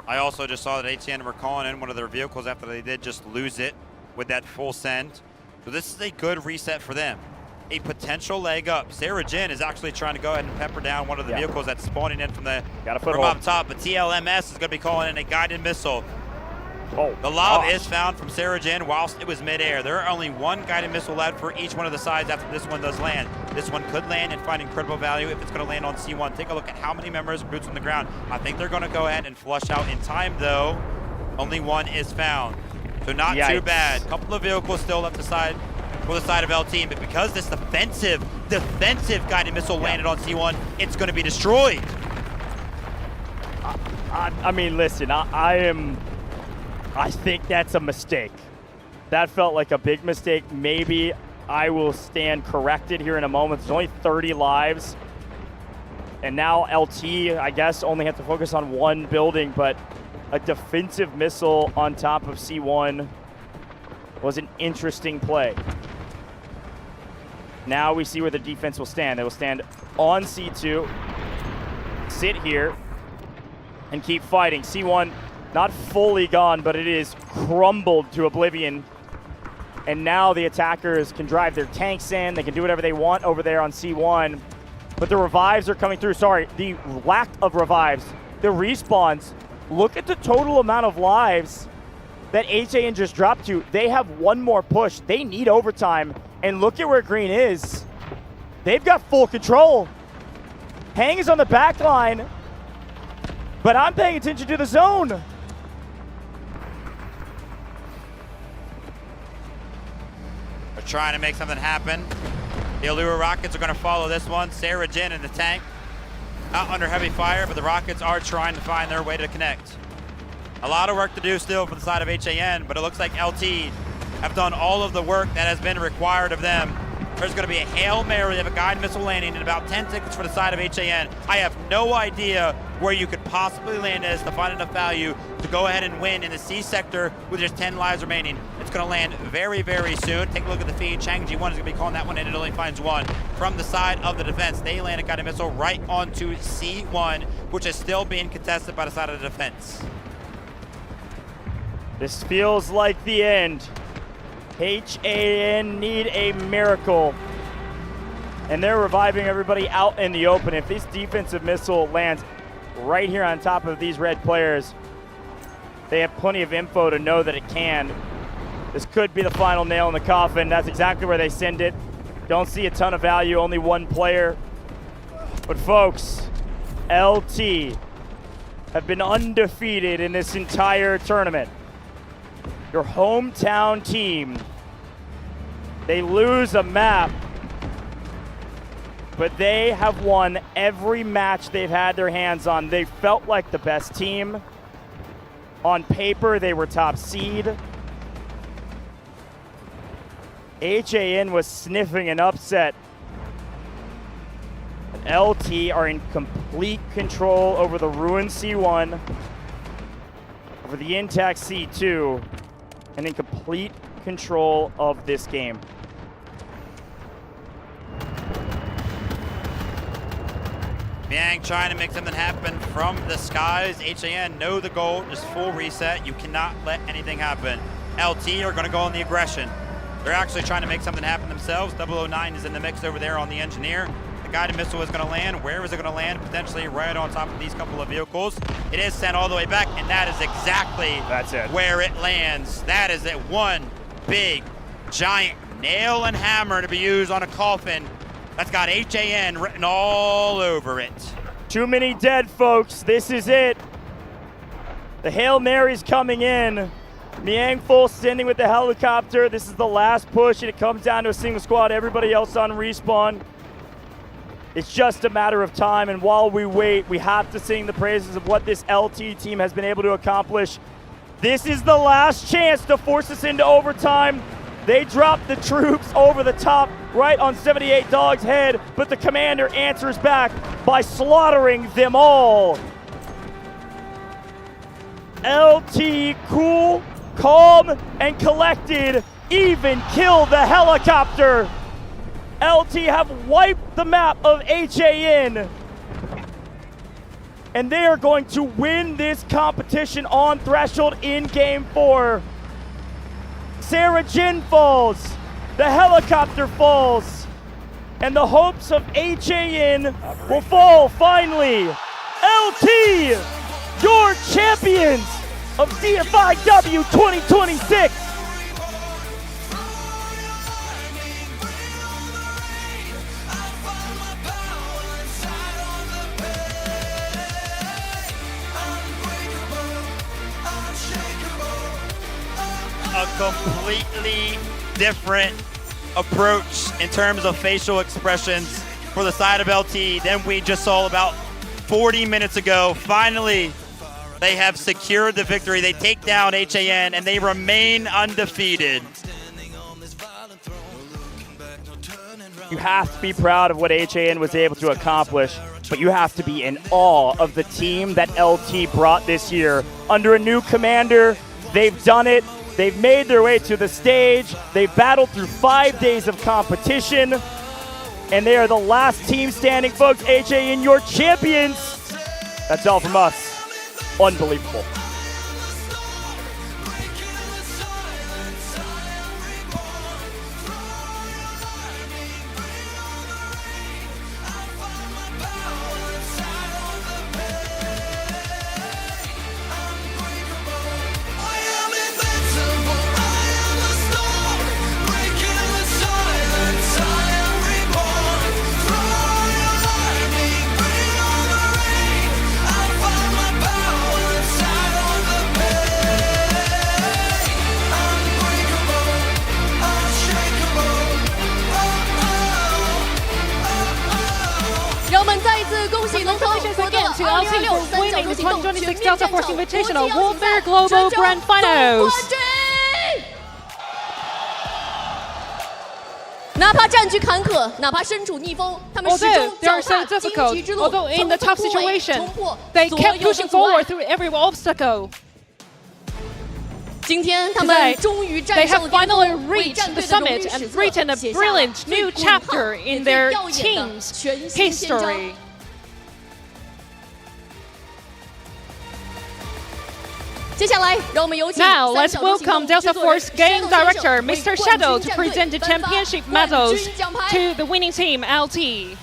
I also just saw that HN were calling in one of their vehicles after they did just lose it with that full send. So this is a good reset for them. A potential leg up. Sarah Jin is actually trying to go ahead and pepper down one of the vehicles that's spawning in from up top, but TLMS is going to be calling in a guided missile. The lob is found from Sarah Jin whilst it was midair. There are only 1 guided missile left for each one of the sides after this one does land. This one could land and find incredible value if it's going to land on C1. Take a look at how many members of boots on the ground. I think they're going to go ahead and flush out in time, though. Only 1 is found. So not too bad. Couple of vehicles still left aside for the side of LT, but because this defensive guided missile landed on C1, it's going to be destroyed. I mean, listen, I think that's a mistake. That felt like a big mistake. Maybe I will stand corrected here in a moment. There's only 30 lives. And now LT, I guess, only have to focus on 1 building, but a defensive missile on top of C1 was an interesting play. Now we see where the defense will stand. They will stand on C2, sit here, and keep fighting. C1 not fully gone, but it is crumbled to oblivion. And now the attackers can drive their tanks in. They can do whatever they want over there on C1. but the revives are coming through. Sorry, the lack of revives, the respawns. Look at the total amount of lives that HAN just dropped to. They have one more push. They need overtime. And look at where Green is. They've got full control. Hang is on the back line, but I'm paying attention to the zone. They're trying to make something happen. The Allure Rockets are going to follow this one. Sarah Jin in the tank, out under heavy fire, but the Rockets are trying to find their way to connect. A lot of work to do still for the side of HAN, but it looks like LT have done all of the work that has been required of them. There's going to be a Hail Mary of a guided missile landing and about 10 tickets for the side of HAN. I have no idea where you could possibly land this to find enough value to go ahead and win in the C sector with just 10 lives remaining. It's going to land very, very soon. Take a look at the feed. Chang Ji1 is going to be calling that one in. It only finds one. From the side of the defense, they land a guided missile right onto C1, which is still being contested by the side of the defense. This feels like the end. HAN need a miracle. And they're reviving everybody out in the open. If this defensive missile lands right here on top of these red players, they have plenty of info to know that it can. This could be the final nail in the coffin. That's exactly where they send it. Don't see a ton of value, only one player. But folks, LT have been undefeated in this entire tournament. Your hometown team, they lose a map, but they have won every match they've had their hands on. They felt like the best team. On paper, they were top seed. HAN was sniffing an upset. LT are in complete control over the ruined C1, over the intact C2, and in complete control of this game. Miang trying to make something happen from the skies. HAN know the goal, just full reset. You cannot let anything happen. LT are going to go on the aggression. They're actually trying to make something happen themselves. 009 is in the mix over there on the engineer. The guided missile is going to land. Where is it going to land? Potentially right on top of these couple of vehicles. It is sent all the way back, and that is exactly where it lands. That is it. One big, giant nail and hammer to be used on a coffin that's got HAN written all over it. Too many dead, folks. This is it. The Hail Mary's coming in. Miang full standing with the helicopter. This is the last push, and it comes down to a single squad. Everybody else on respawn. It's just a matter of time, and while we wait, we have to sing the praises of what this LT team has been able to accomplish. This is the last chance to force us into overtime. They drop the troops over the top right on 78 Dog's head, but the commander answers back by slaughtering them all. LT, cool, calm, and collected, even kill the helicopter. LT have wiped the map of HAN, and they are going to win this competition on Threshold in Game 4. Sarah Jin falls, the helicopter falls, and the hopes of HAN will fall finally. LT, your champions of Dfiw 2026. A completely different approach in terms of facial expressions for the side of LT than we just saw about 40 minutes ago. Finally, they have secured the victory. They take down HAN and they remain undefeated. You have to be proud of what HAN was able to accomplish, but you have to be in awe of the team that LT brought this year. Under a new commander, they've done it. They've made their way to the stage. They've battled through 5 days of competition, and they are the last team standing, folks. HAN, your champions. That's all from us. Unbelievable. to LT for winning the 2026 Delta Force Invitational Warfare Global Grand Finals. 哪怕战局坎坷，哪怕身处逆风，他们始终 Although they are so difficult, although in the tough situation, they kept pushing forward through every obstacle. 今天他们终于战 They 胜 have 了巅 finally 峰，为 reached 战 the 队的荣 summit 誉史 and 册 written a 写下了 brilliant 最 new 滚烫 chapter 也 in 最 their 耀眼的 team's 全新篇章。 history. Now let's welcome Delta Force Game Director Mr. Shadow to present the championship medals to the winning team LT.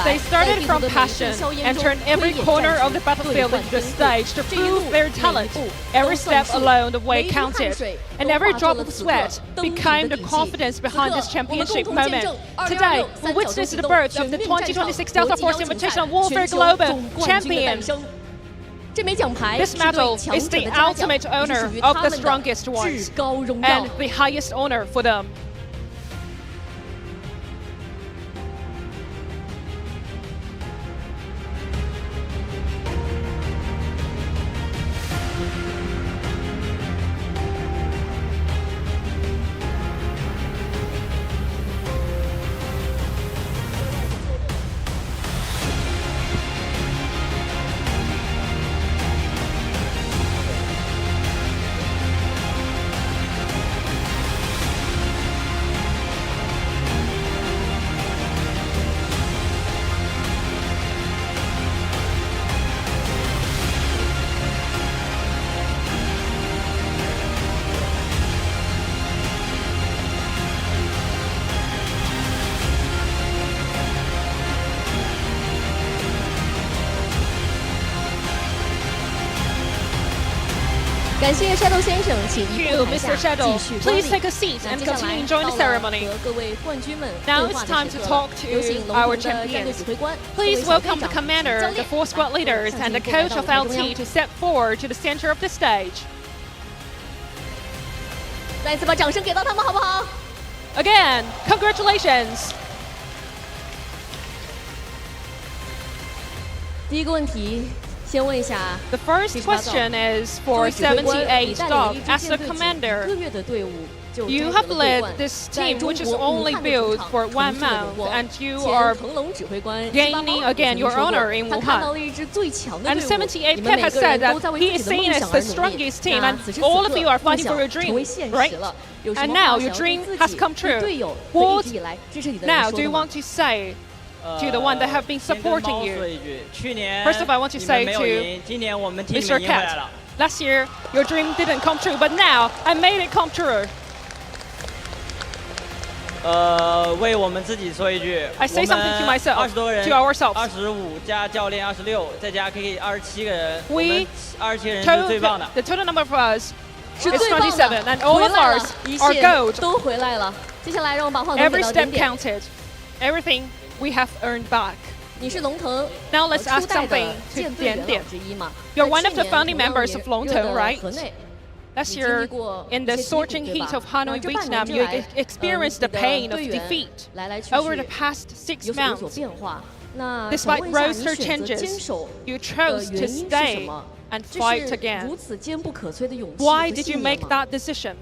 They started from passion and turned every corner of the battlefield into the stage to prove their talent. Every step along the way counted, and every drop of sweat became the confidence behind this championship moment. Today, we witnessed the birth of the 2026 Delta Force Invitational Warfare Global Champion. This medal is the ultimate honor of the strongest ones, and the highest honor for them. Thank you, Mr. Shadow. Please take a seat and continue enjoying the ceremony. Now it's time to talk to our champions. Please welcome the commander, the 4 squad leaders, and the coach of LT to step forward to the center of the stage. Again, congratulations. 第一个问题，先问一下。 The first question is for 78 Dog. As a commander, you have led this team, which is only built for 1 month, and you are gaining again your honor in Wuhan. And 78 Pet has said that he is seen as the strongest team, and all of you are fighting for your dream, right? And now your dream has come true. What now do you want to say to the one that have been supporting you? First of all, I want to say to Mr. Cat, last year your dream didn't come true, but now I made it come true. I say something to myself, to ourselves. We the total number of us is 27, and all of ours are gold. Every step counted. Everything we have earned back. Now let's ask something to Dian Dian. You're one of the founding members of Longteng, right? Last year, in the scorching heat of Hanoi, Vietnam, you experienced the pain of defeat. Over the past 6 months, despite roster changes, you chose to stay and fight again. Why did you make that decision?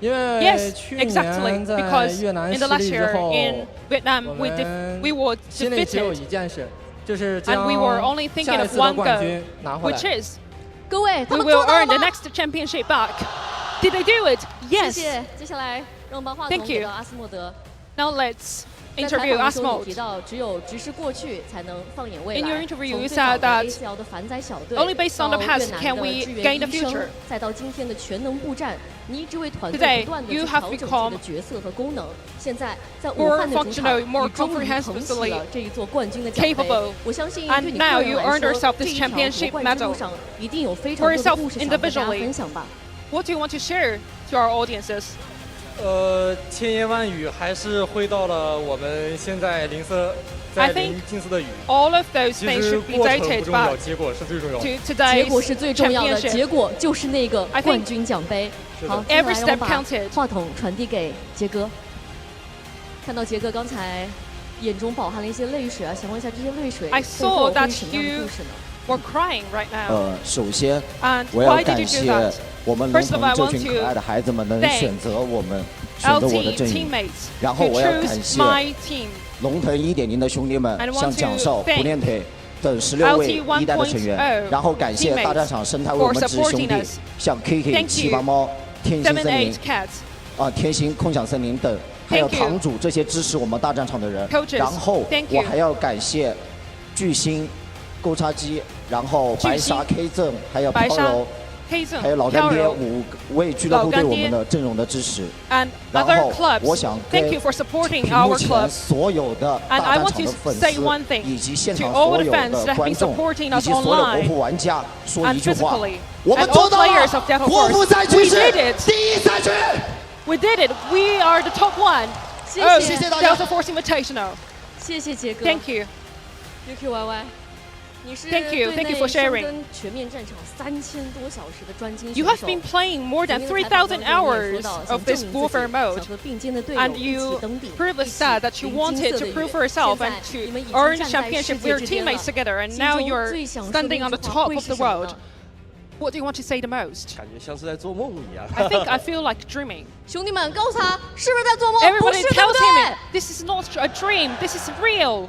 Yes, exactly. Because in the last year in Vietnam, we were defeated, and we were only thinking of one goal, which is we will earn the next championship back. Did they do it? 谢 Yes. 谢。接下来让我们把话 Thank 筒给 you. 到阿斯莫德。 Now let's 在 interview 采访的时候 Asmod. 你提到，只有直视过去，才能放眼未来。 In your interview, 从 you 最早 said 的 that ACL 的反载小队， only based on the 到 past 越南 can 的 we 支 gain 援 the 医生 future. 再到今天的全能步战，你一直为团队 Today, 不断的 you 去 have 调整自己 become 的角色和功能。现在在武 more 汉的主场， functional, more 你终于捧起 comprehensively 了这一座冠军的奖杯 capable. 我相信 And 对你 now 个人 you 来 earned 说， yourself 这 this 一条夺 championship 冠之路 medal. 上一定有非 For 常多的 yourself 故事想跟大家 individually. 分享吧。 What do you want to share to our audiences? 千言万语还是回到了我们现在在 I 淋 think 近似的雨。 all of those 其 things 实 should be 过程不 dated 重要， back 结果是最重要的。 to 结 today's 果是最重要的， championship. 结果就是那个 I think 冠军奖杯。好，接下 Every 来让我 step 把 counted. 话筒传递给杰哥。看到杰哥刚才眼中饱含了一些泪水啊，想问一下这些泪水 I 背 saw 后会 that 是什么样的 you 故事呢？ were crying right now. 首先 And 我要 why did 感 you do 谢 that? 我们龙 First of 腾 all, I 这 want 群可爱的 to 孩子们能 thank 选择我们，选择我的 LT 阵营。 teammates 然后 to 我要 choose 感谢 my team. 龙腾1.0的兄弟们 And I，want 像蒋少、 to thank 不练腿等16位 LT 一代的成员。 1.0然后感谢 teammates 大战场生态为我们支持兄 for 弟 supporting us，像 KK、 Thank 七 you 八猫、天星森林 7-8 cats. 天星空想森林等，还有 Thank you 堂主这些支持我们大战场的人。 Coaches，然后 Thank you 我还要感谢巨星、勾叉机，然后白沙 K 正，还有白沙飘柔。 K 正还有老干爹飘柔5位俱乐部对我们的阵容的支持。 And 然 other 后 clubs, 我想跟 thank you for supporting 屏幕 our 前 club. 所有的 And 大 I 战 want 场的 to 粉 say 丝 one thing 以及现 to 场 all 所 the 有 fans 的 that have 观 been 众 supporting 以 us 及所有国 online 服玩家说一 and 句话 physically.：我们 And 做 all 到 players 了 of Delta！国服 Force, 赛区 we 是 did it. 第一赛区。 We did it. We are the top one. 谢 Oh, 谢。谢谢大家。 Delta Force Invitational. 谢谢杰哥。 Thank you. UQYY， 你是 Thank you. 队 Thank you 内 for 深 sharing. 耕全面战场3000多小时的专精选 You 手。 have been playing more than 昨天的采访当 3,000中你也 hours 说到 of 想 this 证明自 warfare 己 mode. 想和并肩的队友 And 一 you 起登顶， previously 一起 said that you 迎金 wanted 色 to 的 prove 雨。 for yourself 现在 and 你们已 to 经 earn 站在世 championship 界 with your 之巅了 teammates together, and 心 now 中 you're 最想说的 standing 一 on 句 the 话 top 会 of 是 the 什么 world. 呢？ What do you want to say the most? 感觉像是在做梦一样。 I think I feel like dreaming. 兄弟们，告诉他是不是在做梦？不 Everybody 是，对 tells 不 him 对？ this is not a dream. This is real.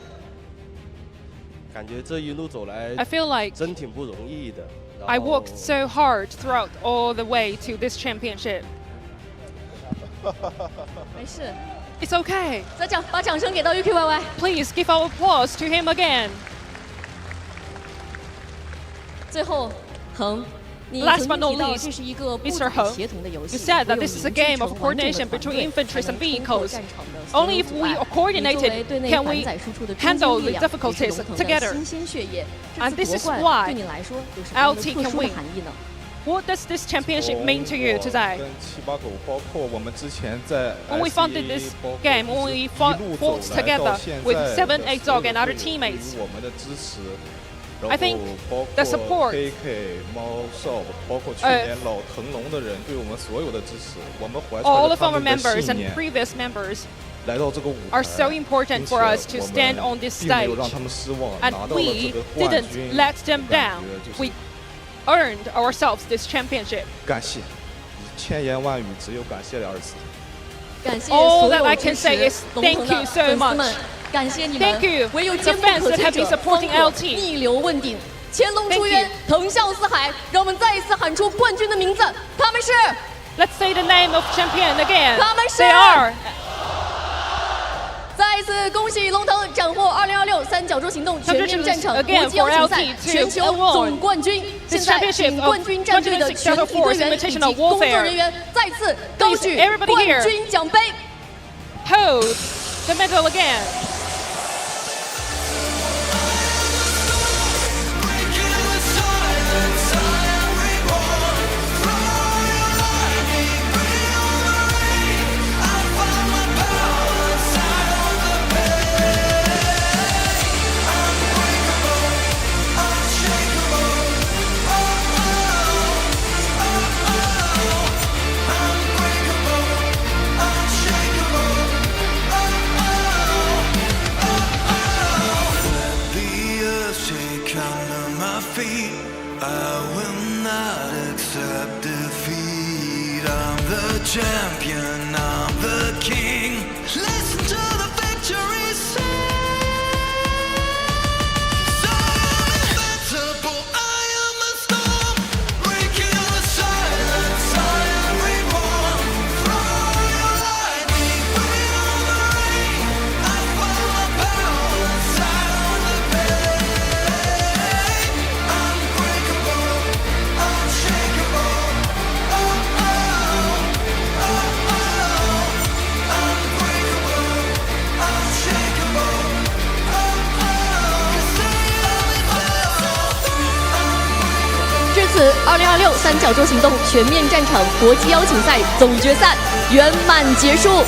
感觉这一路走来 I feel like 真挺不容易的。 I worked so hard throughout all the way to this championship. 没事， It's okay. 再把掌声给到 UQYY。 Please give our applause to him again. 最后，恒，你 Last 曾 but 经 not 提到 least, 这是一个部 Mr. 队 Heng, 协同的游戏。 You said that 唯有 this is a 凝聚 game 成 of 完整的 coordination 团 between 队 infantry 才 and 能冲破 vehicles. 战场的所有 Only if 阻 we 碍 are 你作为 coordinated 队内 can 反 we 载输出的中 handle 坚 the 力量，也是 difficulties 龙腾的 together. 新鲜血液。这 And 次 this 夺 is 冠 why 对你来说有什么样的 LT 特 can 殊的 win. 含义呢？ What does this championship mean to you today? 跟七八狗，包括我们之前在 When we founded this game, when we fought together with 7-8 Dog and other teammates, 我们的支持。 I think the support KK 猫少，包括去年老腾龙的人对我们所有的支持，我们怀揣 all 着 of 他 our 们的 members 信 and 念 previous members 来到这个舞台 are so important for us to stand on this 并没有 stage. 让他们失望， And 拿到了这 we 个冠 didn't 军， let them 感 down. 觉就是 We earned ourselves this championship. 感谢，千言万语只有感谢2字。感谢 All 所 that 有 I 支 can 持 say is 龙 thank 腾 you 的 so 粉丝们 much.，感谢你 Thank 们 you，唯有 the 坚不 fans 可 that 摧 have 者 been supporting 方可 LT 逆流问鼎，潜龙出 Thank 渊 you，腾啸四海。让我们再一次喊出冠军的名字，他们是， Let's say the name of champion again. 他们是 They are. 再一次恭喜龙腾斩获2026三角洲行动全面战场国 Again 际邀 for 请赛 LT 全球 to award 总冠军。现 this 在， championship 请 of 冠军战队的 2026全体 Delta 队 Force 员以及 Invitational 工作 Warfare 人员再次高举 everybody 冠 here 军奖杯。 Hold the medal again. I will not accept defeat. I'm the champion, I'm the king. Listen to the victory sing. So invincible, I am a storm. Breaking the silence, I am reborn. 此，2026三角洲行动全面战场国际邀请赛总决赛圆满结束。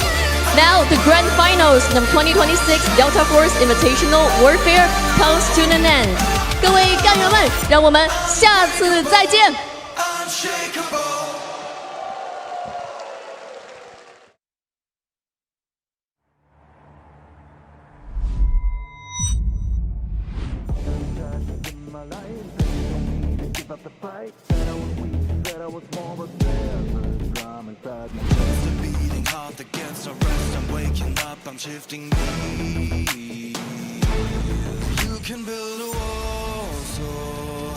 Now the grand finals of 2026 Delta Force Invitational Warfare comes to an end。各位干员们，让我们下次再见。I'm shifting me. You can build a wall so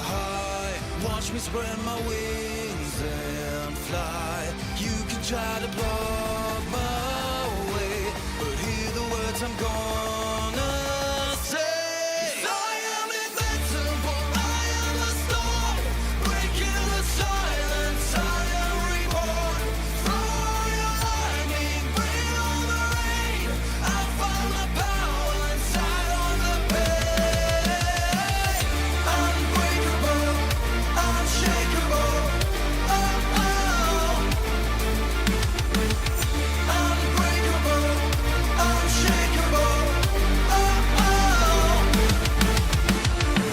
high. Watch me spread my wings and fly. You can try to block my way, but hear the words I'm gonna say. I am invincible, I am the storm, breaking the silence, I am reborn. Throw your lightning, bring on the rain. I find my power inside on the pain. Unbreakable, unshakeable. Oh, oh. Unbreakable, unshakable. Oh, oh.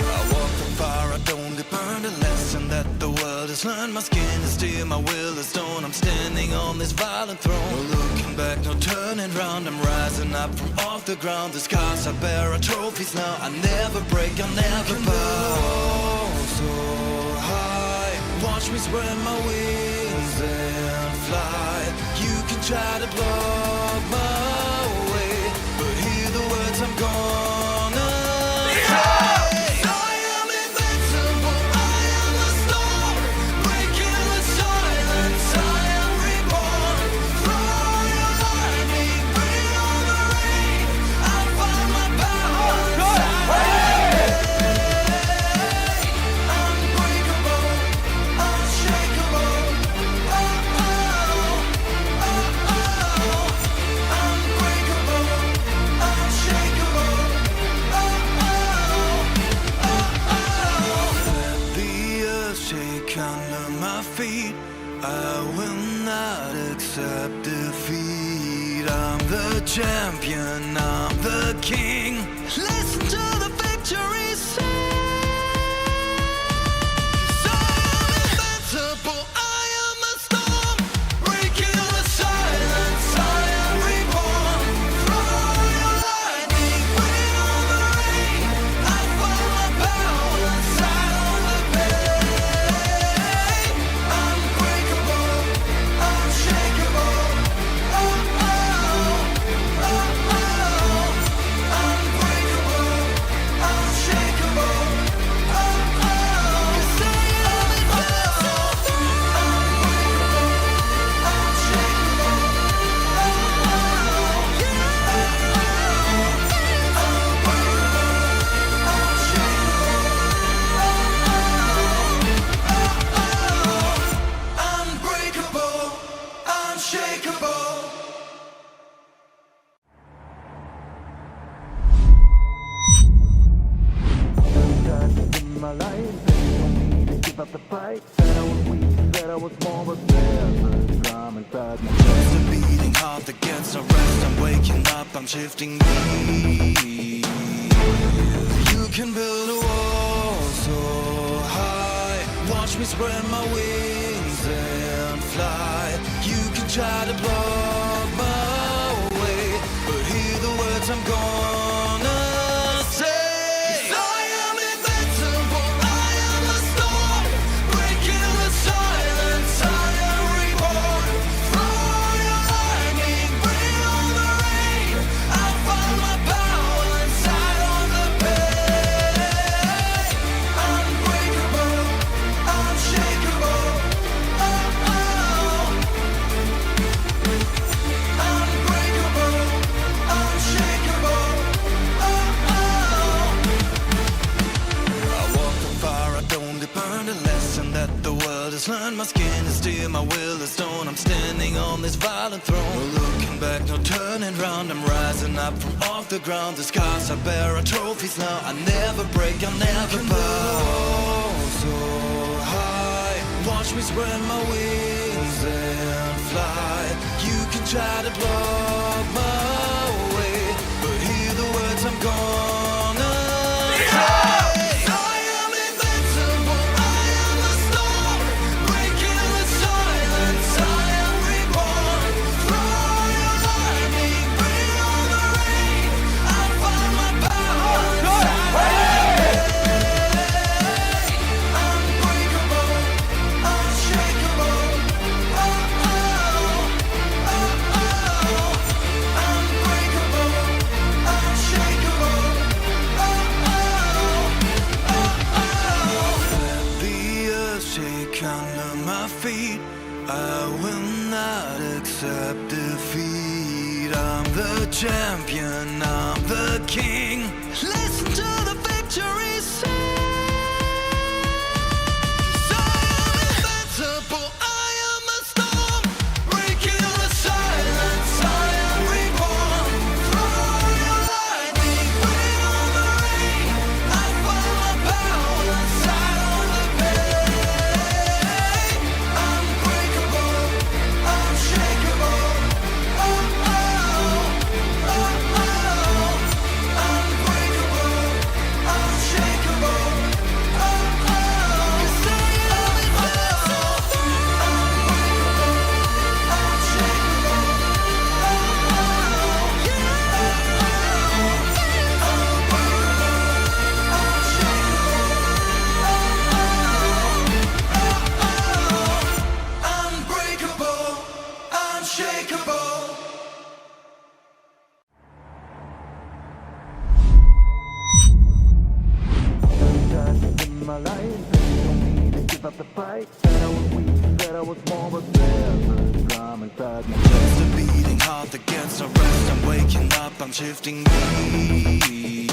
I walk on fire, I don't get burned. A lesson that the world has learned. My skin is steel, my will is stone. I'm standing on this violent throne. No looking back, no turning round. I'm rising up from off the ground. The scars I bear are trophies now. I never break, I'll never bow. So high, watch me spread my wings and fly. You can try to block my way, but hear the words I'm gonna say. I am invincible, I am the storm, breaking the silence, I am reborn. Throw your lightning, bring on the rain. I find my power inside. Unbreakable, unshakable. Oh, oh, oh, oh. Unbreakable, unshakable. Oh, oh, oh. Let the earth shake under my feet. I will not accept defeat. I'm the champion, I'm the king. Listen to the victory sing. 'Cause I am invincible, I am the storm, breaking the silence, I am reborn. Throw your lightning, bring on the rain. I find my power inside on the pain. Unbreakable, unshakable. Oh, oh, oh, oh. Unbreakable, unshakable. Oh, oh. 'Cause I am invincible. Unbreakable, unshakable. Oh, oh. Unbreakable, unshakable. In my life, they told me to give up the fight. Said I was weak, said I was small, but there's a drum inside my chest. A beating heart that gets no rest. I'm waking up, I'm shifting me. You can build a wall so high. Watch me spread my wings and fly. You can try to block my way, but hear the words I'm gonna say. 'Cause I am invincible, I am the storm, breaking the silence, I am reborn. Throw your lightning, bring on the rain. I find my power inside on the pain. Unbreakable, unshakable. Oh, oh. Unbreakable, unshakable. Oh, oh. I walk on fire, I don't get burned. A lesson that the world has learned. My skin is steel, my will is stone. I'm standing on this violent throne. No looking back, no turning round. I'm rising up from off the ground. The scars I bear are trophies now. I never break, I'll never bow. So high. watch me spread my wings and fly. You can try to block my way, but hear the words I'm gonna say. I am invincible, I am a storm, breaking the silence, I am reborn. Throw your lightning, bring on the rain, I find my power inside me. Unbreakable, unshakeable, oh oh, oh oh. Unbreakable, unshakeable, oh oh, oh oh. Let the earth shake under my feet, I will not accept defeat. I'm the champion, I'm the king. Listen to the victory sing. 'Cause I am invincible, I am a storm, breaking the silence, I am reborn. Throw your lightning, bring on the rain, I find my power inside of the pain. Unbreakable, unshakeable, oh oh, oh oh. Unbreakable, unshakeable, oh oh. 'Cause I am invincible. Unbreakable, unshakeable, oh oh. Yeah. Unbreakable, unshakeable. In my life, they told me to give up the fight. Said I was weak, said I was small, but there's a drum inside my chest. A beating heart that gets no rest. I'm waking up, I'm shifting gears.